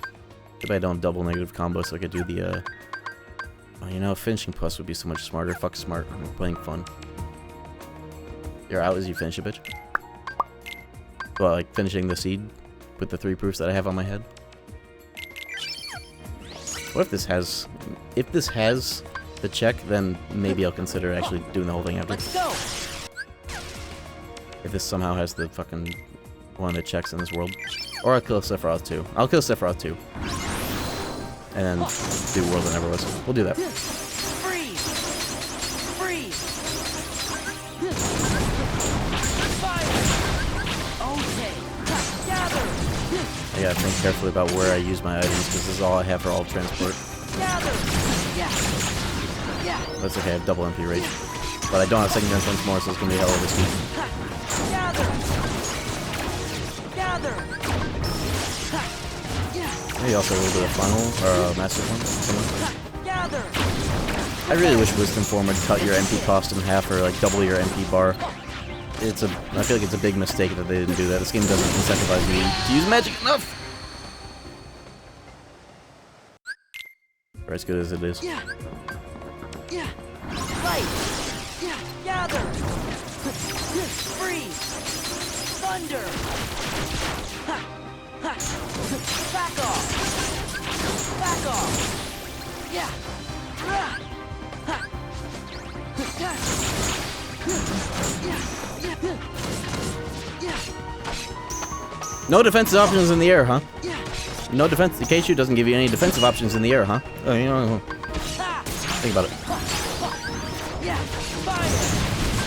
If I don't double negative combo so I could do the, well, you know, finishing plus would be so much smarter. Fuck smart. I'm playing fun. You're out as you finish it, bitch. Well, like finishing the seed with the 3 proofs that I have on my head. What if this has... If this has the check, then maybe I'll consider actually doing the whole thing after. Let's go. If this somehow has the fucking one of the checks in this world. Or I'll kill Sephiroth too. I'll kill Sephiroth too. And then do World That Never Was. We'll do that. Freeze. Freeze. Fire. Okay. Gather. I gotta think carefully about where I use my items, because this is all I have for all transport. Gather. Yeah. That's okay, I have double MP Rage. But I don't have second dance once more, so it's gonna be a hell of a speed. Gather. Gather. Maybe also a little bit of funnel, or master form. Gather. I really wish Wisdom Form would cut your MP cost in half, or like double your MP bar. I feel like it's a big mistake that they didn't do that. This game doesn't incentivize me to use magic enough! Or as good as it is. Yeah. Light. Gather. Freeze. Thunder. Back off. Back off. Yeah. No defensive options in the air, huh? No defense. The KH2 doesn't give you any defensive options in the air, huh? You know, think about it.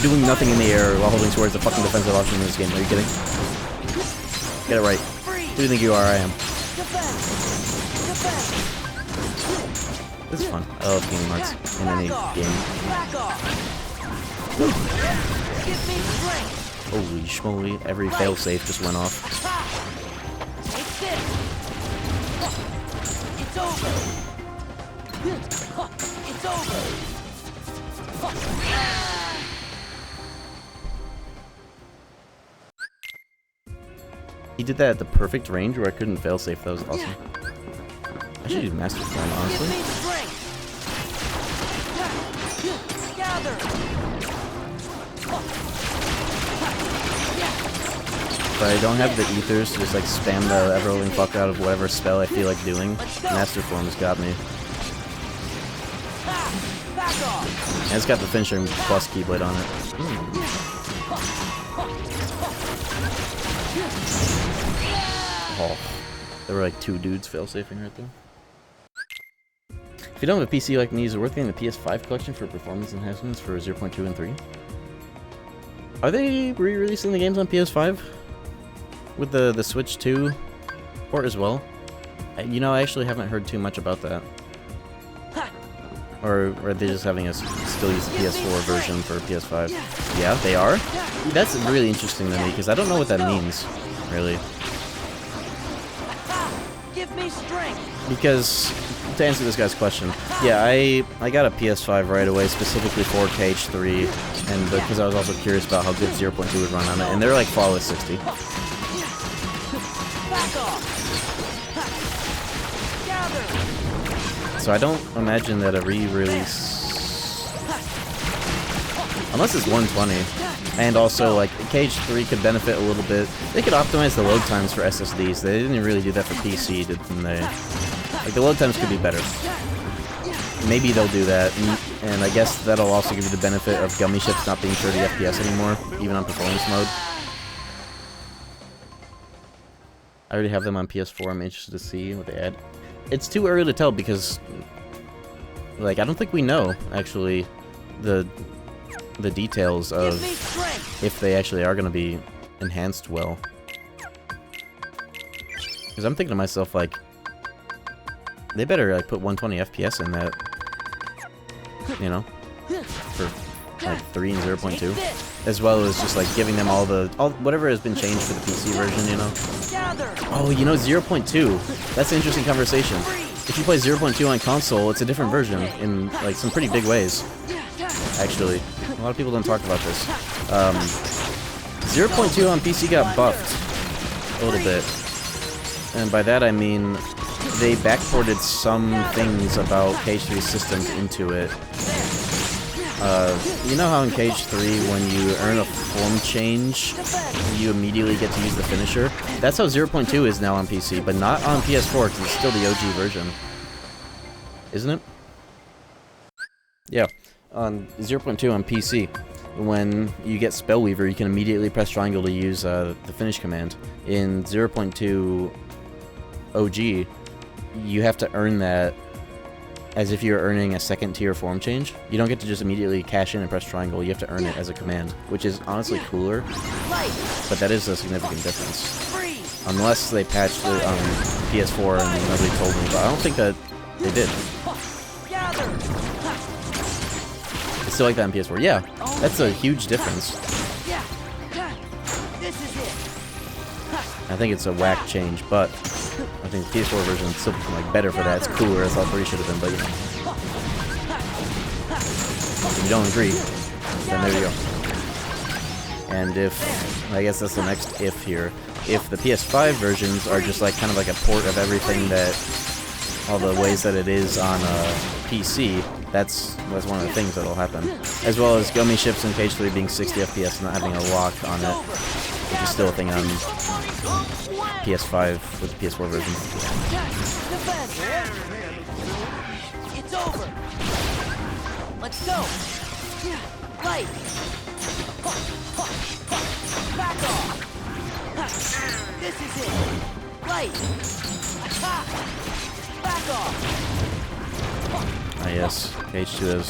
Doing nothing in the air while holding swords is a fucking defensive option in this game. Are you kidding? Get it right. Who do you think you are? I am. This is fun. I love Kingdom Hearts in any game. Holy schmoly, every failsafe just went off. It's over. It's It's over. He did that at the perfect range where I couldn't failsafe. That was awesome. I should use Master Form, honestly. Give me strength. Gather. But I don't have the ethers to just like spam the ever-rolling fuck out of whatever spell I feel like doing. Master Form's got me. Back off. And it's got the finisher plus Keyblade on it. Oh, there were like 2 dudes failsafing right there. If you don't have a PC like me, is it worth getting the PS5 collection for performance enhancements for 0.2 and 3? Are they re-releasing the games on PS5? With the Switch 2 port as well? You know, I actually haven't heard too much about that. Or are they just having us still use the PS4 version for PS5? Yeah, they are? That's really interesting to me, because I don't know what that means, really. Give me strength. Because, to answer this guy's question, yeah, I got a PS5 right away, specifically for KH3, and because I was also curious about how good 0.2 would run on it, and they're like flawless 60. Back off. Gather. So I don't imagine that a re-release, unless it's 120, and also like KH3 could benefit a little bit. They could optimize the load times for SSDs. They didn't really do that for PC, didn't they? Like the load times could be better. Maybe they'll do that, and I guess that'll also give you the benefit of gummy ships not being 30 FPS anymore, even on performance mode. I already have them on PS4. I'm interested to see what they add. It's too early to tell because, like, I don't think we know, actually, the details of if they actually are going to be enhanced well. Because I'm thinking to myself, like, they better, like, put 120 FPS in that, you know, for, like, 3 and 0.2. As well as just, like, giving them all whatever has been changed for the PC version, you know? Oh, you know, 0.2. That's an interesting conversation. If you play 0.2 on console, it's a different version in, like, some pretty big ways. Actually, a lot of people don't talk about this. 0.2 on PC got buffed a little bit. And by that I mean they backported some things about KH3's systems into it. You know how in KH3 when you earn a form change, you immediately get to use the finisher? That's how 0.2 is now on PC, but not on PS4 because it's still the OG version. Isn't it? Yeah. On 0.2 on PC, when you get Spellweaver, you can immediately press triangle to use the finish command. In 0.2 OG, you have to earn that as if you're earning a second tier form change. You don't get to just immediately cash in and press triangle. You have to earn it as a command, which is honestly cooler, but that is a significant difference. Unless they patched it on PS4 and nobody told me, but I don't think that they did. It's still like that on PS4. Yeah, that's a huge difference. I think it's a whack change, but I think the PS4 version is still like better for that. It's cooler. That's all 3 should have been, but yeah. If you don't agree, then there you go. And if, I guess that's the next if here, if the PS5 versions are just like kind of like a port of everything that, all the ways that it is on PC, that's one of the things that'll happen. As well as gummy ships and KH3 being 60 FPS and not having a lock on it, which is still a thing on PS5 with the PS4 version. It's over. Let's go. Light. Back off. This is it. Light. Back off. Ah yes, KH2 has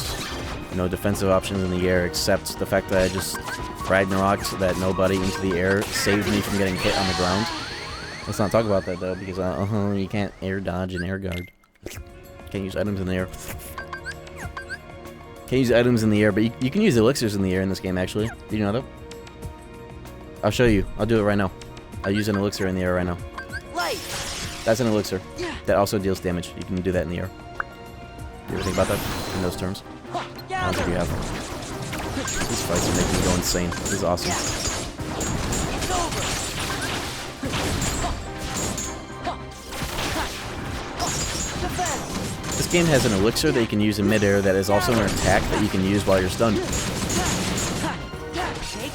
no defensive options in the air except the fact that I just Ragnaroked that nobody into the air saved me from getting hit on the ground. Let's not talk about that though, because you can't air dodge and air guard. Can't use items in the air. Can't use items in the air, but you can use elixirs in the air in this game actually. Did you know that? I'll show you. I'll do it right now. I'll use an elixir in the air right now. That's an elixir that also deals damage. You can do that in the air. You ever think about that? in those terms. I don't think you have. These fights are making me go insane. This is awesome. It's over. Defense. This game has an elixir that you can use in midair that is also an attack that you can use while you're stunned. Take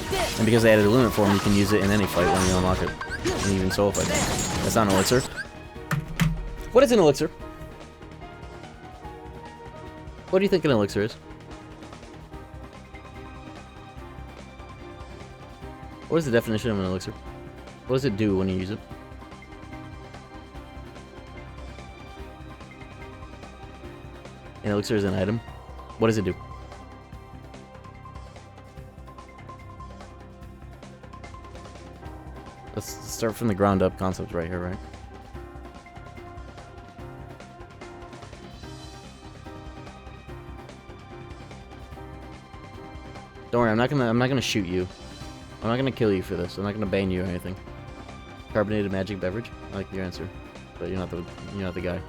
this. And because they added a limit form, you can use it in any fight when you unlock it. And even solo fight. That's not an elixir. What is an elixir? What do you think an elixir is? What is the definition of an elixir? What does it do when you use it? An elixir is an item. What does it do? Let's start from the ground up concept right here, right? Don't worry, I'm not gonna shoot you. I'm not gonna kill you for this. I'm not gonna ban you or anything. Carbonated magic beverage? I like your answer, but you're not the guy.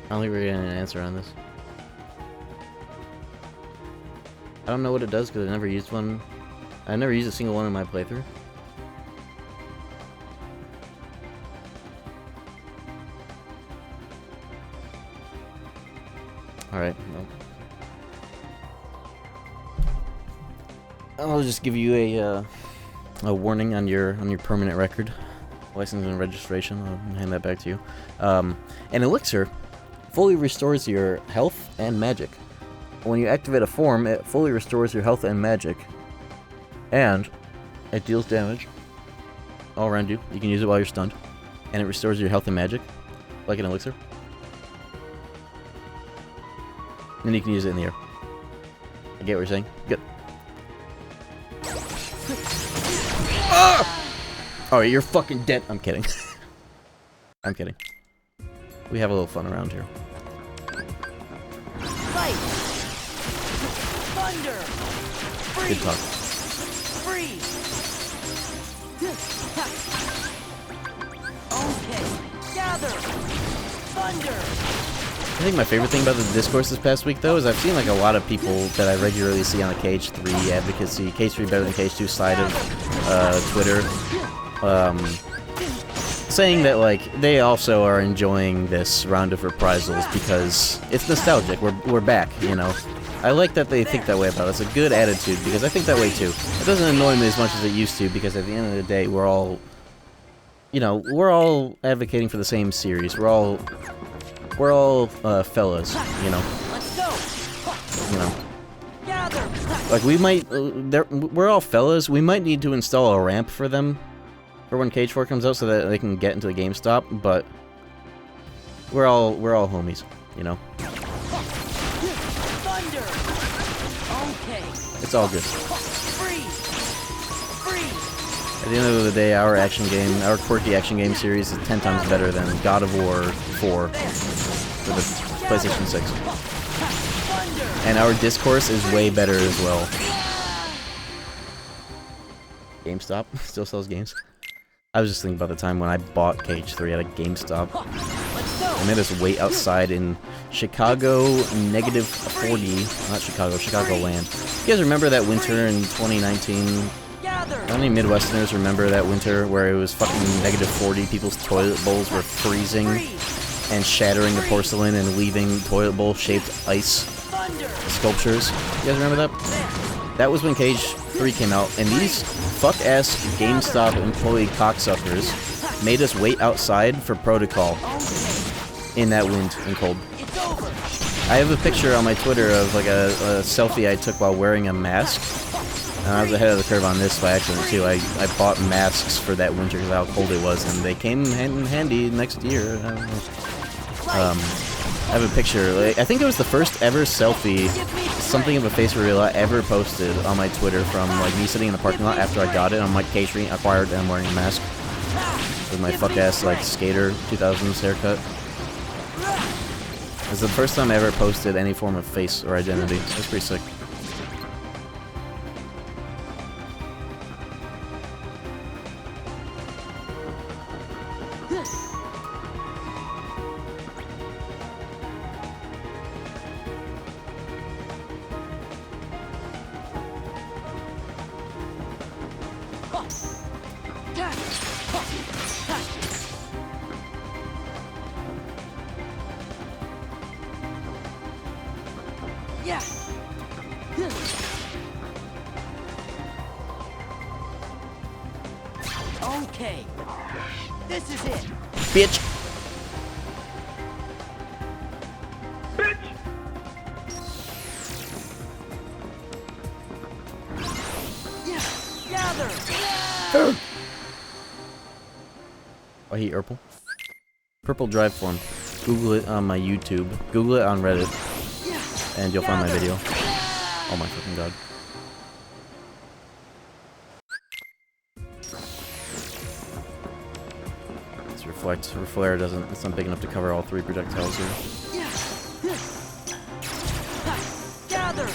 I don't think we're getting an answer on this. I don't know what it does because I never used one. I never used a single one in my playthrough. Alright, well. I'll just give you a warning on your permanent record. License and registration. I'll hand that back to you. An elixir fully restores your health and magic. When you activate a form, it fully restores your health and magic. And it deals damage all around you. You can use it while you're stunned. And it restores your health and magic, like an elixir. And you can use it in the air. I get what you're saying. Good. Ah! Alright, you're fucking dead. I'm kidding. I'm kidding. We have a little fun around here. Light. Thunder. Freeze. Good talk. Freeze. Okay. Gather. Thunder. I think my favorite thing about the discourse this past week, though, is I've seen like a lot of people that I regularly see on the KH3 advocacy, KH3 better than KH2 side of Twitter, saying that like they also are enjoying this round of reprisals because it's nostalgic. We're back, you know. I like that they think that way about it. It's a good attitude because I think that way too. It doesn't annoy me as much as it used to because at the end of the day, we're all, you know, we're all advocating for the same series. We're all fellas, you know. Let's go. You know. Like we might, we're all fellas. We might need to install a ramp for them for when KH4 comes out so that they can get into the GameStop. But we're all homies, you know. Thunder. Okay. It's all good. Freeze. Freeze. At the end of the day, our action game, our quirky action game series is 10 times better than God of War 4 for the PlayStation 6. And our discourse is way better as well. GameStop still sells games. I was just thinking about the time when I bought KH3 at a GameStop. I made us wait outside in Chicago -40, not Chicago, Chicagoland. You guys remember that winter in 2019? How many Midwesterners remember that winter where it was fucking -40, people's toilet bowls were freezing and shattering the porcelain and leaving toilet bowl shaped ice sculptures? You guys remember that? That was when KH3 came out, and these fuck-ass GameStop employee cocksuckers made us wait outside for Protocol in that wind and cold. I have a picture on my Twitter of like a selfie I took while wearing a mask. And I was ahead of the curve on this by accident too. I bought masks for that winter because of how cold it was, and they came in handy next year. I don't know. I have a picture. Like, I think it was the first ever selfie, something of a face reveal I ever posted on my Twitter from like me sitting in the parking lot after I got it. I'm like KH3 acquired and I'm wearing a mask with my fuck ass like skater 2000s haircut. It's the first time I ever posted any form of face or identity. It's pretty sick. Yeah. Okay. This is it. Bitch! Yeah. Gather. I hate purple. Purple drive form. Google it on my YouTube. Google it on Reddit. And you'll find my video. Oh my fucking god. This reflare doesn't, it's not big enough to cover all 3 projectiles here. Gather.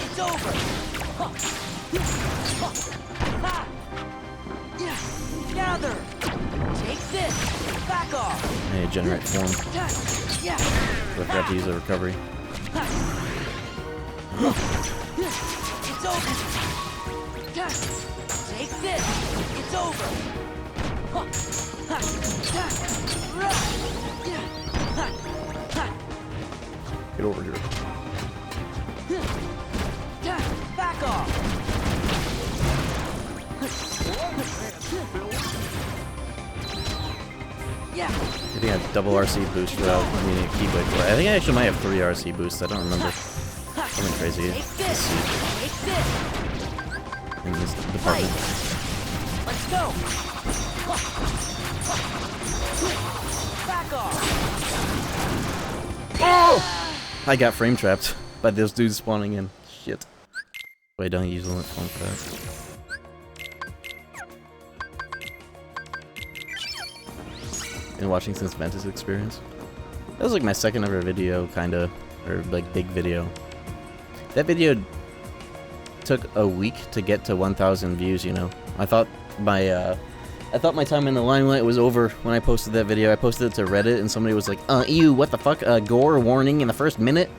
It's over. Gather. Take this. Back off. Hey, generate form. So I forgot to use the recovery. It's over. Take this. It's over. Get over here. Back off. Yeah. I think I have double RC boost without needing a keyblade for it. I think I actually might have 3 RC boosts. I don't remember. Something crazy. Take this. Take this. In this department. Let's go. Back off. Oh! I got frame trapped by those dudes spawning in. Shit. Wait, don't use the limit phone for that. Been watching since Ventus Experience. That was like my second ever video, kinda, or like big video. That video took a week to get to 1,000 views. You know, I thought my time in the limelight was over when I posted that video. I posted it to Reddit, and somebody was like, ew, what the fuck? Gore warning in the first minute,"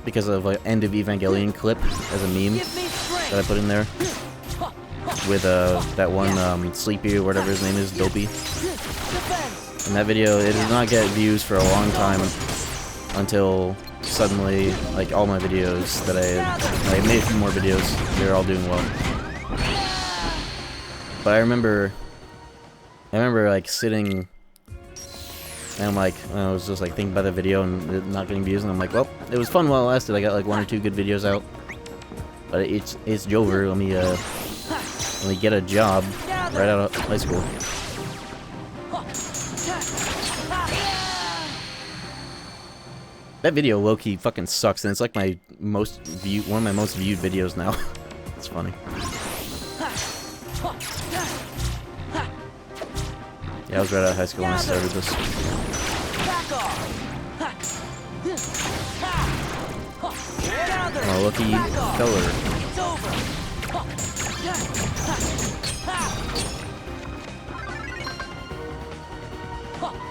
because of like end of Evangelion clip as a meme that I put in there with that one Sleepy or whatever his name is, Dopey. And that video, it did not get views for a long time until suddenly, like, all my videos that I made a few more videos, they're all doing well. But I remember like sitting and I'm like, I was just like thinking about the video and it not getting views, and I'm like, well, it was fun while it lasted. I got like 1 or 2 good videos out, but it's over. Let me get a job right out of high school. That video low-key fucking sucks, and it's like one of my most viewed videos now. It's funny. Yeah, I was right out of high school when I started this. Oh, lucky feller.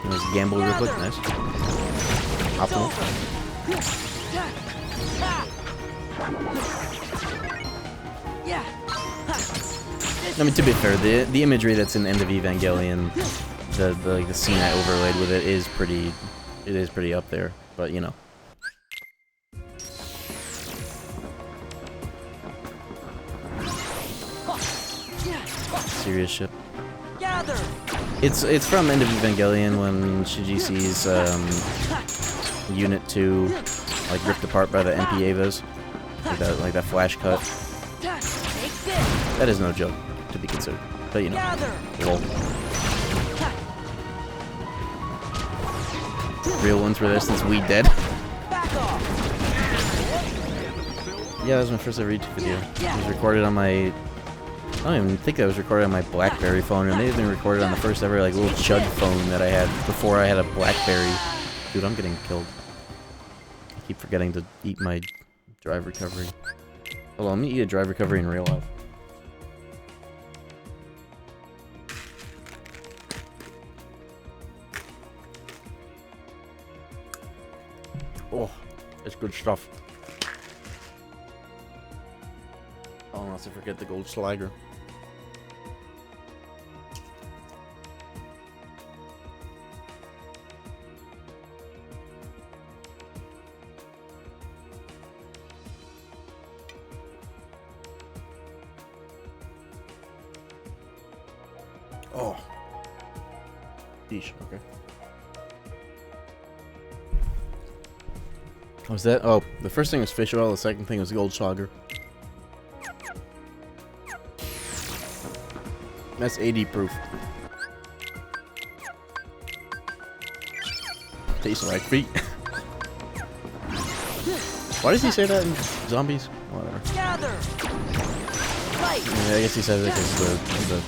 Let's gamble real quick, nice. Optimal. I mean, to be fair, the imagery that's in End of Evangelion, the scene I overlaid with it is pretty up there, but you know. Serious shit. It's from End of Evangelion when Shinji sees Unit 2 like ripped apart by the MP Avas, like that flash cut. That is no joke to be considered, but you know, lol. Real ones for this since we dead. Yeah, that was my first ever YouTube video. It was recorded on my, I don't even think that was recorded on my BlackBerry phone. It may have been recorded on the first ever like little chud phone that I had before I had a BlackBerry. Dude, I'm getting killed. I keep forgetting to eat my drive recovery. Hold on, let me eat a drive recovery in real life. Oh, it's good stuff. Oh, unless I forget the gold Sliger. Yeesh, okay. What was that? Oh, the first thing was fish oil, the second thing was Goldschlager. That's 80 proof. Tastes like feet. Why does he say that in Zombies? Whatever. Gather. Fight. Yeah, I guess he says it because the...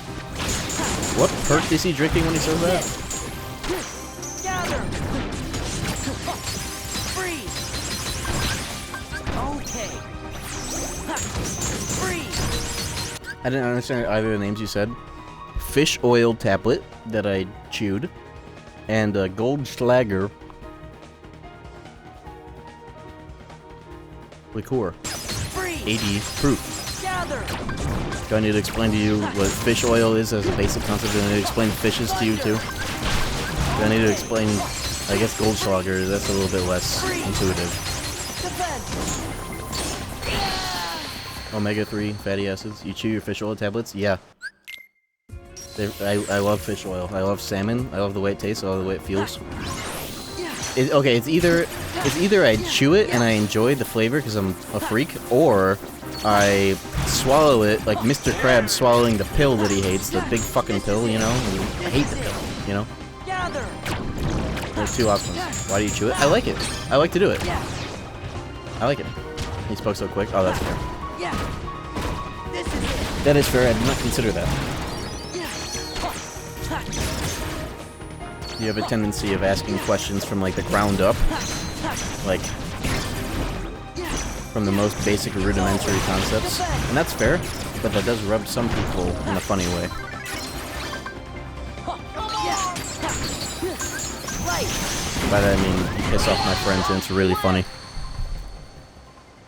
What perk is he drinking when he says that? Gather. Freeze. Okay. Freeze. I didn't understand either of the names you said. Fish oil tablet that I chewed, and Goldschlager liqueur. Freeze. 80 proof. Gather. Do I need to explain to you what fish oil is as a basic concept? Do I need to explain fishes to you too? Do I need to explain, I guess Goldschlager, that's a little bit less intuitive. Defend. Omega-3 fatty acids. You chew your fish oil tablets? Yeah. I love fish oil. I love salmon. I love the way it tastes. I love the way it feels. Okay, it's either I chew it and I enjoy the flavor because I'm a freak, or I swallow it like Mr. Krabs swallowing the pill that he hates, the big fucking pill, you know? I hate the pill, you know? Gather. There's two options. Why do you chew it? I like it. I like to do it. I like it. He spoke so quick. Oh, that's fair. Yeah. This is it. That is fair. I did not consider that. You have a tendency of asking questions from like the ground up, like from the most basic rudimentary concepts, and that's fair, but that does rub some people in a funny way. By that I mean you piss off my friends and it's really funny.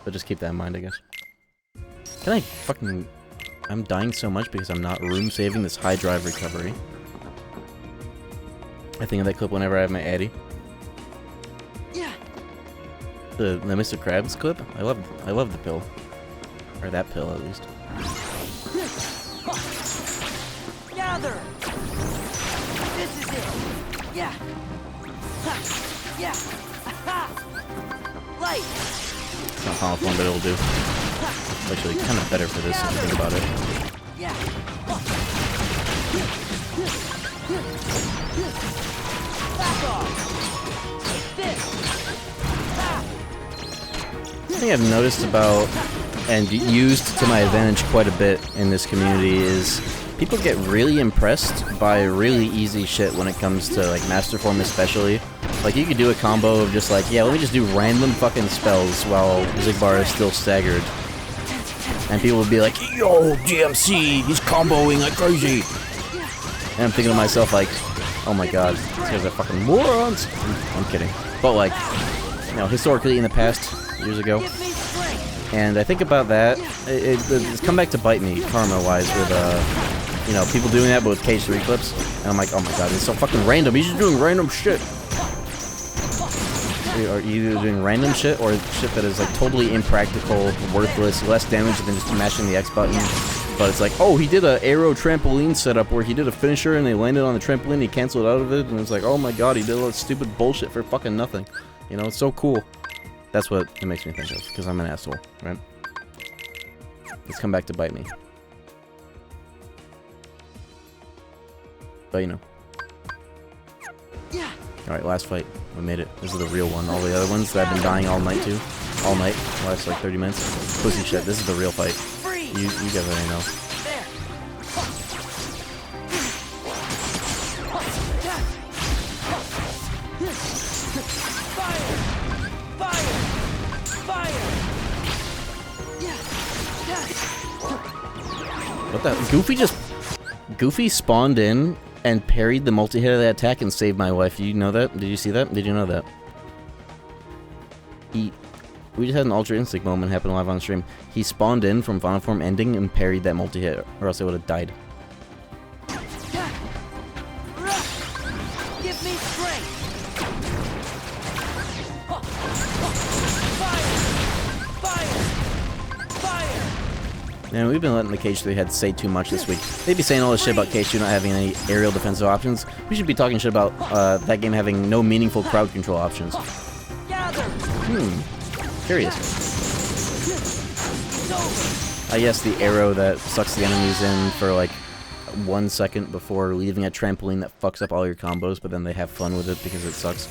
But just keep that in mind, I guess. Can I fucking... I'm dying so much because I'm not room saving this high drive recovery. I think of that clip whenever I have my Addy. Yeah. The Mr. Krabs clip? I love the pill. Or that pill, at least. Gather. This is it. Yeah. Yeah. Light. It's not powerful, but it'll do. It's actually kind of better for this if you think about it. Yeah. Back off. Take this. One thing I've noticed about and used to my advantage quite a bit in this community is people get really impressed by really easy shit when it comes to like Master Form especially. Like you could do a combo of just like, yeah, let me just do random fucking spells while Zigbar is still staggered. And people would be like, yo, GMC, he's comboing like crazy. And I'm thinking to myself like, oh my god, these guys are fucking morons. I'm kidding. But like, you know, historically in the past, years ago. And I think about that, it's come back to bite me, karma-wise, with, you know, people doing that, but with KH3 clips. And I'm like, oh my god, it's so fucking random. He's just doing random shit. Are you either doing random shit or shit that is like totally impractical, worthless, less damage than just mashing the X button? But it's like, oh, he did a aero trampoline setup where he did a finisher and they landed on the trampoline, he canceled out of it, and it's like, oh my god, he did all that stupid bullshit for fucking nothing. You know, it's so cool. That's what it makes me think of, because I'm an asshole, right? It's come back to bite me. But you know. Alright, last fight. We made it. This is the real one. All the other ones that I've been dying all night to. All night. Last like 30 minutes. Pussy shit. This is the real fight. You guys already know. What the? Goofy spawned in and parried the multi-hit of that attack and saved my wife. Did you know that? Did you see that? Did you know that? We just had an Ultra Instinct moment happen live on stream. He spawned in from Final Form ending and parried that multi-hit, or else I would have died. Give me strength. Fire! Fire! Fire! Man, we've been letting the KH3 heads say too much this week. They'd be saying all this shit about KH2 not having any aerial defensive options. We should be talking shit about that game having no meaningful crowd control options. Curious. Yes, the arrow that sucks the enemies in for like 1 second before leaving a trampoline that fucks up all your combos, but then they have fun with it because it sucks.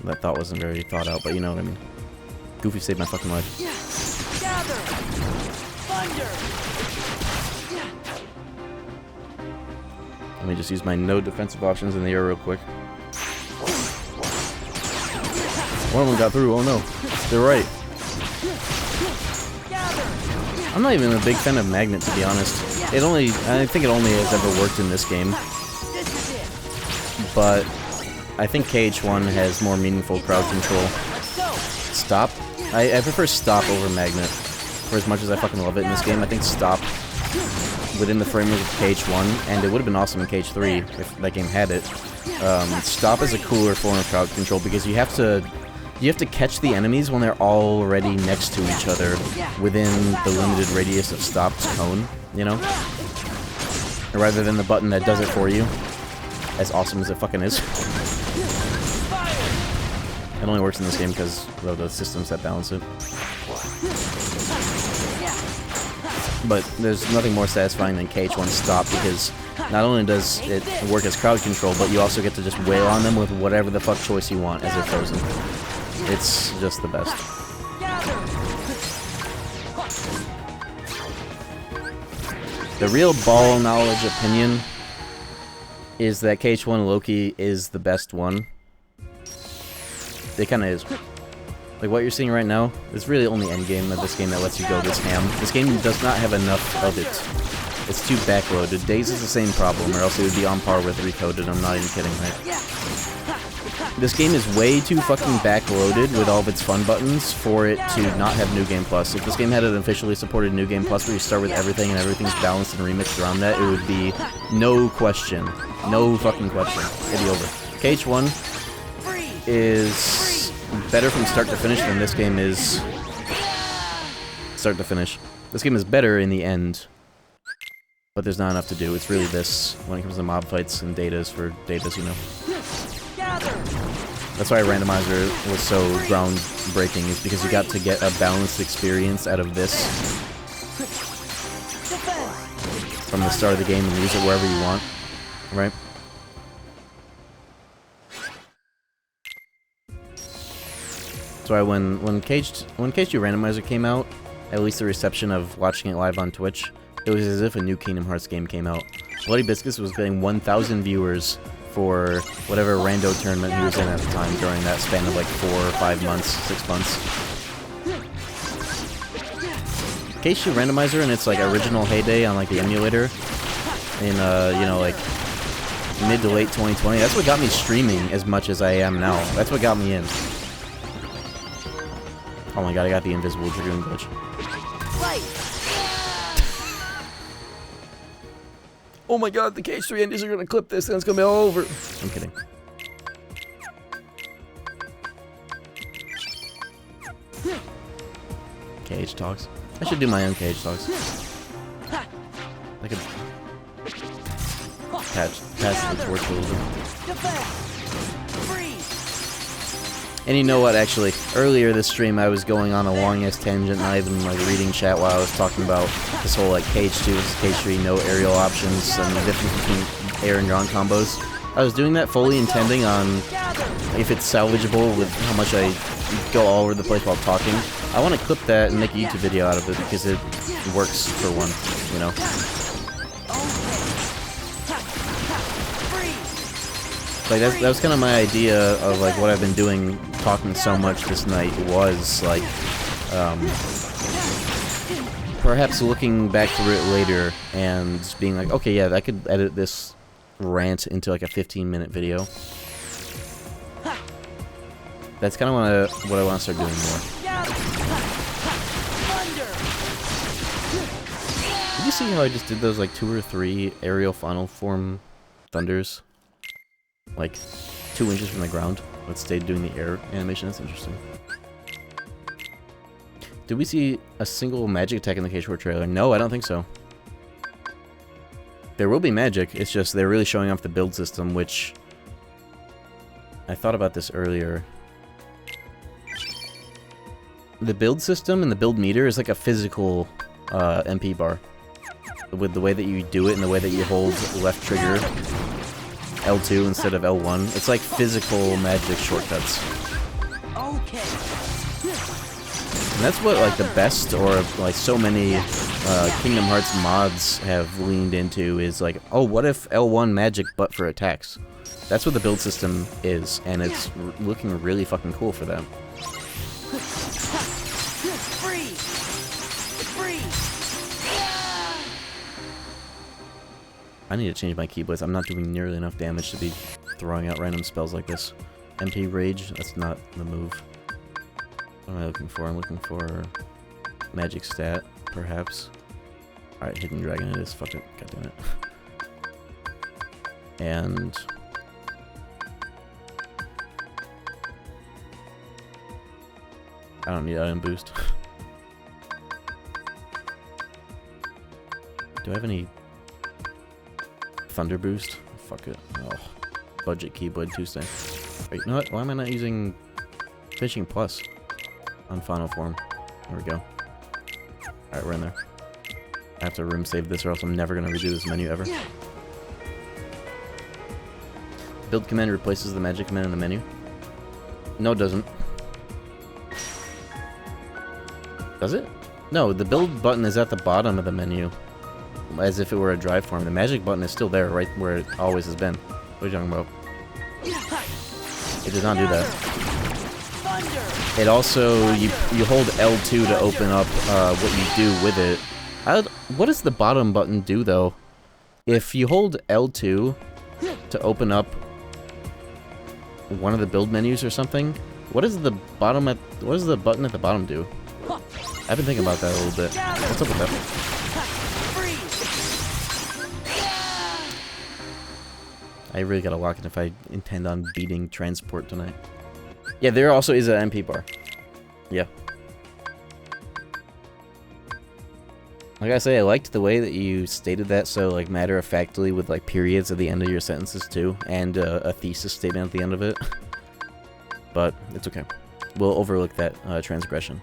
That thought wasn't very thought out, but you know what I mean. Goofy saved my fucking life. Gather! Thunder! Let me just use my no defensive options in the air real quick. One of them got through, oh no. They're right. I'm not even a big fan of Magnet, to be honest. I think it only has ever worked in this game. But I think KH1 has more meaningful crowd control. Stop? I prefer Stop over Magnet. For as much as I fucking love it in this game, I think Stop within the framework of KH1, and it would have been awesome in KH3 if that game had it. Stop is a cooler form of crowd control because you have to catch the enemies when they're already next to each other within the limited radius of Stop's cone, you know? Rather than the button that does it for you. As awesome as it fucking is. It only works in this game because of the systems that balance it. But there's nothing more satisfying than KH1 Stop because not only does it work as crowd control, but you also get to just wail on them with whatever the fuck choice you want as they're frozen. It's just the best. The real ball knowledge opinion is that KH1 Loki is the best one. It kinda is. Like, what you're seeing right now is really only endgame of this game that lets you go this ham. This game does not have enough of it. It's too backloaded. Days is the same problem, or else it would be on par with Recoded. I'm not even kidding, right? This game is way too fucking backloaded with all of its fun buttons for it to not have New Game Plus. If this game had an officially supported New Game Plus where you start with everything and everything's balanced and remixed around that, it would be no question. No fucking question. It'd be over. KH1 is better from start to finish than this game is start to finish. This game is better in the end, but there's not enough to do. It's really this when it comes to mob fights and datas for datas, you know. That's why Randomizer was so groundbreaking, is because you got to get a balanced experience out of this from the start of the game and use it wherever you want, right? That's why when KH2 Randomizer came out, at least the reception of watching it live on Twitch, it was as if a new Kingdom Hearts game came out. Bloody Biscuits was getting 1,000 viewers for whatever rando tournament he was in at the time during that span of like 4 or 5 months, 6 months. KH2 Randomizer in its like original heyday on like the emulator in you know, like mid to late 2020, that's what got me streaming as much as I am now. That's what got me in. Oh my god, I got the invisible Dragoon glitch. Oh my god, the KH3 Indies are gonna clip this and it's gonna be all over. I'm kidding. KH talks. I should do my own KH talks. I could patch the torch a little bit. And you know what, actually, earlier this stream I was going on a long-ass tangent, not even like reading chat while I was talking about this whole like KH2 versus KH3, no aerial options, and the difference between air and ground combos. I was doing that fully intending on if it's salvageable with how much I go all over the place while talking. I want to clip that and make a YouTube video out of it because it works for one, you know? Like, that was kind of my idea of, like, what I've been doing, talking so much this night, was, like, perhaps looking back through it later and being like, okay, yeah, I could edit this rant into, like, a 15-minute video. That's kind of what I want to start doing more. Did you see how I just did those, like, 2 or 3 aerial final form thunders? Like, 2 inches from the ground, but stayed doing the air animation. That's interesting. Did we see a single magic attack in the KH4 trailer? No, I don't think so. There will be magic, it's just they're really showing off the build system, which... I thought about this earlier. The build system and the build meter is like a physical MP bar. With the way that you do it and the way that you hold left trigger L2 instead of L1. It's like physical magic shortcuts. Okay. And that's what like the best or like so many Kingdom Hearts mods have leaned into is like, oh, what if L1 magic but for attacks? That's what the build system is, and it's looking really fucking cool for them. I need to change my keyblades. I'm not doing nearly enough damage to be throwing out random spells like this. MP Rage, that's not the move. What am I looking for? I'm looking for magic stat, perhaps. Alright, Hidden Dragon it is. Fuck it. God damn it. And... I don't need item boost. Do I have any thunder boost? Fuck it. Oh, budget Keyblade Tuesday. Wait, you know what? Why am I not using Fishing Plus on final form? There we go. Alright, we're in there. I have to room save this or else I'm never gonna redo this menu ever. Build command replaces the magic command in the menu. No, it doesn't. Does it? No, the build button is at the bottom of the menu. As if it were a drive form. The magic button is still there, right where it always has been. What are you talking about? It does not do that. It also, you hold L2 to open up what you do with it. What does the bottom button do, though? If you hold L2 to open up one of the build menus or something, what does the button at the bottom do? I've been thinking about that a little bit. What's up with that? I really gotta lock it if I intend on beating transport tonight. Yeah, there also is an MP bar. Yeah. Like I say, I liked the way that you stated that so like matter-of-factly with like periods at the end of your sentences too, and a thesis statement at the end of it. But it's okay. We'll overlook that transgression.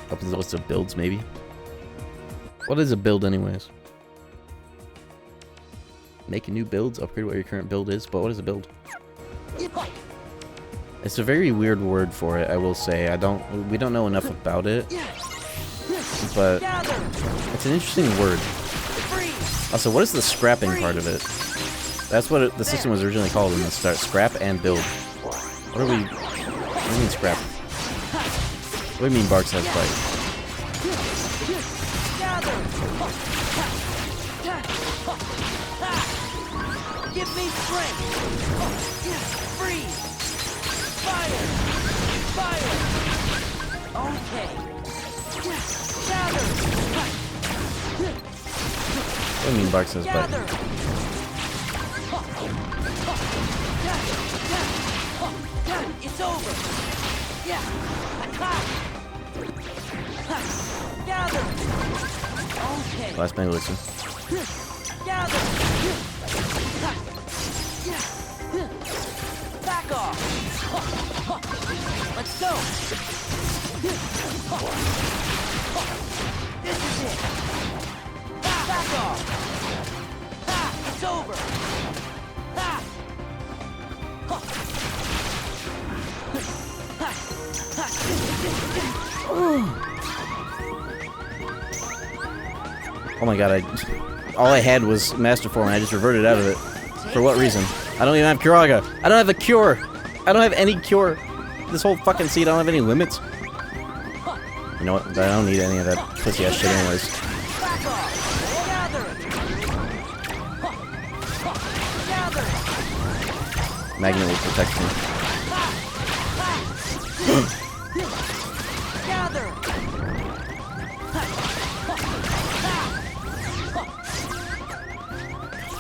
Opens the list of builds, maybe? What is a build, anyways? Making new builds, upgrade what your current build is, but what is a build? It's a very weird word for it, I will say. We don't know enough about it, but it's an interesting word. Also, what is the scrapping part of it? That's what the system was originally called in the start. Scrap and build. What do you mean scrap? What do you mean Barks has fight? Give me strength. Freeze. Fire. Fire. Okay. Gather. What do you mean Barks has fight? It's over. Yeah. Gather. Okay. Last man listen. Gather. Back off. Let's go. This is it. Back off. It's over. Oh my god, all I had was Master Form and I just reverted out of it. For what reason? I don't even have Curaga. I don't have a cure. I don't have any cure. This whole fucking seed, I don't have any limits. You know what? I don't need any of that pussy ass shit anyways. Magnet will protect me.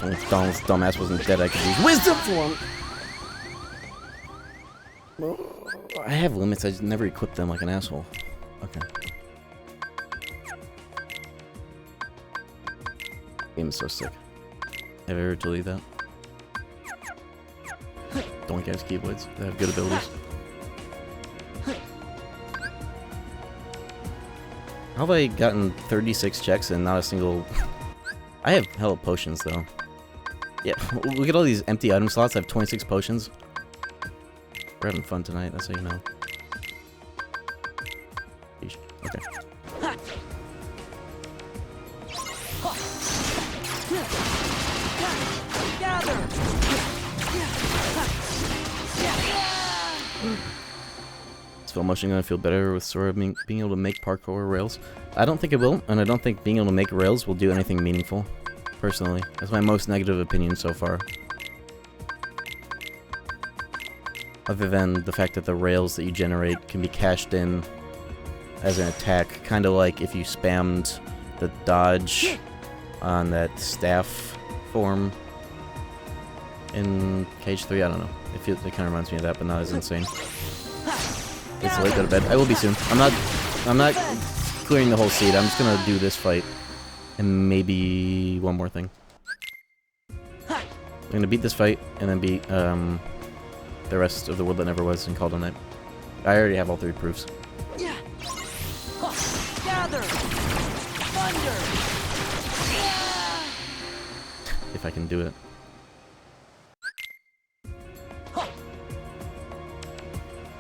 If Donald's dumbass wasn't dead, I could use Wisdom Form! I have limits, I just never equip them like an asshole. Okay. Game is so sick. Have you ever deleted that? Doink ass keyblades. They have good abilities. How have I gotten 36 checks and not a single... I have hella potions, though. Yeah, look at all these empty item slots. I have 26 potions. We're having fun tonight, that's how you know. Yeesh. Okay. Is Slow motion gonna feel better with Sora being able to make parkour rails? I don't think it will, and I don't think being able to make rails will do anything meaningful. Personally, that's my most negative opinion so far. Other than the fact that the rails that you generate can be cashed in as an attack, kind of like if you spammed the dodge on that staff form in KH3. I don't know. It kind of reminds me of that, but not as insane. It's late, go to bed. I will be soon. I'm not clearing the whole seed. I'm just gonna do this fight and maybe one more thing. I'm gonna beat this fight and then beat the rest of the world that never was and call it a night. I already have all 3 proofs. Gather! Thunder! If I can do it.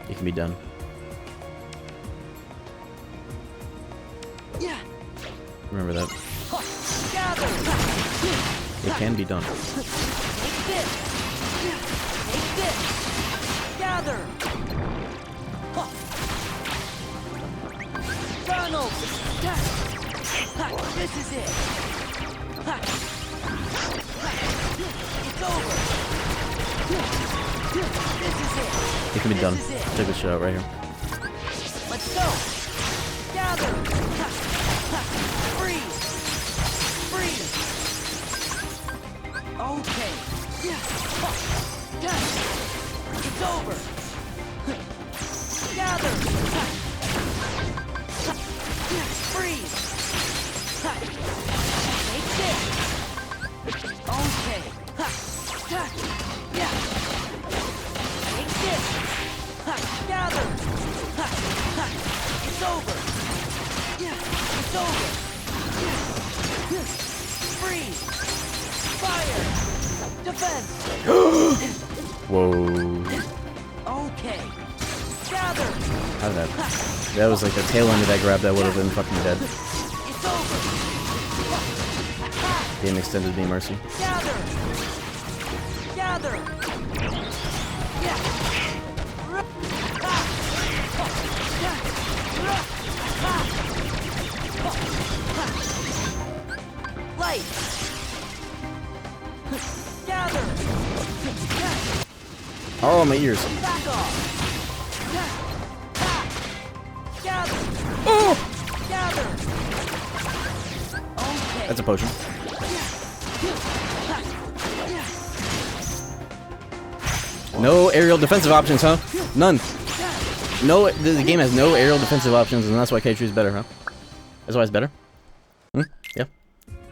It can be done. Remember that. Gather! It can be done. Take this! Take this! Gather! Donald! This is it! It's over! This is it! It can be done. This is it. Check this shit out right here. Let's go! Gather! Freeze! Freeze! Okay. It's over! Gather! Freeze! Take this! Okay. Take this! Gather! It's over! It's over! Freeze! Fire! Defense! Whoa. Okay. Gather! How did that? That was like the tail end of that grab that would have been fucking dead. It's over! Game extended me mercy. Gather! Gather! Light! Gather! Oh, my ears. Back off! Gather! Oh! Gather! Okay. That's a potion. No aerial defensive options, huh? None. No, the game has no aerial defensive options, and that's why KH2 is better, huh? That's why it's better? Hmm? Yeah.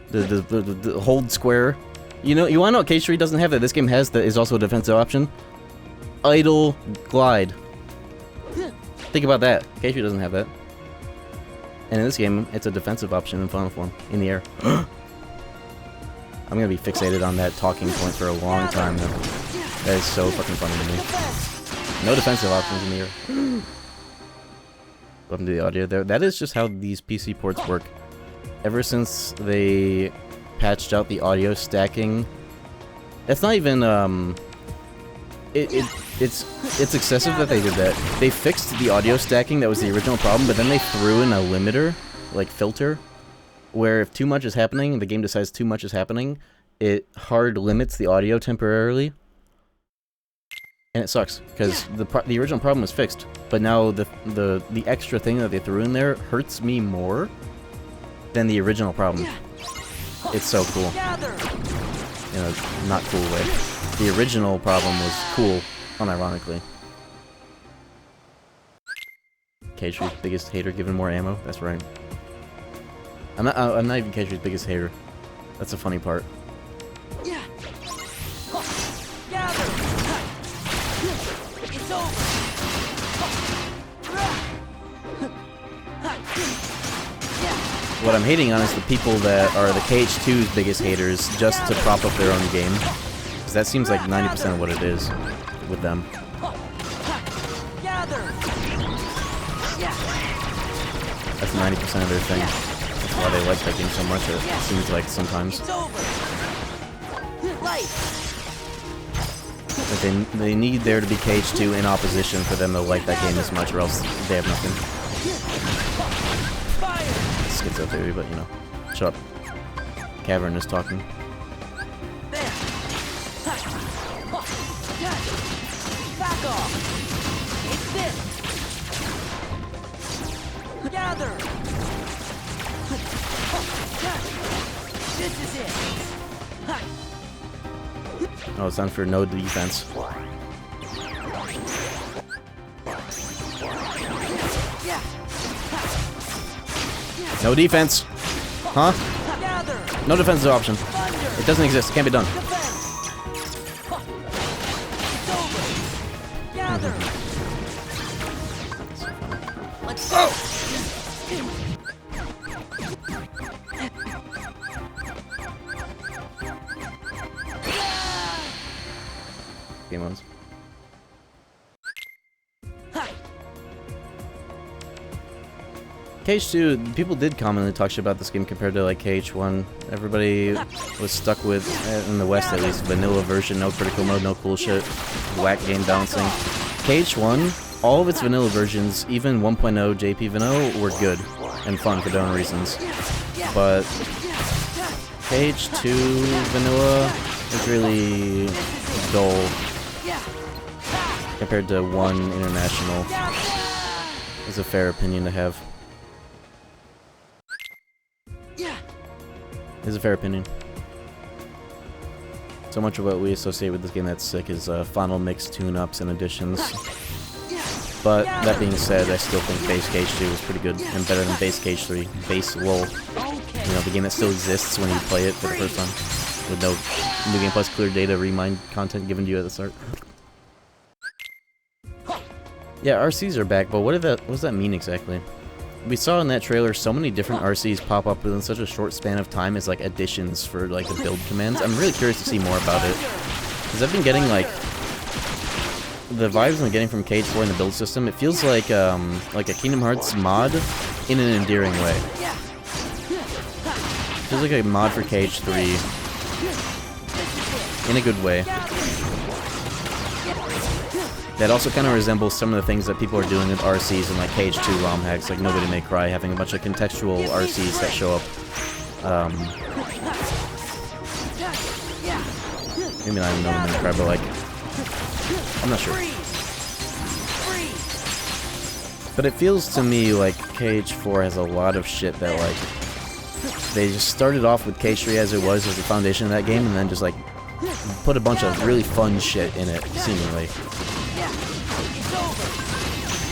The hold square. You know, you wanna know what KH3 doesn't have that this game has that is also a defensive option? Idle glide. Think about that. KH3 doesn't have that. And in this game, it's a defensive option in final form, in the air. I'm gonna be fixated on that talking point for a long time now. That is so fucking funny to me. No defensive options in the air. Welcome to the audio there. That is just how these PC ports work. Ever since they patched out the audio stacking, it's not even it's excessive that they did that. They fixed the audio stacking that was the original problem, but then they threw in a limiter, like filter, where if too much is happening, the game decides too much is happening, it hard limits the audio temporarily. And it sucks, because the original problem was fixed, but now the extra thing that they threw in there hurts me more than the original problem. It's so cool. In a not cool way. The original problem was cool, unironically. KH3's biggest hater, giving more ammo. That's right. I'm not even KH3's biggest hater. That's the funny part. Yeah. Gather. It's over. What I'm hating on is the people that are the KH2's biggest haters just to prop up their own game. Because that seems like 90% of what it is with them. That's 90% of their thing. That's why they like that game so much, it seems like sometimes. But they need there to be KH2 in opposition for them to like that game as much, or else they have nothing. Schizo theory, but you know. Shut up. Cavern is talking. Back off. It's this. Gather. This is it. Oh, it's time for no defense. No defense! Huh? No defensive option. It doesn't exist. It can't be done. Game modes. KH2, people did commonly talk shit about this game compared to like KH1. Everybody was stuck with, in the West at least, vanilla version, no critical mode, no cool shit, whack game balancing. KH1, all of its vanilla versions, even 1.0 JP Vanilla, were good and fun for their own reasons. But KH2 Vanilla is really dull compared to 1 International. Is a fair opinion to have. Is a fair opinion. So much of what we associate with this game that's sick is final mix tune-ups and additions. But that being said, I still think base KH2 is pretty good and better than base KH3. Base LOL. You know, the game that still exists when you play it for the first time. With no New Game Plus clear data remind content given to you at the start. Yeah, RCs are back, but what does that mean exactly? We saw in that trailer so many different RCs pop up within such a short span of time as like additions for like the build commands. I'm really curious to see more about it. Because I've been getting like the vibes I'm getting from KH4 in the build system, it feels like a Kingdom Hearts mod in an endearing way. It feels like a mod for KH3 in a good way. That also kind of resembles some of the things that people are doing with RCs and like KH2 ROM hacks, like Nobody May Cry, having a bunch of contextual RCs that show up. Maybe not even Nobody May Cry, but like, I'm not sure. But it feels to me like KH4 has a lot of shit that like, they just started off with KH3 as it was as the foundation of that game, and then just like, put a bunch of really fun shit in it, seemingly.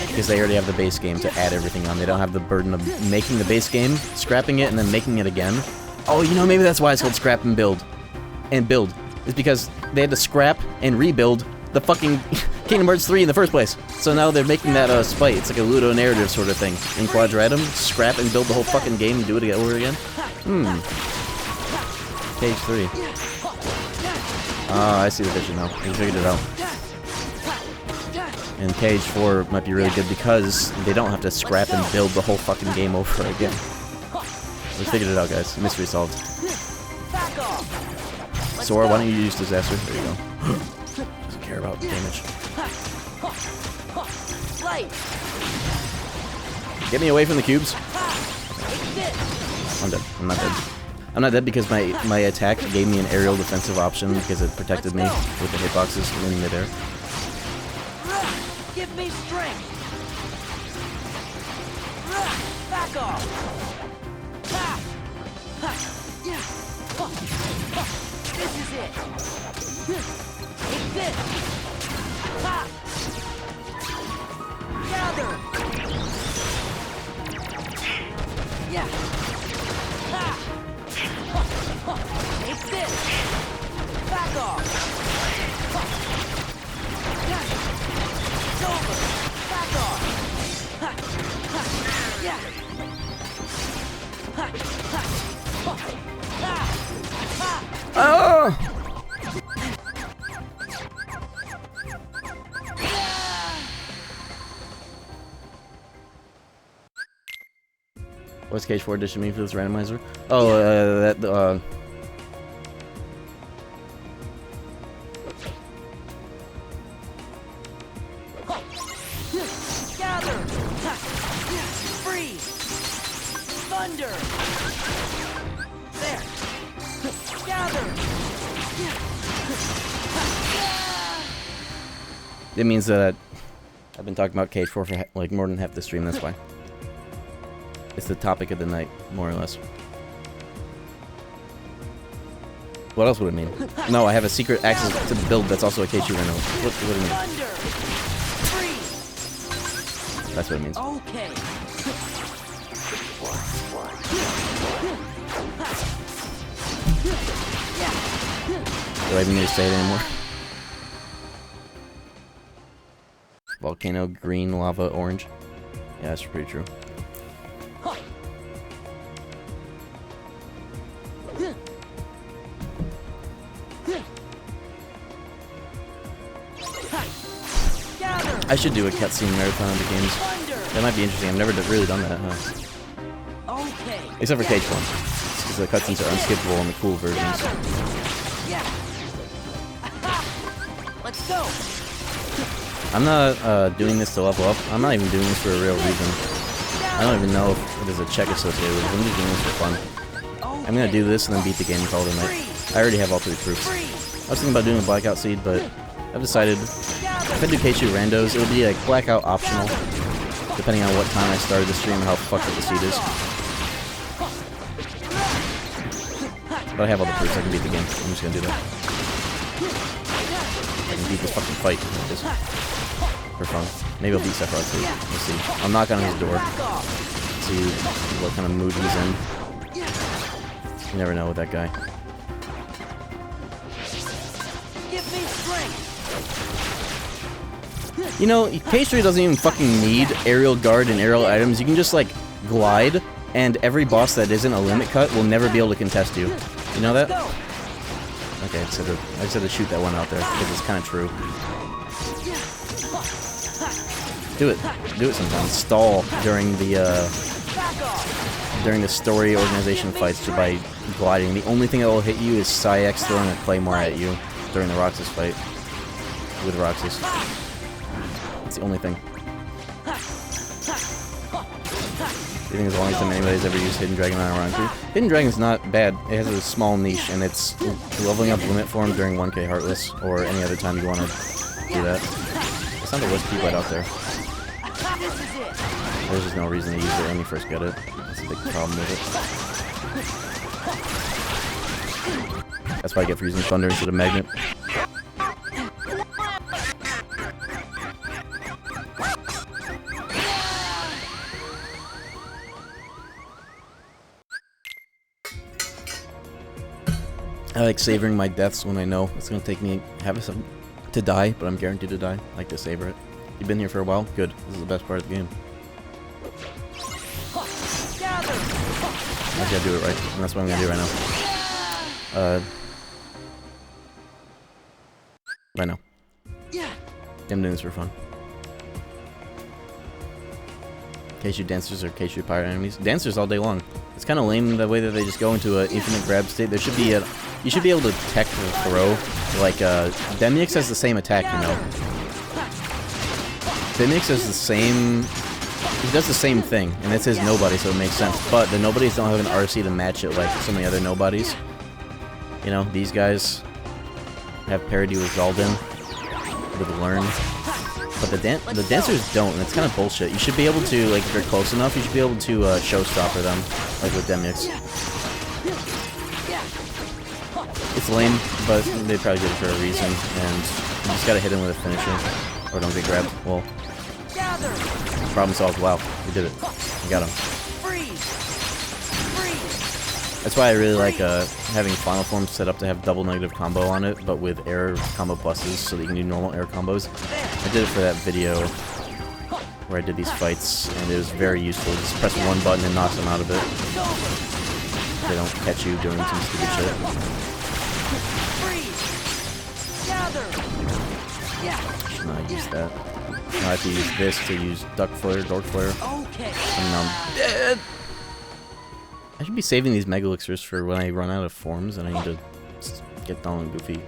Because they already have the base game to add everything on. They don't have the burden of making the base game, scrapping it, and then making it again. Oh, you know, maybe that's why it's called Scrap and Build. And Build. It's because they had to scrap and rebuild the fucking Kingdom Hearts 3 in the first place. So now they're making that spite. It's like a Ludo narrative sort of thing. In Quadratum, scrap and build the whole fucking game and do it over again. KH3. Ah, I see the vision now. You figured it out. And KH4 might be really good because they don't have to scrap and build the whole fucking game over again. We figured it out, guys. Mystery solved. Sora, why don't you use Disaster? There you go. Doesn't care about damage. Get me away from the cubes. I'm dead. I'm not dead. I'm not dead because my attack gave me an aerial defensive option because it protected me with the hitboxes in midair. Give me strength. Back off. This is it. It's this. Gather. Oh! What's KH4 Edition mean for this randomizer? Oh, Gather! Freeze! Thunder! There! Gather! it means that I've been talking about KH4 for like more than half the stream, that's why. It's the topic of the night, more or less. What else would it mean? No, I have a secret access to the build that's also a KH2 Rando. What do you mean? Thunder! Freeze! That's what it means. Okay. Do I even need to say it anymore? Volcano, green, lava, orange. Yeah, that's pretty true. I should do a cutscene marathon of the games. That might be interesting. I've never really done that, huh? Okay. Except for KH1. Because the cutscenes are unskippable on the cool versions. Let's go. I'm not doing this to level up. I'm not even doing this for a real reason. I don't even know if there's a check associated with it. I'm just doing this for fun. I'm gonna do this and then beat the game and call it a night. I already have all 3 proofs. I was thinking about doing a Blackout Seed, but I've decided if I do KH2 Randos, it would be like Blackout optional, depending on what time I started the stream and how fucked up the seed is. But I have all the proofs, I can beat the game. I'm just gonna do that. I can beat this fucking fight like this. For fun. Maybe I'll beat Sephiroth too. We'll see. I'll knock on his door. See what kind of mood he's in. You never know with that guy. Give me strength. You know, KH3 doesn't even fucking need aerial guard and aerial items. You can just, like, glide, and every boss that isn't a limit cut will never be able to contest you. You know that? Okay, I just had to shoot that one out there, because it's kind of true. Do it. Do it sometimes. Stall during the story organization fights just by gliding. The only thing that will hit you is Psyx throwing a Claymore at you during the Roxas fight. With Roxas. It's the only thing. I think it's the only time anybody's ever used Hidden Dragon on Iron 3. Hidden Dragon's not bad. It has a small niche, and it's leveling up limit form during 1K Heartless, or any other time you want to do that. It's not the worst key right out there. There's just no reason to use it when you first get it. That's a big problem with it. That's what I get for using Thunder instead of Magnet. I like savoring my deaths when I know it's gonna take me to die, but I'm guaranteed to die. I like to savor it. You've been here for a while? Good. This is the best part of the game. I gotta do it right, and that's what I'm gonna do right now. Right now. I'm doing this for fun. KH2 dancers or KH2 pirate enemies. Dancers all day long. It's kind of lame the way that they just go into an infinite grab state. There should be a, you should be able to tech or throw. Like Demix has the same attack, you know. Demix has the same. He does the same thing, and it's his nobody, so it makes sense. But the nobodies don't have an RC to match it like so many other nobodies. You know, these guys have parity with Zaldin, with Learn. But the dancers don't, and it's kind of bullshit. You should be able to, like, if you're close enough, you should be able to showstopper them, like with Demix. It's lame, but they probably did it for a reason, and you just gotta hit him with a finisher, or don't get grabbed. Well, problem solved. Wow, we did it. We got him. That's why I really like having Final Form set up to have double negative combo on it, but with air combo pluses, so that you can do normal air combos. I did it for that video where I did these fights, and it was very useful. Just press one button and knock them out of it. They don't catch you doing some stupid shit. Should not use that. Now I have to use this to use Dork Flare. And I'm dead! I should be saving these Mega Elixirs for when I run out of forms and I need to get Donald and Goofy.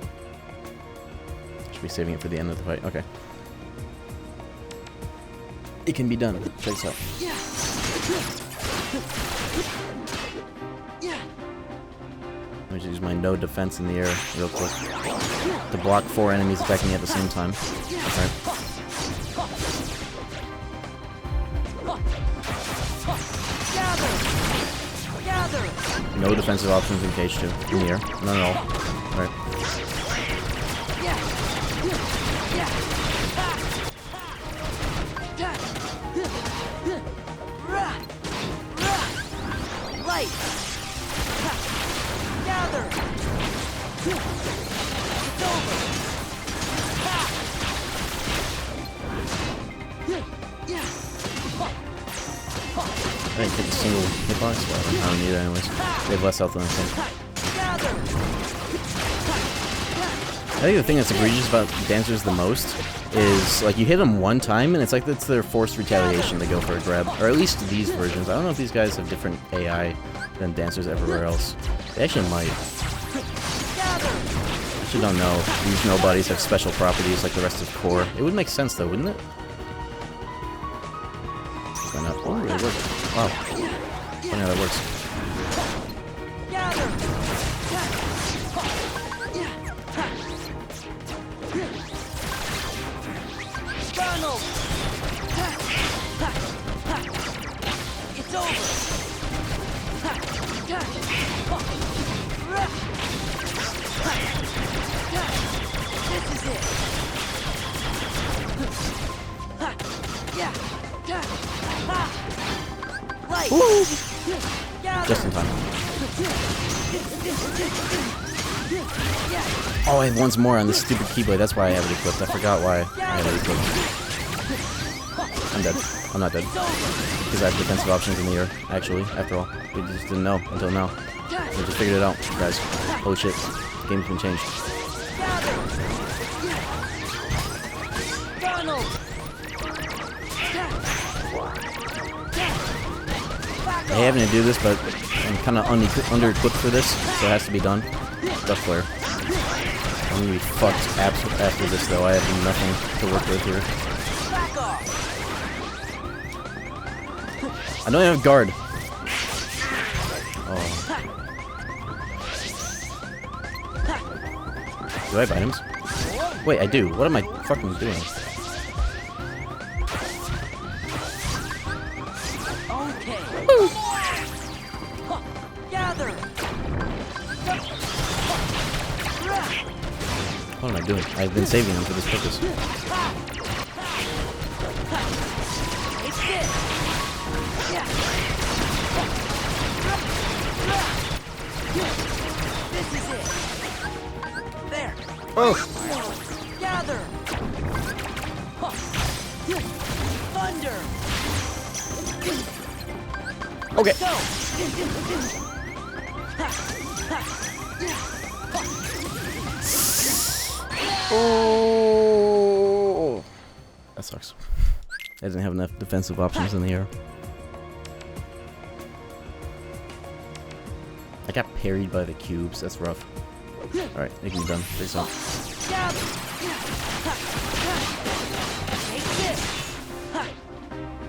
Should be saving it for the end of the fight. Okay. It can be done. Check this out. Let me just use my no defense in the air real quick to block 4 enemies attacking me at the same time. Okay. No defensive options in KH2 in the air. None at all. Alright. Light. Gather. It's over. I didn't take a single hitbox, but I don't need it anyways. They have less health than I think. I think the thing that's egregious about dancers the most is, like, you hit them one time and it's like it's their forced retaliation to go for a grab. Or at least these versions. I don't know if these guys have different AI than dancers everywhere else. They actually might. I actually don't know. These nobodies have special properties like the rest of Core. It would make sense though, wouldn't it? Why not? Oh, it worked. Wow. Funny how that works. It's over. This is it. Light. Just in time. Oh, I have once more on this stupid Keyblade. That's why I have it equipped. I forgot why I have it equipped. I'm dead. I'm not dead. Because I have defensive options in the air, actually, after all. We just didn't know until now. We just figured it out, guys. Holy shit. The game's been changed. I having to do this, but I'm kind of under-equipped for this, so it has to be done. Duck Flare. I'm gonna be fucked after this, though. I have nothing to work with here. I don't have guard. Oh. Do I have items? Wait, I do. What am I fucking doing? What am I doing? I've been saving them for this purpose. This is it. There. Oh! Gather. Thunder. Okay. Go. Oh! That sucks. I didn't have enough defensive options in the air. I got parried by the cubes. That's rough. Alright, it can be done. Face off.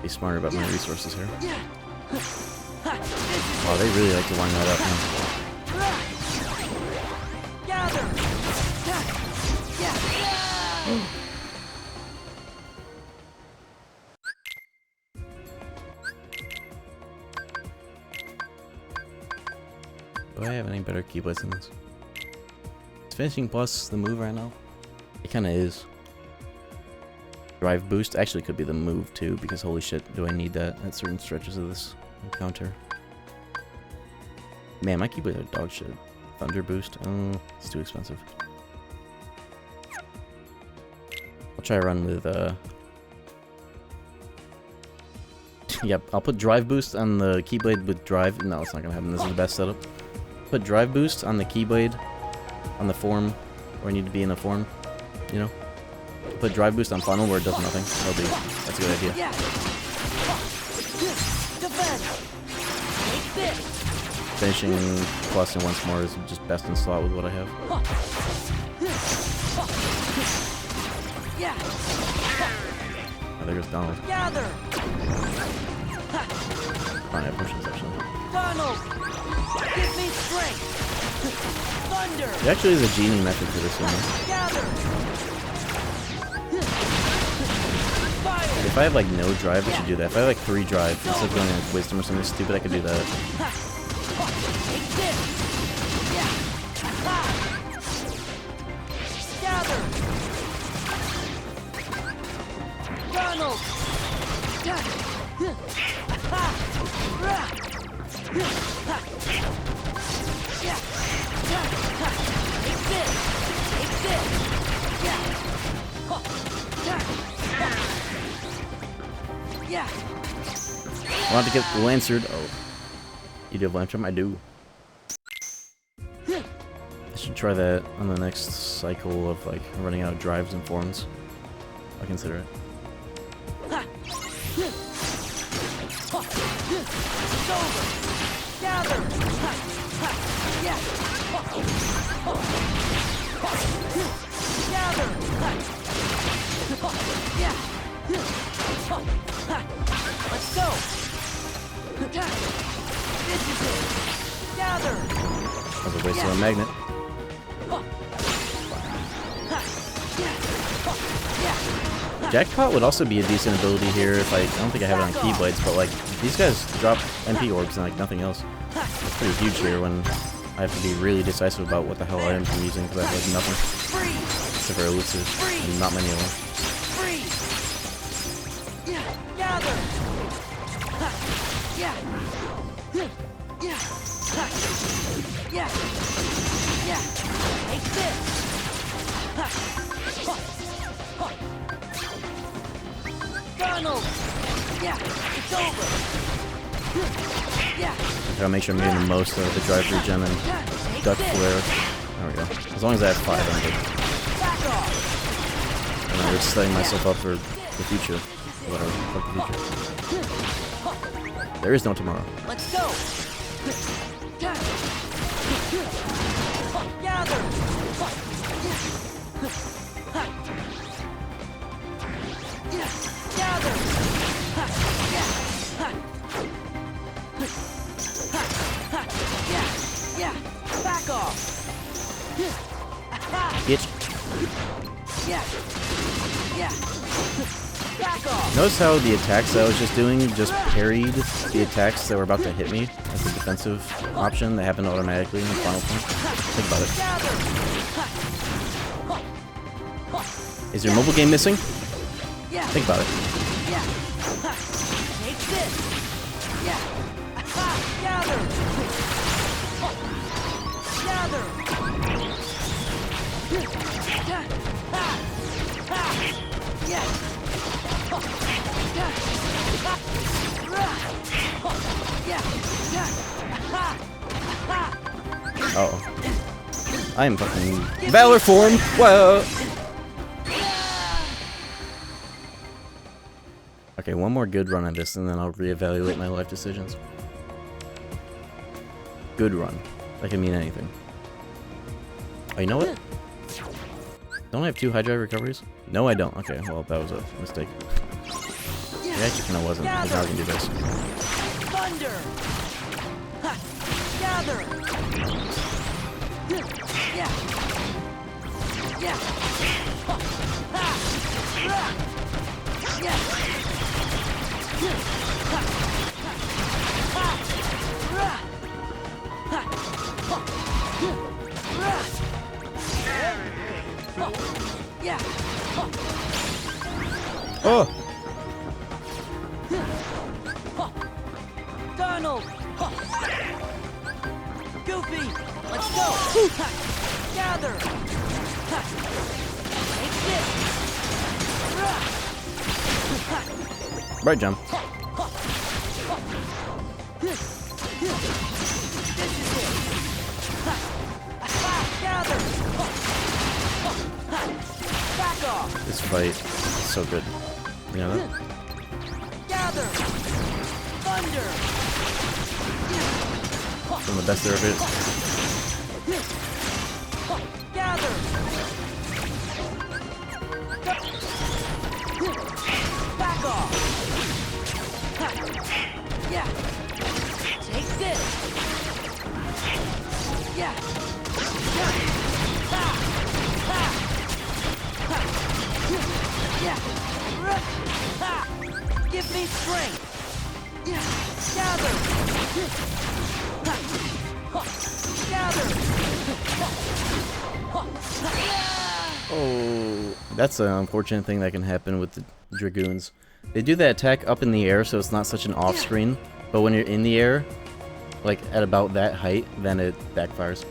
Be smarter about my resources here. Wow, they really like to line that up now. Do I have any better keyblades than this? Is finishing plus the move right now? It kinda is. Drive boost actually could be the move too, because holy shit, do I need that at certain stretches of this encounter. Man, my keyblades are dog shit. Thunder boost? Oh, it's too expensive. I'll try a run with Yep, I'll put drive boost on the Keyblade with drive. No, it's not gonna happen. This is the best setup. Put drive boost on the Keyblade on the form where I need to be in the form, you know? Put drive boost on funnel where it does nothing. That's a good idea. Yeah. Defend. Take this. Finishing plus and once more is just best in slot with what I have. Yeah. Oh, there goes Donald. Gather. I don't have potions actually. Donald. Give me strength. Thunder. There actually is a genie method for this one. Gather. Fire. If I have like no drive, I should do that. If I have like 3 drive, instead of going like wisdom or something stupid, I could do that. Take this. Yeah. Gather. Donald. Take this. Take this. Yeah. Yeah. I want to get Lancered. Oh. You do have Lamp Charm? I do. I should try that on the next cycle of like running out of drives and forms. I'll consider it. It's over. Gather. Yeah. Gather. Yeah. Let's go. This is it. Gather. That was a waste of a magnet. Jackpot would also be a decent ability here if I don't think I have it on Keyblades, but like these guys drop MP orbs and like nothing else. It's pretty huge here when I have to be really decisive about what the hell items I'm using because I have like nothing except for elusives and not many of them. Gather. Yeah. Take this. Donald. Yeah. It's over. Yeah. Gotta make sure I'm getting the most of the drive regen and duck flare. There we go. As long as I have 5, I'm good. Back off. And I'm just setting myself up for the future. Whatever. Fuck the future. There is no tomorrow. Let's go. Gather. Gather. Yeah. Back off. Bitch. Yeah. Back off. Notice how the attacks that I was just doing just parried the attacks that were about to hit me as a defensive option that happened automatically in the final point. Think about it. Is your mobile game missing? Think about it. Yeah. Take this. Yeah. Gather. Gather. Yeah. Uh-oh. I am fucking Valor form! Whoa! Okay, one more good run at this and then I'll reevaluate my life decisions. Good run. That can mean anything. Oh, you know what? Don't I have 2 high drive recoveries? No, I don't. Okay, well, that was a mistake. It actually kind of wasn't, because now I can do this. Thunder. Gather. Yeah. Yeah. Oh! Donald. Goofy. Let's go. Gather. Take this. Right jump. Back off. This fight is so good. You know that? Gather. Thunder. Some of the best there ever is. Gather. Back off. Yeah. Take this. Yeah. Ha. Ha. Ha. Yeah. Ha. Give me strength. Yeah. Gather. Ha. Gather. Oh, that's an unfortunate thing that can happen with the Dragoons. They do that attack up in the air, so it's not such an off-screen, but when you're in the air, like at about that height, then it backfires.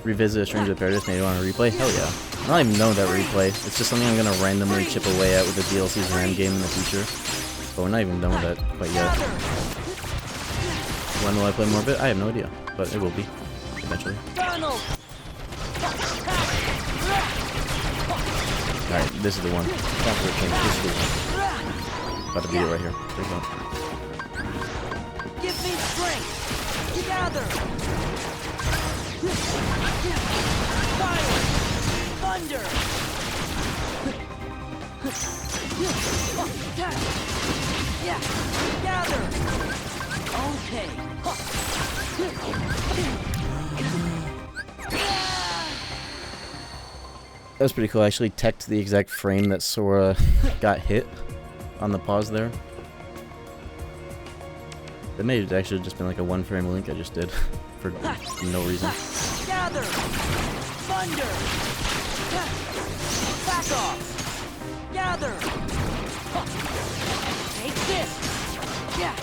Revisit a Stranger Paradise, maybe on a replay? Hell yeah. I don't even know that replay. It's just something I'm gonna randomly chip away at with the DLCs and endgame in the future. But we're not even done with that quite yet. When will I play more of it? I have no idea, but it will be, eventually. Alright, this is the one. Time for a change. This is the one. About to beat it right here. There you go. Give me strength. Gather. Fire. Thunder. Yeah. Gather. Okay. That was pretty cool. I actually teched the exact frame that Sora got hit on the pause there. That may have actually just been like a one-frame link I just did for no reason. Gather. Thunder. Back off. Gather. Take this. Yeah.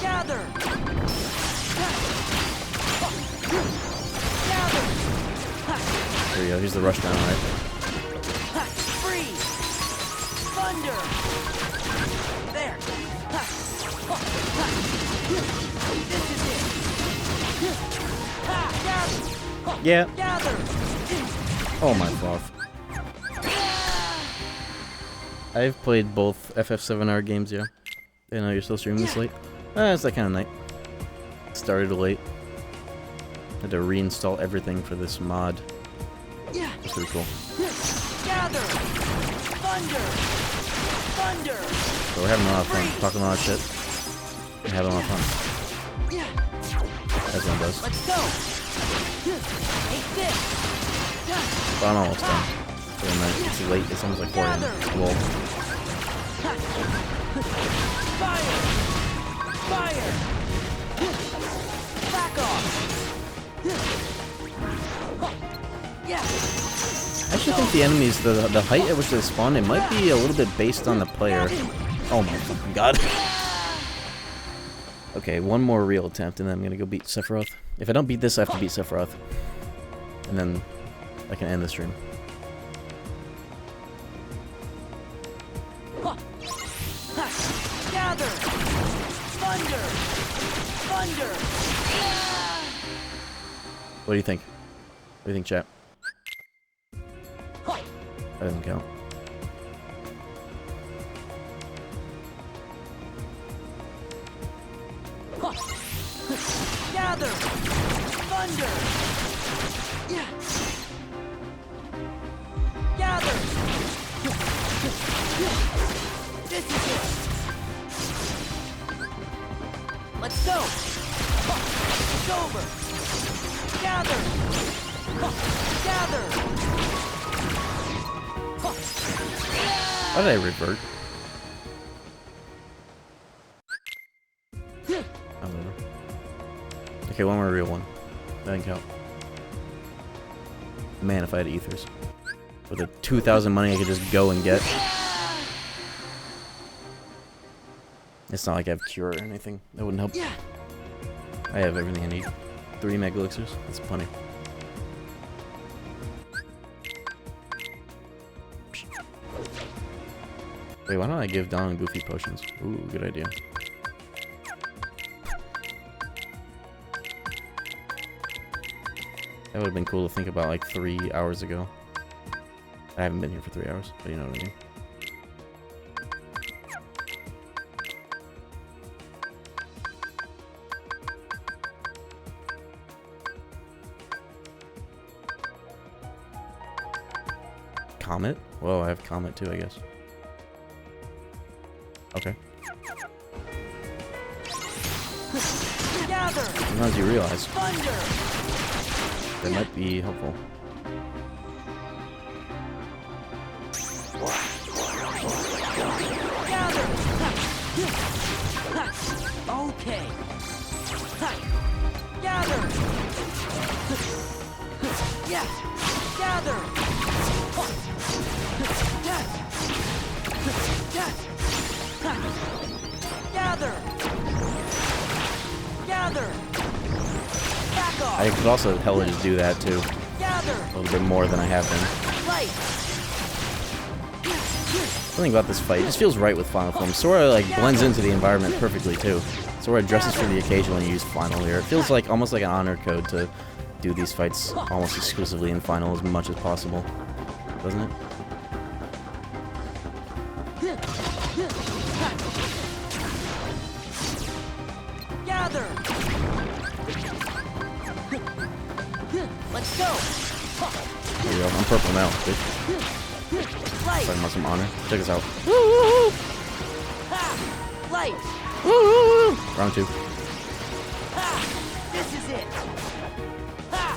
Gather. Gather. There you go. Here's the rush down right there. Freeze. Thunder. There. This is it. Gather. Yeah. Gather. Oh my god. I've played both FF7R games, yeah. I know you're still streaming this late. It's that kind of night. Started late. Had to reinstall everything for this mod. It's pretty cool. Gather. Thunder. Thunder. So we're having a lot of fun. Talking a lot of shit. And having a lot of fun. As one does. Let's go. Take this. But I'm almost done. It's late. It's almost like 4 a.m. Lol. Fire. Fire. Back off. Yeah. I actually think the enemies, the height at which they spawn, it might be a little bit based on the player. Oh my fucking god. Okay, one more real attempt, and then I'm gonna go beat Sephiroth. If I don't beat this, I have to beat Sephiroth. And then I can end the stream. Gather. Thunder. Thunder. What do you think? What do you think, chat? That doesn't count. Gather. Thunder. Yeah. Gather. This is it. Let's go. It's over. Gather. Gather. How did I revert? Whatever. Okay, one more real one. That didn't count. Man, if I had ethers. With a 2,000 money I could just go and get. It's not like I have cure or anything. That wouldn't help. I have everything I need. 3 mega elixirs. That's plenty. Wait, why don't I give Don and Goofy potions? Ooh, good idea. That would have been cool to think about like 3 hours ago. I haven't been here for 3 hours, but you know what I mean. Comet? Whoa, I have Comet too, I guess. Okay. Gather. Sometimes you realize Thunder. that might be helpful. Gather. Okay. Gather. Yeah. Gather. Gather. Gather. Back off. I could also hella just do that too. Gather. A little bit more than I have been. Light. Something about this fight, it just feels right with Final Form. Sora like blends into the environment perfectly too. Sora dresses for the occasion when you use Final here. It feels like almost like an honor code to do these fights almost exclusively in Final as much as possible, doesn't it? Gather. Let's go. Here we go. I'm purple now, bitch. Light. Talking about some honor. Check us out. Ha. Light. Round 2. Ha. This is it. Ha.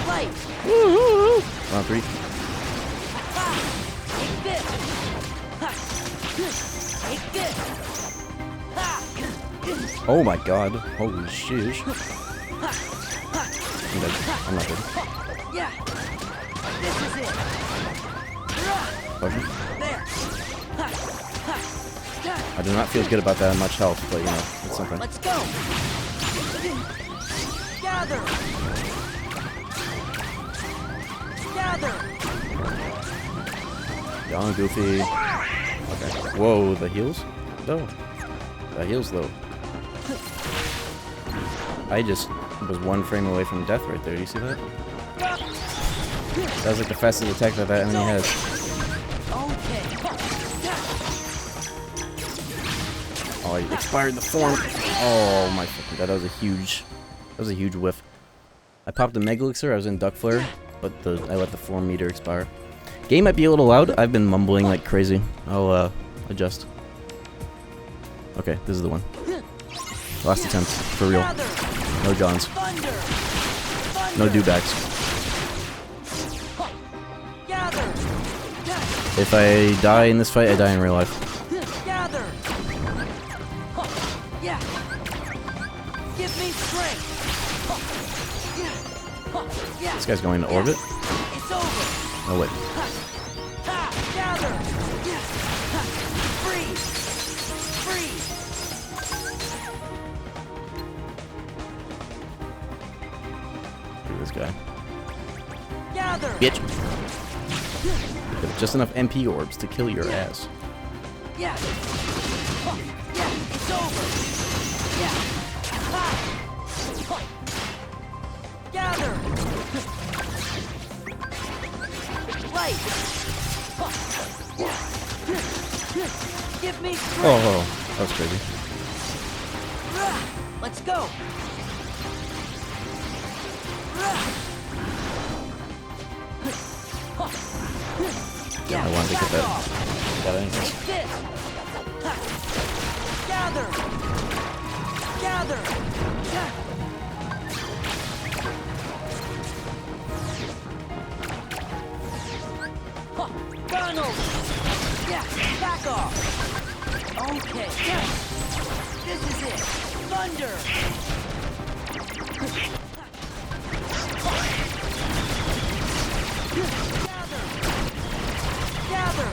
Light. Round 3. Ha. Take this. Ha. Take this. Ha. Oh my god. Holy shish. I'm dead. I'm not dead. Yeah. This is it. Potion. There. Ha. Ha. I do not feel good about that much health, but you know, it's something. Let's go. Gather. Gather. Young Goofy. Okay. Whoa, the heals? Though. The heals though. I just was 1 frame away from death right there. Do you see that? That was like the fastest attack that enemy has. Okay. Oh, I expired the form. Oh my fucking god, that was a huge whiff. I popped a Mega Elixir, I was in Duck Flare, but I let the form meter expire. Game might be a little loud. I've been mumbling like crazy. I'll adjust. Okay, this is the one. Last attempt, for real. No Johns. No do-bags. If I die in this fight, I die in real life. Gather. Yeah. Give me strength. Yeah. This guy's going to orbit? It's over. No way. Gather. Freeze. Freeze. Look at this guy. Gather. Bitch. Just enough MP orbs to kill your ass. Yeah. Yeah. It's over. Yeah. Gather. Light. Give me strength. Oh, that was crazy. Let's go. Yeah, I wanted to get that. Got it anyways. Take this. Gather. Gather. Donald. Yeah, back off. Okay. This is it. Thunder. Gather.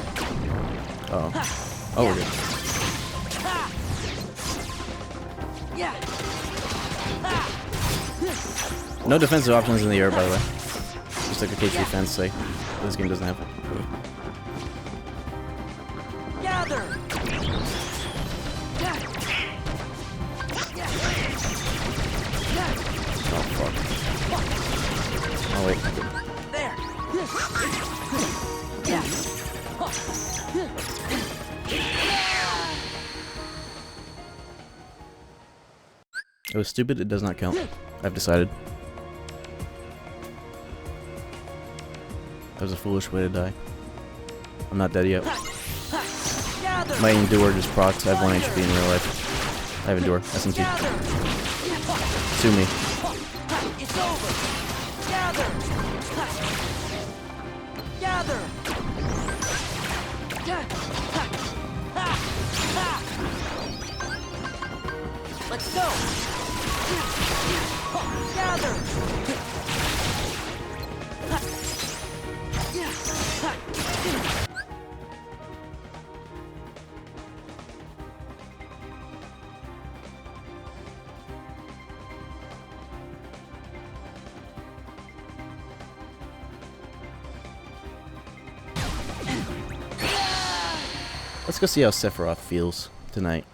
Oh. Oh, we're good. Yeah. No defensive options in the air, by the way. Just like the KH2 fans say. This game doesn't have it. Gather. Oh, fuck. Oh wait. There. Yeah. It was stupid, it does not count. I've decided. That was a foolish way to die. I'm not dead yet. My endure just procs. I have 1 HP in real life. I have endure. SMT. Sue me. It's over. Gather. Gather. Let's go. Gather. Let's go see how Sephiroth feels tonight.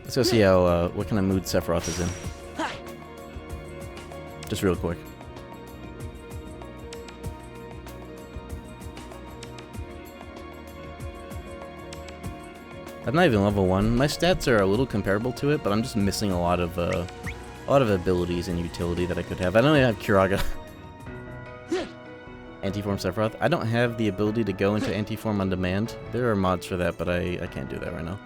Let's go see how, what kind of mood Sephiroth is in. Just real quick. I'm not even level 1. My stats are a little comparable to it, but I'm just missing a lot of abilities and utility that I could have. I don't even have Kiraga. Anti-form Sephiroth. I don't have the ability to go into anti-form on demand. There are mods for that, but I can't do that right now.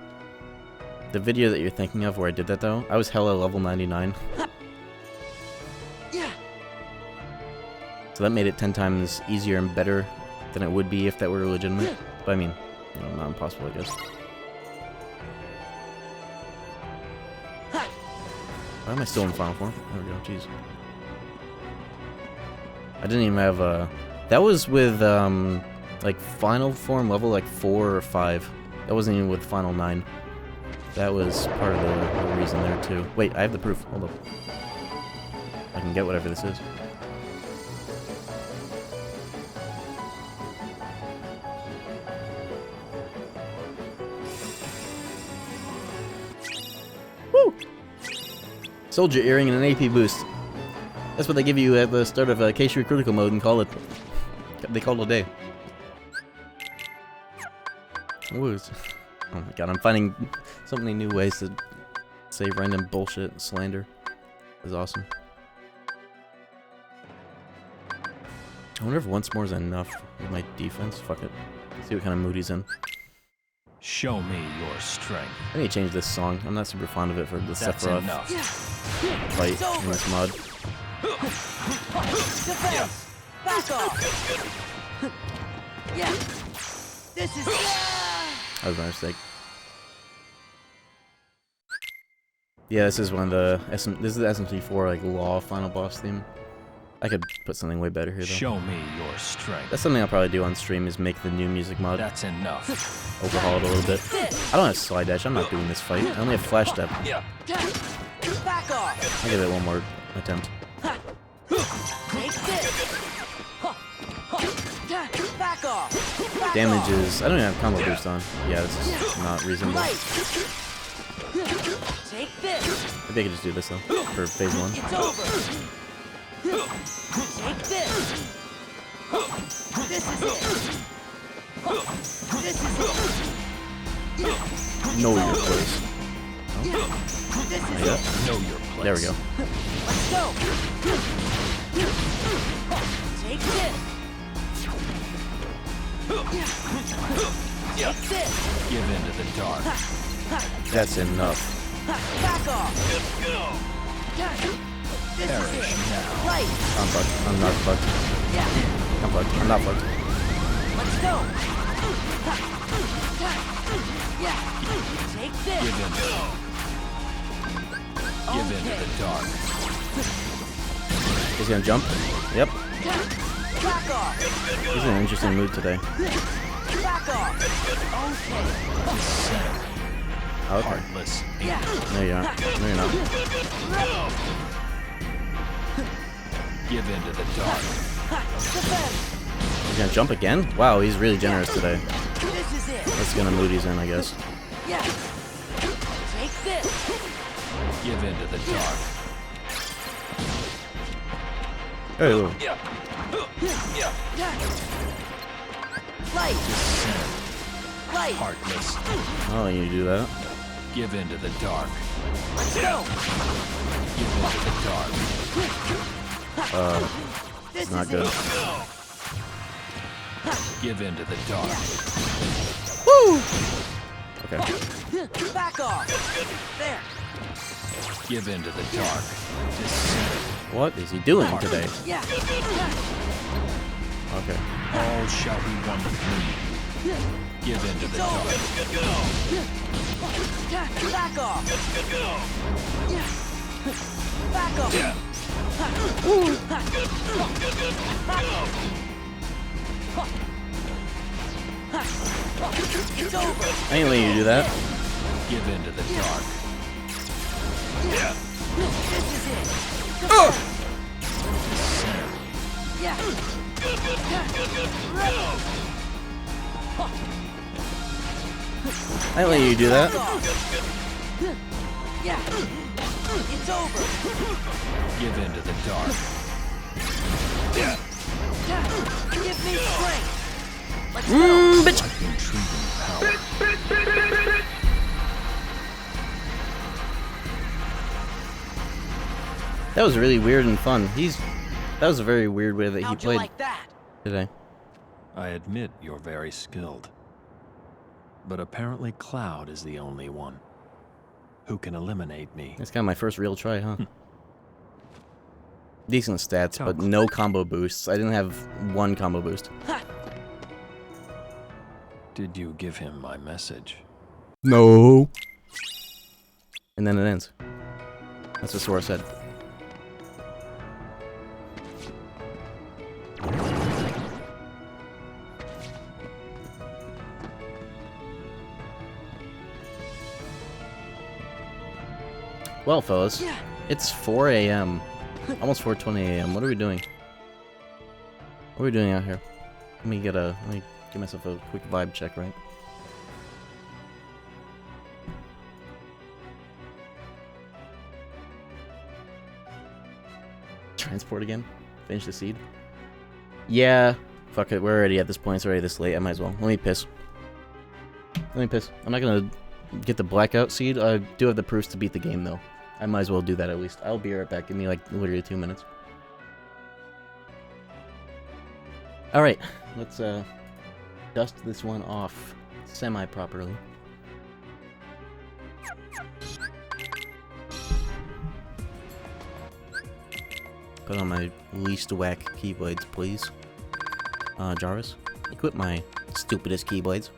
The video that you're thinking of where I did that though, I was hella level 99. So that made it 10 times easier and better than it would be if that were legitimate. But I mean, you know, not impossible, I guess. Why am I still in final form? There we go, jeez. I didn't even have that was with like final form level like 4 or 5. That wasn't even with final 9. That was part of the reason there too. Wait, I have the proof. Hold up. I can get whatever this is. Woo! Soldier earring and an AP boost. That's what they give you at the start of KH2 critical mode and call it. They call it a day. Ooh, oh my god, I'm finding so many new ways to say random bullshit and slander. It's awesome. I wonder if once more is enough with my defense. Fuck it. See what kind of mood he's in. Show me your strength. I need to change this song. I'm not super fond of it for the Sephiroth fight in this mod. Defense! Back off! Yeah! This is... That was my mistake. Yeah, this is one of the this is the SMT4 like law final boss theme. I could put something way better here though. Show me your strength. That's something I'll probably do on stream is make the new music mod. That's enough. Overhaul it a little bit. I don't have slide dash. I'm not doing this fight. I only have flash step. Yeah. Back off! I'll give it one more attempt. Take this! Back off! Back Damage off. is... I don't even have combo boost on. Yeah, this is not reasonable. Light. Take this! Maybe I could just do this though, for phase 1. It's over! Take this! This is it! This is it! Know your place. This is Not yet. it! Know your place. There we go. Let's go! Take this! Take this! Give in to the dark. That's enough. Back off! This is Perish it! now. Light! I'm fucked. I'm not fucked. Yeah! I'm fucked. I'm not fucked. Let's go! Yeah! Take this! Give in. Give in to the dark. He's gonna jump. Yep. Back off! He's in an interesting mood today. Back off! Okay! Oh, okay. Heartless. Yeah! No, you're not. No, you're not. Give in to the dark. Defense! He's gonna jump again? Wow, he's really generous today. This is it! That's gonna mood he's in, I guess. Yeah! Take this! Give in to the dark. Hey, little. Light. Light. Heartless. Oh, you do that? Give in to the dark. Let's go. Give in to the dark. This Not is good. it. Give in to the dark. Okay. Back off. There. Give in to the dark. What is he doing today? Yeah. Okay. All shall be one with me. Give in to the dark. Back off. Back off. It's over. I ain't letting you do that. Give in to the dark. This is it. Yeah. I ain't letting you do that. Yeah. It's over. Give in to the dark. Give me strength. Let's go. Bitch. Like intriguing power. That was really weird and fun. That was a very weird way that he How'd you played like that? today. I admit you're very skilled. But apparently Cloud is the only one who can eliminate me. That's kind of my first real try, huh? Decent stats, but no combo boosts. I didn't have one combo boost. Did you give him my message? No. And then it ends. That's what Sora said. Well, fellas, it's 4 a.m. Almost 4:20 a.m. What are we doing? What are we doing out here? Let me give myself a quick vibe check, right? Transport again? Finish the seed? Yeah. Fuck it, we're already at this point. It's already this late. I might as well. Let me piss. I'm not gonna get the blackout seed. I do have the proofs to beat the game, though. I might as well do that at least. I'll be right back. Give me, like, literally 2 minutes. Alright, let's, dust this one off semi-properly. Put on my least whack keyblades, please. Jarvis, equip my stupidest keyblades.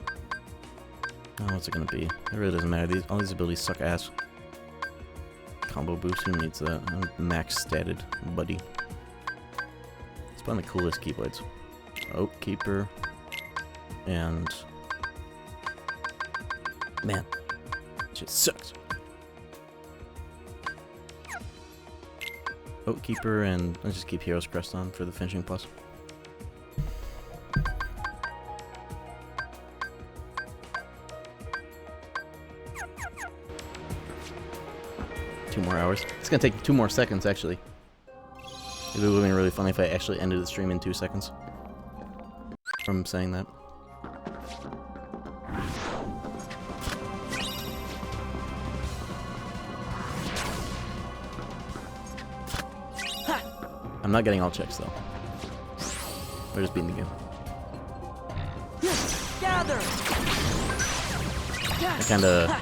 Oh, what's it gonna be? It really doesn't matter. All these abilities suck ass. Combo boost, who needs that? I'm max statted, buddy. Let's put on the coolest keyblades. Oak Keeper. And... man, shit sucks. Oak Keeper, and let's just keep Hero's Crest on for the finishing plus. More hours. It's gonna take 2 more seconds, actually. It would have been really funny if I actually ended the stream in 2 seconds. From saying that. I'm not getting all checks, though. We're just beating the game. Gather. I kinda...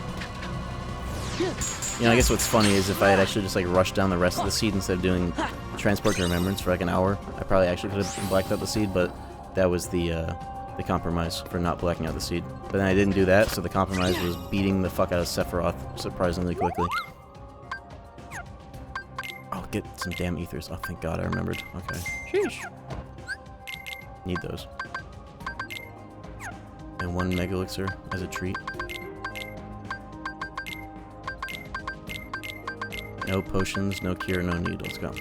You know, I guess what's funny is if I had actually just, like, rushed down the rest of the seed instead of doing Transport to Remembrance for, like, an hour, I probably actually could have blacked out the seed, but that was the compromise for not blacking out the seed. But then I didn't do that, so the compromise was beating the fuck out of Sephiroth surprisingly quickly. Oh, get some damn ethers. Oh, thank God I remembered. Okay. Sheesh. Need those. And 1 Mega Elixir as a treat. No potions, no cure, no need. Let's go.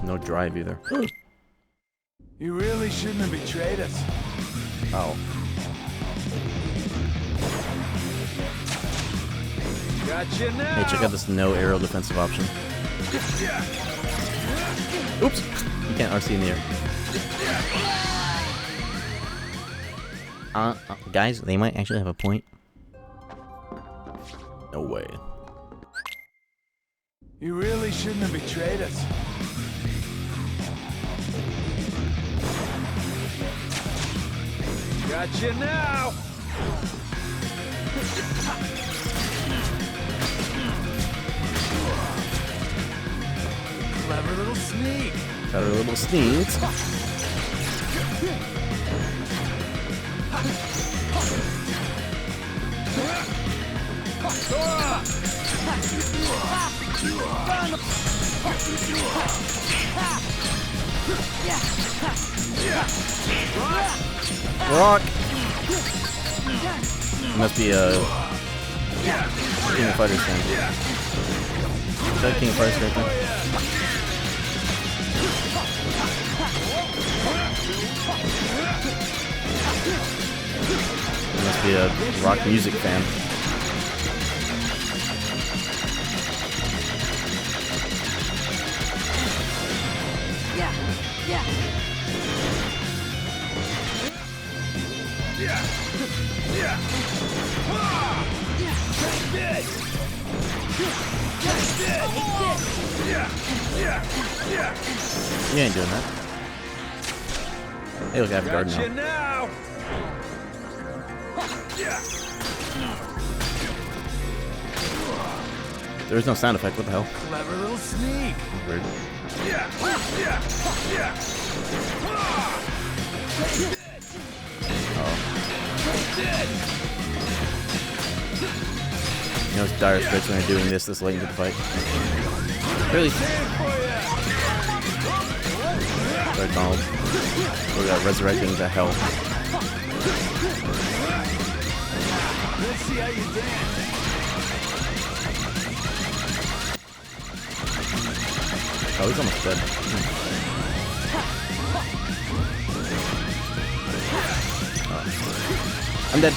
No drive either. You really shouldn't have betrayed us. Oh. Gotcha now. Hey, check out this no aerial defensive option. Oops! You can't RC in the air. Guys, they might actually have a point. No way. You really shouldn't have betrayed us. Gotcha now. Clever little sneak. Got a little sneaks. Rock. Must be a King of Fighters fan. Is that King of Fighters right there? Must be a rock music fan. You ain't doing that. Hey, look, I have a garden now. There's no sound effect. What the hell? Clever little sneak. Weird. You know, it's dire straits when you're doing this late into the fight. Really? Sorry, Donald. We got resurrecting to hell. Let's see how you dance. Oh, he's almost dead. Oh. I'm dead.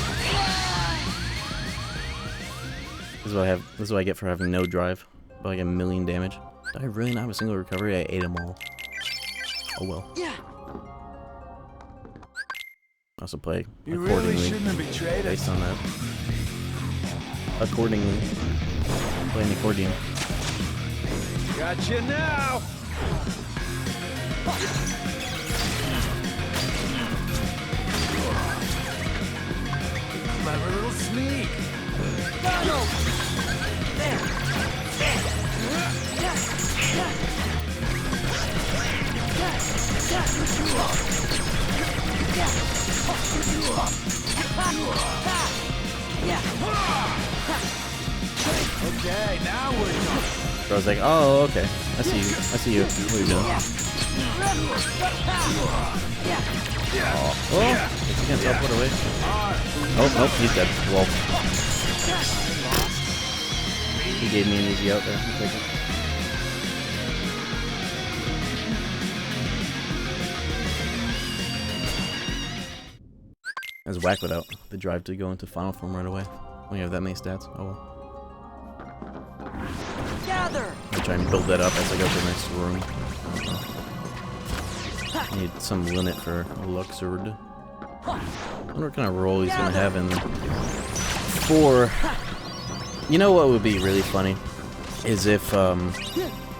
This is what I have. This is what I get for having no drive. About like 1,000,000 damage. Did I really not have a single recovery? I ate them all. Oh well. Yeah. Also play You accordingly really shouldn't have betrayed based us. on that. Accordingly, play an accordion. Gotcha now. Clever little sneak. Donald! There! Okay, now we're done. So I was like, oh, okay. I see you. I see you. What are you doing? Oh, you can't teleport away. Oh, nope, he's dead. Well, he gave me an easy out there. I'll take it. That's whack without the drive to go into final form right away when you have that many stats. Oh well. Gather! I'll try and build that up as I go to the next room. I need some limit for Luxord. I wonder what kind of role he's gonna have in 4. You know what would be really funny is if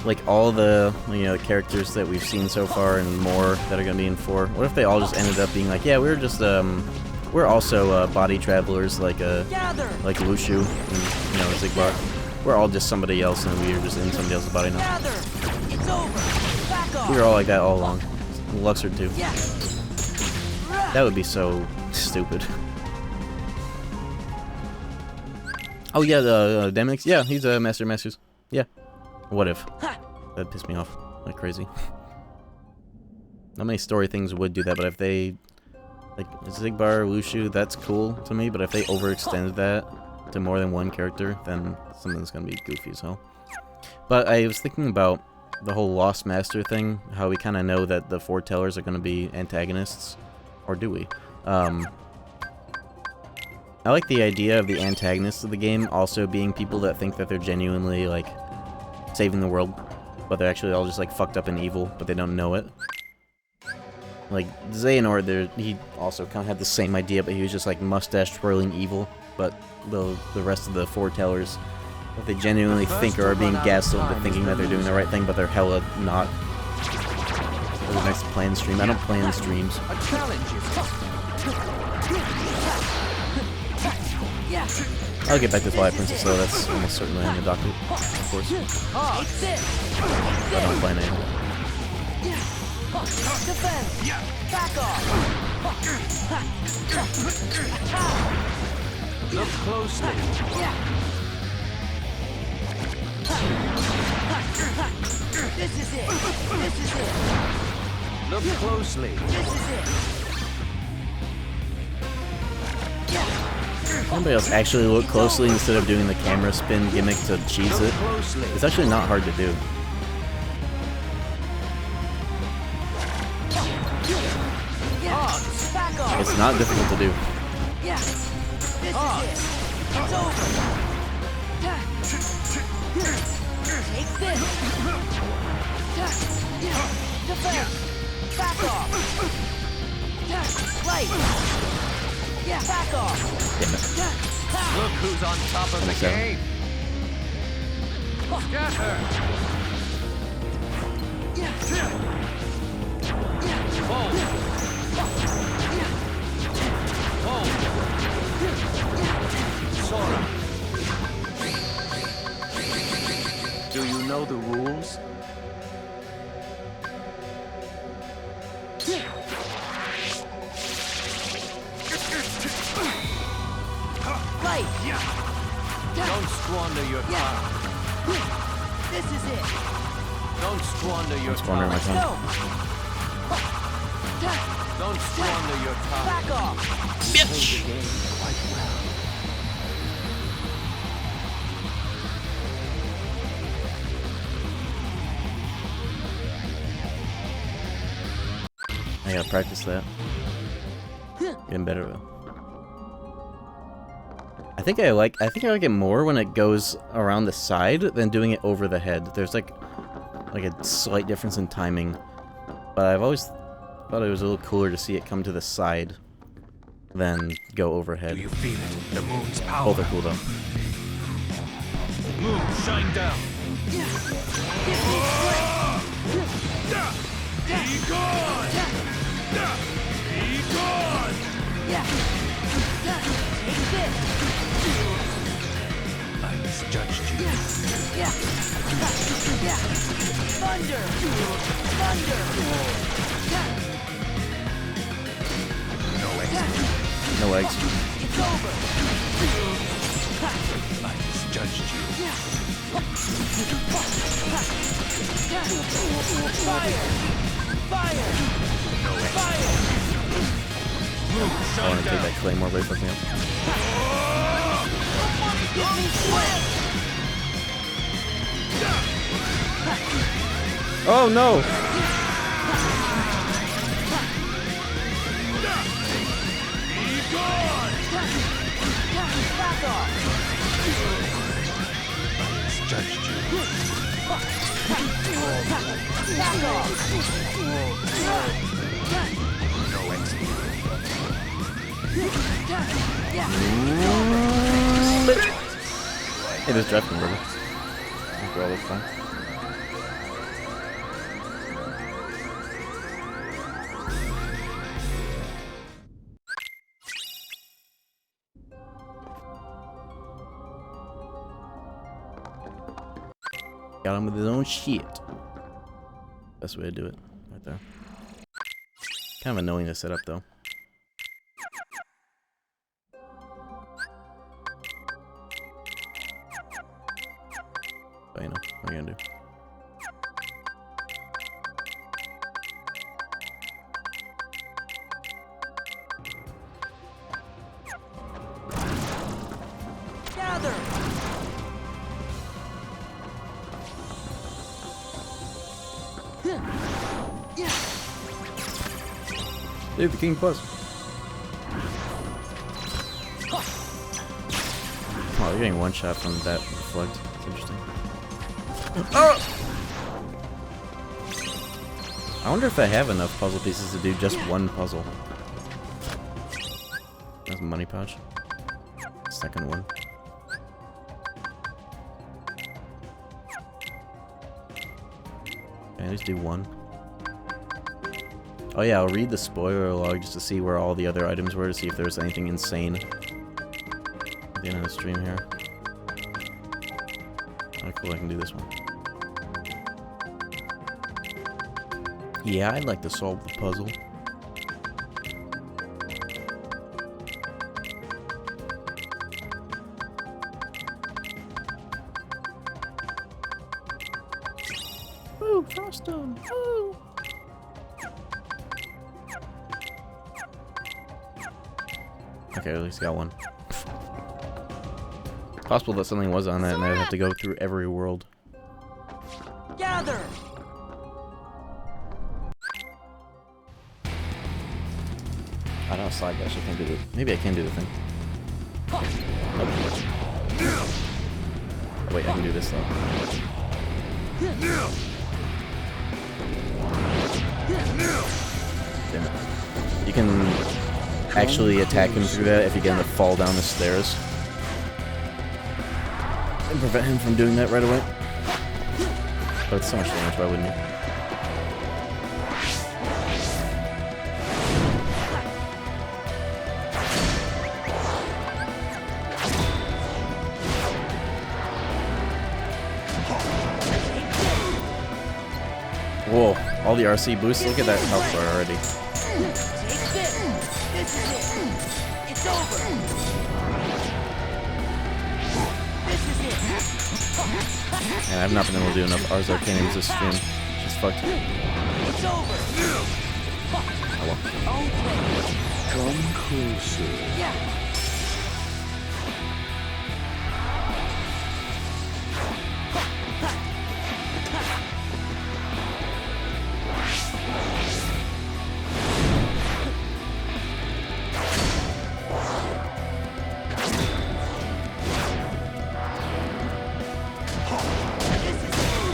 like all the characters that we've seen so far and more that are gonna be in 4. What if they all just ended up being like, yeah, we're just we're also body travelers like Lushu and Zigbar. We're all just somebody else and we are just in somebody else's body now. Gather! It's over! Back off! We were all like that all along. Luxord too. Yeah. That would be so stupid. Oh yeah, the Demix. Yeah, he's a Masters. Yeah. What if? That pissed me off like crazy. Not many story things would do that, but if they like Zigbar, Lushu, that's cool to me. But if they overextended that to more than one character, then something's gonna be goofy as hell. But I was thinking about the whole Lost Master thing, how we kind of know that the foretellers are gonna be antagonists, or do we? I like the idea of the antagonists of the game also being people that think that they're genuinely, like, saving the world, but they're actually all just, like, fucked up and evil, but they don't know it. Like, Xehanort, he also kind of had the same idea, but he was just, like, mustache-twirling evil, but the rest of the foretellers, that they genuinely think or are being gaslit into thinking that they're doing the right thing, but they're hella not. It was nice to play in stream. I don't play in streams. A challenge I'll get back to Twilight Princess, though. That's almost certainly on the docket, of course. I don't play an anime. Defense! Back off! Look closely. This is it! This is it! Look closely. This is it! Somebody else actually look closely instead of doing the camera spin gimmick to cheese it. It's actually not hard to do. It's not difficult to do. Yeah. This is it. It's over. Take this. Defense. Back off. Right. Yeah. Back off. Damn it. Look who's on top of the game. Scatter. Sora. Do you know the rules? Right. Don't squander your time. This is it. Don't squander your Squander my time. time. Don't squander your time. Back off. Bitch! I gotta practice that. Getting better though. I think I like it more when it goes around the side than doing it over the head. There's like a slight difference in timing, but I've always thought it was a little cooler to see it come to the side than go overhead. Do you feel it? The moon's power. Both are cool though. Moon, shine down. Be gone! Be gone! Take this. I misjudged you. Thunder. No eggs. It's over. I misjudged you. Fire! I want to take that claymore away from him. Give me strength! Oh no! Back off! I misjudged you. Back off! No exit. Hey, there's drafting, brother. I think we're all fine. Got him with his own shit. Best way to do it, right there. Kind of annoying to set up, though. But you know, what are you gonna do? Gather! Save the King Plus. you're getting one shot from that reflect. That's interesting. Oh! I wonder if I have enough puzzle pieces to do just one puzzle. That's a money pouch. Second one. Okay, at least do one. Oh yeah, I'll read the spoiler log just to see where all the other items were, to see if there's anything insane at the end of the stream here. Oh cool, I can do this one. Yeah, I'd like to solve the puzzle. Woo, Froststone! Woo! Okay, at least got one. It's possible that something was on that and I'd have to go through every world. Gather! I don't slide dash, I can't do it. Maybe I can do the thing. Nope. Oh, wait, I can do this though. Damn it. You can actually attack him through that if you get him to fall down the stairs. And prevent him from doing that right away. But it's so much damage, why wouldn't you? Whoa, all the RC boosts, look at that health bar already. Take this! This is it! It's over! This is it! And I've not been able to do enough Ars Arcanums this stream. Just fucked. It's over! Oh well. Come closer. Yeah!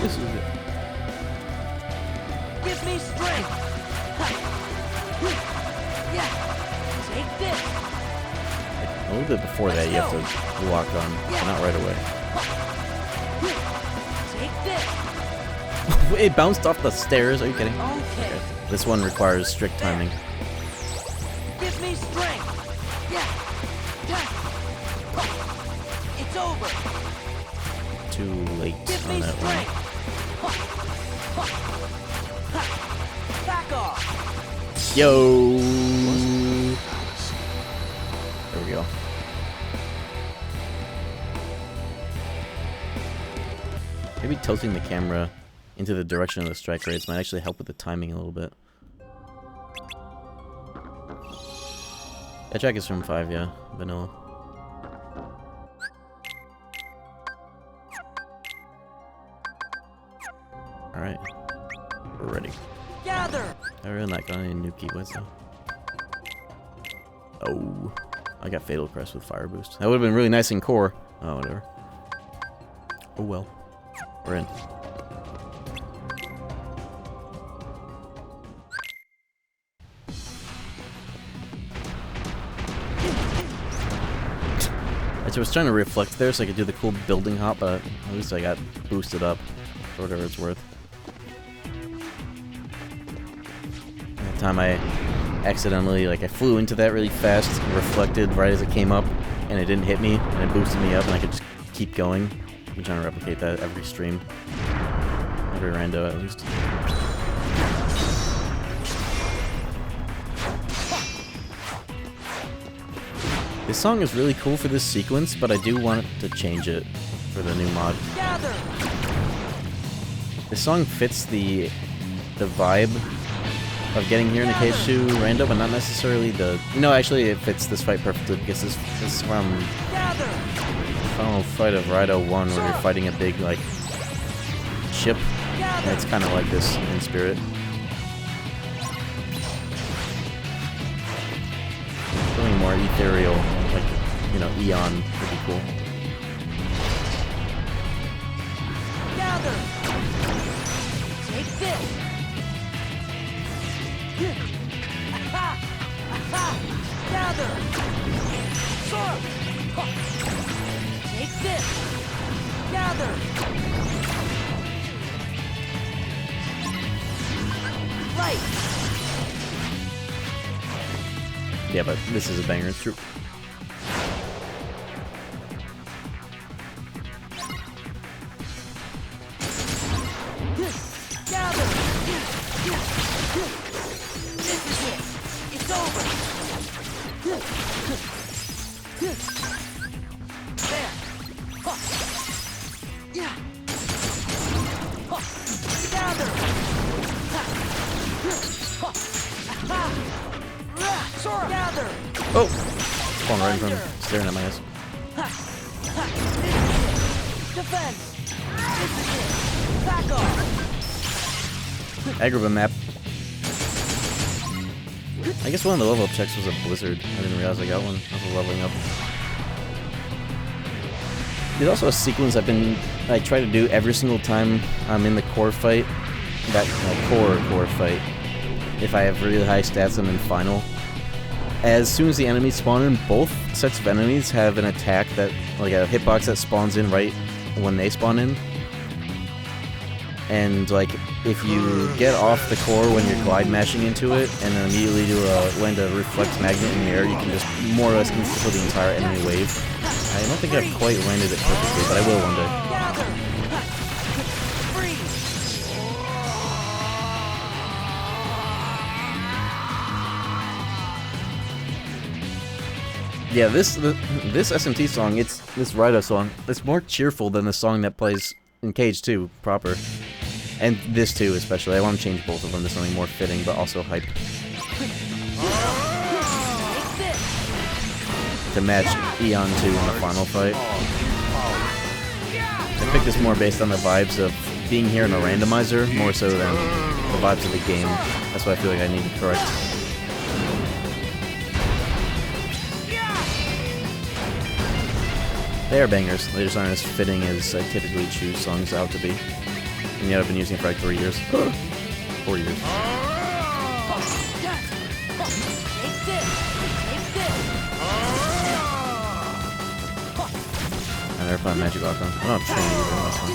This is it. Give me strength! Yeah! Take this! A little bit before that, you have to lock on, but not right away. Take this! It bounced off the stairs, are you kidding? Okay. This one requires strict timing. Give me strength! Yeah! It's over! Too late Give on me that one. strength! Back off! Yo! There we go. Maybe tilting the camera into the direction of the strike rates might actually help with the timing a little bit. That track is from 5, yeah. Vanilla. Alright. We're ready. Gather! I really not got any new keywords though. Oh. I got Fatal Crest with Fire Boost. That would have been really nice in core. Oh, whatever. Oh well. We're in. I was trying to reflect there so I could do the cool building hop, but at least I got boosted up for whatever it's worth. That time I accidentally, I flew into that really fast, reflected right as it came up, and it didn't hit me, and it boosted me up, and I could just keep going. I'm trying to replicate that every stream. Every rando, at least. This song is really cool for this sequence, but I do want to change it for the new mod. Gather! This song fits the vibe of getting here in the KH2 Rando, but not necessarily the... No, actually it fits this fight perfectly, because this is from Gather! Final Fight of Rando 1, where you're fighting a big, ship, and it's kind of like this in spirit. Something more ethereal, Eon would be cool. Gather! Light! Yeah, but this is a banger. It's true. Gather! This is it! It's over! There! Yeah! Gather! Sora! Gather! Oh! Falling right in front of me, staring at my ass. Defense! This is it! Back off! Agrabah map. I guess one of the level up checks was a blizzard. I didn't realize I got one. I was leveling up. There's also a sequence I try to do every single time I'm in the core fight. That core fight. If I have really high stats, I'm in final. As soon as the enemies spawn in, both sets of enemies have an attack that, like a hitbox that spawns in right when they spawn in. And like, if you get off the core when you're glide mashing into it, and then immediately land a reflex magnet in the air, you can just more or less insta-kill the entire enemy wave. I don't think I've quite landed it perfectly, but I will one day. Yeah, this SMT song, this Rando song, it's more cheerful than the song that plays in KH2 proper. And this too, especially. I want to change both of them to something more fitting, but also hype. To match Eon 2 in the final fight. I picked this more based on the vibes of being here in a randomizer, more so than the vibes of the game. That's what I feel like I need to correct. They are bangers. They just aren't as fitting as I typically choose songs out to be. And yet I've been using it for like 3 years. 4 years. I never found Magic Archon. I don't have Trinity either in this one.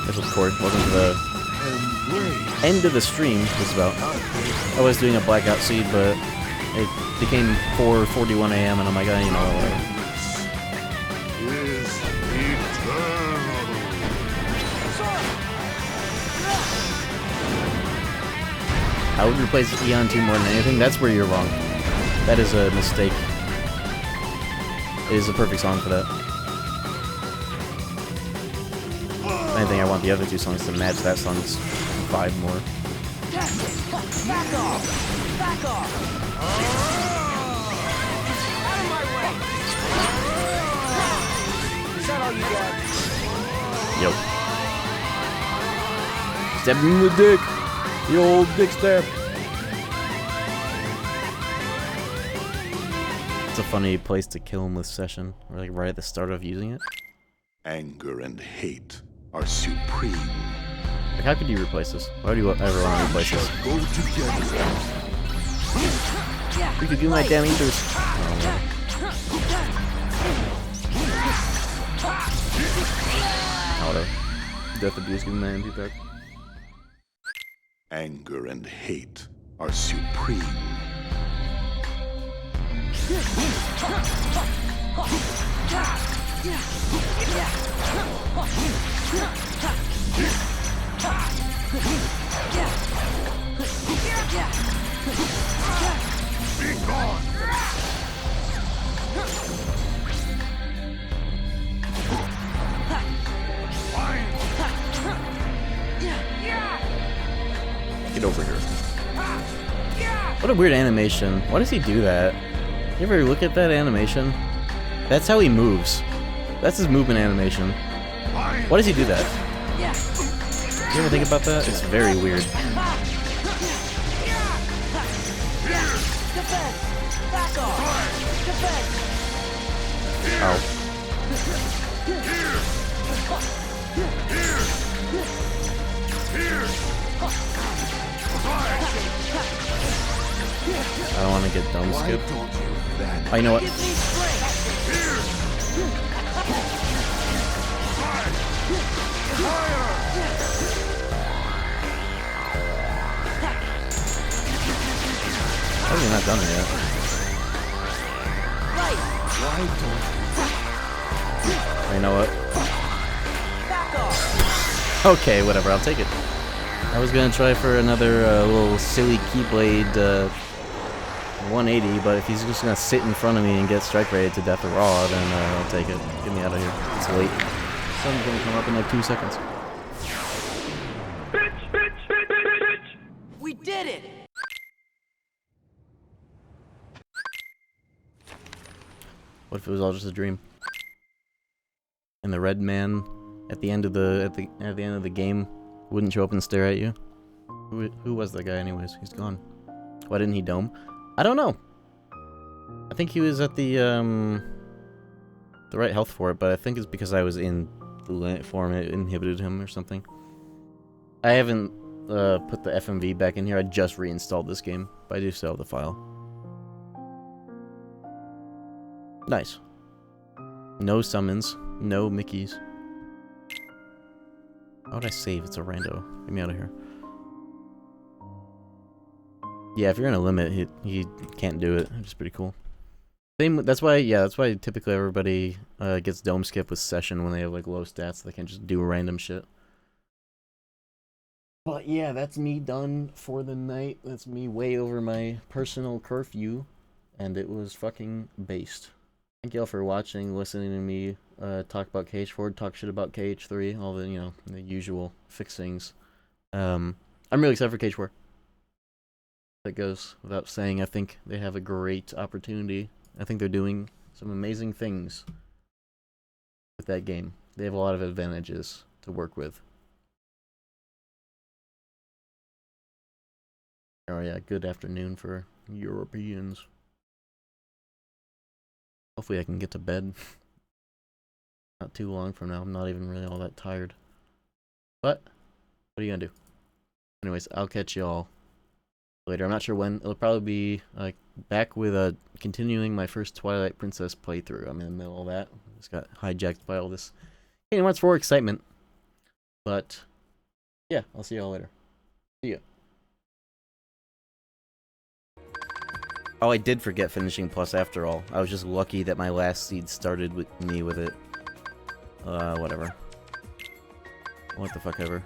This was Corey. Welcome to the end of the stream, just about. I was doing a Blackout Seed, but it became 4:41 AM, and I'm like, you know what? I would replace Eon 2 more than anything. That's where you're wrong. That is a mistake. It is a perfect song for that. If anything, I want the other two songs to match that song's vibe more. Back off! Back off! Out of my way! Is that all you got? Yo. Stab him in the dick! The old dick stab! It's a funny place to kill him with Session, or like right at the start of using it. Anger and hate are supreme. Like, how could you replace this? Why do you ever want to replace this? Go together. We could do my damn ethers. Auto. Death abuse, give me my MP back. Anger and hate are supreme. Be gone! Get over here. What a weird animation. Why does he do that? You ever look at that animation? That's how he moves. That's his movement animation. Why does he do that? You ever think about that? It's very weird. Ow. I don't want to get dumb skipped. Oh, you know what? You know what? Okay, whatever, I'll take it. I was gonna try for another little silly Keyblade 180, but if he's just gonna sit in front of me and get strike rated to death or raw, then I'll take it. Get me out of here. It's late. Sun's gonna come up in like 2 seconds. We did it! What if it was all just a dream? And the red man at the end of the game wouldn't show up and stare at you? Who was that guy anyways? He's gone. Why didn't he dome? I don't know. I think he was at the right health for it, but I think it's because I was in the limit form, it inhibited him or something. I haven't put the FMV back in here. I just reinstalled this game, but I do still have the file. Nice. No summons, no Mickeys. How would I save? It's a rando. Get me out of here. Yeah, if you're in a limit, he can't do it, which is pretty cool. Same. That's why typically everybody gets dome skip with session when they have like low stats. They can't just do random shit. But yeah, that's me done for the night. That's me way over my personal curfew, and it was fucking based. Thank y'all for watching, listening to me talk about KH4, talk shit about KH3, all the, you know, the usual fixings. I'm really excited for KH4. That goes without saying. I think they have a great opportunity. I think they're doing some amazing things with that game. They have a lot of advantages to work with. Oh yeah, good afternoon for Europeans. Hopefully I can get to bed. Not too long from now. I'm not even really all that tired. But, what are you gonna do? Anyways, I'll catch y'all later. I'm not sure when. It'll probably be back with continuing my first Twilight Princess playthrough. I'm in the middle of that. Just got hijacked by all this Kingdom Hearts 4 excitement. But, yeah, I'll see y'all later. See ya. Oh, I did forget finishing Plus after all. I was just lucky that my last seed started with me with it. Whatever. What the fuck ever.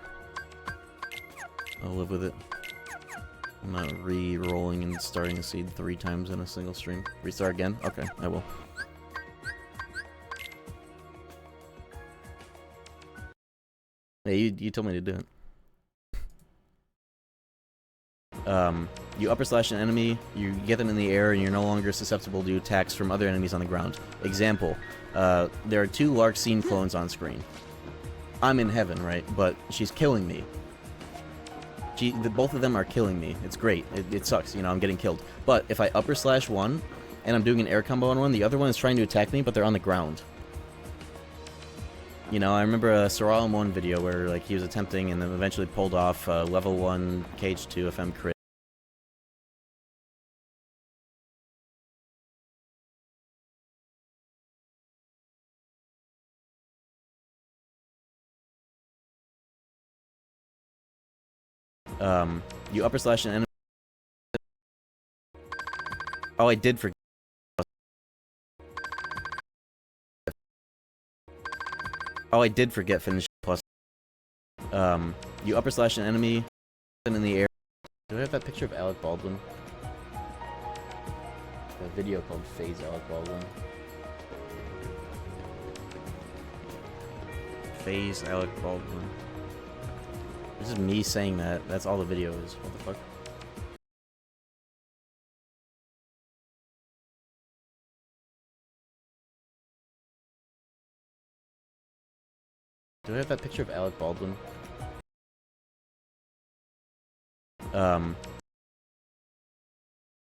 I'll live with it. I'm not re-rolling and starting a seed 3 times in a single stream. Restart again? Okay, I will. Hey, you told me to do it. You upper slash an enemy, you get them in the air, and you're no longer susceptible to attacks from other enemies on the ground. Example, there are 2 Larxene clones on screen. I'm in heaven, right? But she's killing me. Both of them are killing me. It's great. It sucks, you know, I'm getting killed. But if I upper slash one, and I'm doing an air combo on one, the other one is trying to attack me, but they're on the ground. You know, I remember a Sorrel 1 video where, like, he was attempting and then eventually pulled off level 1 KH2 FM crit. You upper slash an enemy. Oh, I did forget. Oh, I did forget finish plus. You upper slash an enemy in the air. Do I have that picture of Alec Baldwin? A video called Phase Alec Baldwin. Phase Alec Baldwin. This is me saying that. That's all the video is. What the fuck? Do I have that picture of Alec Baldwin?